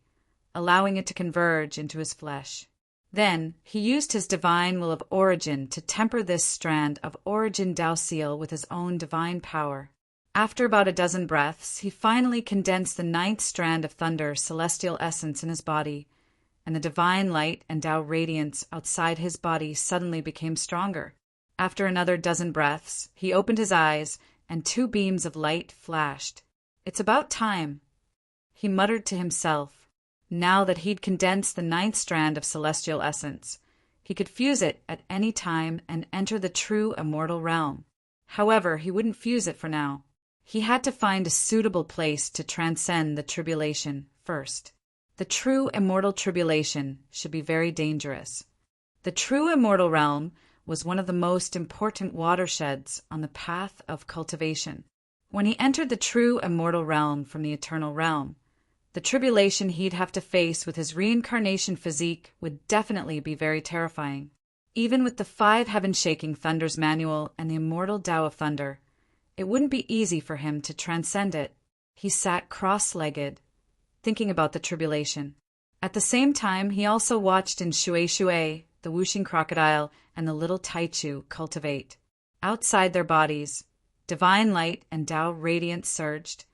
allowing it to converge into his flesh. Then he used his divine will of origin to temper this strand of origin Tao seal with his own divine power. After about a dozen breaths, he finally condensed the ninth strand of thunder celestial essence in his body, and the divine light and Tao radiance outside his body suddenly became stronger. After another dozen breaths, he opened his eyes, and 2 beams of light flashed. "It's about time," he muttered to himself. Now that he'd condensed the ninth strand of celestial essence, he could fuse it at any time and enter the true immortal realm. However, he wouldn't fuse it for now. He had to find a suitable place to transcend the tribulation first. The true immortal tribulation should be very dangerous. The true immortal realm was one of the most important watersheds on the path of cultivation. When he entered the true immortal realm from the eternal realm, the tribulation he'd have to face with his reincarnation physique would definitely be very terrifying. Even with the 5 heaven-shaking thunders manual and the immortal Tao of thunder, it wouldn't be easy for him to transcend it. He sat cross-legged, thinking about the tribulation. At the same time, he also watched in Shui, the whooshing crocodile, and the little Taichu cultivate. Outside their bodies, divine light and Tao radiance surged,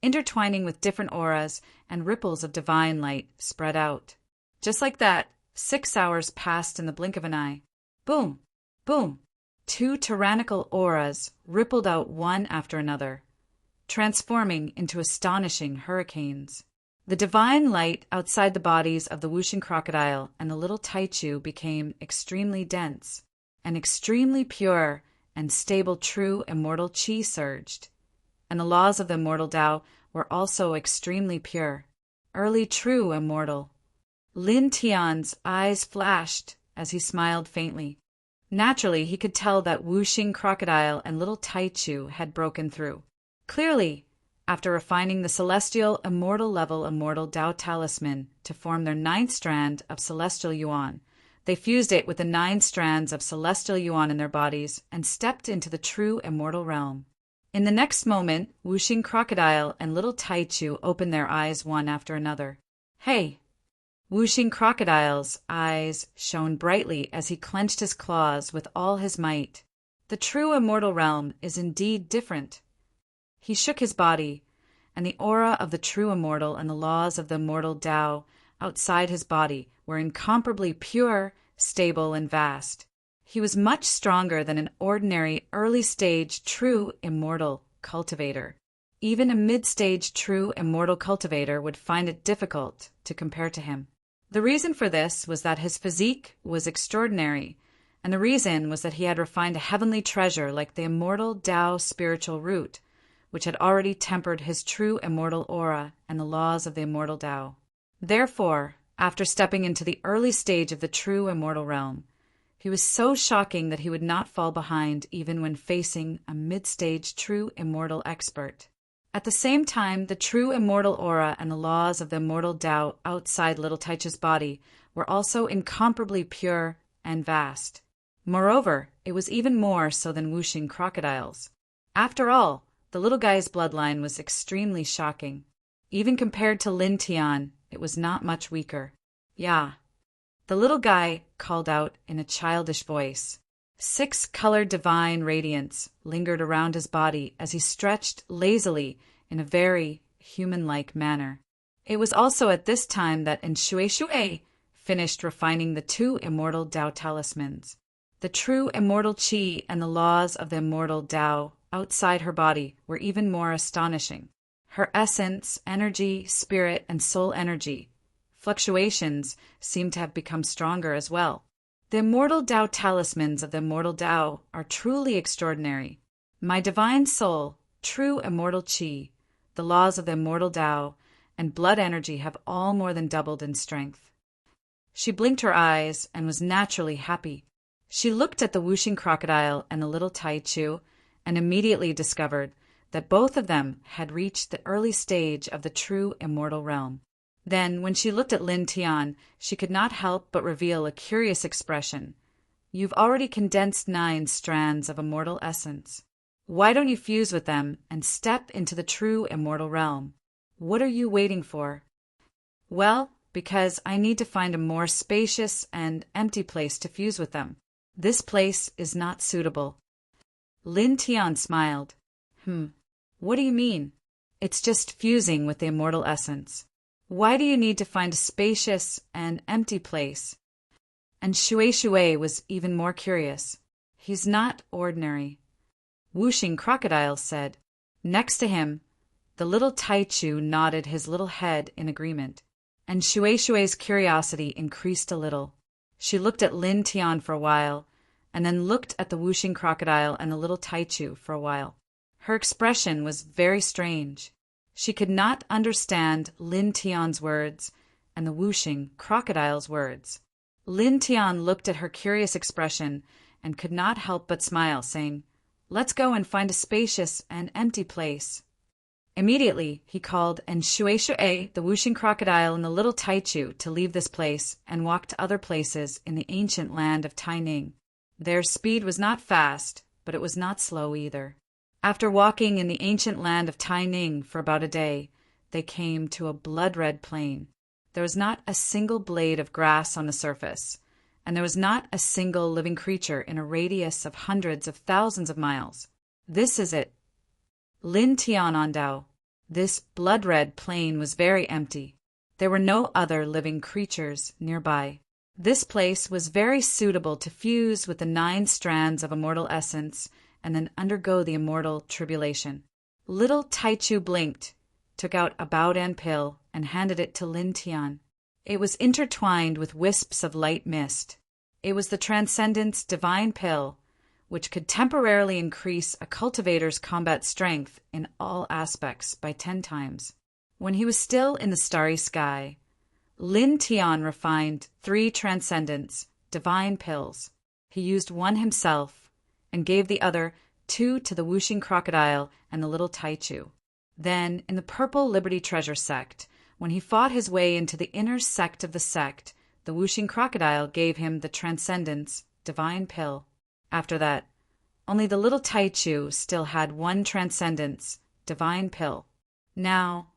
intertwining with different auras, and ripples of divine light spread out. Just like that, 6 hours passed in the blink of an eye. Boom! Boom! 2 tyrannical auras rippled out one after another, transforming into astonishing hurricanes. The divine light outside the bodies of the whooshing crocodile and the little Taichu became extremely dense. An extremely pure and stable true immortal Qi surged, and the laws of the immortal Tao were also extremely pure. Early true immortal. Lin Tian's eyes flashed as he smiled faintly. Naturally, he could tell that whooshing crocodile and little Taichu had broken through. Clearly, after refining the celestial immortal level immortal Tao talisman to form their 9th strand of celestial yuan, they fused it with the 9 strands of celestial yuan in their bodies and stepped into the true immortal realm. In the next moment, whooshing crocodile and little Taichu opened their eyes one after another. "Hey!" Whooshing crocodile's eyes shone brightly as he clenched his claws with all his might. The true immortal realm is indeed different. He shook his body, and the aura of the true immortal and the laws of the immortal Tao outside his body were incomparably pure, stable, and vast. He was much stronger than an ordinary early-stage true immortal cultivator. Even a mid-stage true immortal cultivator would find it difficult to compare to him. The reason for this was that his physique was extraordinary, and the reason was that he had refined a heavenly treasure like the immortal Tao spiritual root, which had already tempered his true immortal aura and the laws of the immortal Tao. Therefore, after stepping into the early stage of the true immortal realm, he was so shocking that he would not fall behind even when facing a mid-stage true immortal expert. At the same time, the true immortal aura and the laws of the immortal Tao outside little Taichu's body were also incomparably pure and vast. Moreover, it was even more so than whooshing crocodiles. After all, the little guy's bloodline was extremely shocking. Even compared to Lin Tian, it was not much weaker. "Yeah." The little guy called out in a childish voice. 6 colored divine radiance lingered around his body as he stretched lazily in a very human-like manner. It was also at this time that Shui finished refining the 2 immortal Tao talismans. The true immortal Qi and the laws of the immortal Tao outside her body were even more astonishing. Her essence, energy, spirit, and soul energy fluctuations seem to have become stronger as well. The immortal Tao talismans of the immortal Tao are truly extraordinary. My divine soul, true immortal Qi, the laws of the immortal Tao, and blood energy have all more than doubled in strength. She blinked her eyes and was naturally happy. She looked at the whooshing crocodile and the little Taichu, and immediately discovered that both of them had reached the early stage of the true immortal realm. Then, when she looked at Lin Tian, she could not help but reveal a curious expression. "You've already condensed 9 strands of immortal essence. Why don't you fuse with them and step into the true immortal realm? What are you waiting for?" "Well, because I need to find a more spacious and empty place to fuse with them. This place is not suitable." Lin Tian smiled. What do you mean?" "It's just fusing with the immortal essence. Why do you need to find a spacious and empty place?" And Shui was even more curious. "He's not ordinary," Whooshing Crocodile said. Next to him, the little Taichu nodded his little head in agreement, and Shui's curiosity increased a little. She looked at Lin Tian for a while, and then looked at the Whooshing Crocodile and the little Taichu for a while. Her expression was very strange. She could not understand Lin Tian's words and the Whooshing Crocodile's words. Lin Tian looked at her curious expression and could not help but smile, saying, "Let's go and find a spacious and empty place." Immediately, he called and Shui, the Whooshing Crocodile, and the little Taichu to leave this place and walk to other places in the ancient land of Taining. Their speed was not fast, but it was not slow either. After walking in the ancient land of Taining for about a day, they came to a blood-red plain. There was not a single blade of grass on the surface, and there was not a single living creature in a radius of hundreds of thousands of miles. "This is it." Lin Tian Ondao. This blood-red plain was very empty. There were no other living creatures nearby. This place was very suitable to fuse with the 9 strands of immortal essence and then undergo the immortal tribulation. Little Taichu blinked, took out a Baodan pill, and handed it to Lin Tian. It was intertwined with wisps of light mist. It was the Transcendence Divine Pill, which could temporarily increase a cultivator's combat strength in all aspects by 10 times. When he was still in the starry sky, Lin Tian refined 3 Transcendence Divine Pills. He used one himself and gave the other 2 to the Whooshing Crocodile and the little Taichu. Then, in the Purple Liberty Treasure sect, when he fought his way into the inner sect of the sect, the Whooshing Crocodile gave him the Transcendence Divine Pill. After that, only the little Taichu still had 1 Transcendence Divine Pill. Now,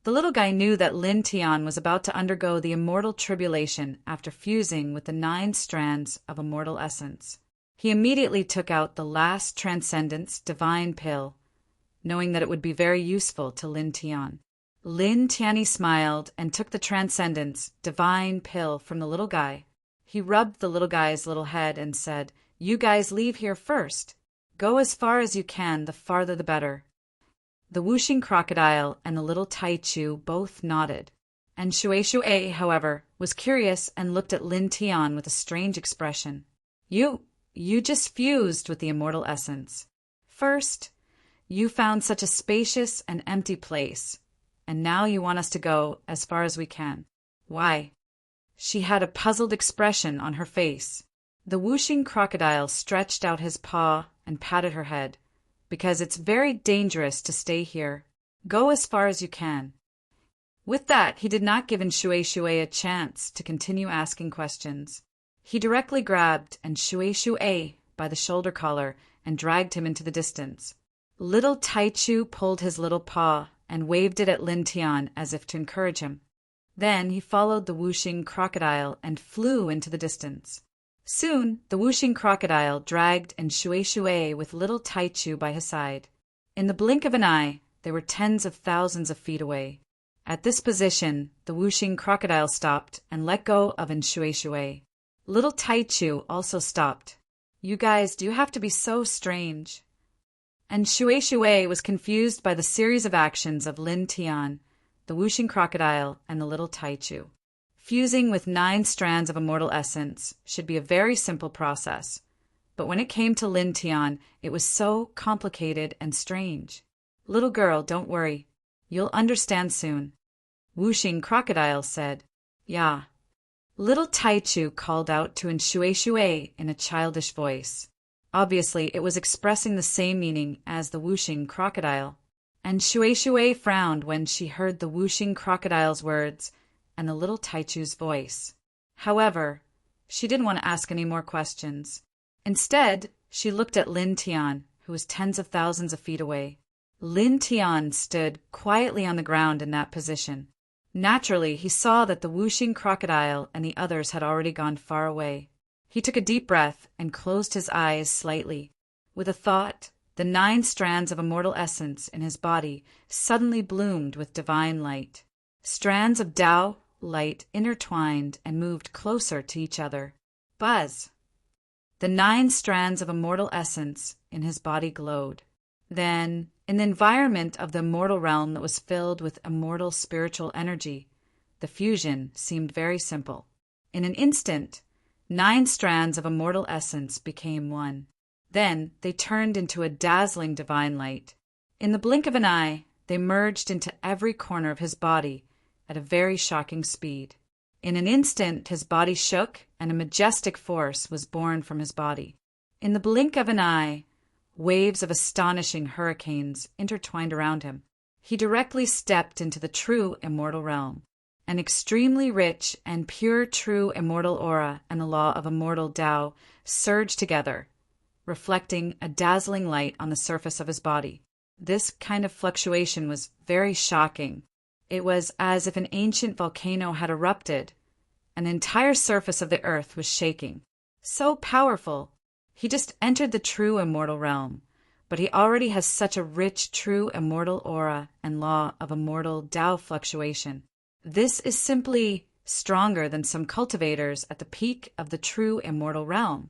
the little guy knew that Lin Tian was about to undergo the immortal tribulation after fusing with the 9 strands of immortal essence. He immediately took out the last Transcendence Divine Pill, knowing that it would be very useful to Lin Tian. Lin Tianyi smiled and took the Transcendence Divine Pill from the little guy. He rubbed the little guy's little head and said, "You guys leave here first. Go as far as you can, the farther the better." The Whooshing Crocodile and the little Taichu both nodded, and Shui, however, was curious and looked at Lin Tian with a strange expression. You just fused with the immortal essence. First, you found such a spacious and empty place, and now you want us to go as far as we can. Why?" She had a puzzled expression on her face. The Whooshing Crocodile stretched out his paw and patted her head. "Because it's very dangerous to stay here. Go as far as you can." With that, he did not give Shui a chance to continue asking questions. He directly grabbed and Shui by the shoulder collar and dragged him into the distance. Little Taichu pulled his little paw and waved it at Lin Tian as if to encourage him. Then he followed the Whooshing Crocodile and flew into the distance. Soon, the Whooshing Crocodile dragged and Shui with little Taichu by his side. In the blink of an eye, they were tens of thousands of feet away. At this position, the Whooshing Crocodile stopped and let go of Shui. Little Taichu also stopped. "You guys, do you have to be so strange?" And Shui was confused by the series of actions of Lin Tian, the Whooshing Crocodile, and the little Taichu. Fusing with 9 strands of immortal essence should be a very simple process, but when it came to Lin Tian, it was so complicated and strange. "Little girl, don't worry. You'll understand soon," Whooshing Crocodile said. "Yeah." Little Taichu called out to Shui in a childish voice. Obviously, it was expressing the same meaning as the whooshing crocodile. And Shui frowned when she heard the whooshing crocodile's words and the little Taichu's voice. However, she didn't want to ask any more questions. Instead, she looked at Lin Tian, who was tens of thousands of feet away. Lin Tian stood quietly on the ground in that position. Naturally, he saw that the whooshing crocodile and the others had already gone far away. He took a deep breath and closed his eyes slightly. With a thought, the 9 strands of immortal essence in his body suddenly bloomed with divine light. Strands of Tao light intertwined and moved closer to each other. Buzz! The 9 strands of immortal essence in his body glowed. Then, in the environment of the immortal realm that was filled with immortal spiritual energy, the fusion seemed very simple. In an instant, 9 strands of immortal essence became one. Then they turned into a dazzling divine light. In the blink of an eye, they merged into every corner of his body at a very shocking speed. In an instant, his body shook and a majestic force was born from his body. In the blink of an eye, waves of astonishing hurricanes intertwined around him. He directly stepped into the true immortal realm. An extremely rich and pure true immortal aura and the law of immortal Tao surged together, reflecting a dazzling light on the surface of his body. This kind of fluctuation was very shocking. It was as if an ancient volcano had erupted, and the entire surface of the earth was shaking. So powerful! He just entered the true immortal realm, but he already has such a rich true immortal aura and law of immortal Tao fluctuation. This is simply stronger than some cultivators at the peak of the true immortal realm.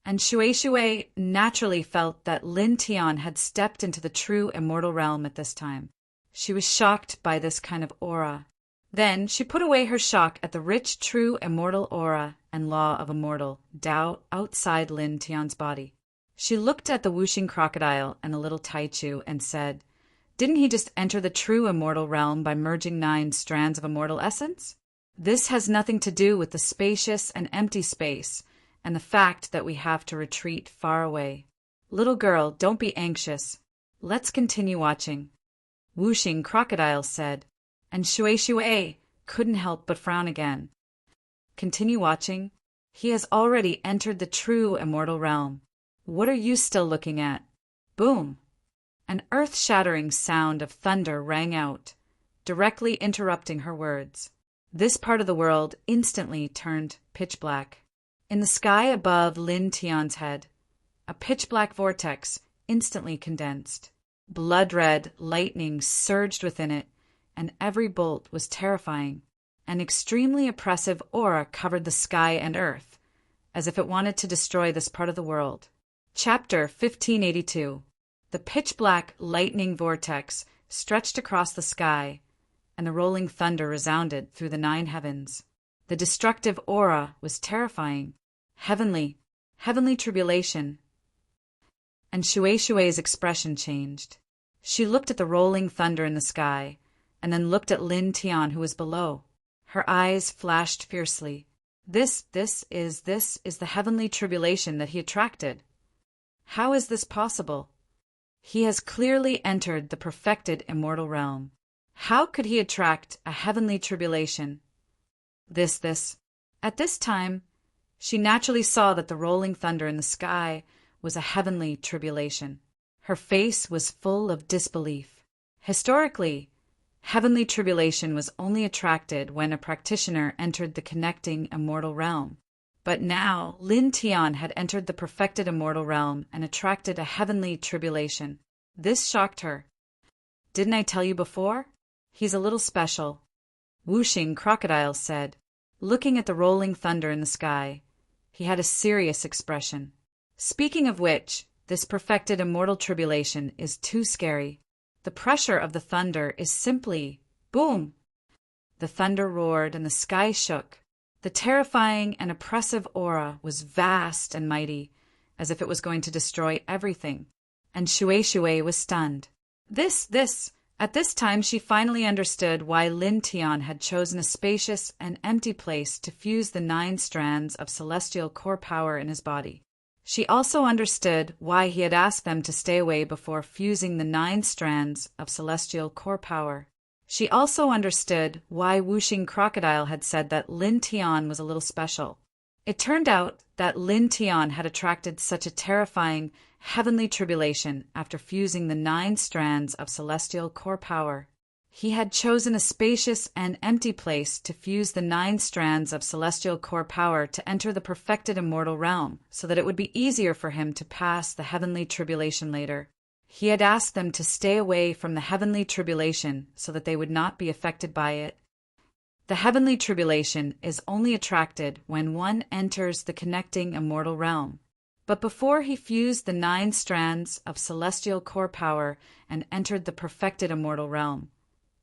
And Shui naturally felt that Lin Tian had stepped into the true immortal realm at this time. She was shocked by this kind of aura. Then she put away her shock at the rich true immortal aura and law of immortal Tao outside Lin Tian's body. She looked at the whooshing crocodile and the little Taichu and said, "Didn't he just enter the true immortal realm by merging 9 strands of immortal essence? This has nothing to do with the spacious and empty space and the fact that we have to retreat far away. Little girl, don't be anxious. Let's continue watching." Whooshing crocodile said, and Shui couldn't help but frown again. Continue watching. He has already entered the true immortal realm. What are you still looking at? Boom! An earth-shattering sound of thunder rang out, directly interrupting her words. This part of the world instantly turned pitch black. In the sky above Lin Tian's head, a pitch-black vortex instantly condensed. Blood-red lightning surged within it, and every bolt was terrifying. An extremely oppressive aura covered the sky and earth, as if it wanted to destroy this part of the world. Chapter 1582. The pitch-black lightning vortex stretched across the sky, and the rolling thunder resounded through the 9 heavens. The destructive aura was terrifying. Heavenly tribulation. And Shui's expression changed. She looked at the rolling thunder in the sky, and then looked at Lin Tian, who was below. Her eyes flashed fiercely. This is the heavenly tribulation that he attracted. How is this possible? He has clearly entered the perfected immortal realm. How could he attract a heavenly tribulation? At this time, she naturally saw that the rolling thunder in the sky was a heavenly tribulation. Her face was full of disbelief. Historically, heavenly tribulation was only attracted when a practitioner entered the connecting immortal realm. But now Lin Tian had entered the perfected immortal realm and attracted a heavenly tribulation. This shocked her. "Didn't I tell you before? He's a little special," Whooshing crocodile said. Looking at the rolling thunder in the sky, he had a serious expression. "Speaking of which, this perfected immortal tribulation is too scary. The pressure of the thunder is simply boom!" The thunder roared and the sky shook. The terrifying and oppressive aura was vast and mighty, as if it was going to destroy everything. And Shui was stunned. At this time she finally understood why Lin Tian had chosen a spacious and empty place to fuse the 9 strands of celestial core power in his body. She also understood why he had asked them to stay away before fusing the 9 strands of celestial core power. She also understood why Wuxing Crocodile had said that Lin Tian was a little special. It turned out that Lin Tian had attracted such a terrifying heavenly tribulation after fusing the 9 strands of celestial core power. He had chosen a spacious and empty place to fuse the 9 strands of celestial core power to enter the perfected immortal realm, so that it would be easier for him to pass the heavenly tribulation later. He had asked them to stay away from the heavenly tribulation so that they would not be affected by it. The heavenly tribulation is only attracted when one enters the connecting immortal realm. But before he fused the 9 strands of celestial core power and entered the perfected immortal realm,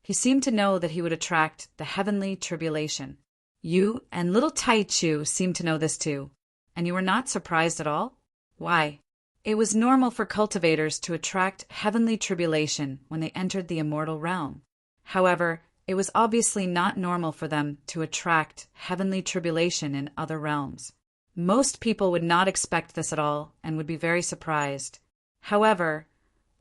he seemed to know that he would attract the heavenly tribulation. You and little Tai Chu seemed to know this too, and you were not surprised at all? Why? It was normal for cultivators to attract heavenly tribulation when they entered the immortal realm. However, it was obviously not normal for them to attract heavenly tribulation in other realms. Most people would not expect this at all and would be very surprised. However,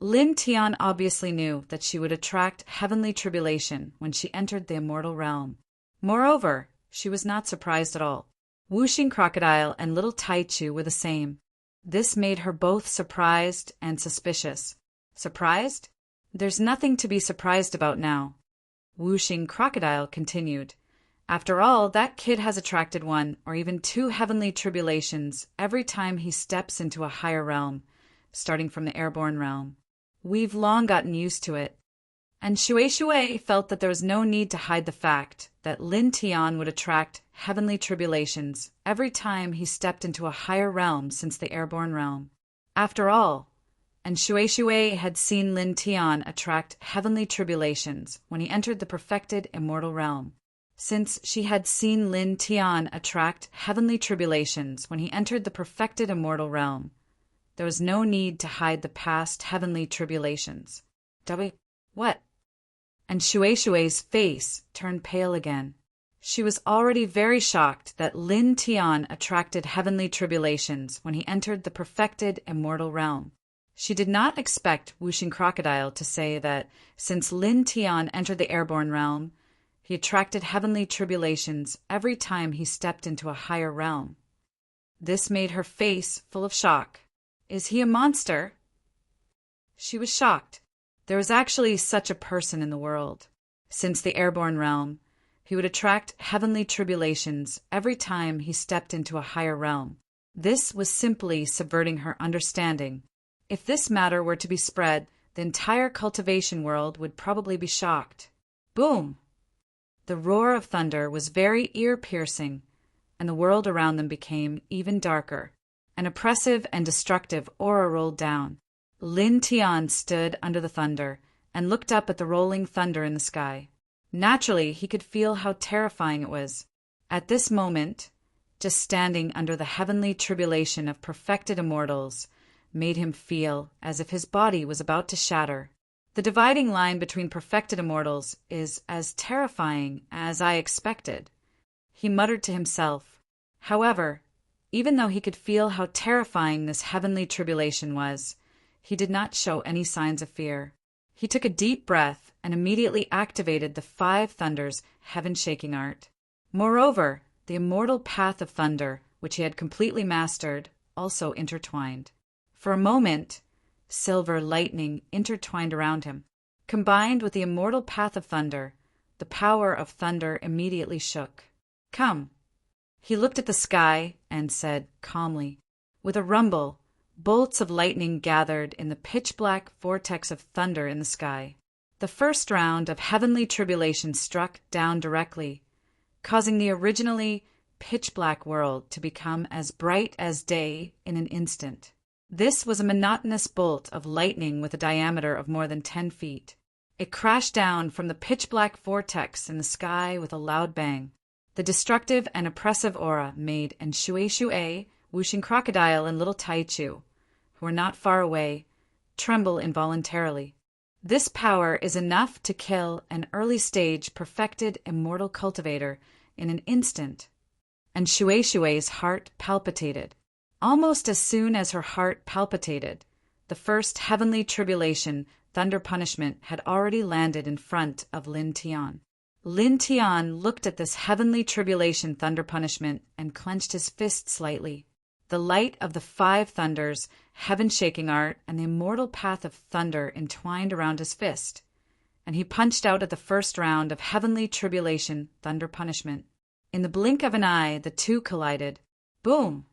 Lin Tian obviously knew that she would attract heavenly tribulation when she entered the immortal realm. Moreover, she was not surprised at all. Wuxing Crocodile and little Tai Chu were the same. This made her both surprised and suspicious. Surprised? There's nothing to be surprised about now. Wuxing Crocodile continued. After all, that kid has attracted 1 or even 2 heavenly tribulations every time he steps into a higher realm, starting from the airborne realm. We've long gotten used to it. And Shui felt that there was no need to hide the fact that Lin Tian would attract heavenly tribulations every time he stepped into a higher realm since the airborne realm. After all, and Shui had seen Lin Tian attract heavenly tribulations when he entered the perfected immortal realm. Since she had seen Lin Tian attract heavenly tribulations when he entered the perfected immortal realm, there was no need to hide the past heavenly tribulations. What? And Shui's face turned pale again. She was already very shocked that Lin Tian attracted heavenly tribulations when he entered the perfected immortal realm. She did not expect Wuxing Crocodile to say that since Lin Tian entered the airborne realm, he attracted heavenly tribulations every time he stepped into a higher realm. This made her face full of shock. Is he a monster? She was shocked. There was actually such a person in the world. Since the airborne realm, he would attract heavenly tribulations every time he stepped into a higher realm. This was simply subverting her understanding. If this matter were to be spread, the entire cultivation world would probably be shocked. Boom! The roar of thunder was very ear-piercing, and the world around them became even darker. An oppressive and destructive aura rolled down. Lin Tian stood under the thunder and looked up at the rolling thunder in the sky. Naturally, he could feel how terrifying it was. At this moment, just standing under the heavenly tribulation of perfected immortals made him feel as if his body was about to shatter. The dividing line between perfected immortals is as terrifying as I expected, he muttered to himself. However, even though he could feel how terrifying this heavenly tribulation was, he did not show any signs of fear. He took a deep breath and immediately activated the 5 thunders heaven-shaking art. Moreover, the immortal path of thunder, which he had completely mastered, also intertwined. For a moment, silver lightning intertwined around him. Combined with the immortal path of thunder, the power of thunder immediately shook. Come. He looked at the sky and said calmly. With a rumble, bolts of lightning gathered in the pitch-black vortex of thunder in the sky. The first round of heavenly tribulation struck down directly, causing the originally pitch-black world to become as bright as day in an instant. This was a monotonous bolt of lightning with a diameter of more than 10 feet. It crashed down from the pitch-black vortex in the sky with a loud bang. The destructive and oppressive aura made Shui, Wuxing Crocodile, and little Tai Chu, who were not far away, tremble involuntarily. This power is enough to kill an early-stage perfected immortal cultivator in an instant. And Shui's heart palpitated. Almost as soon as her heart palpitated, the first heavenly tribulation, thunder punishment, had already landed in front of Lin Tian. Lin Tian looked at this heavenly tribulation thunder punishment and clenched his fist slightly. The light of the 5 thunders, heaven-shaking art, and the immortal path of thunder entwined around his fist, and he punched out at the first round of heavenly tribulation thunder punishment. In the blink of an eye, the two collided. Boom!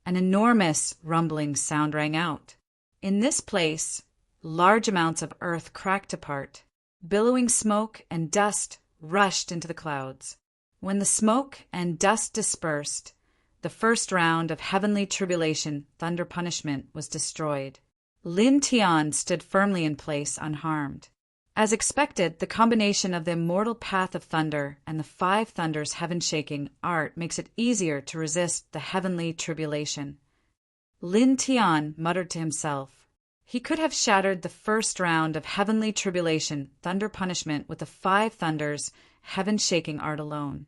An enormous rumbling sound rang out. In this place, large amounts of earth cracked apart. Billowing smoke and dust rushed into the clouds. When the smoke and dust dispersed, the first round of heavenly tribulation, thunder punishment, was destroyed. Lin Tian stood firmly in place, unharmed. As expected, the combination of the immortal path of thunder and the 5 thunders' heaven-shaking art makes it easier to resist the heavenly tribulation. Lin Tian muttered to himself. He could have shattered the first round of heavenly tribulation, thunder punishment, with the 5 thunders, heaven-shaking art alone.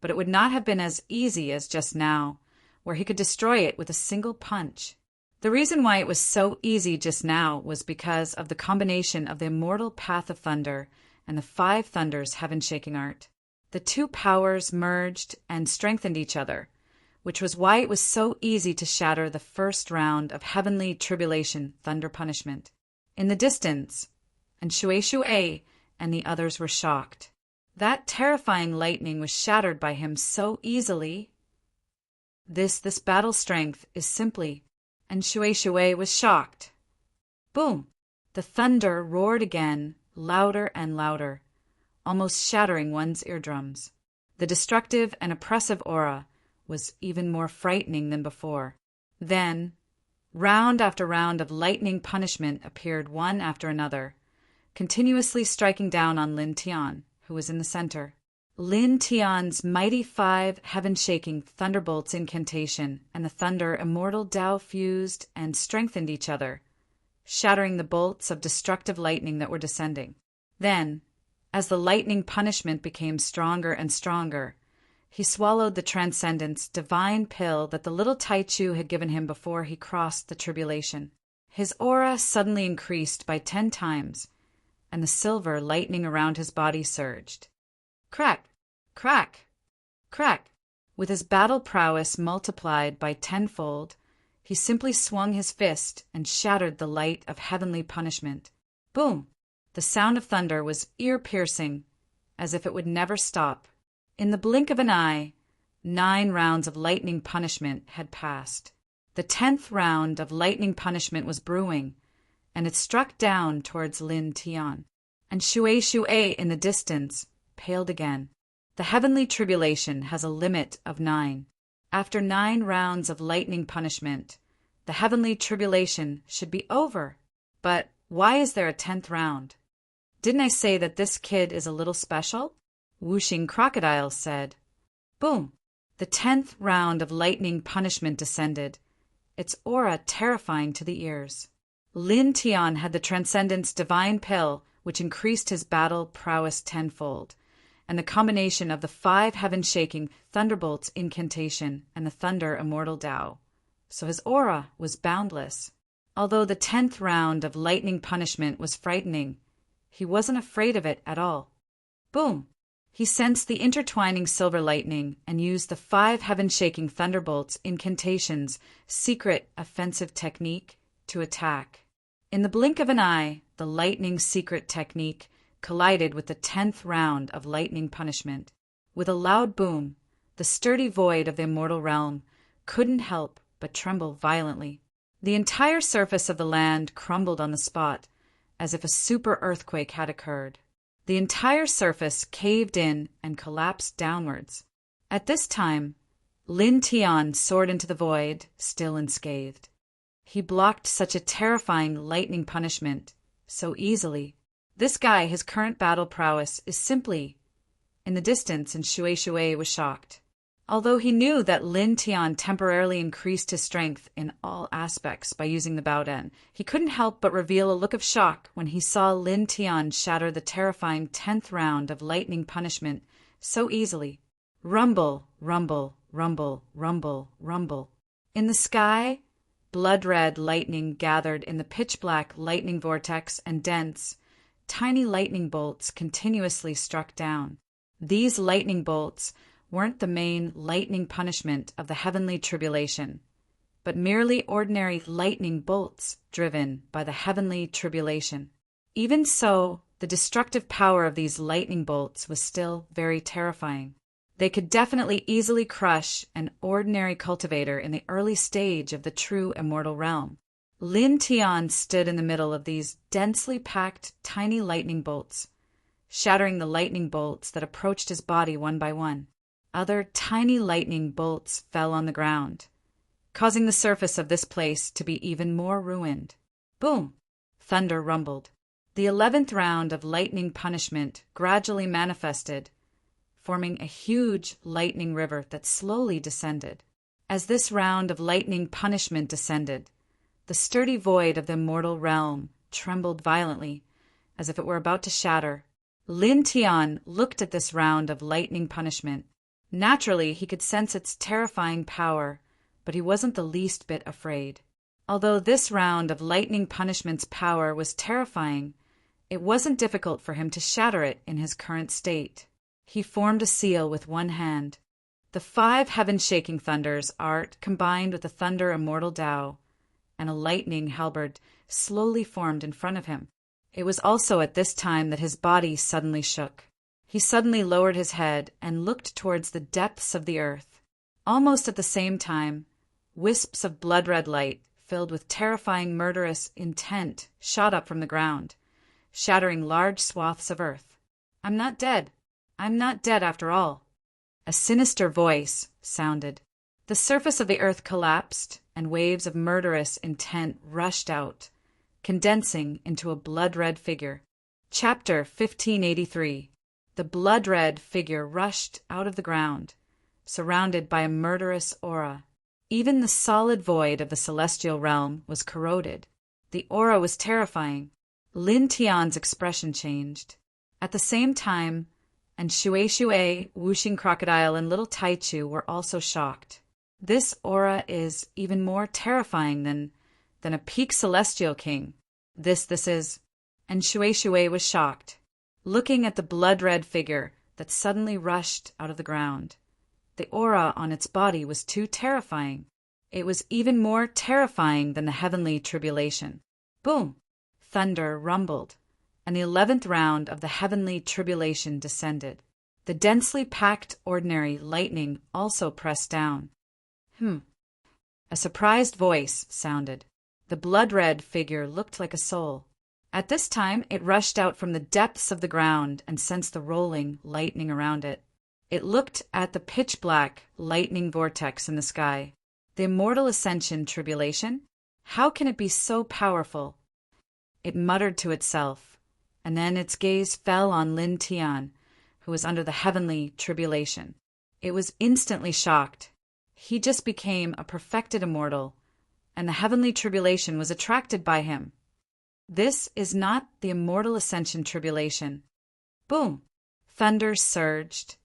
But it would not have been as easy as just now, where he could destroy it with a single punch. The reason why it was so easy just now was because of the combination of the immortal path of thunder and the 5 thunders' heaven-shaking art. The 2 powers merged and strengthened each other, which was why it was so easy to shatter the first round of heavenly tribulation, thunder punishment. In the distance, and Shui and the others were shocked. That terrifying lightning was shattered by him so easily. This battle strength is simply... And Shui was shocked. Boom! The thunder roared again, louder and louder, almost shattering one's eardrums. The destructive and oppressive aura was even more frightening than before. Then, round after round of lightning punishment appeared one after another, continuously striking down on Lin Tian, who was in the center. Lin Tian's mighty 5 heaven-shaking thunderbolts incantation and the thunder immortal Tao fused and strengthened each other, shattering the bolts of destructive lightning that were descending. Then, as the lightning punishment became stronger and stronger, he swallowed the transcendence divine pill that the little Taichu had given him before he crossed the tribulation. His aura suddenly increased by 10 times, and the silver lightning around his body surged. Crack, crack, crack. With his battle prowess multiplied by 10-fold, he simply swung his fist and shattered the light of heavenly punishment. Boom! The sound of thunder was ear-piercing, as if it would never stop. In the blink of an eye, 9 rounds of lightning punishment had passed. The 10th round of lightning punishment was brewing, and it struck down towards Lin Tian. And Shui in the distance paled again. The heavenly tribulation has a limit of 9. After 9 rounds of lightning punishment, the heavenly tribulation should be over. But why is there a 10th round? Didn't I say that this kid is a little special? Whooshing Crocodile said. Boom! The 10th round of lightning punishment descended, its aura terrifying to the ears. Lin Tian had the Transcendence Divine Pill, which increased his battle prowess 10-fold, and the combination of the 5 heaven-shaking thunderbolts incantation and the thunder immortal Tao. So his aura was boundless. Although the 10th round of lightning punishment was frightening, he wasn't afraid of it at all. Boom! He sensed the intertwining silver lightning and used the 5 heaven-shaking thunderbolts incantation's secret offensive technique to attack. In the blink of an eye, the lightning's secret technique collided with the 10th round of lightning punishment. With a loud boom, the sturdy void of the immortal realm couldn't help but tremble violently. The entire surface of the land crumbled on the spot, as if a super earthquake had occurred. The entire surface caved in and collapsed downwards. At this time, Lin Tian soared into the void, still unscathed. He blocked such a terrifying lightning punishment so easily. This guy, his current battle prowess is simply in the distance, and Shui was shocked. Although he knew that Lin Tian temporarily increased his strength in all aspects by using the Baoden, he couldn't help but reveal a look of shock when he saw Lin Tian shatter the terrifying 10th round of lightning punishment so easily. Rumble, rumble, rumble, rumble, rumble. In the sky, blood-red lightning gathered in the pitch-black lightning vortex, and dense, tiny lightning bolts continuously struck down. These lightning bolts weren't the main lightning punishment of the heavenly tribulation, but merely ordinary lightning bolts driven by the heavenly tribulation. Even so, the destructive power of these lightning bolts was still very terrifying. They could definitely easily crush an ordinary cultivator in the early stage of the true immortal realm. Lin Tian stood in the middle of these densely packed tiny lightning bolts, shattering the lightning bolts that approached his body one by one. Other tiny lightning bolts fell on the ground, causing the surface of this place to be even more ruined. Boom! Thunder rumbled. The 11th round of lightning punishment gradually manifested, forming a huge lightning river that slowly descended. As this round of lightning punishment descended, the sturdy void of the immortal realm trembled violently, as if it were about to shatter. Lin Tian looked at this round of lightning punishment. Naturally, he could sense its terrifying power, but he wasn't the least bit afraid. Although this round of lightning punishment's power was terrifying, it wasn't difficult for him to shatter it in his current state. He formed a seal with one hand. The 5 heaven-shaking thunders art combined with the thunder immortal Tao, and a lightning halberd slowly formed in front of him. It was also at this time that his body suddenly shook. He suddenly lowered his head and looked towards the depths of the earth. Almost at the same time, wisps of blood-red light, filled with terrifying murderous intent, shot up from the ground, shattering large swaths of earth. "I'm not dead. I'm not dead after all." A sinister voice sounded. The surface of the earth collapsed, and waves of murderous intent rushed out, condensing into a blood-red figure. Chapter 1583. The blood-red figure rushed out of the ground, surrounded by a murderous aura. Even the solid void of the celestial realm was corroded. The aura was terrifying. Lin Tian's expression changed. At the same time, and Shui, Whooshing Crocodile, and Little Taichu were also shocked. This aura is even more terrifying than a peak celestial king. This is. And Shui was shocked, looking at the blood-red figure that suddenly rushed out of the ground. The aura on its body was too terrifying. It was even more terrifying than the heavenly tribulation. Boom! Thunder rumbled, and the 11th round of the heavenly tribulation descended. The densely packed ordinary lightning also pressed down. A surprised voice sounded. The blood-red figure looked like a soul. At this time, it rushed out from the depths of the ground and sensed the rolling lightning around it. It looked at the pitch-black lightning vortex in the sky. The immortal ascension tribulation? How can it be so powerful? It muttered to itself, and then its gaze fell on Lin Tian, who was under the heavenly tribulation. It was instantly shocked. He just became a perfected immortal, and the heavenly tribulation was attracted by him. This is not the immortal ascension tribulation. Boom! Thunder surged,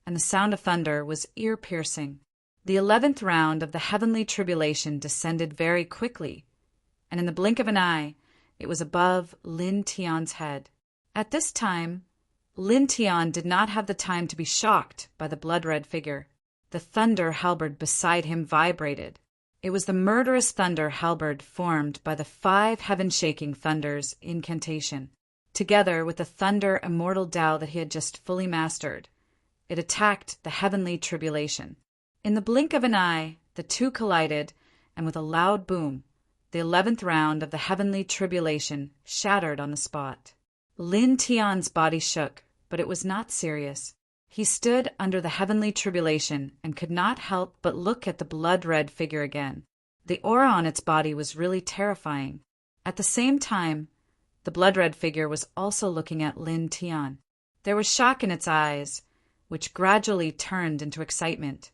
and the sound of thunder was ear-piercing. The 11th round of the heavenly tribulation descended very quickly, and in the blink of an eye, it was above Lin Tian's head. At this time, Lin Tian did not have the time to be shocked by the blood-red figure. The thunder halberd beside him vibrated. It was the murderous thunder halberd formed by the 5 heaven-shaking thunders incantation, together with the thunder immortal Tao that he had just fully mastered. It attacked the heavenly tribulation. In the blink of an eye, the two collided, and with a loud boom, the 11th round of the heavenly tribulation shattered on the spot. Lin Tian's body shook, but it was not serious. He stood under the heavenly tribulation and could not help but look at the blood-red figure again. The aura on its body was really terrifying. At the same time, the blood-red figure was also looking at Lin Tian. There was shock in its eyes, which gradually turned into excitement.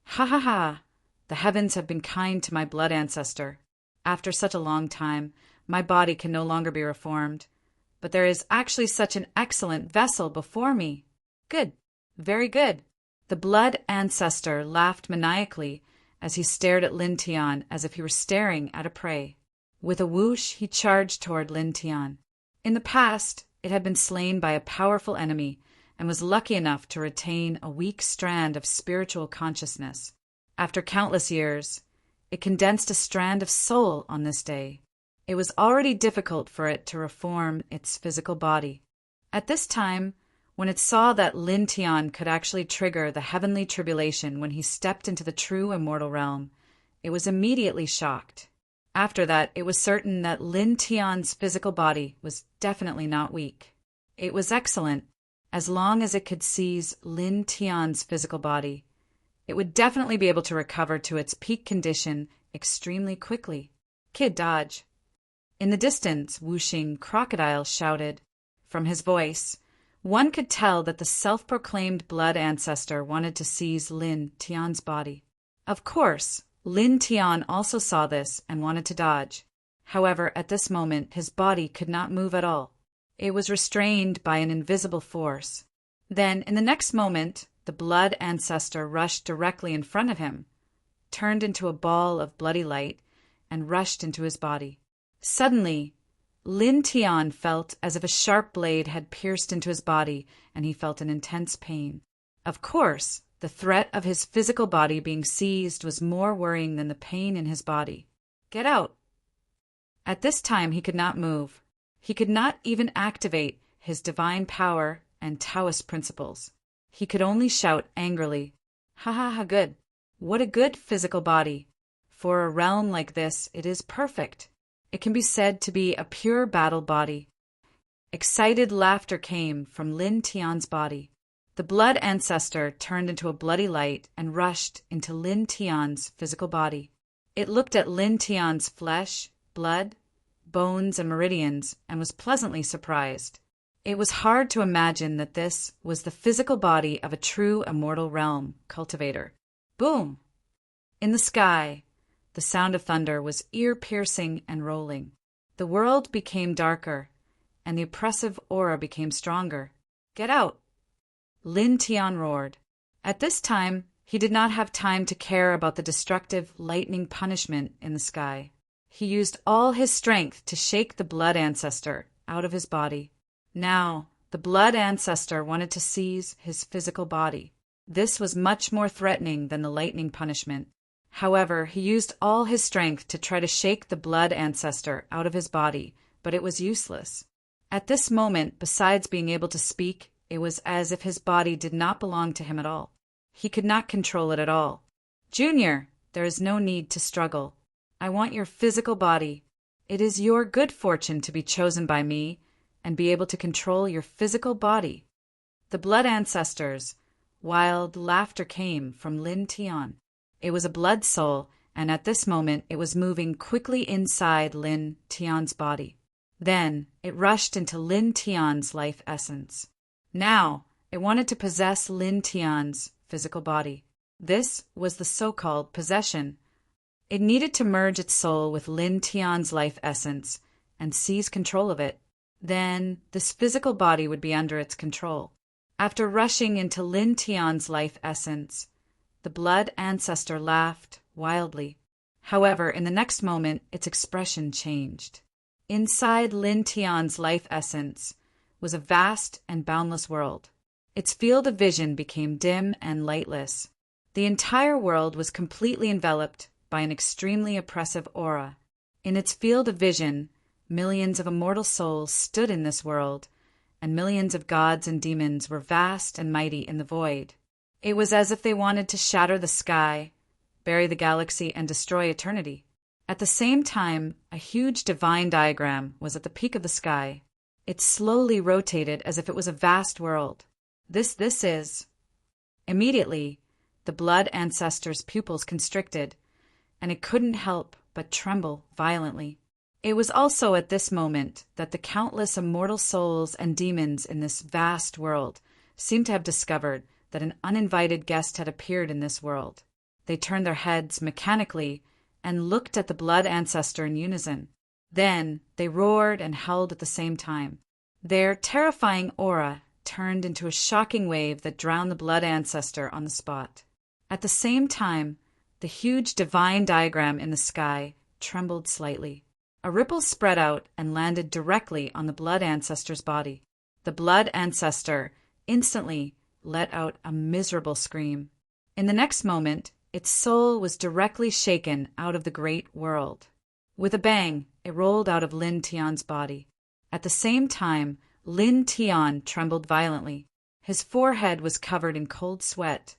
"Ha ha ha! The heavens have been kind to my blood ancestor. After such a long time, my body can no longer be reformed. But there is actually such an excellent vessel before me. Good. Very good." The blood ancestor laughed maniacally as he stared at Lin Tian as if he were staring at a prey. With a whoosh, he charged toward Lin Tian. In the past, it had been slain by a powerful enemy and was lucky enough to retain a weak strand of spiritual consciousness. After countless years, it condensed a strand of soul on this day. It was already difficult for it to reform its physical body. At this time, when it saw that Lin Tian could actually trigger the heavenly tribulation when he stepped into the true immortal realm, it was immediately shocked. After that, it was certain that Lin Tian's physical body was definitely not weak. It was excellent. As long as it could seize Lin Tian's physical body, it would definitely be able to recover to its peak condition extremely quickly. Kid, dodge. In the distance, whooshing crocodile shouted. From his voice, one could tell that the self-proclaimed blood ancestor wanted to seize Lin Tian's body. Of course, Lin Tian also saw this and wanted to dodge. However, at this moment, his body could not move at all. It was restrained by an invisible force. Then, in the next moment, the blood ancestor rushed directly in front of him, turned into a ball of bloody light, and rushed into his body. Suddenly, Lin Tian felt as if a sharp blade had pierced into his body, and he felt an intense pain. Of course, the threat of his physical body being seized was more worrying than the pain in his body. Get out! At this time, he could not move. He could not even activate his divine power and Taoist principles. He could only shout angrily, "Ha ha ha, good! What a good physical body! For a realm like this, it is perfect. It can be said to be a pure battle body." Excited laughter came from Lin Tian's body. The blood ancestor turned into a bloody light and rushed into Lin Tian's physical body. It looked at Lin Tian's flesh, blood, bones, and meridians, and was pleasantly surprised. It was hard to imagine that this was the physical body of a true immortal realm cultivator. Boom! In the sky, the sound of thunder was ear-piercing and rolling. The world became darker, and the oppressive aura became stronger. Get out! Lin Tian roared. At this time, he did not have time to care about the destructive lightning punishment in the sky. He used all his strength to shake the blood ancestor out of his body. Now, the blood ancestor wanted to seize his physical body. This was much more threatening than the lightning punishment. However, he used all his strength to try to shake the blood ancestor out of his body, but it was useless. At this moment, besides being able to speak, it was as if his body did not belong to him at all. He could not control it at all. "Junior, there is no need to struggle. I want your physical body. It is your good fortune to be chosen by me and be able to control your physical body." The blood ancestors' wild laughter came from Lin Tian. It was a blood soul, and at this moment it was moving quickly inside Lin Tian's body. Then it rushed into Lin Tian's life essence. Now, it wanted to possess Lin Tian's physical body. This was the so-called possession. It needed to merge its soul with Lin Tian's life essence and seize control of it. Then, this physical body would be under its control. After rushing into Lin Tian's life essence, the blood ancestor laughed wildly. However, in the next moment, its expression changed. Inside Lin Tian's life essence was a vast and boundless world. Its field of vision became dim and lightless. The entire world was completely enveloped by an extremely oppressive aura. In its field of vision, millions of immortal souls stood in this world, and millions of gods and demons were vast and mighty in the void. It was as if they wanted to shatter the sky, bury the galaxy, and destroy eternity. At the same time, a huge divine diagram was at the peak of the sky. It slowly rotated as if it was a vast world. This is. Immediately, the blood ancestor's pupils constricted, and it couldn't help but tremble violently. It was also at this moment that the countless immortal souls and demons in this vast world seemed to have discovered that an uninvited guest had appeared in this world. They turned their heads mechanically and looked at the blood ancestor in unison. Then they roared and howled at the same time. Their terrifying aura turned into a shocking wave that drowned the blood ancestor on the spot. At the same time, The huge divine diagram in the sky trembled slightly. A ripple spread out and landed directly on the blood ancestor's body. The blood ancestor instantly let out a miserable scream. In the next moment, its soul was directly shaken out of the great world. With a bang, it rolled out of Lin Tian's body. At the same time, Lin Tian trembled violently. His forehead was covered in cold sweat,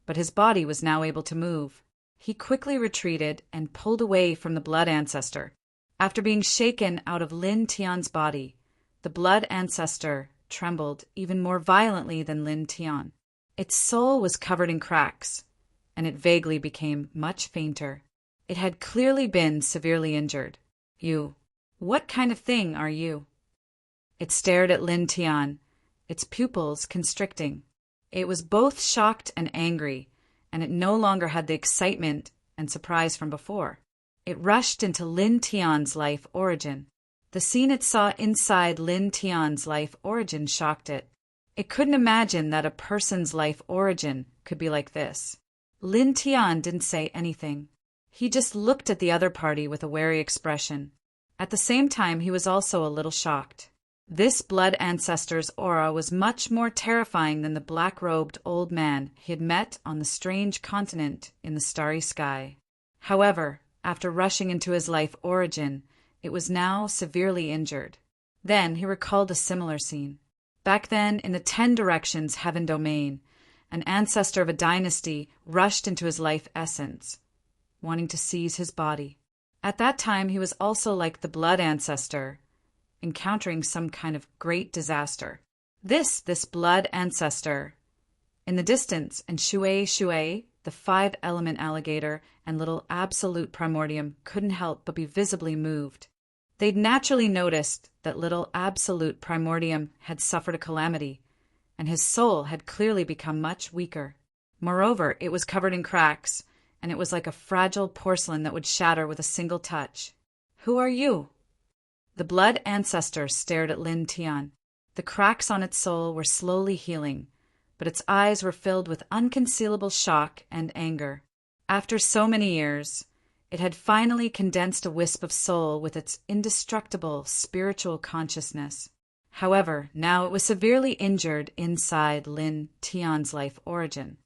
but his body was now able to move. He quickly retreated and pulled away from the blood ancestor. After being shaken out of Lin Tian's body, the blood ancestor trembled even more violently than Lin Tian. Its soul was covered in cracks, and it vaguely became much fainter. It had clearly been severely injured. You, what kind of thing are you? It stared at Lin Tian, its pupils constricting. It was both shocked and angry, and it no longer had the excitement and surprise from before. It rushed into Lin Tian's life origin. The scene it saw inside Lin Tian's life origin shocked it. It couldn't imagine that a person's life origin could be like this. Lin Tian didn't say anything. He just looked at the other party with a wary expression. At the same time, he was also a little shocked. This blood ancestor's aura was much more terrifying than the black-robed old man he had met on the strange continent in the starry sky. However, after rushing into his life origin, it was now severely injured. Then he recalled a similar scene. Back then, in the 10 Directions Heaven Domain, an ancestor of a dynasty rushed into his life essence, wanting to seize his body. At that time, he was also like the blood ancestor, encountering some kind of great disaster. This blood ancestor. In the distance, and Shui, the 5-element alligator, and little absolute primordium couldn't help but be visibly moved. They'd naturally noticed that little absolute primordium had suffered a calamity, and his soul had clearly become much weaker. Moreover, it was covered in cracks, and it was like a fragile porcelain that would shatter with a single touch. Who are you? The blood ancestor stared at Lin Tian. The cracks on its soul were slowly healing, but its eyes were filled with unconcealable shock and anger. After so many years, it had finally condensed a wisp of soul with its indestructible spiritual consciousness. However, now it was severely injured inside Lin Tian's life origin.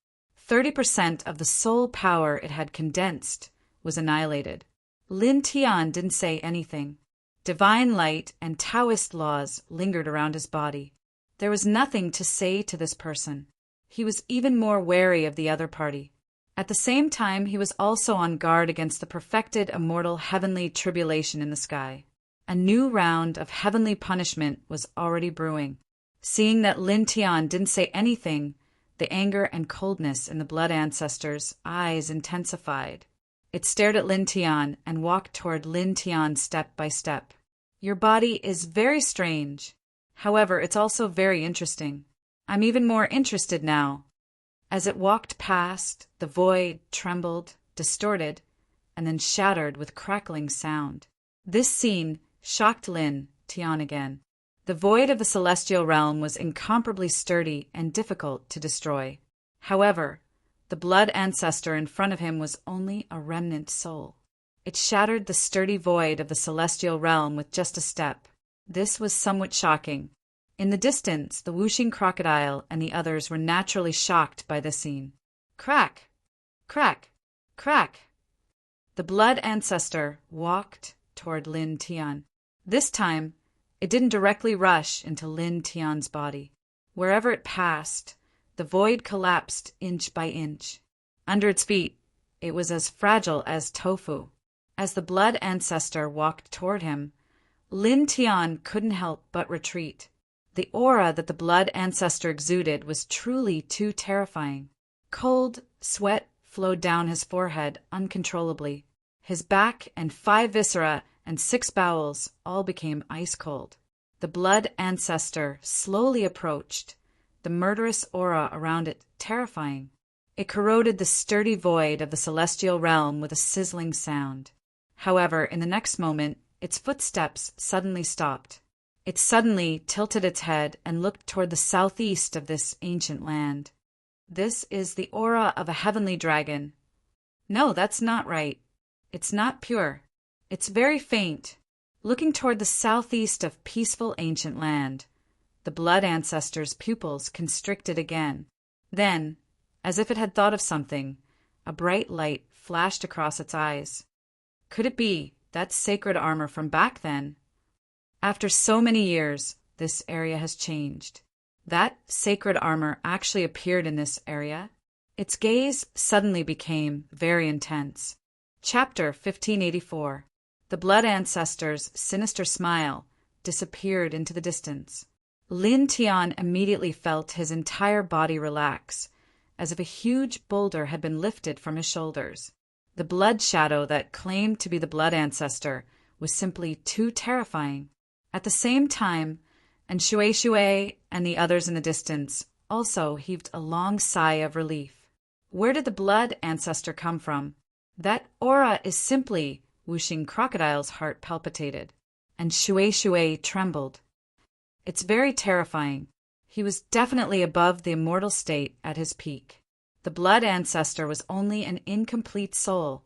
30% of the soul power it had condensed was annihilated. Lin Tian didn't say anything. Divine light and Taoist laws lingered around his body. There was nothing to say to this person. He was even more wary of the other party. At the same time, he was also on guard against the perfected immortal heavenly tribulation in the sky. A new round of heavenly punishment was already brewing. Seeing that Lin Tian didn't say anything, the anger and coldness in the blood ancestor's eyes intensified. It stared at Lin Tian and walked toward Lin Tian step by step. Your body is very strange. However, it's also very interesting. I'm even more interested now. As it walked past, the void trembled, distorted, and then shattered with crackling sound. This scene shocked Lin Tian again. The void of the celestial realm was incomparably sturdy and difficult to destroy. However, the blood ancestor in front of him was only a remnant soul. It shattered the sturdy void of the celestial realm with just a step. This was somewhat shocking. In the distance, the whooshing crocodile and the others were naturally shocked by the scene. Crack! Crack! Crack! The blood ancestor walked toward Lin Tian. This time, it didn't directly rush into Lin Tian's body. Wherever it passed, the void collapsed inch by inch. Under its feet, it was as fragile as tofu. As the blood ancestor walked toward him, Lin Tian couldn't help but retreat. The aura that the blood ancestor exuded was truly too terrifying. Cold sweat flowed down his forehead uncontrollably. His back and 5 viscera and 6 bowels all became ice cold. The blood ancestor slowly approached, the murderous aura around it terrifying. It corroded the sturdy void of the celestial realm with a sizzling sound. However, in the next moment, its footsteps suddenly stopped. It suddenly tilted its head and looked toward the southeast of this ancient land. This is the aura of a heavenly dragon. No, that's not right. It's not pure. It's very faint, looking toward the southeast of peaceful ancient land. The blood ancestor's pupils constricted again. Then, as if it had thought of something, a bright light flashed across its eyes. Could it be that sacred armor from back then? After so many years, this area has changed. That sacred armor actually appeared in this area. Its gaze suddenly became very intense. Chapter 1584. The blood ancestor's sinister smile disappeared into the distance. Lin Tian immediately felt his entire body relax, as if a huge boulder had been lifted from his shoulders. The blood shadow that claimed to be the blood ancestor was simply too terrifying. At the same time, and Shui and the others in the distance also heaved a long sigh of relief. Where did the blood ancestor come from? That aura is simply, Wuxing Crocodile's heart palpitated, and Shui trembled. It's very terrifying. He was definitely above the immortal state at his peak. The blood ancestor was only an incomplete soul,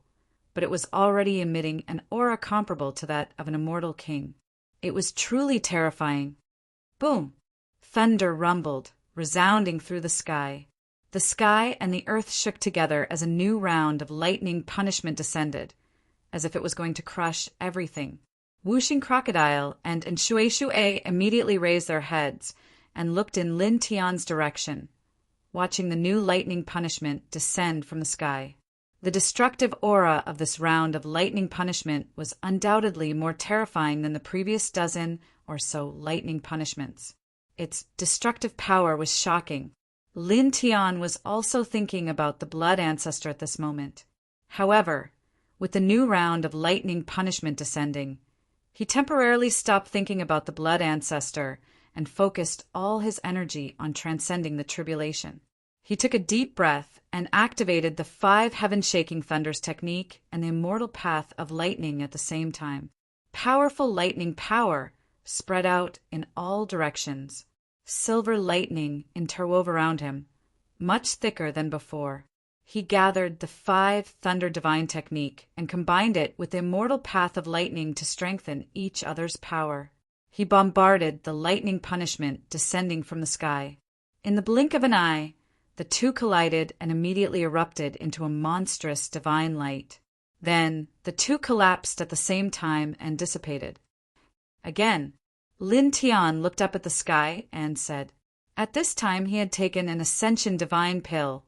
but it was already emitting an aura comparable to that of an immortal king. It was truly terrifying. Boom! Thunder rumbled, resounding through the sky. The sky and the earth shook together as a new round of lightning punishment descended, as if it was going to crush everything. Wuxing Crocodile and Shui immediately raised their heads and looked in Lin Tian's direction, watching the new lightning punishment descend from the sky. The destructive aura of this round of lightning punishment was undoubtedly more terrifying than the previous dozen or so lightning punishments. Its destructive power was shocking. Lin Tian was also thinking about the blood ancestor at this moment. However, with the new round of lightning punishment descending, he temporarily stopped thinking about the blood ancestor and focused all his energy on transcending the tribulation. He took a deep breath and activated the 5 heaven-shaking thunders technique and the immortal path of lightning at the same time. Powerful lightning power spread out in all directions. Silver lightning interwove around him, much thicker than before. He gathered the 5 thunder divine technique and combined it with the immortal path of lightning to strengthen each other's power. He bombarded the lightning punishment descending from the sky. In the blink of an eye, the two collided and immediately erupted into a monstrous divine light. Then the two collapsed at the same time and dissipated. Again, Lin Tian looked up at the sky and said, at this time he had taken an ascension divine pill,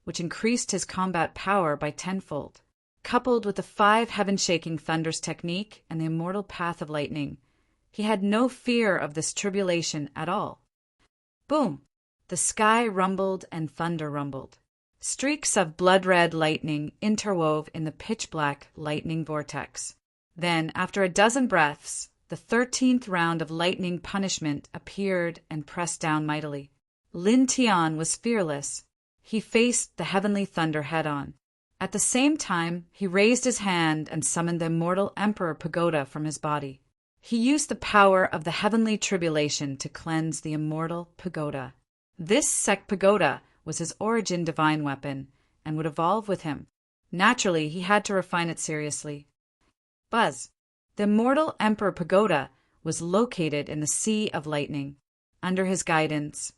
which increased his combat power by 10-fold. Coupled with the 5 heaven-shaking thunders technique and the immortal path of lightning, he had no fear of this tribulation at all. Boom! The sky rumbled and thunder rumbled. Streaks of blood-red lightning interwove in the pitch-black lightning vortex. Then, after a dozen breaths, the 13th round of lightning punishment appeared and pressed down mightily. Lin Tian was fearless. He faced the heavenly thunder head-on. At the same time, he raised his hand and summoned the immortal Emperor Pagoda from his body. He used the power of the heavenly tribulation to cleanse the immortal Pagoda. This sect Pagoda was his origin divine weapon and would evolve with him. Naturally, he had to refine it seriously. Buzz. The immortal Emperor Pagoda was located in the Sea of Lightning. Under his guidance,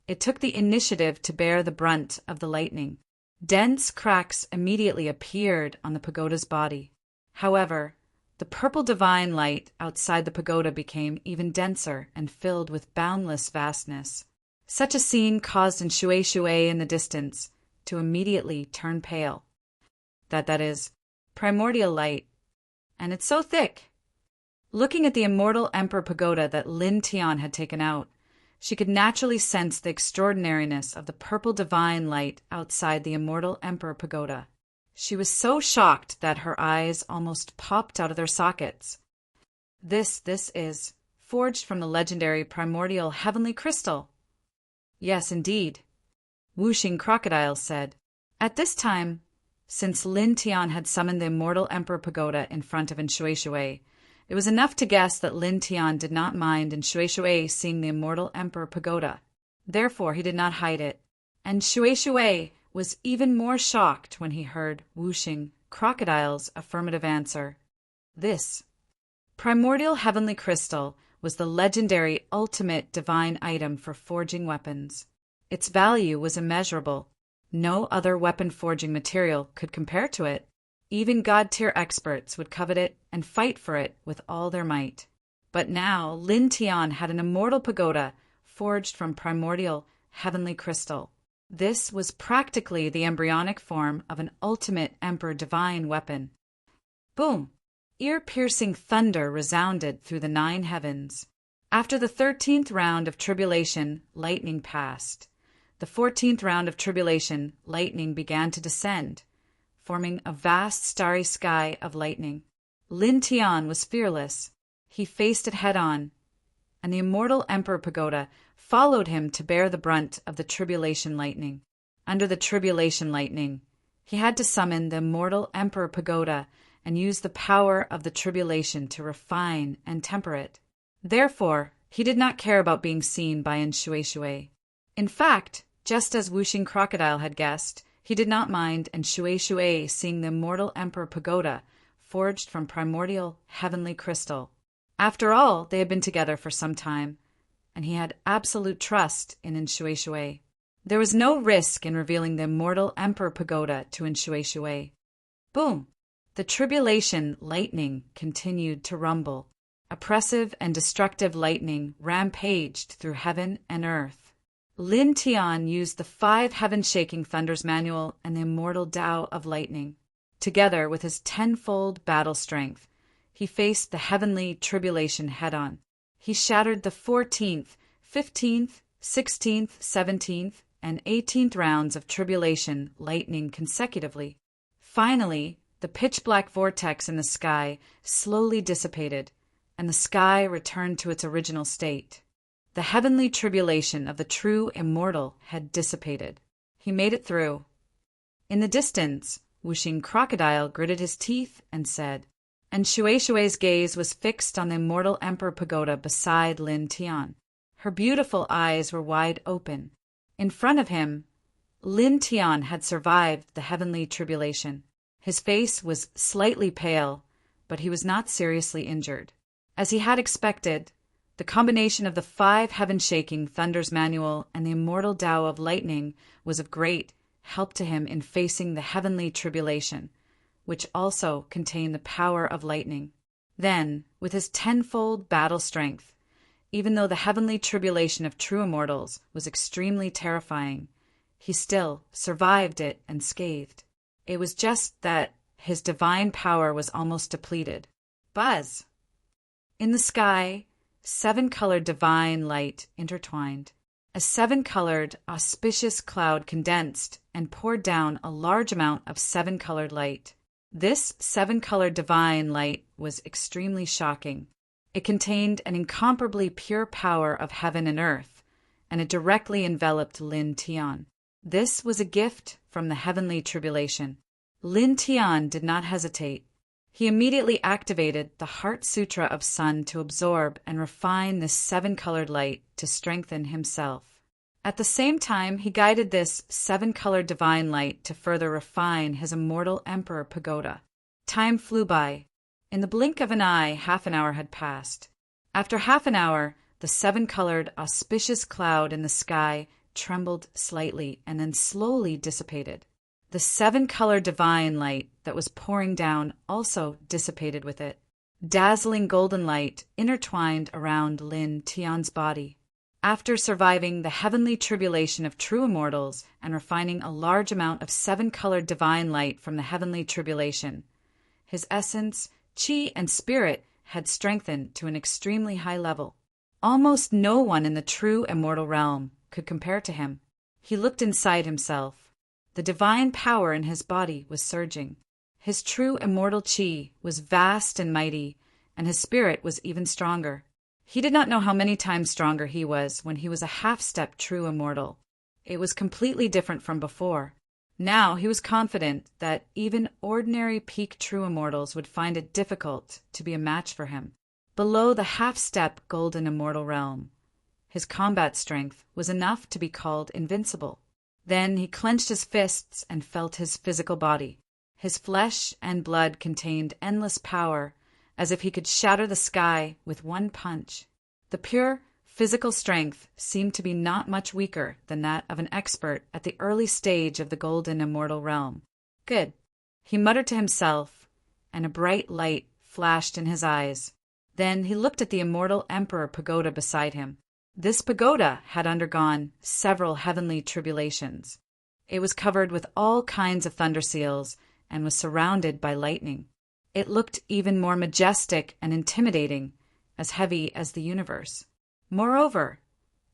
it took the initiative to bear the brunt of the lightning. Dense cracks immediately appeared on the pagoda's body. However, the purple divine light outside the pagoda became even denser and filled with boundless vastness. Such a scene caused Shui in the distance to immediately turn pale. That is, primordial light. And it's so thick. Looking at the immortal Emperor Pagoda that Lin Tian had taken out, she could naturally sense the extraordinariness of the purple divine light outside the immortal Emperor Pagoda. She was so shocked that her eyes almost popped out of their sockets. This is forged from the legendary primordial heavenly crystal. Yes, indeed, Wuxing Crocodile said. At this time, since Lin Tian had summoned the immortal Emperor Pagoda in front of Shui, it was enough to guess that Lin Tian did not mind Shui seeing the immortal Emperor Pagoda. Therefore, he did not hide it, and Shui was even more shocked when he heard Whooshing Crocodile's affirmative answer. This primordial heavenly crystal was the legendary ultimate divine item for forging weapons. Its value was immeasurable. No other weapon forging material could compare to it. Even god-tier experts would covet it and fight for it with all their might. But now Lin Tian had an immortal pagoda forged from primordial heavenly crystal. This was practically the embryonic form of an ultimate emperor divine weapon. Boom! Ear-piercing thunder resounded through the 9 heavens. After the 13th round of tribulation, lightning passed. The 14th round of tribulation, lightning began to descend, forming a vast starry sky of lightning. Lin Tian was fearless. He faced it head-on, and the immortal Emperor Pagoda followed him to bear the brunt of the tribulation lightning. Under the tribulation lightning, he had to summon the immortal Emperor Pagoda and use the power of the tribulation to refine and temper it. Therefore, he did not care about being seen by Shui. In fact, just as Whooshing Crocodile had guessed, he did not mind Shui seeing the immortal Emperor Pagoda forged from primordial heavenly crystal. After all, they had been together for some time, and he had absolute trust in Shui. There was no risk in revealing the immortal Emperor Pagoda to Shui. Boom! The tribulation lightning continued to rumble. Oppressive and destructive lightning rampaged through heaven and earth. Lin Tian used the 5 heaven-shaking thunders manual and the immortal Tao of lightning. Together with his 10-fold battle strength, he faced the heavenly tribulation head-on. He shattered the 14th, 15th, 16th, 17th, and 18th rounds of tribulation lightning consecutively. Finally, the pitch-black vortex in the sky slowly dissipated, and the sky returned to its original state. The heavenly tribulation of the true immortal had dissipated. He made it through. In the distance, Whooshing Crocodile gritted his teeth and said, and Shui's gaze was fixed on the immortal Emperor Pagoda beside Lin Tian. Her beautiful eyes were wide open. In front of him, Lin Tian had survived the heavenly tribulation. His face was slightly pale, but he was not seriously injured. As he had expected, the combination of the 5 heaven-shaking thunders manual and the immortal Tao of lightning was of great help to him in facing the heavenly tribulation, which also contained the power of lightning. Then, with his 10-fold battle strength, even though the heavenly tribulation of true immortals was extremely terrifying, he still survived it unscathed. It was just that his divine power was almost depleted. Buzz! In the sky, 7-colored divine light intertwined. A 7-colored, auspicious cloud condensed and poured down a large amount of 7-colored light. This 7-colored divine light was extremely shocking. It contained an incomparably pure power of heaven and earth, and it directly enveloped Lin Tian. This was a gift from the heavenly tribulation. Lin Tian did not hesitate. He immediately activated the Heart Sutra of Sun to absorb and refine this 7-colored light to strengthen himself. At the same time, he guided this 7-colored divine light to further refine his immortal Emperor Pagoda. Time flew by. In the blink of an eye, half an hour had passed. After half an hour, the 7-colored, auspicious cloud in the sky trembled slightly and then slowly dissipated. The 7-colored divine light that was pouring down also dissipated with it. Dazzling golden light intertwined around Lin Tian's body. After surviving the heavenly tribulation of true immortals and refining a large amount of 7-colored divine light from the heavenly tribulation, his essence, chi, and spirit had strengthened to an extremely high level. Almost no one in the true immortal realm could compare to him. He looked inside himself. The divine power in his body was surging. His true immortal chi was vast and mighty, and his spirit was even stronger. He did not know how many times stronger he was when he was a half-step true immortal. It was completely different from before. Now he was confident that even ordinary peak true immortals would find it difficult to be a match for him. Below the half-step golden immortal realm, his combat strength was enough to be called invincible. Then he clenched his fists and felt his physical body. His flesh and blood contained endless power, as if he could shatter the sky with one punch. The pure physical strength seemed to be not much weaker than that of an expert at the early stage of the golden immortal realm. Good, he muttered to himself, and a bright light flashed in his eyes. Then he looked at the immortal emperor pagoda beside him. This pagoda had undergone several heavenly tribulations. It was covered with all kinds of thunder seals and was surrounded by lightning. It looked even more majestic and intimidating, as heavy as the universe. Moreover,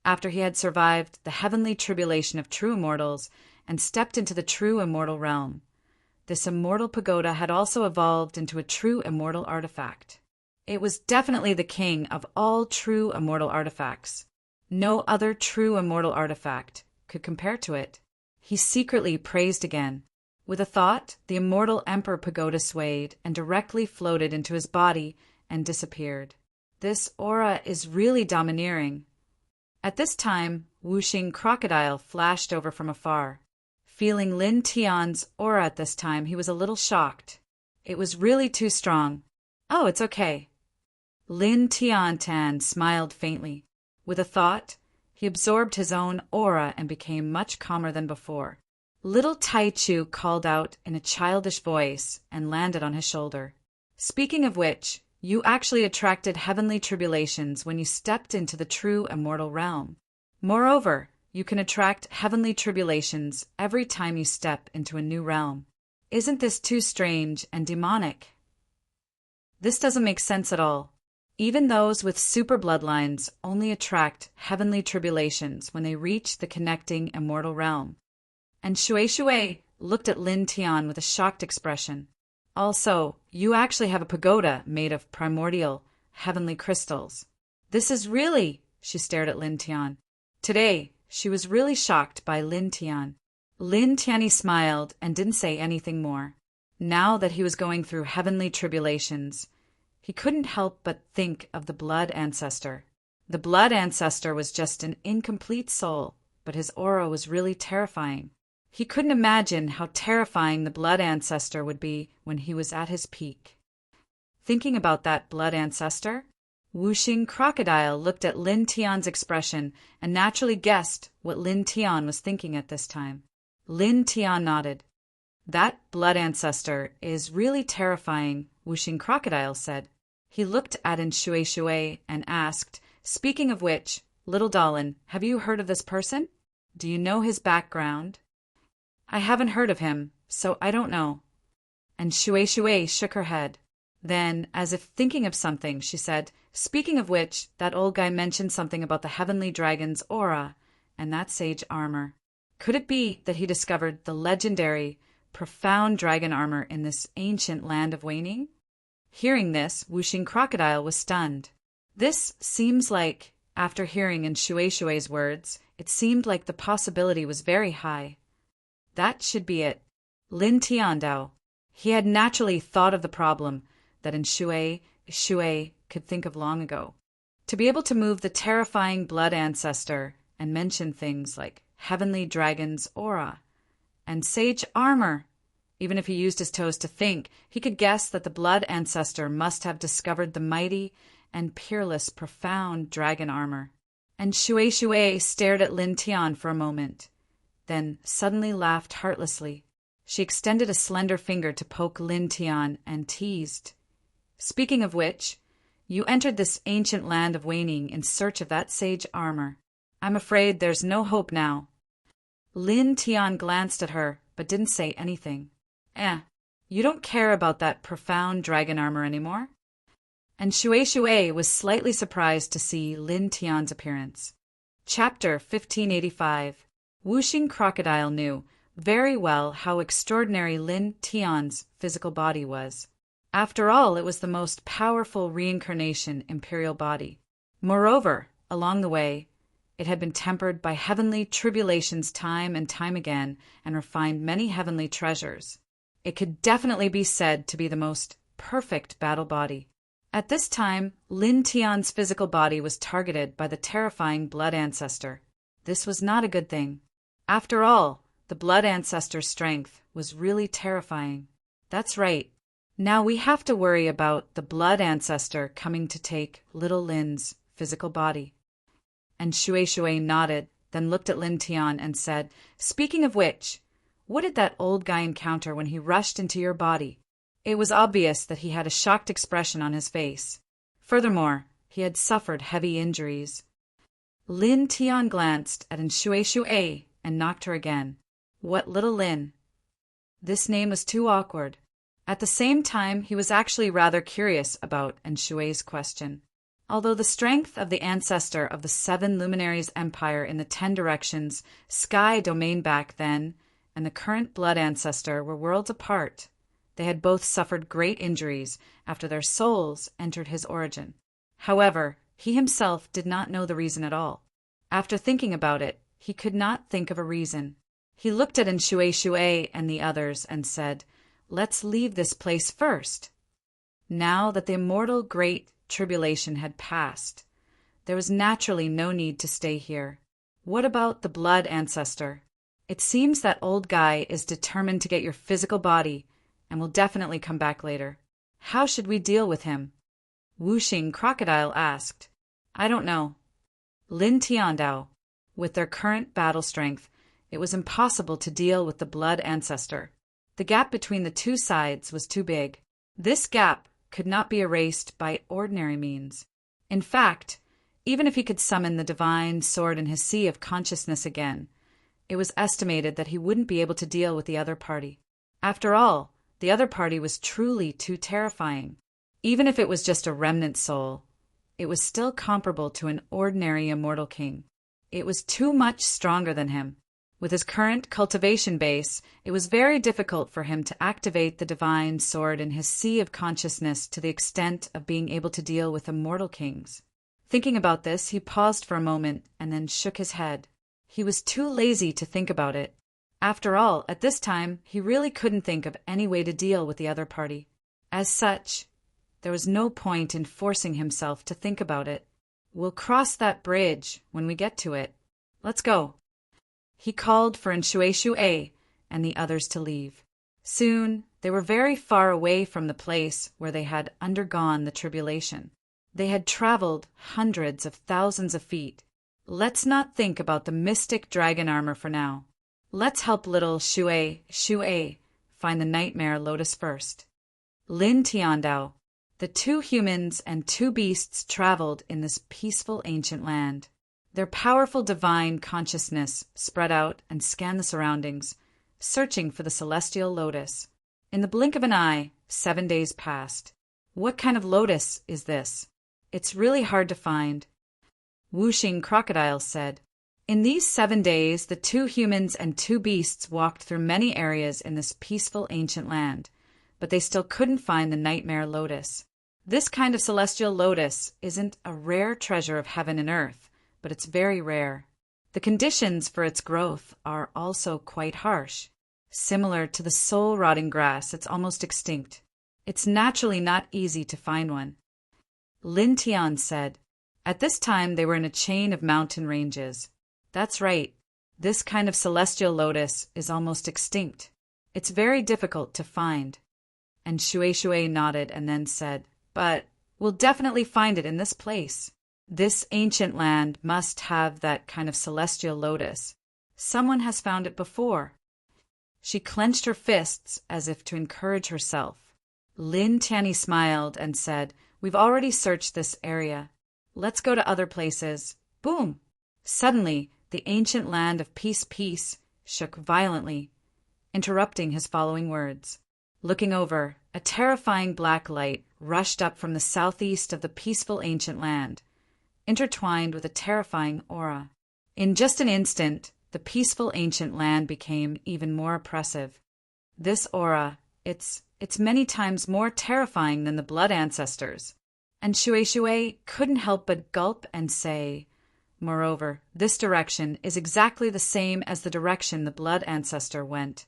after he had survived the heavenly tribulation of true immortals and stepped into the true immortal realm, this immortal pagoda had also evolved into a true immortal artifact. It was definitely the king of all true immortal artifacts. No other true immortal artifact could compare to it. He secretly praised again. With a thought, the immortal Emperor Pagoda swayed and directly floated into his body and disappeared. This aura is really domineering. At this time, whooshing crocodile flashed over from afar. Feeling Lin Tian's aura at this time, he was a little shocked. It was really too strong. Oh, it's okay. Lin Tian smiled faintly. With a thought, he absorbed his own aura and became much calmer than before. Little Tai Chu called out in a childish voice and landed on his shoulder. Speaking of which, you actually attracted heavenly tribulations when you stepped into the true immortal realm. Moreover, you can attract heavenly tribulations every time you step into a new realm. Isn't this too strange and demonic? This doesn't make sense at all. Even those with super bloodlines only attract heavenly tribulations when they reach the connecting immortal realm. And Shui looked at Lin Tian with a shocked expression. Also, you actually have a pagoda made of primordial, heavenly crystals. This is really, she stared at Lin Tian. Today, she was really shocked by Lin Tian. Lin Tianyi smiled and didn't say anything more. Now that he was going through heavenly tribulations, he couldn't help but think of the blood ancestor. The blood ancestor was just an incomplete soul, but his aura was really terrifying. He couldn't imagine how terrifying the blood ancestor would be when he was at his peak. Thinking about that blood ancestor, whooshing crocodile looked at Lin Tian's expression and naturally guessed what Lin Tian was thinking at this time. Lin Tian nodded. That blood ancestor is really terrifying, whooshing crocodile said. He looked at Shui and asked, speaking of which, little Dalin, have you heard of this person? Do you know his background? I haven't heard of him, so I don't know. And Shui shook her head. Then, as if thinking of something, she said, speaking of which, that old guy mentioned something about the heavenly dragon's aura and that sage armor. Could it be that he discovered the legendary, profound dragon armor in this ancient land of waning? Hearing this, whooshing crocodile was stunned. This seems like, after hearing in Shui's words, it seemed like the possibility was very high. That should be it. Lin Tiandao. He had naturally thought of the problem that in Shui could think of long ago. To be able to move the terrifying blood ancestor and mention things like heavenly dragon's aura and sage armor. Even if he used his toes to think, he could guess that the blood ancestor must have discovered the mighty and peerless profound dragon armor. And Shui stared at Lin Tian for a moment, then suddenly laughed heartlessly. She extended a slender finger to poke Lin Tian and teased. Speaking of which, you entered this ancient land of waning in search of that sage armor. I'm afraid there's no hope now. Lin Tian glanced at her, but didn't say anything. You don't care about that profound dragon armor anymore? And Shui was slightly surprised to see Lin Tian's appearance. Chapter 1585. Whooshing crocodile knew very well how extraordinary Lin Tian's physical body was. After all, it was the most powerful reincarnation imperial body. Moreover, along the way, it had been tempered by heavenly tribulations time and time again and refined many heavenly treasures. It could definitely be said to be the most perfect battle body. At this time, Lin Tian's physical body was targeted by the terrifying blood ancestor. This was not a good thing. After all, The blood ancestor's strength was really terrifying. That's right. Now we have to worry about the blood ancestor coming to take little Lin's physical body. And Shui nodded, then looked at Lin Tian and said, "Speaking of which, what did that old guy encounter when he rushed into your body?" It was obvious that he had a shocked expression on his face. Furthermore, he had suffered heavy injuries. Lin Tian glanced at Shui and knocked her again. What little Lin? This name was too awkward. At the same time, he was actually rather curious about Shui's question. Although the strength of the ancestor of the 7 Luminaries Empire in the 10 Directions Sky domain back then and the current blood ancestor were worlds apart, they had both suffered great injuries after their souls entered his origin. However, he himself did not know the reason at all. After thinking about it, he could not think of a reason. He looked at Shui and the others and said, "Let's leave this place first." Now that the immortal great tribulation had passed, there was naturally no need to stay here. What about the blood ancestor? It seems that old guy is determined to get your physical body and will definitely come back later. How should we deal with him? Wuxing Crocodile asked. I don't know. Lin Tiandao. With their current battle strength, it was impossible to deal with the blood ancestor. The gap between the two sides was too big. This gap could not be erased by ordinary means. In fact, even if he could summon the divine sword in his sea of consciousness again, it was estimated that he wouldn't be able to deal with the other party. After all, the other party was truly too terrifying. Even if it was just a remnant soul, it was still comparable to an ordinary immortal king. It was too much stronger than him. With his current cultivation base, it was very difficult for him to activate the divine sword in his sea of consciousness to the extent of being able to deal with immortal kings. Thinking about this, he paused for a moment and then shook his head. He was too lazy to think about it. After all, at this time, he really couldn't think of any way to deal with the other party. As such, there was no point in forcing himself to think about it. We'll cross that bridge when we get to it. Let's go. He called for Shui and the others to leave. Soon, they were very far away from the place where they had undergone the tribulation. They had traveled hundreds of thousands of feet. Let's not think about the mystic dragon armor for now. Let's help little Shui find the nightmare lotus first. Lin Tiandao. The 2 humans and 2 beasts traveled in this peaceful ancient land. Their powerful divine consciousness spread out and scanned the surroundings, searching for the celestial lotus. In the blink of an eye, 7 days passed. What kind of lotus is this? It's really hard to find. Wuxing Crocodile said. In these 7 days, the 2 humans and 2 beasts walked through many areas in this peaceful ancient land, but they still couldn't find the nightmare lotus. This kind of celestial lotus isn't a rare treasure of heaven and earth, but it's very rare. The conditions for its growth are also quite harsh. Similar to the soul-rotting grass, it's almost extinct. It's naturally not easy to find one. Lin Tian said. At this time, they were in a chain of mountain ranges. That's right. This kind of celestial lotus is almost extinct. It's very difficult to find. And Shui nodded and then said, But we'll definitely find it in this place. This ancient land must have that kind of celestial lotus. Someone has found it before. She clenched her fists as if to encourage herself. Lin Tianyi smiled and said, We've already searched this area. Let's go to other places. Boom! Suddenly, the ancient land of peace shook violently, interrupting his following words. Looking over, a terrifying black light rushed up from the southeast of the peaceful ancient land, intertwined with a terrifying aura. In just an instant, the peaceful ancient land became even more oppressive. This aura, it's many times more terrifying than the blood ancestors. And Shui couldn't help but gulp and say, Moreover, this direction is exactly the same as the direction the blood ancestor went.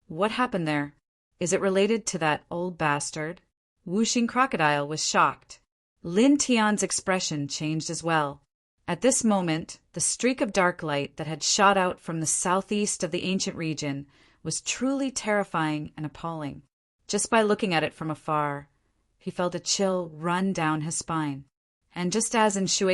What happened there? Is it related to that old bastard? Wuxing Crocodile was shocked. Lin Tian's expression changed as well. At this moment, the streak of dark light that had shot out from the southeast of the ancient region was truly terrifying and appalling. Just by looking at it from afar, he felt a chill run down his spine. And just as in Shue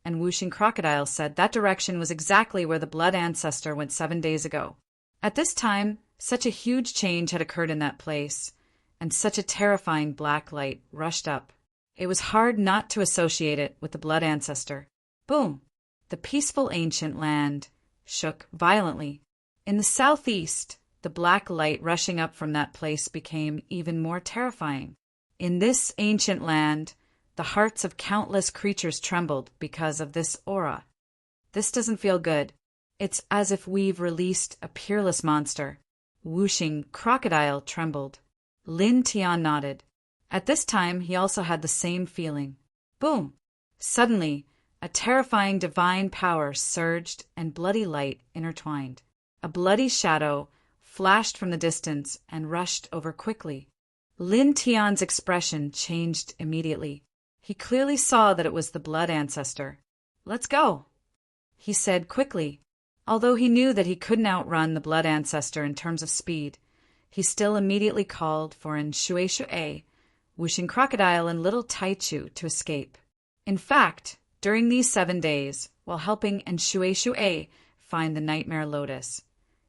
and Whooshing Crocodile said, that direction was exactly where the blood ancestor went 7 days ago. At this time, such a huge change had occurred in that place, and such a terrifying black light rushed up. It was hard not to associate it with the blood ancestor. Boom! The peaceful ancient land shook violently. In the southeast, the black light rushing up from that place became even more terrifying. In this ancient land, the hearts of countless creatures trembled because of this aura. This doesn't feel good. It's as if we've released a peerless monster. Whooshing Crocodile trembled. Lin Tian nodded. At this time, he also had the same feeling. Boom! Suddenly, a terrifying divine power surged and bloody light intertwined. A bloody shadow flashed from the distance and rushed over quickly. Lin Tian's expression changed immediately. He clearly saw that it was the blood ancestor. "Let's go," he said quickly. Although he knew that he couldn't outrun the blood ancestor in terms of speed, he still immediately called for Shue, Whooshing Crocodile, and Little Taichu to escape. In fact, during these 7 days, while helping Shue find the Nightmare Lotus,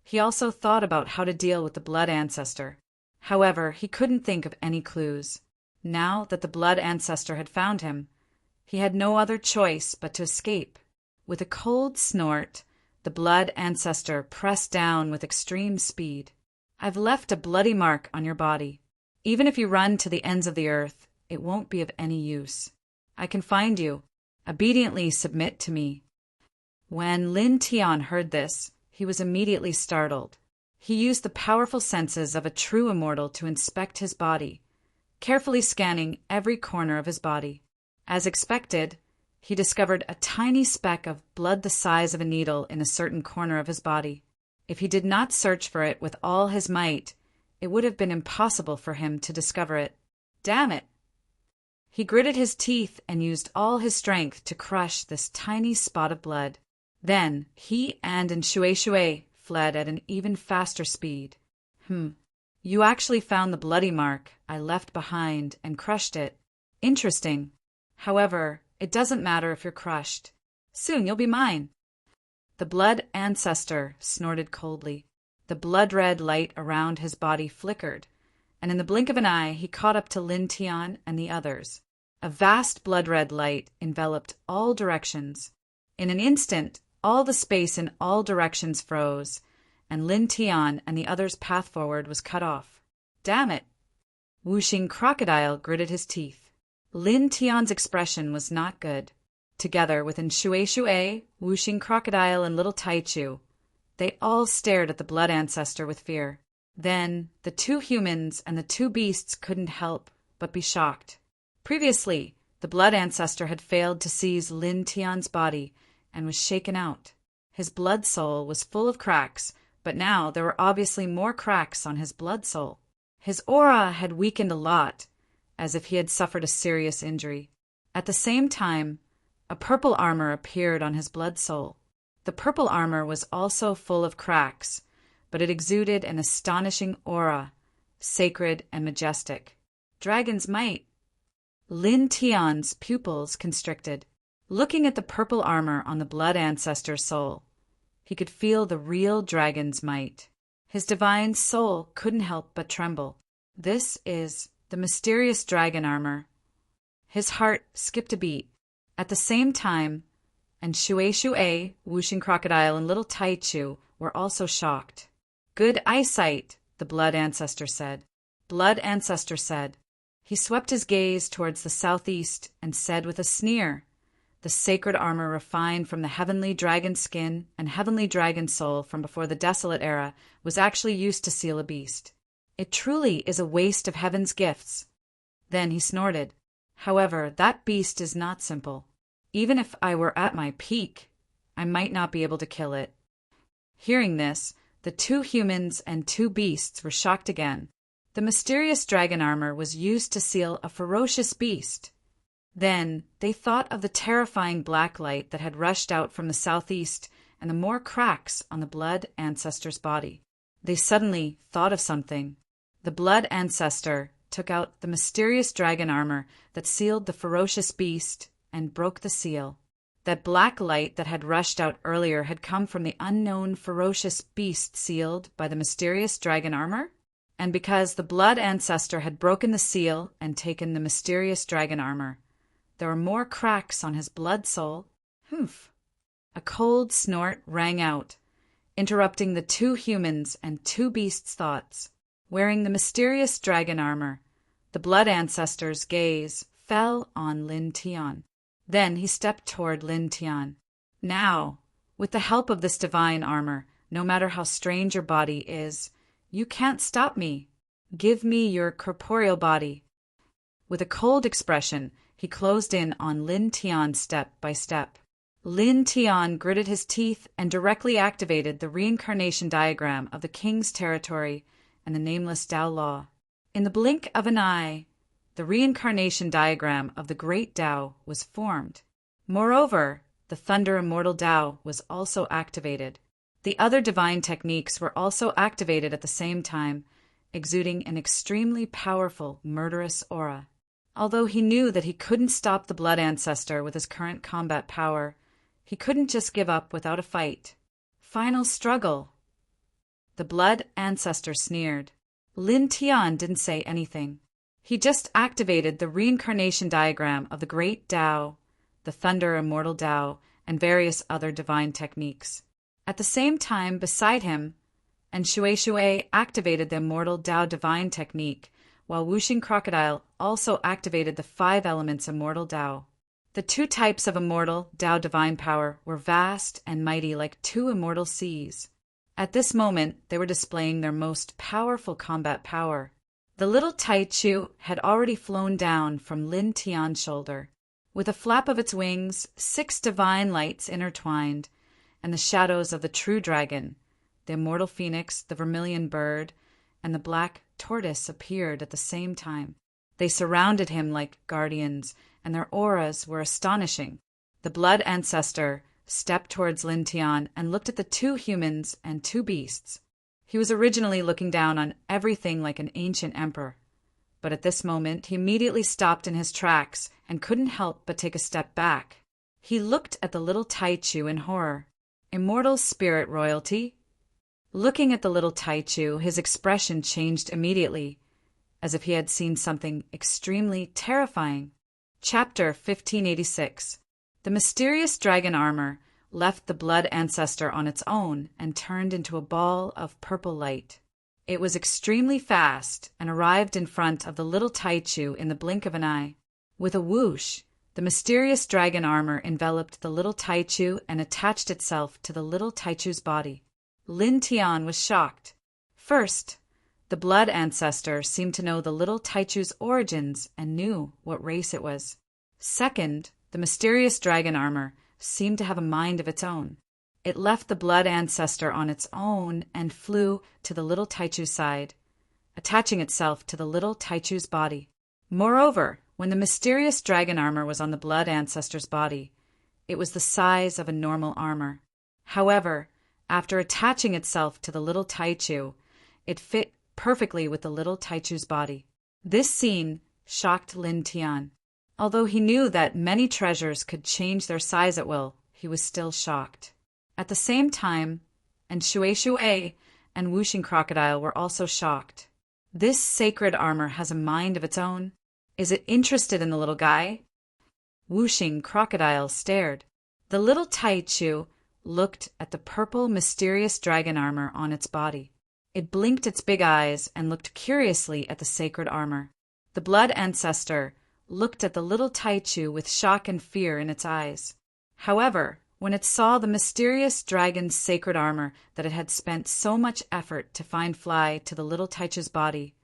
he also thought about how to deal with the blood ancestor. However, he couldn't think of any clues. Now that the blood ancestor had found him, he had no other choice but to escape. With a cold snort, the blood ancestor pressed down with extreme speed. "I've left a bloody mark on your body. Even if you run to the ends of the earth, it won't be of any use. I can find you. Obediently submit to me." When Lin Tian heard this, he was immediately startled. He used the powerful senses of a true immortal to inspect his body, carefully scanning every corner of his body. As expected, he discovered a tiny speck of blood the size of a needle in a certain corner of his body. If he did not search for it with all his might, it would have been impossible for him to discover it. Damn it! He gritted his teeth and used all his strength to crush this tiny spot of blood. Then he and Shue fled at an even faster speed. You actually found the bloody mark I left behind and crushed it. Interesting. However, it doesn't matter if you're crushed. Soon you'll be mine." The blood ancestor snorted coldly. The blood-red light around his body flickered, and in the blink of an eye he caught up to Lin Tian and the others. A vast blood-red light enveloped all directions. In an instant, all the space in all directions froze, and Lin Tian and the others' path forward was cut off. Damn it! Whooshing Crocodile gritted his teeth. Lin Tian's expression was not good. Together with Shue, Whooshing Crocodile, and Little Taichu, they all stared at the blood ancestor with fear. Then the 2 humans and the 2 beasts couldn't help but be shocked. Previously, the blood ancestor had failed to seize Lin Tian's body and was shaken out. His blood soul was full of cracks, but now there were obviously more cracks on his blood soul. His aura had weakened a lot, as if he had suffered a serious injury. At the same time, a purple armor appeared on his blood soul. The purple armor was also full of cracks, but it exuded an astonishing aura, sacred and majestic. Dragon's might. Lin Tian's pupils constricted. Looking at the purple armor on the blood ancestor's soul, he could feel the real dragon's might. His divine soul couldn't help but tremble. This is the mysterious dragon armor. His heart skipped a beat. At the same time, Shue, Whooshing Crocodile, and Little Taichu were also shocked. "Good eyesight," the blood ancestor said. Blood ancestor said. He swept his gaze towards the southeast and said with a sneer, "The sacred armor refined from the heavenly dragon skin and heavenly dragon soul from before the desolate era was actually used to seal a beast. It truly is a waste of heaven's gifts." Then he snorted. "However, that beast is not simple. Even if I were at my peak, I might not be able to kill it." Hearing this, the 2 humans and 2 beasts were shocked again. The mysterious dragon armor was used to seal a ferocious beast. Then they thought of the terrifying black light that had rushed out from the southeast and the more cracks on the blood ancestor's body. They suddenly thought of something. The blood ancestor took out the mysterious dragon armor that sealed the ferocious beast and broke the seal. That black light that had rushed out earlier had come from the unknown ferocious beast sealed by the mysterious dragon armor? And because the blood ancestor had broken the seal and taken the mysterious dragon armor, there were more cracks on his blood soul. Humph! A cold snort rang out, interrupting the two humans' and two beasts' thoughts. Wearing the mysterious dragon armor, the blood ancestor's gaze fell on Lin Tian. Then he stepped toward Lin Tian. Now, with the help of this divine armor, no matter how strange your body is, you can't stop me. Give me your corporeal body. With a cold expression, he closed in on Lin Tian step by step. Lin Tian gritted his teeth and directly activated the reincarnation diagram of the king's territory and the nameless Tao law. In the blink of an eye, the reincarnation diagram of the great Tao was formed. Moreover, the thunder immortal Tao was also activated. The other divine techniques were also activated at the same time, exuding an extremely powerful, murderous aura. Although he knew that he couldn't stop the blood ancestor with his current combat power, he couldn't just give up without a fight. Final struggle. The blood ancestor sneered. Lin Tian didn't say anything. He just activated the reincarnation diagram of the great Tao, the thunder immortal Tao, and various other divine techniques. At the same time, beside him, and Shui activated the immortal Tao divine technique, while Wuxing Crocodile also activated the 5 elements immortal Tao. The 2 types of immortal Tao divine power were vast and mighty like 2 immortal seas. At this moment, they were displaying their most powerful combat power. The little Tai Chu had already flown down from Lin Tian's shoulder. With a flap of its wings, 6 divine lights intertwined, and the shadows of the true dragon, the immortal phoenix, the vermilion bird, and the black tortoise appeared at the same time. They surrounded him like guardians, and their auras were astonishing. The blood ancestor stepped towards Lin Tian and looked at the 2 humans and 2 beasts. He was originally looking down on everything like an ancient emperor, but at this moment he immediately stopped in his tracks and couldn't help but take a step back. He looked at the little Tai Chu in horror. Immortal spirit royalty? Looking at the little Tai Chu, his expression changed immediately, as if he had seen something extremely terrifying. Chapter 1586. The mysterious dragon armor left the blood ancestor on its own and turned into a ball of purple light. It was extremely fast and arrived in front of the little Tai Chu in the blink of an eye. With a whoosh, the mysterious dragon armor enveloped the little Tai Chu and attached itself to the little Tai Chu's body. Lin Tian was shocked. First, the blood ancestor seemed to know the little Tai Chu's origins and knew what race it was. Second, the mysterious dragon armor seemed to have a mind of its own. It left the blood ancestor on its own and flew to the little Tai Chu's side, attaching itself to the little Tai Chu's body. Moreover, when the mysterious dragon armor was on the blood ancestor's body, it was the size of a normal armor. However, after attaching itself to the little Tai Chu, it fit perfectly with the little Tai Chu's body. This scene shocked Lin Tian. Although he knew that many treasures could change their size at will, he was still shocked. At the same time, and Shui and Wuxing Crocodile were also shocked. This sacred armor has a mind of its own. Is it interested in the little guy? Wuxing Crocodile stared. The little Tai Chu looked at the purple mysterious dragon armor on its body. It blinked its big eyes and looked curiously at the sacred armor. The blood ancestor looked at the little Tai Chu with shock and fear in its eyes. However, when it saw the mysterious dragon's sacred armor that it had spent so much effort to find fly to the little Tai Chu's body,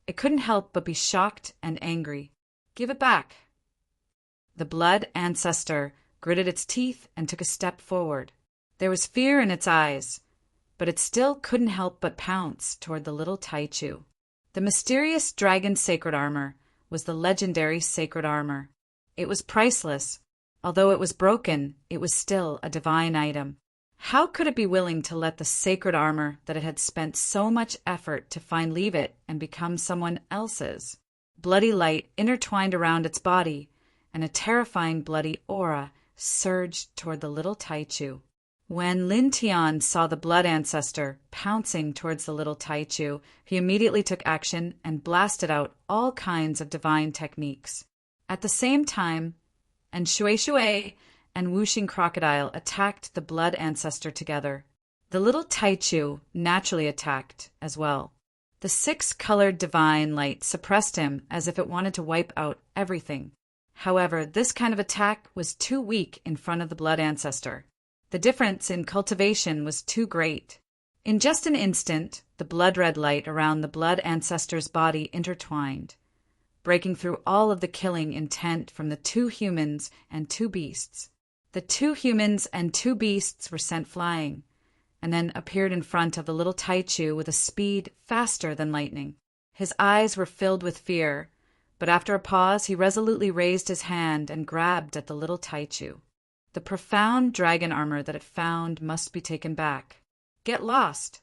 it couldn't help but be shocked and angry. Give it back. The blood ancestor gritted its teeth and took a step forward. There was fear in its eyes, but it still couldn't help but pounce toward the little Tai Chu. The mysterious dragon's sacred armor was the legendary sacred armor. It was priceless. Although it was broken, it was still a divine item. How could it be willing to let the sacred armor that it had spent so much effort to find leave it and become someone else's? Bloody light intertwined around its body, and a terrifying bloody aura surged toward the little Taichu. When Lin Tian saw the blood ancestor pouncing towards the little Taichu, he immediately took action and blasted out all kinds of divine techniques. At the same time, and Shui and Whooshing Crocodile attacked the blood ancestor together. The little Taichu naturally attacked as well. The six-colored divine light suppressed him as if it wanted to wipe out everything. However, this kind of attack was too weak in front of the blood ancestor. The difference in cultivation was too great. In just an instant, the blood-red light around the blood ancestor's body intertwined, breaking through all of the killing intent from the two humans and two beasts. The two humans and two beasts were sent flying, and then appeared in front of the little Taichu with a speed faster than lightning. His eyes were filled with fear, but after a pause he resolutely raised his hand and grabbed at the little Taichu. The profound dragon armor that it found must be taken back. Get lost!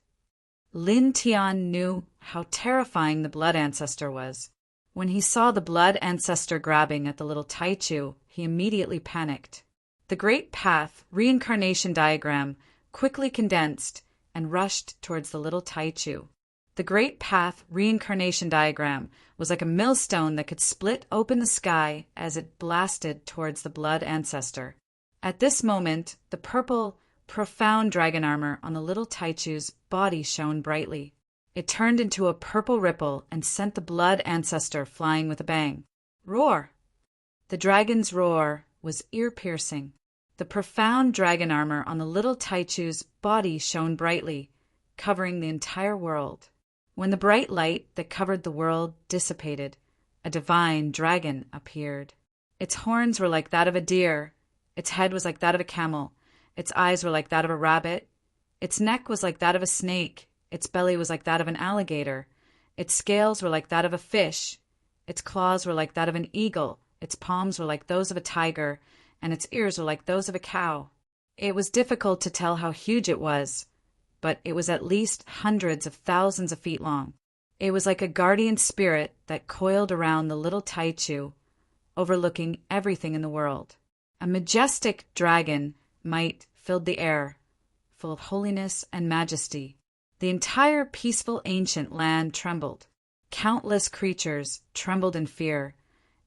Lin Tian knew how terrifying the blood ancestor was. When he saw the blood ancestor grabbing at the little Taichu, he immediately panicked. The Great Path reincarnation diagram quickly condensed and rushed towards the little Taichu. The Great Path reincarnation diagram was like a millstone that could split open the sky as it blasted towards the blood ancestor. At this moment, the purple, profound dragon armor on the little Taichu's body shone brightly. It turned into a purple ripple and sent the blood ancestor flying with a bang. Roar! The dragon's roar was ear-piercing. The profound dragon armor on the little Taichu's body shone brightly, covering the entire world. When the bright light that covered the world dissipated, a divine dragon appeared. Its horns were like that of a deer. Its head was like that of a camel. Its eyes were like that of a rabbit. Its neck was like that of a snake. Its belly was like that of an alligator. Its scales were like that of a fish. Its claws were like that of an eagle. Its palms were like those of a tiger, and its ears were like those of a cow. It was difficult to tell how huge it was, but it was at least hundreds of thousands of feet long. It was like a guardian spirit that coiled around the little Taichu, overlooking everything in the world. A majestic dragon might filled the air, full of holiness and majesty. The entire peaceful ancient land trembled. Countless creatures trembled in fear,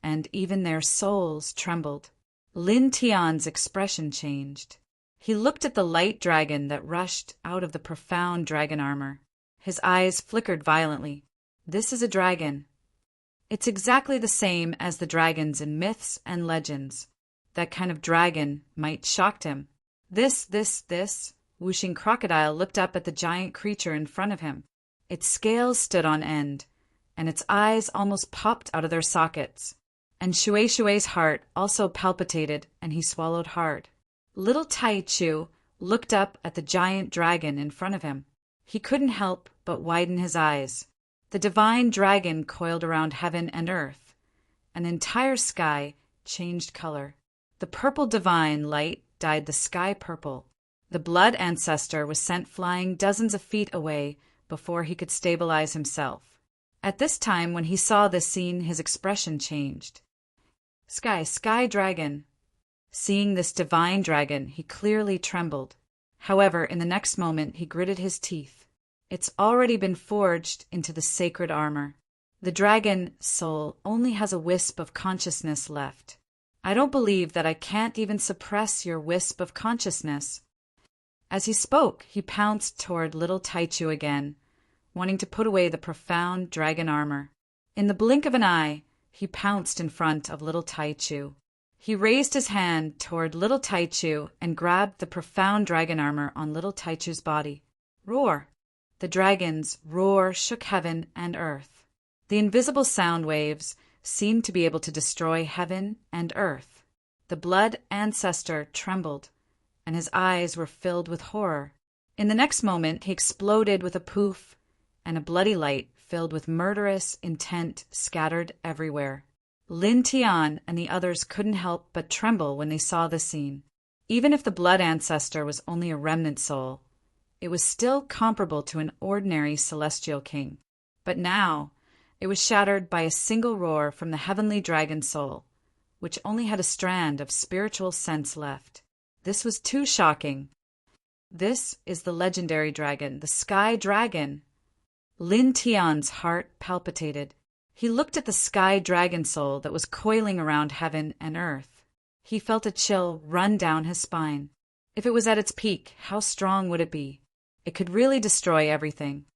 and even their souls trembled. Lin Tian's expression changed. He looked at the light dragon that rushed out of the profound dragon armor. His eyes flickered violently. This is a dragon. It's exactly the same as the dragons in myths and legends. That kind of dragon might shocked him. This, Whooshing Crocodile looked up at the giant creature in front of him. Its scales stood on end, and its eyes almost popped out of their sockets. And Shui's heart also palpitated, and he swallowed hard. Little Taichu looked up at the giant dragon in front of him. He couldn't help but widen his eyes. The divine dragon coiled around heaven and earth. An entire sky changed color. The purple divine light dyed the sky purple. The blood ancestor was sent flying dozens of feet away before he could stabilize himself. At this time, when he saw this scene, his expression changed. Sky dragon. Seeing this divine dragon, he clearly trembled. However, in the next moment, he gritted his teeth. It's already been forged into the sacred armor. The dragon soul only has a wisp of consciousness left. I don't believe that I can't even suppress your wisp of consciousness. As he spoke, he pounced toward little Taichu again, wanting to put away the profound dragon armor. In the blink of an eye, he pounced in front of little Taichu. He raised his hand toward little Taichu and grabbed the profound dragon armor on little Taichu's body. Roar! The dragon's roar shook heaven and earth. The invisible sound waves seemed to be able to destroy heaven and earth. The blood ancestor trembled, and his eyes were filled with horror. In the next moment, he exploded with a poof, and a bloody light filled with murderous intent scattered everywhere. Lin Tian and the others couldn't help but tremble when they saw the scene. Even if the blood ancestor was only a remnant soul, it was still comparable to an ordinary celestial king. But now, it was shattered by a single roar from the heavenly dragon soul, which only had a strand of spiritual sense left. This was too shocking. This is the legendary dragon, the Sky Dragon. Lin Tian's heart palpitated. He looked at the Sky Dragon soul that was coiling around heaven and earth. He felt a chill run down his spine. If it was at its peak, how strong would it be? It could really destroy everything.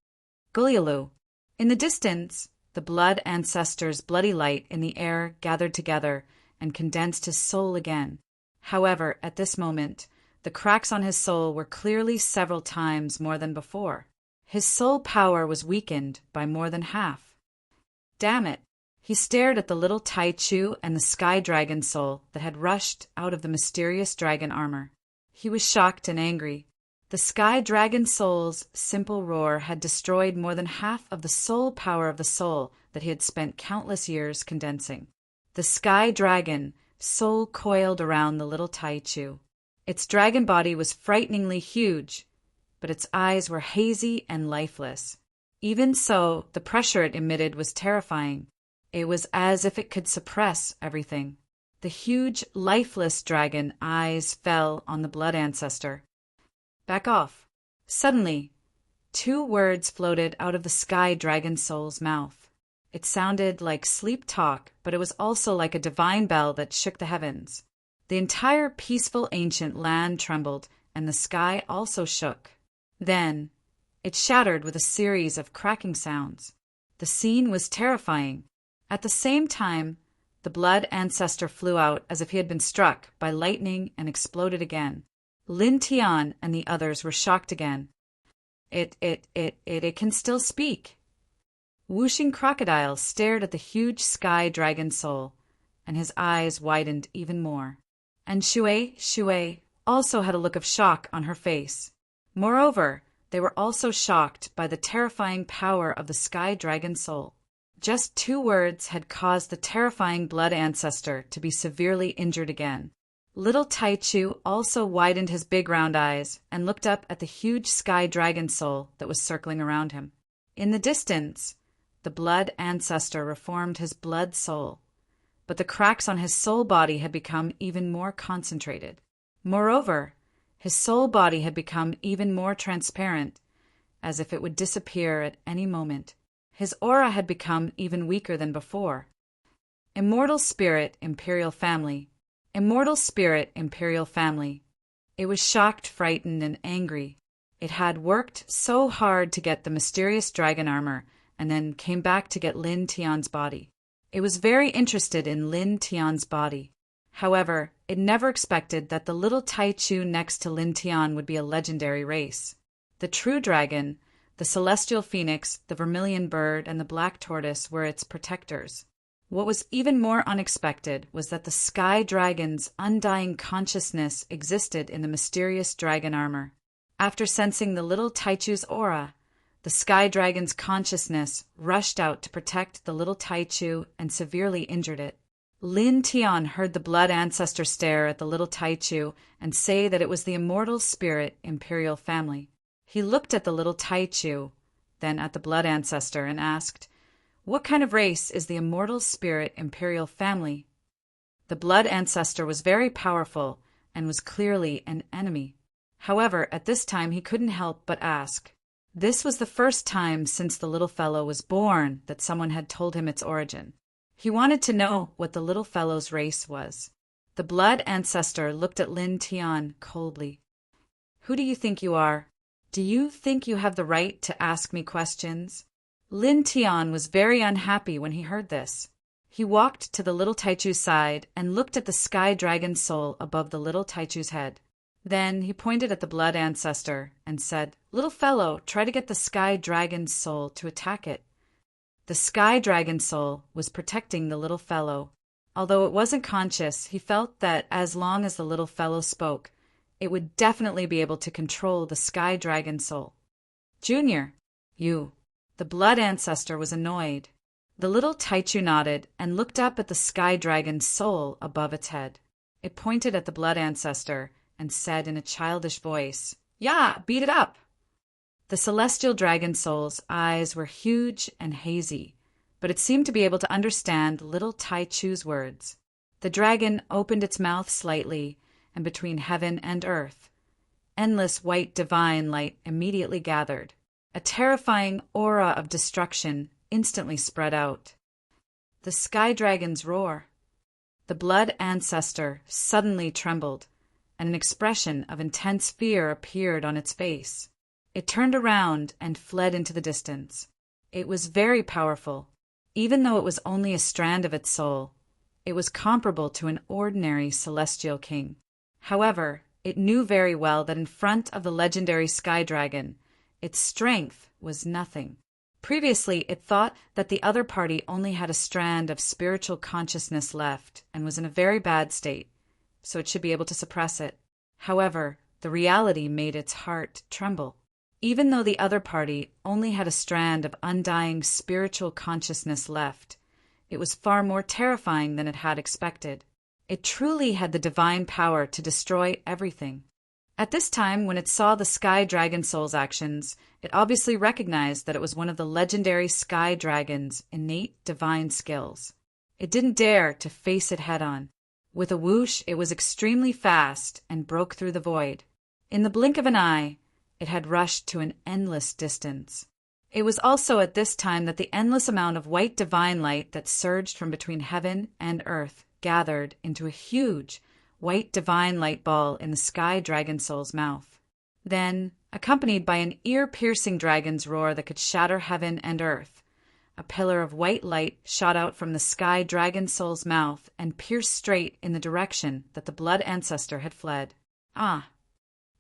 Gulyalu. In the distance, the blood ancestor's bloody light in the air gathered together and condensed his soul again. However, at this moment, the cracks on his soul were clearly several times more than before. His soul power was weakened by more than half. Damn it! He stared at the little Tai Chu and the Sky Dragon soul that had rushed out of the mysterious dragon armor. He was shocked and angry. The Sky Dragon soul's simple roar had destroyed more than half of the soul power of the soul that he had spent countless years condensing. The Sky Dragon soul coiled around the little Tai Chu. Its dragon body was frighteningly huge, but its eyes were hazy and lifeless. Even so, the pressure it emitted was terrifying. It was as if it could suppress everything. The huge, lifeless dragon eyes fell on the blood ancestor. Back off. Suddenly, 2 words floated out of the Sky Dragon soul's mouth. It sounded like sleep talk, but it was also like a divine bell that shook the heavens. The entire peaceful ancient land trembled, and the sky also shook. Then, it shattered with a series of cracking sounds. The scene was terrifying. At the same time, the blood ancestor flew out as if he had been struck by lightning and exploded again. Lin Tian and the others were shocked again. It can still speak. Whooshing Crocodile stared at the huge Sky Dragon soul, and his eyes widened even more. And Shui also had a look of shock on her face. Moreover, they were also shocked by the terrifying power of the Sky Dragon soul. Just 2 words had caused the terrifying blood ancestor to be severely injured again. Little Tai Chu also widened his big round eyes and looked up at the huge Sky Dragon soul that was circling around him. In the distance, the blood ancestor reformed his blood soul, but the cracks on his soul body had become even more concentrated. Moreover, his soul body had become even more transparent, as if it would disappear at any moment. His aura had become even weaker than before. Immortal Spirit, Imperial Family. Immortal Spirit, Imperial Family. It was shocked, frightened, and angry. It had worked so hard to get the mysterious dragon armor, and then came back to get Lin Tian's body. It was very interested in Lin Tian's body. However, it never expected that the little Tai Chu next to Lin Tian would be a legendary race. The true dragon, the celestial phoenix, the vermilion bird, and the black tortoise were its protectors. What was even more unexpected was that the Sky Dragon's undying consciousness existed in the mysterious dragon armor. After sensing the little Tai Chu's aura, the Sky Dragon's consciousness rushed out to protect the little Tai Chu and severely injured it. Lin Tian heard the blood ancestor stare at the little Tai Chu and say that it was the immortal spirit Imperial Family. He looked at the little Tai Chu, then at the blood ancestor, and asked, "What kind of race is the immortal spirit Imperial Family?" The blood ancestor was very powerful and was clearly an enemy. However, at this time he couldn't help but ask. This was the first time since the little fellow was born that someone had told him its origin. He wanted to know what the little fellow's race was. The blood ancestor looked at Lin Tian coldly. "Who do you think you are? Do you think you have the right to ask me questions?" Lin Tian was very unhappy when he heard this. He walked to the little Tai Chu's side and looked at the Sky Dragon soul above the little Tai Chu's head. Then he pointed at the blood ancestor and said, "Little fellow, try to get the Sky Dragon's soul to attack it." The Sky Dragon soul was protecting the little fellow. Although it wasn't conscious, he felt that as long as the little fellow spoke, it would definitely be able to control the Sky Dragon soul. "Junior, you." The blood ancestor was annoyed. The little Taichu nodded and looked up at the sky dragon's soul above its head. It pointed at the blood ancestor and said in a childish voice, "Yeah, beat it up!" The celestial dragon soul's eyes were huge and hazy, but it seemed to be able to understand little Taichu's words. The dragon opened its mouth slightly, and between heaven and earth, endless white divine light immediately gathered. A terrifying aura of destruction instantly spread out. The sky dragon's roar. The blood ancestor suddenly trembled, and an expression of intense fear appeared on its face. It turned around and fled into the distance. It was very powerful. Even though it was only a strand of its soul, it was comparable to an ordinary celestial king. However, it knew very well that in front of the legendary sky dragon, its strength was nothing. Previously, it thought that the other party only had a strand of spiritual consciousness left and was in a very bad state, so it should be able to suppress it. However, the reality made its heart tremble. Even though the other party only had a strand of undying spiritual consciousness left, it was far more terrifying than it had expected. It truly had the divine power to destroy everything. At this time, when it saw the sky dragon soul's actions, it obviously recognized that it was one of the legendary sky dragon's innate divine skills. It didn't dare to face it head-on. With a whoosh, it was extremely fast and broke through the void. In the blink of an eye, it had rushed to an endless distance. It was also at this time that the endless amount of white divine light that surged from between heaven and earth gathered into a huge, white divine light ball in the sky dragon soul's mouth. Then, accompanied by an ear-piercing dragon's roar that could shatter heaven and earth, a pillar of white light shot out from the sky dragon soul's mouth and pierced straight in the direction that the blood ancestor had fled.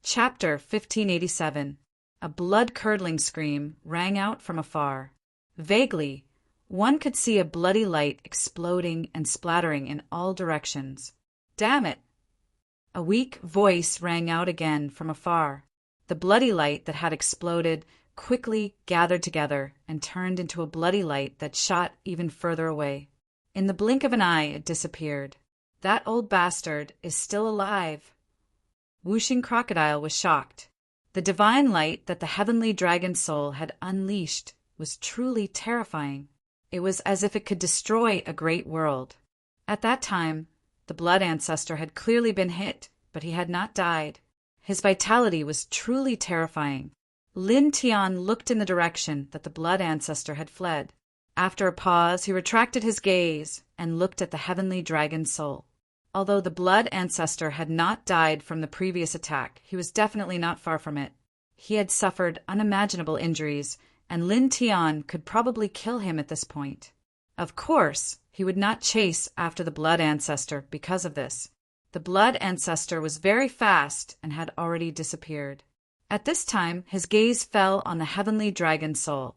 Chapter 1587. A blood-curdling scream rang out from afar. Vaguely, one could see a bloody light exploding and splattering in all directions. "Damn it!" A weak voice rang out again from afar. The bloody light that had exploded quickly gathered together and turned into a bloody light that shot even further away. In the blink of an eye, it disappeared. "That old bastard is still alive." Whooshing Crocodile was shocked. The divine light that the heavenly dragon soul had unleashed was truly terrifying. It was as if it could destroy a great world. At that time, the blood ancestor had clearly been hit, but he had not died. His vitality was truly terrifying. Lin Tian looked in the direction that the blood ancestor had fled. After a pause, he retracted his gaze and looked at the heavenly dragon soul. Although the blood ancestor had not died from the previous attack, he was definitely not far from it. He had suffered unimaginable injuries, and Lin Tian could probably kill him at this point. Of course, he would not chase after the blood ancestor because of this. The blood ancestor was very fast and had already disappeared. At this time, his gaze fell on the heavenly dragon soul,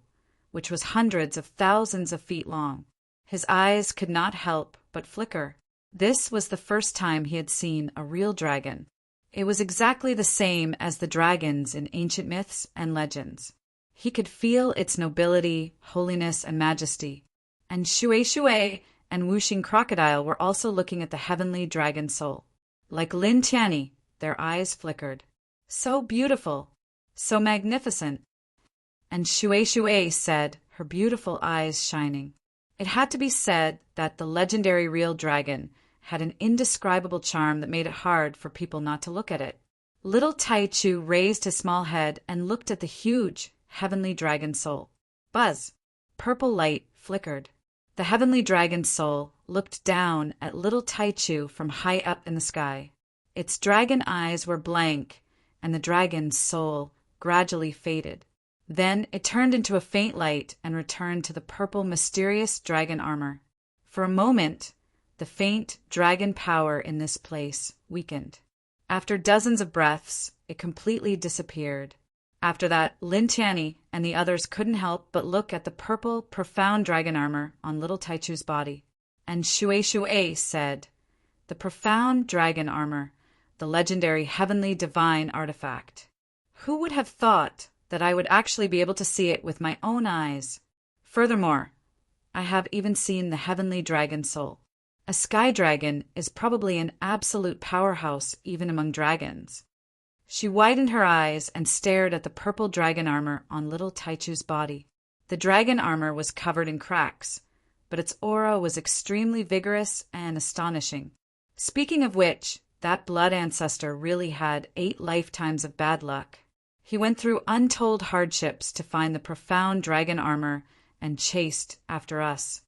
which was hundreds of thousands of feet long. His eyes could not help but flicker. This was the first time he had seen a real dragon. It was exactly the same as the dragons in ancient myths and legends. He could feel its nobility, holiness, and majesty. And Shui and Whooshing Crocodile were also looking at the heavenly dragon soul. Like Lin Tianyi, their eyes flickered. So beautiful, so magnificent. And Shui said, her beautiful eyes shining. It had to be said that the legendary real dragon had an indescribable charm that made it hard for people not to look at it. Little Taichu raised his small head and looked at the huge heavenly dragon soul. Buzz! Purple light flickered. The heavenly dragon soul looked down at little Taichu from high up in the sky. Its dragon eyes were blank, and the dragon's soul gradually faded. Then it turned into a faint light and returned to the purple mysterious dragon armor. For a moment, the faint dragon power in this place weakened. After dozens of breaths, it completely disappeared. After that, Lin Tianyi and the others couldn't help but look at the purple, profound dragon armor on little Taichu's body. And Shui said, "The profound dragon armor, the legendary heavenly divine artifact. Who would have thought that I would actually be able to see it with my own eyes? Furthermore, I have even seen the heavenly dragon soul. A sky dragon is probably an absolute powerhouse even among dragons. She widened her eyes and stared at the purple dragon armor on little Taichu's body. The dragon armor was covered in cracks, but its aura was extremely vigorous and astonishing. Speaking of which, that blood ancestor really had 8 lifetimes of bad luck. He went through untold hardships to find the profound dragon armor and chased after us.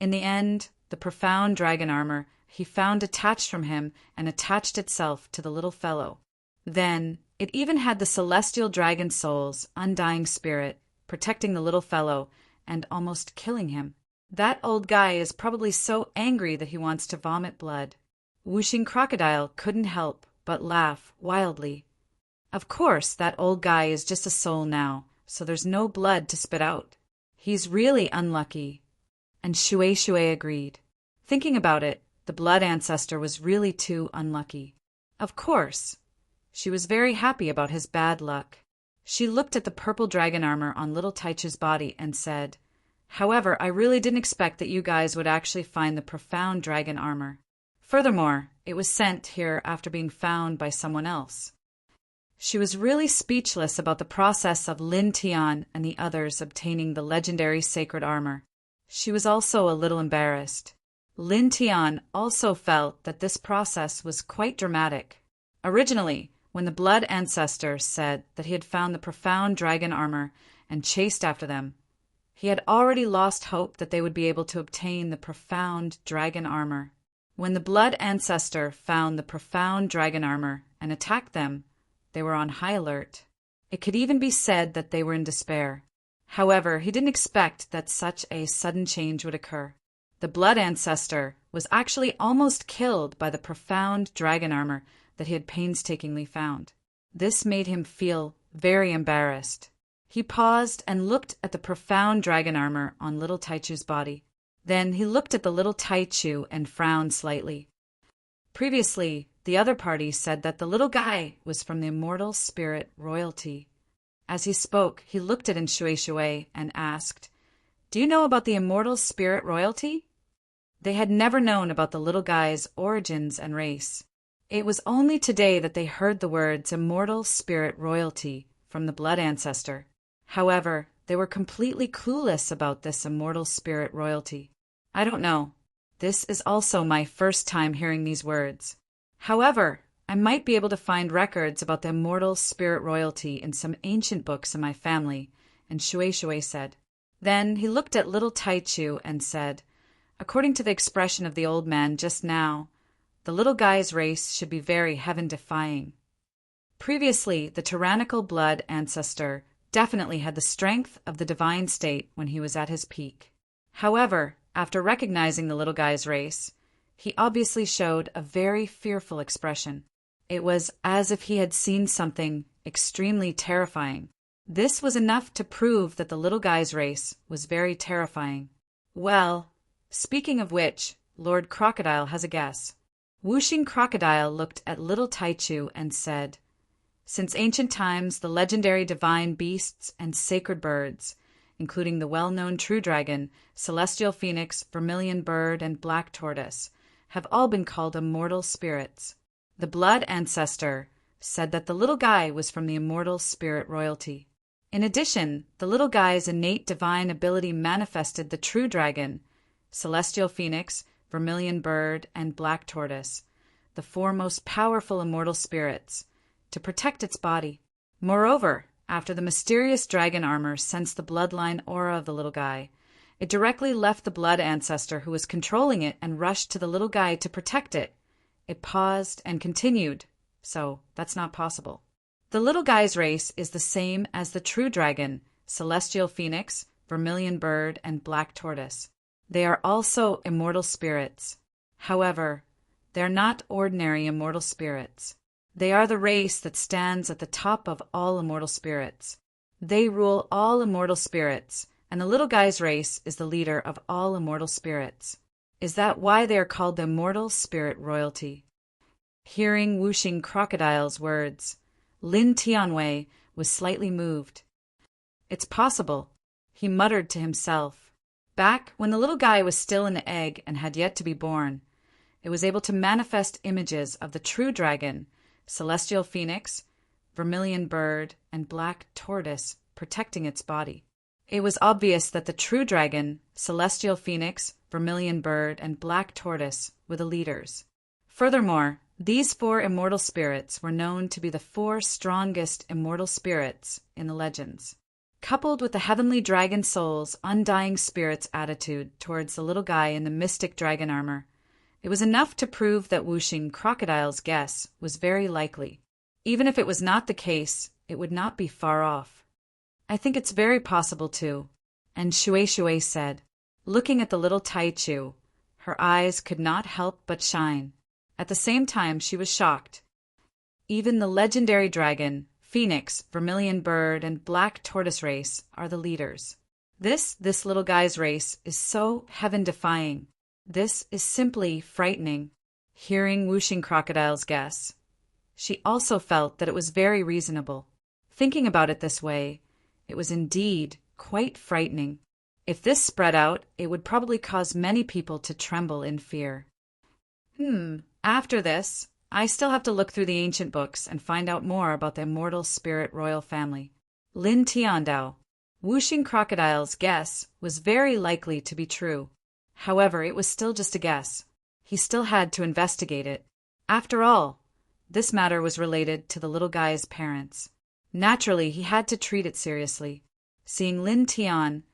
In the end, the profound dragon armor he found detached from him and attached itself to the little fellow. Then, it even had the celestial dragon soul's undying spirit protecting the little fellow and almost killing him. That old guy is probably so angry that he wants to vomit blood. Whooshing Crocodile couldn't help but laugh wildly. Of course, that old guy is just a soul now, so there's no blood to spit out. He's really unlucky. And Shui Shui agreed. Thinking about it, the blood ancestor was really too unlucky. Of course. She was very happy about his bad luck. She looked at the purple dragon armor on little Taichu's body and said, "However, I really didn't expect that you guys would actually find the profound dragon armor. Furthermore, it was sent here after being found by someone else." She was really speechless about the process of Lin Tian and the others obtaining the legendary sacred armor. She was also a little embarrassed. Lin Tian also felt that this process was quite dramatic. Originally, when the blood ancestor said that he had found the profound dragon armor and chased after them, he had already lost hope that they would be able to obtain the profound dragon armor. When the blood ancestor found the profound dragon armor and attacked them, they were on high alert. It could even be said that they were in despair. However, he didn't expect that such a sudden change would occur. The blood ancestor was actually almost killed by the profound dragon armor that he had painstakingly found. This made him feel very embarrassed. He paused and looked at the profound dragon armor on little Taichu's body. Then he looked at the little Taichu and frowned slightly. Previously, the other party said that the little guy was from the immortal spirit royalty. As he spoke, he looked at Shui Shui and asked, "Do you know about the immortal spirit royalty?" They had never known about the little guy's origins and race. It was only today that they heard the words immortal spirit royalty from the blood ancestor. However, they were completely clueless about this immortal spirit royalty. I don't know. This is also my first time hearing these words. However, I might be able to find records about the immortal spirit royalty in some ancient books in my family, and Shui Shui said. Then he looked at little Taichu and said, "According to the expression of the old man just now, the little guy's race should be very heaven-defying." Previously, the tyrannical blood ancestor definitely had the strength of the divine state when he was at his peak. However, after recognizing the little guy's race, he obviously showed a very fearful expression. It was as if he had seen something extremely terrifying. This was enough to prove that the little guy's race was very terrifying. Well, speaking of which, Lord Crocodile has a guess. Whooshing Crocodile looked at little Taichu and said, "Since ancient times, the legendary divine beasts and sacred birds, including the well-known true dragon, celestial phoenix, vermilion bird, and black tortoise, have all been called immortal spirits. The blood ancestor said that the little guy was from the immortal spirit royalty. In addition, the little guy's innate divine ability manifested the true dragon, celestial phoenix, vermilion bird, and black tortoise, the 4 most powerful immortal spirits, to protect its body. Moreover, after the mysterious dragon armor sensed the bloodline aura of the little guy, it directly left the blood ancestor who was controlling it and rushed to the little guy to protect it. It paused and continued, so that's not possible. The little guy's race is the same as the true dragon, celestial phoenix, vermilion bird, and black tortoise. They are also immortal spirits. However, they are not ordinary immortal spirits. They are the race that stands at the top of all immortal spirits. They rule all immortal spirits, and the little guy's race is the leader of all immortal spirits. Is that why they are called the immortal spirit royalty?" Hearing Whooshing Crocodile's words, Lin Tianwei was slightly moved. "It's possible," he muttered to himself. Back when the little guy was still an egg and had yet to be born, it was able to manifest images of the true dragon, celestial phoenix, vermilion bird, and black tortoise protecting its body. It was obvious that the true dragon, celestial phoenix, vermilion bird, and black tortoise were the leaders. Furthermore, these 4 immortal spirits were known to be the 4 strongest immortal spirits in the legends. Coupled with the heavenly dragon soul's undying spirit's attitude towards the little guy in the mystic dragon armor, it was enough to prove that Whooshing Crocodile's guess was very likely. Even if it was not the case, it would not be far off. I think it's very possible too, and Shui said, looking at the little Taichu, her eyes could not help but shine. At the same time, she was shocked. Even the legendary dragon, phoenix, vermilion bird, and black tortoise race are the leaders. This little guy's race is so heaven-defying. This is simply frightening. Hearing Whooshing Crocodile's guess, she also felt that it was very reasonable. Thinking about it this way, it was indeed quite frightening. If this spread out, it would probably cause many people to tremble in fear. After this, I still have to look through the ancient books and find out more about the immortal spirit royal family. Lin Tiandao. Whooshing Crocodile's guess was very likely to be true. However, it was still just a guess. He still had to investigate it. After all, this matter was related to the little guy's parents. Naturally, he had to treat it seriously. Seeing Lin Tian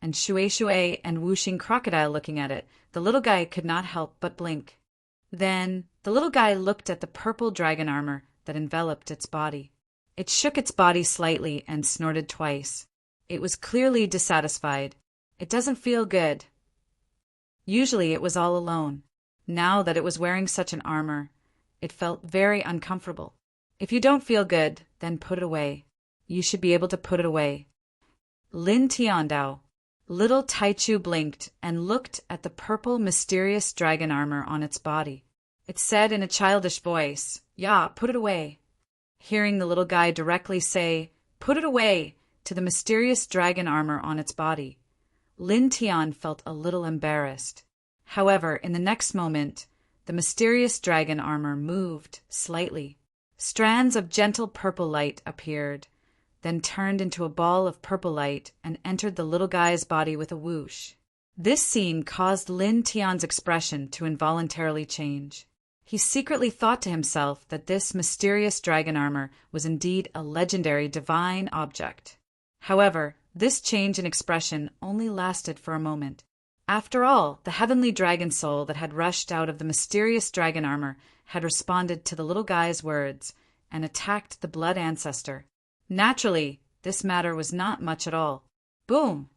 and Shui and Whooshing Crocodile looking at it, the little guy could not help but blink. Then, the little guy looked at the purple dragon armor that enveloped its body. It shook its body slightly and snorted twice. It was clearly dissatisfied. It doesn't feel good. Usually it was all alone. Now that it was wearing such an armor, it felt very uncomfortable. If you don't feel good, then put it away. You should be able to put it away. Lin Tiandao. Little Taichu blinked and looked at the purple mysterious dragon armor on its body. It said in a childish voice, "Yeah, put it away." Hearing the little guy directly say, "Put it away," to the mysterious dragon armor on its body, Lin Tian felt a little embarrassed. However, in the next moment, the mysterious dragon armor moved slightly. Strands of gentle purple light appeared, then turned into a ball of purple light and entered the little guy's body with a whoosh. This scene caused Lin Tian's expression to involuntarily change. He secretly thought to himself that this mysterious dragon armor was indeed a legendary divine object. However, this change in expression only lasted for a moment. After all, the heavenly dragon soul that had rushed out of the mysterious dragon armor had responded to the little guy's words and attacked the blood ancestor. Naturally, this matter was not much at all. Boom!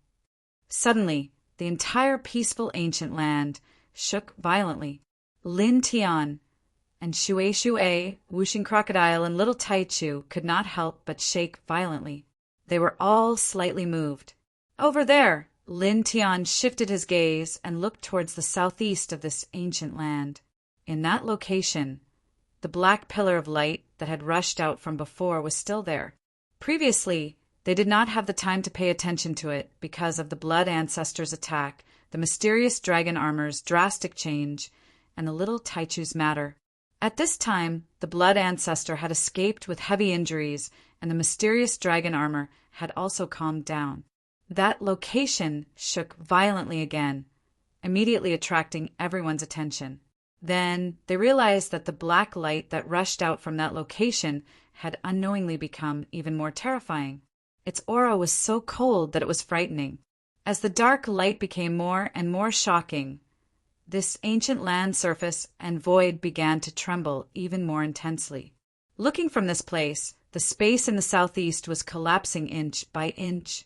Suddenly, the entire peaceful ancient land shook violently. Lin Tian and Shui, Whooshing Crocodile, and little Taichu could not help but shake violently. They were all slightly moved. Over there! Lin Tian shifted his gaze and looked towards the southeast of this ancient land. In that location, the black pillar of light that had rushed out from before was still there. Previously, they did not have the time to pay attention to it because of the blood ancestor's attack, the mysterious dragon armor's drastic change, and the little Taichu's matter. At this time, the blood ancestor had escaped with heavy injuries, and the mysterious dragon armor had also calmed down. That location shook violently again, immediately attracting everyone's attention. Then they realized that the black light that rushed out from that location had unknowingly become even more terrifying. Its aura was so cold that it was frightening. As the dark light became more and more shocking, this ancient land surface and void began to tremble even more intensely. Looking from this place, the space in the southeast was collapsing inch by inch,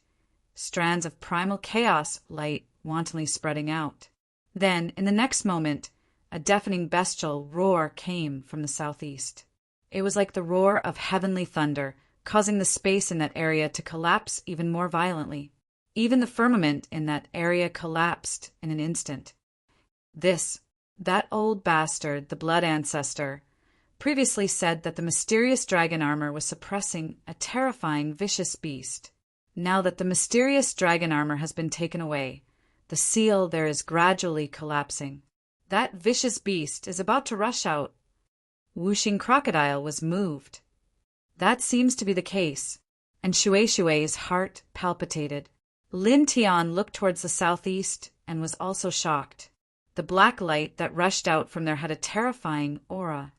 strands of primal chaos light wantonly spreading out. Then, in the next moment, a deafening bestial roar came from the southeast. It was like the roar of heavenly thunder, causing the space in that area to collapse even more violently. Even the firmament in that area collapsed in an instant. That old bastard, the blood ancestor, previously said that the mysterious dragon armor was suppressing a terrifying, vicious beast. Now that the mysterious dragon armor has been taken away, The seal there is gradually collapsing. That vicious beast is about to rush out. Whooshing Crocodile was moved. That seems to be the case, and Shueishue's heart palpitated. Lin Tian looked towards the southeast and was also shocked. The black light that rushed out from there had a terrifying aura.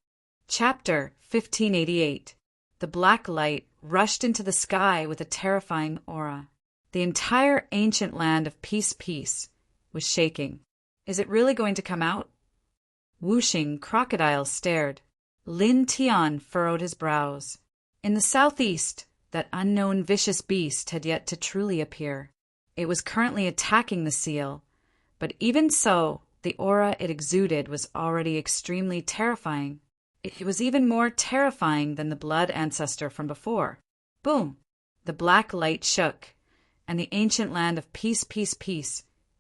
Chapter 1588. The black light rushed into the sky with a terrifying aura. The entire ancient land of Peace was shaking. Is it really going to come out? Whooshing Crocodile stared. Lin Tian furrowed his brows. In the southeast, that unknown vicious beast had yet to truly appear. It was currently attacking the seal, but even so, the aura it exuded was already extremely terrifying. It was even more terrifying than the blood ancestor from before. Boom! The black light shook, and the ancient land of Peace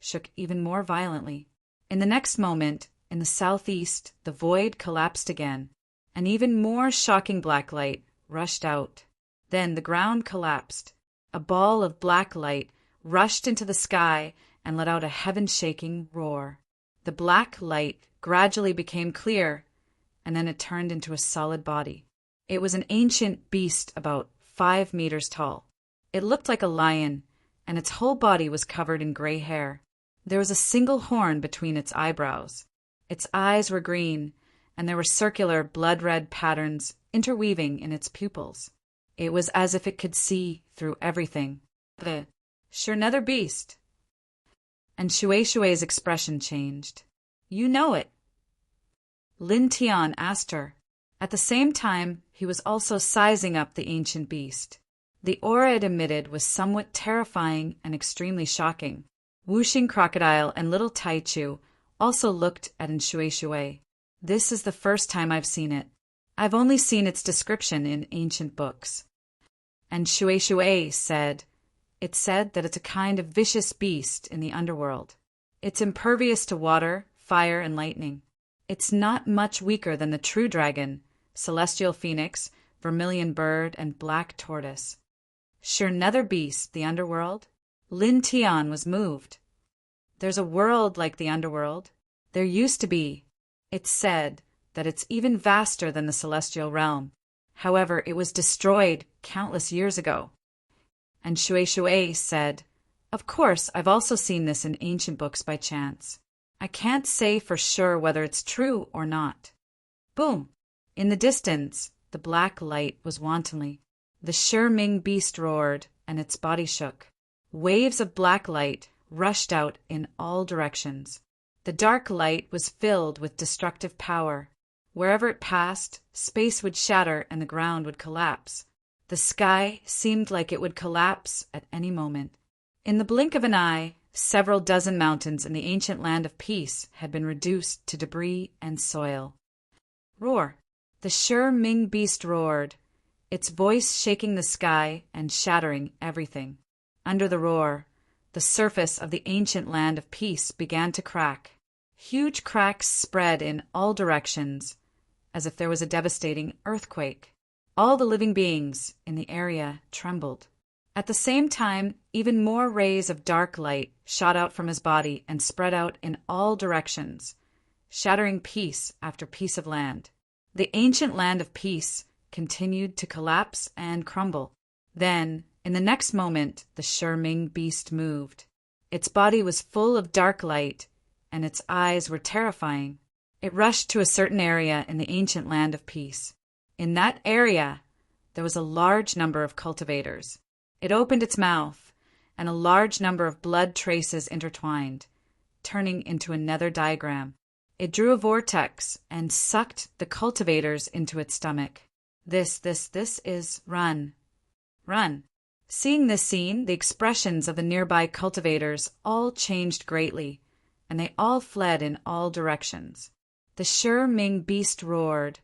shook even more violently. In the next moment, in the southeast, the void collapsed again. An even more shocking black light rushed out. Then the ground collapsed. A ball of black light rushed into the sky and let out a heaven-shaking roar. The black light gradually became clear, and then it turned into a solid body. It was an ancient beast about 5 meters tall. It looked like a lion, and its whole body was covered in gray hair. There was a single horn between its eyebrows. Its eyes were green, and there were circular blood-red patterns interweaving in its pupils. It was as if it could see through everything. Sure another beast. And Shueishue's expression changed. You know it. Lin Tian asked her. At the same time, he was also sizing up the ancient beast. The aura it emitted was somewhat terrifying and extremely shocking. Whooshing Crocodile and little Taichu also looked at Shueishue. This is the first time I've seen it. I've only seen its description in ancient books. And Shueishue said, it said that it's a kind of vicious beast in the underworld. It's impervious to water, fire, and lightning. It's not much weaker than the true dragon, celestial phoenix, vermilion bird, and black tortoise. Sure nether beast, the underworld? Lin Tian was moved. There's a world like the underworld. There used to be. It's said that it's even vaster than the celestial realm. However, it was destroyed countless years ago. And Shueishue said, of course, I've also seen this in ancient books by chance. I can't say for sure whether it's true or not. Boom! In the distance, the black light was wantonly. The Shiming beast roared, and its body shook. Waves of black light rushed out in all directions. The dark light was filled with destructive power. Wherever it passed, space would shatter and the ground would collapse. The sky seemed like it would collapse at any moment. In the blink of an eye, several dozen mountains in the ancient land of Peace had been reduced to debris and soil. Roar! The Shiming beast roared, its voice shaking the sky and shattering everything. Under the roar, the surface of the ancient land of Peace began to crack. Huge cracks spread in all directions, as if there was a devastating earthquake. All the living beings in the area trembled. At the same time, even more rays of dark light shot out from his body and spread out in all directions, shattering piece after piece of land. The ancient land of Peace continued to collapse and crumble. Then, in the next moment, the Shiming beast moved. Its body was full of dark light, and its eyes were terrifying. It rushed to a certain area in the ancient land of Peace. In that area, there was a large number of cultivators. It opened its mouth, and a large number of blood traces intertwined, turning into a nether diagram. It drew a vortex and sucked the cultivators into its stomach. This is run. Run. Seeing this scene, the expressions of the nearby cultivators all changed greatly, and they all fled in all directions. The Shiming beast roared,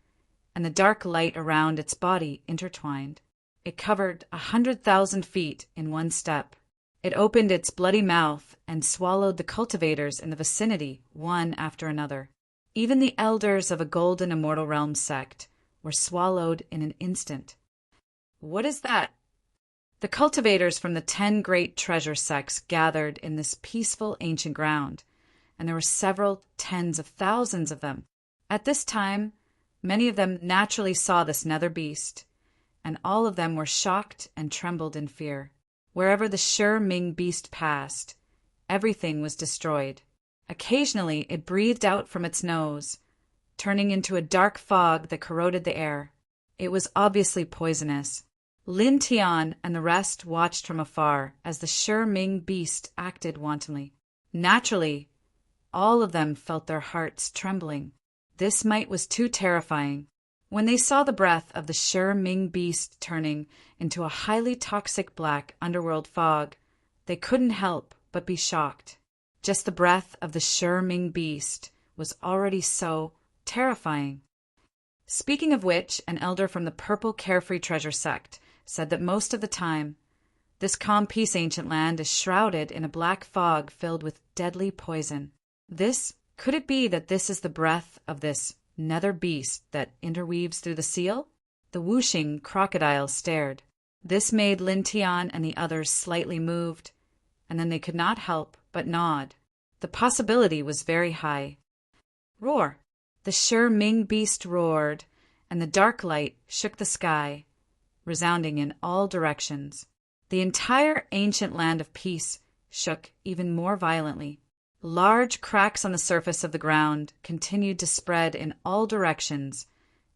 and the dark light around its body intertwined. It covered 100,000 feet in one step. It opened its bloody mouth and swallowed the cultivators in the vicinity, one after another. Even the elders of a golden immortal realm sect were swallowed in an instant. What is that? The cultivators from the 10 great treasure sects gathered in this peaceful ancient ground, and there were several tens of thousands of them. At this time, many of them naturally saw this nether beast, and all of them were shocked and trembled in fear. Wherever the Shi Ming beast passed, everything was destroyed. Occasionally, it breathed out from its nose, turning into a dark fog that corroded the air. It was obviously poisonous. Lin Tian and the rest watched from afar as the Shi Ming beast acted wantonly. Naturally, all of them felt their hearts trembling. This might was too terrifying. When they saw the breath of the Shi Ming beast turning into a highly toxic black underworld fog, they couldn't help but be shocked. Just the breath of the Shi Ming beast was already so terrifying. Speaking of which, an elder from the Purple Carefree Treasure sect said that most of the time, this calm peace ancient land is shrouded in a black fog filled with deadly poison. Could it be that this is the breath of this nether beast that interweaves through the seal? The whooshing crocodile stared. This made Lin Tian and the others slightly moved, and then they could not help but nod. The possibility was very high. Roar! The Shi Ming beast roared, and the dark light shook the sky, resounding in all directions. The entire ancient land of peace shook even more violently. Large cracks on the surface of the ground continued to spread in all directions,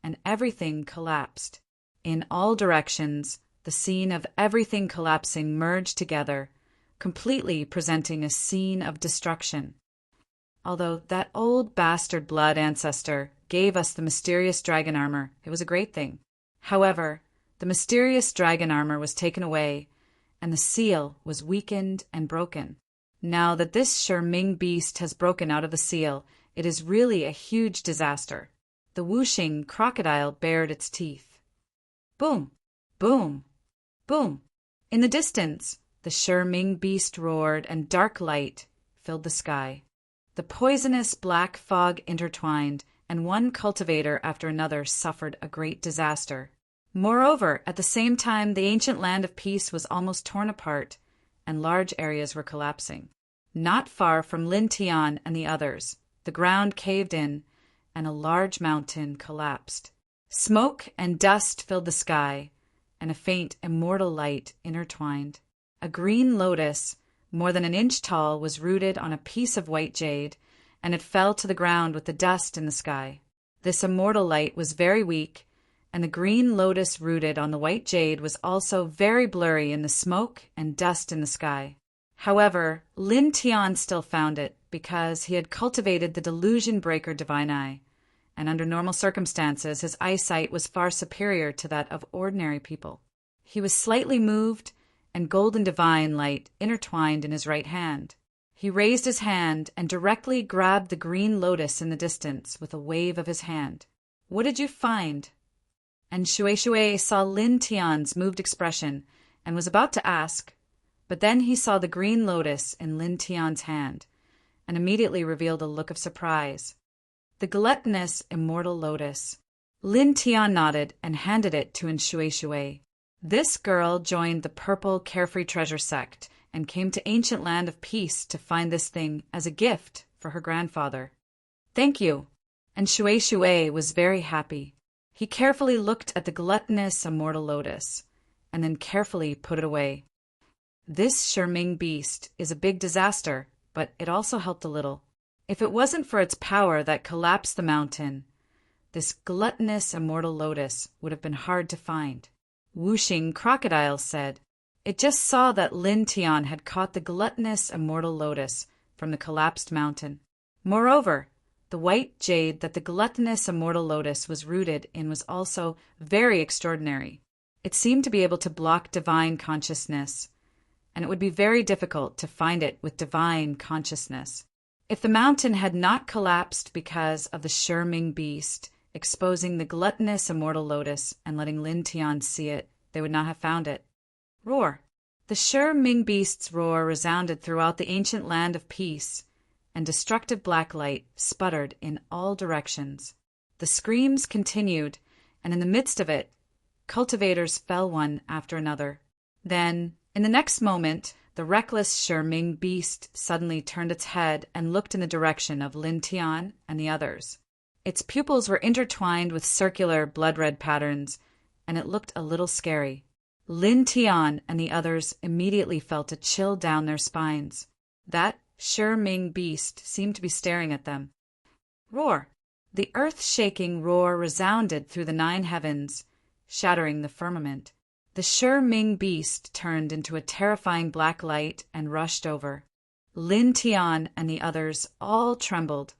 and everything collapsed. In all directions, the scene of everything collapsing merged together, completely presenting a scene of destruction. Although that old bastard blood ancestor gave us the mysterious dragon armor, it was a great thing. However, the mysterious dragon armor was taken away, and the seal was weakened and broken. Now that this Shi Ming beast has broken out of the seal, it is really a huge disaster. The whooshing crocodile bared its teeth. Boom! Boom! Boom! In the distance, the Shi Ming beast roared, and dark light filled the sky. The poisonous black fog intertwined, and one cultivator after another suffered a great disaster. Moreover, at the same time, the ancient land of peace was almost torn apart, and large areas were collapsing. Not far from Lin Tian and the others, the ground caved in, and a large mountain collapsed. Smoke and dust filled the sky, and a faint immortal light intertwined. A green lotus, more than an inch tall, was rooted on a piece of white jade, and it fell to the ground with the dust in the sky. This immortal light was very weak, and the green lotus rooted on the white jade was also very blurry in the smoke and dust in the sky. However, Lin Tian still found it because he had cultivated the delusion breaker divine eye, and under normal circumstances his eyesight was far superior to that of ordinary people. He was slightly moved, and golden divine light intertwined in his right hand. He raised his hand and directly grabbed the green lotus in the distance with a wave of his hand. "What did you find?" And Shui saw Lin Tian's moved expression and was about to ask, but then he saw the green lotus in Lin Tian's hand and immediately revealed a look of surprise. The gluttonous immortal lotus. Lin Tian nodded and handed it to Shui. This girl joined the Purple Carefree Treasure sect and came to Ancient Land of Peace to find this thing as a gift for her grandfather. "Thank you." And Shui was very happy. He carefully looked at the gluttonous immortal lotus, and then carefully put it away. This Shi Ming beast is a big disaster, but it also helped a little. If it wasn't for its power that collapsed the mountain, this gluttonous immortal lotus would have been hard to find. Whooshing crocodile said, it just saw that Lin Tian had caught the gluttonous immortal lotus from the collapsed mountain. Moreover, the white jade that the gluttonous immortal lotus was rooted in was also very extraordinary. It seemed to be able to block divine consciousness, and it would be very difficult to find it with divine consciousness. If the mountain had not collapsed because of the Shi Ming beast exposing the gluttonous immortal lotus and letting Lin Tian see it, they would not have found it. Roar! The Shi Ming beast's roar resounded throughout the ancient land of peace, and destructive black light sputtered in all directions. The screams continued, and in the midst of it, cultivators fell one after another. Then, in the next moment, the reckless Shi-Ming beast suddenly turned its head and looked in the direction of Lin Tian and the others. Its pupils were intertwined with circular, blood-red patterns, and it looked a little scary. Lin Tian and the others immediately felt a chill down their spines. That Shi-Ming beast seemed to be staring at them. Roar! The earth-shaking roar resounded through the 9 heavens, shattering the firmament. The Shi-Ming beast turned into a terrifying black light and rushed over. Lin Tian and the others all trembled,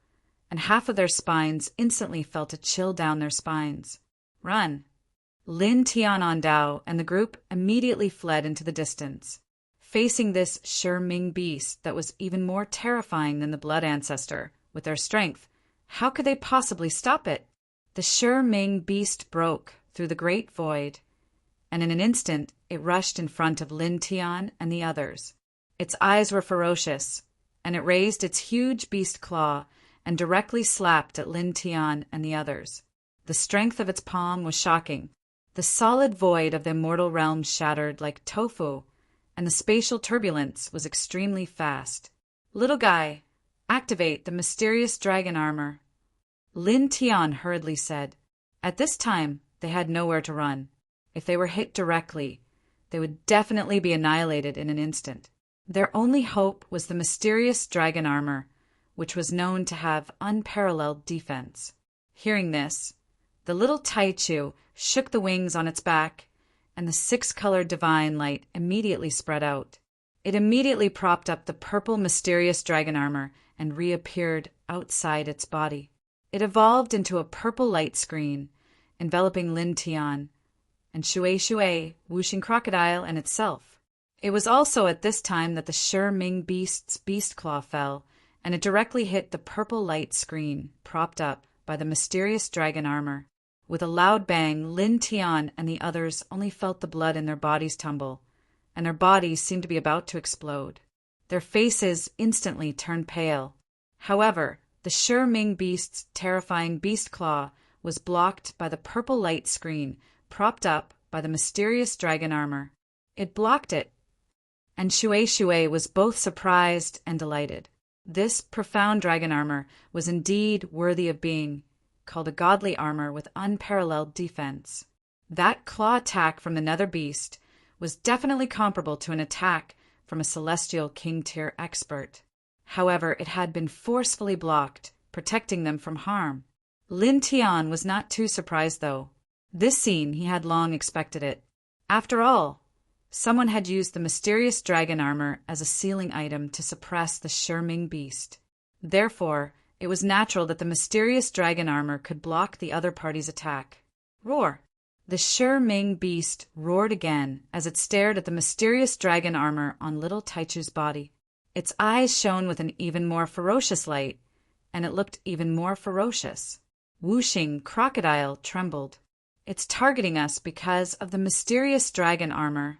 and half of their spines instantly felt a chill down their spines. Run! Lin Tianandao and the group immediately fled into the distance. Facing this Shi-Ming beast that was even more terrifying than the blood ancestor, with their strength, how could they possibly stop it? The Shi-Ming beast broke through the great void, and in an instant it rushed in front of Lin Tian and the others. Its eyes were ferocious, and it raised its huge beast claw and directly slapped at Lin Tian and the others. The strength of its palm was shocking. The solid void of the immortal realm shattered like tofu, and the spatial turbulence was extremely fast. Little guy, activate the mysterious dragon armor, Lin Tian hurriedly said. At this time, they had nowhere to run. If they were hit directly, they would definitely be annihilated in an instant. Their only hope was the mysterious dragon armor, which was known to have unparalleled defense. Hearing this, the little Taichu shook the wings on its back, and the 6-colored divine light immediately spread out. It immediately propped up the purple mysterious dragon armor and reappeared outside its body. It evolved into a purple light screen, enveloping Lin Tian, and Shui, whooshing crocodile, and itself. It was also at this time that the Shi-Ming beast's beast claw fell, and it directly hit the purple light screen, propped up by the mysterious dragon armor. With a loud bang, Lin Tian and the others only felt the blood in their bodies tumble, and their bodies seemed to be about to explode. Their faces instantly turned pale. However, the Shi-Ming beast's terrifying beast claw was blocked by the purple light screen, propped up by the mysterious dragon armor. It blocked it, and Shui was both surprised and delighted. This profound dragon armor was indeed worthy of being called a godly armor with unparalleled defense. That claw attack from the nether beast was definitely comparable to an attack from a celestial king-tier expert. However, it had been forcefully blocked, protecting them from harm. Lin Tian was not too surprised, though. This scene, he had long expected it. After all, someone had used the mysterious dragon armor as a sealing item to suppress the Shi-Ming beast. Therefore, it was natural that the mysterious dragon armor could block the other party's attack. Roar! The Shi-Ming beast roared again as it stared at the mysterious dragon armor on little Taichu's body. Its eyes shone with an even more ferocious light, and it looked even more ferocious. Whooshing crocodile trembled. It's targeting us because of the mysterious dragon armor.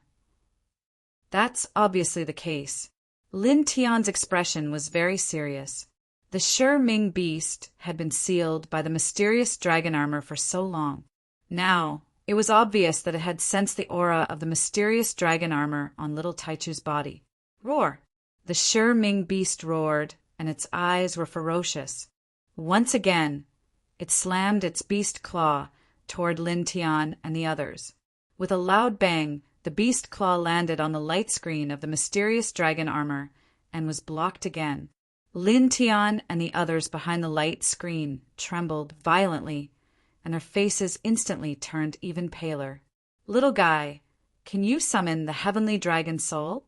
That's obviously the case. Lin Tian's expression was very serious. The Shi-Ming beast had been sealed by the mysterious dragon armor for so long. Now, it was obvious that it had sensed the aura of the mysterious dragon armor on little Taichu's body. Roar! The Shi-Ming beast roared, and its eyes were ferocious. Once again, it slammed its beast claw toward Lin Tian and the others. With a loud bang, the beast claw landed on the light screen of the mysterious dragon armor and was blocked again. Lin Tian and the others behind the light screen trembled violently, and their faces instantly turned even paler. Little guy, can you summon the heavenly dragon soul?